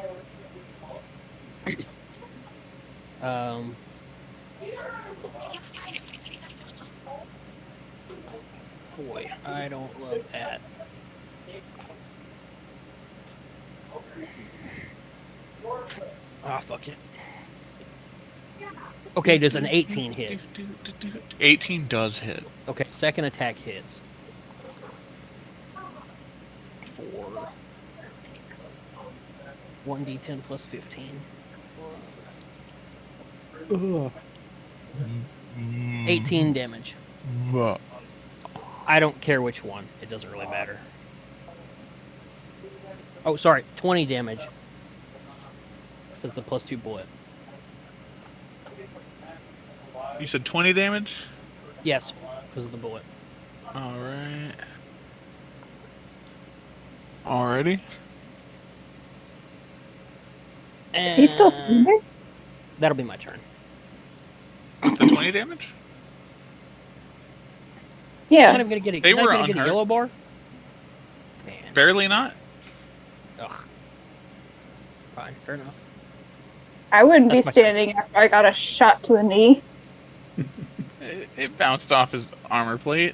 Speaker 4: Um. Boy, I don't love that. Ah, fuck it. Okay, does an 18 hit?
Speaker 2: 18 does hit.
Speaker 4: Okay, second attack hits. 4. 1d10 plus 15. 18 damage.
Speaker 2: Well,
Speaker 4: I don't care which one. It doesn't really matter. Oh, sorry. 20 damage. Because the plus 2 bullet.
Speaker 2: you said 20 damage?
Speaker 4: Yes, because of the bullet.
Speaker 2: Alright. Alrighty.
Speaker 7: Is he still
Speaker 4: And
Speaker 7: standing?
Speaker 4: that'll be my turn.
Speaker 2: The 20 damage?
Speaker 4: He's not
Speaker 7: Yeah.
Speaker 4: even gonna get a,
Speaker 2: They
Speaker 4: he's not
Speaker 2: were
Speaker 4: gonna get a
Speaker 2: unhurt.
Speaker 4: yellow bar? Man.
Speaker 2: Barely not.
Speaker 4: Ugh. Fine, fair enough.
Speaker 7: I wouldn't be
Speaker 4: That's my
Speaker 7: standing after I got a shot to the knee.
Speaker 2: It bounced off his armor plate.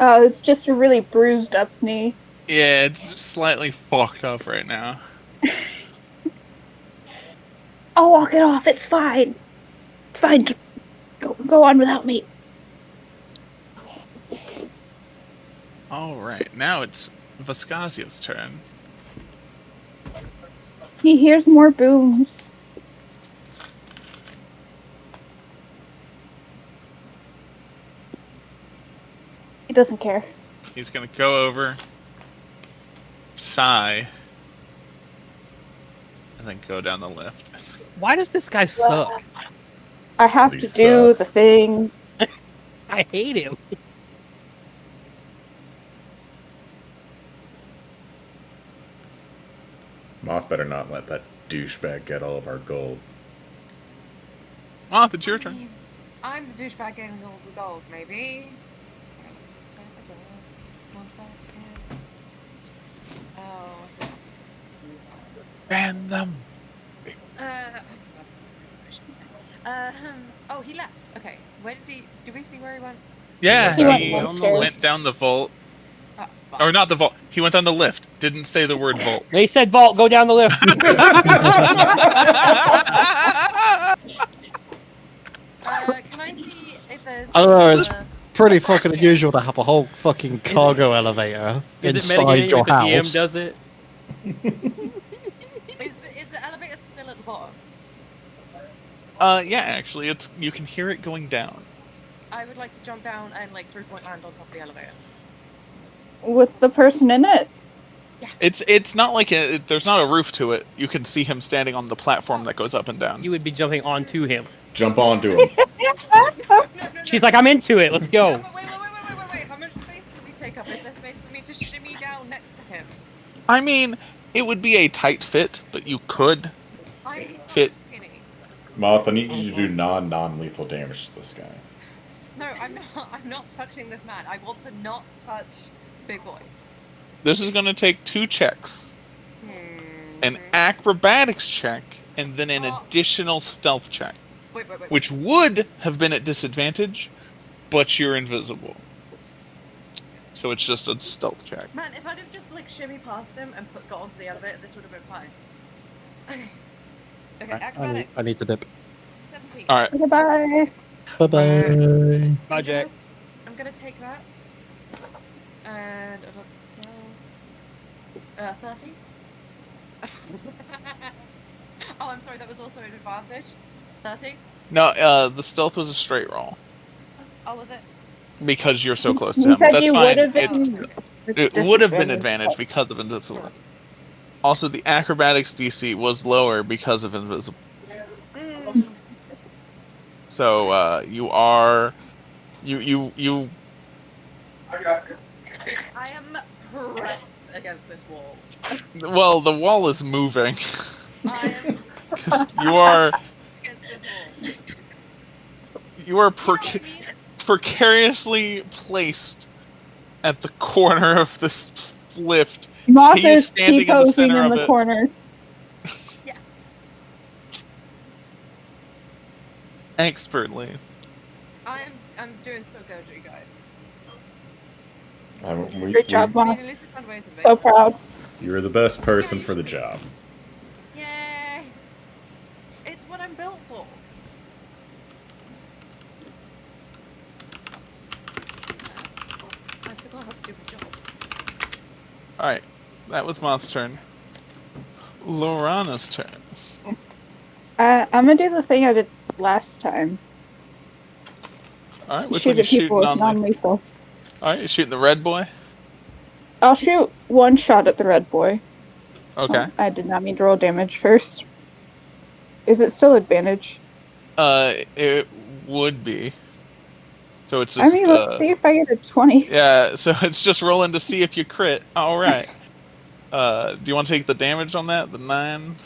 Speaker 7: Oh, it's just a really bruised up knee.
Speaker 2: Yeah, it's just slightly fucked up right now.
Speaker 7: I'll walk it off. It's fine. It's fine. Go on without me.
Speaker 2: Alright, now it's Vescasio's turn.
Speaker 7: He hears more booms. He doesn't care.
Speaker 2: He's gonna go over, sigh, and then go down the lift.
Speaker 4: Why does this guy suck?
Speaker 7: I have
Speaker 5: He
Speaker 7: to do
Speaker 5: sucks.
Speaker 7: the thing.
Speaker 4: I hate him.
Speaker 5: Moth better not let that douchebag get all of our gold.
Speaker 2: Moth, it's your turn.
Speaker 1: I'm the douchebag getting all the gold, maybe. Let me just check my gold. 1 second. Oh.
Speaker 2: Random.
Speaker 1: Oh, he left. Okay. Where did he? Did we see where he went?
Speaker 2: Yeah,
Speaker 7: He went
Speaker 2: he
Speaker 7: downstairs.
Speaker 2: went down the vault.
Speaker 1: Oh, fuck.
Speaker 2: Or not the vault. He went down the lift. Didn't say the word vault.
Speaker 4: They said vault, go down the lift.
Speaker 1: Can I see if there's?
Speaker 3: I don't know, it's
Speaker 1: uh,
Speaker 3: pretty fucking unusual to have a whole fucking cargo elevator
Speaker 4: Is it
Speaker 3: inside
Speaker 4: mitigating
Speaker 3: your
Speaker 4: if the DM
Speaker 3: house.
Speaker 4: does it?
Speaker 1: Is the elevator still at the bottom?
Speaker 2: Yeah, actually, it's you can hear it going down.
Speaker 1: I would like to jump down and like 3-point land on top of the elevator.
Speaker 7: With the person in it.
Speaker 2: It's not like there's not a roof to it. You can see him standing on the platform that goes up and down.
Speaker 4: You would be jumping onto him.
Speaker 5: Jump onto him.
Speaker 1: No.
Speaker 4: She's like, I'm into it. Let's
Speaker 1: No,
Speaker 4: go.
Speaker 1: but wait. How much space does he take up? Is there space for me to shimmy down next to him?
Speaker 2: I mean, it would be a tight fit, but you could.
Speaker 1: I'm so
Speaker 2: Fit.
Speaker 1: skinny.
Speaker 5: Moth, I need you to do non-lethal damage to this guy.
Speaker 1: No, I'm not. I'm not touching this man. I want to not touch Big Boy.
Speaker 2: This is going to take 2 checks. An
Speaker 1: Hmm.
Speaker 2: acrobatics check, and then an
Speaker 1: Oh.
Speaker 2: additional stealth check.
Speaker 1: Wait.
Speaker 2: which would have been at disadvantage, but you're invisible. So it's just a stealth check.
Speaker 1: Man, if I'd have just like shimmy past him and got onto the elevator, this would have been fine. Okay. Okay, acrobatics.
Speaker 3: I need to dip.
Speaker 1: 17.
Speaker 2: All right.
Speaker 7: Goodbye.
Speaker 3: Bye bye.
Speaker 4: Bye, Jack.
Speaker 1: I'm gonna take that. And another stealth. 30. Oh, I'm sorry, that was also an advantage. 30.
Speaker 2: No, the stealth was a straight roll
Speaker 1: Oh, was it?
Speaker 2: because you're so close to
Speaker 7: You
Speaker 2: him.
Speaker 7: said
Speaker 2: That's
Speaker 7: you
Speaker 2: fine.
Speaker 7: would have
Speaker 2: It's,
Speaker 7: been.
Speaker 2: it would have been advantage because of invisible. Also, the acrobatics DC was lower because of invisible. So you are, you.
Speaker 1: I am pressed against this wall.
Speaker 2: Well, the wall is moving.
Speaker 1: I am
Speaker 2: 'Cause you are
Speaker 1: against this wall.
Speaker 2: you are
Speaker 1: You know what I mean?
Speaker 2: precariously placed at the corner of this lift.
Speaker 7: Moth
Speaker 2: He is
Speaker 7: is
Speaker 2: standing in the
Speaker 7: T-posing
Speaker 2: center
Speaker 7: in
Speaker 2: of
Speaker 7: the
Speaker 2: it.
Speaker 7: corner.
Speaker 2: Expertly.
Speaker 1: I'm doing so good, you guys.
Speaker 7: Great job,
Speaker 1: I mean,
Speaker 7: Moth.
Speaker 1: at least I found a way to the
Speaker 7: So
Speaker 1: basement.
Speaker 7: proud.
Speaker 5: You're the best person for the job.
Speaker 1: Yay! It's what I'm built for. I forgot how to do my job.
Speaker 2: All right, that was Moth's turn. Lorana's turn.
Speaker 7: I'm gonna do the thing I did last time.
Speaker 2: All right, which
Speaker 7: Shoot
Speaker 2: one you
Speaker 7: at people
Speaker 2: shooting
Speaker 7: with
Speaker 2: on?
Speaker 7: non-lethal.
Speaker 2: All right, you're shooting the red boy.
Speaker 7: I'll shoot one shot at the red boy.
Speaker 2: Okay.
Speaker 7: Oh, I did not mean to roll damage first. Is it still advantage?
Speaker 2: It would be. So it's just.
Speaker 7: I mean, let's see if I get a 20.
Speaker 2: Yeah, so it's just rolling to see if you crit. All right. Do you want to take the damage on that? The 9.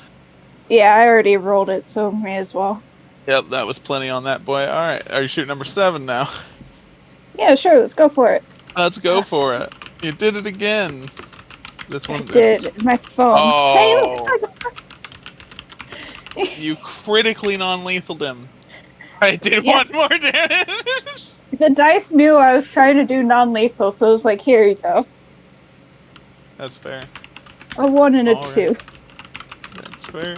Speaker 7: Yeah, I already rolled it, so may as well.
Speaker 2: Yep, that was plenty on that boy. All right, are you shooting number 7 now?
Speaker 7: Yeah, sure, let's go for it.
Speaker 2: Let's go for it. You did it again. This
Speaker 7: I
Speaker 2: one.
Speaker 7: did. My phone.
Speaker 2: Oh.
Speaker 7: Hey, look!
Speaker 2: You critically non-lethaled him. I did
Speaker 7: Yes.
Speaker 2: one more damage.
Speaker 7: The dice knew I was trying to do non-lethal, so it was like, here you go.
Speaker 2: That's fair.
Speaker 7: A 1 and a
Speaker 2: All right.
Speaker 7: 2.
Speaker 2: That's fair.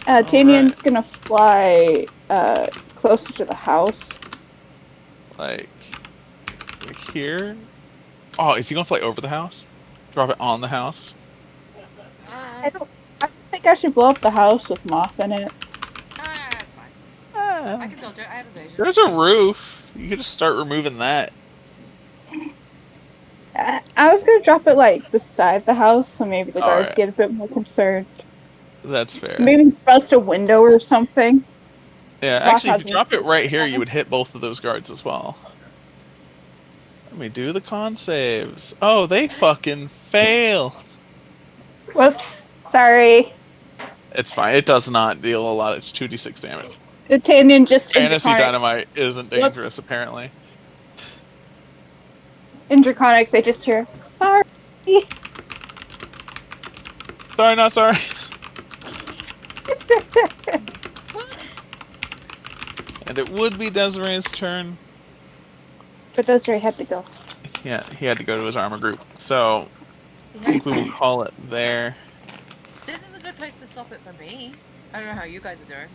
Speaker 7: Tanyan's gonna fly closer to the house.
Speaker 2: Like here. Oh, is he gonna fly over the house? Drop it on the house?
Speaker 7: I don't think I should blow up the house with Moth in it.
Speaker 1: That's fine. I can dodge it. I have evasion.
Speaker 2: There's a roof. You could just start removing that.
Speaker 7: I was gonna drop it like beside the house, so maybe the guards
Speaker 2: Alright.
Speaker 7: get a bit more concerned.
Speaker 2: That's fair.
Speaker 7: Maybe bust a window or something.
Speaker 2: Yeah,
Speaker 7: Rock
Speaker 2: actually, if
Speaker 7: has
Speaker 2: you drop it right here, you would hit both of those guards as well. Let me do the con saves. Oh, they fucking fail.
Speaker 7: Whoops. Sorry.
Speaker 2: It's fine. It does not deal a lot. It's 2d6 damage.
Speaker 7: Tanyan just in
Speaker 2: Fantasy
Speaker 7: Draconic.
Speaker 2: Dynamite isn't dangerous, apparently.
Speaker 7: In Draconic, they just hear, sorry.
Speaker 2: Sorry, not sorry. And it would be Desiree's turn.
Speaker 7: But those three had to go.
Speaker 2: Yeah, he had to go to his armor group. So, I think we will call it there.
Speaker 1: This is a good place to stop it for me. I don't know how you guys are doing.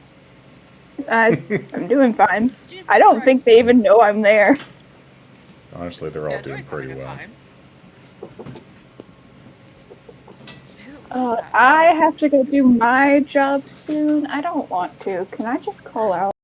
Speaker 7: I'm doing fine.
Speaker 1: Jesus
Speaker 7: I don't
Speaker 1: Christ.
Speaker 7: think they even know I'm there.
Speaker 5: Honestly, they're all
Speaker 1: Yeah,
Speaker 5: doing
Speaker 1: Zoe's having
Speaker 5: pretty
Speaker 1: a
Speaker 5: well.
Speaker 1: time. Who is that?
Speaker 7: I have to go do my job soon. I don't want to. Can I just call out?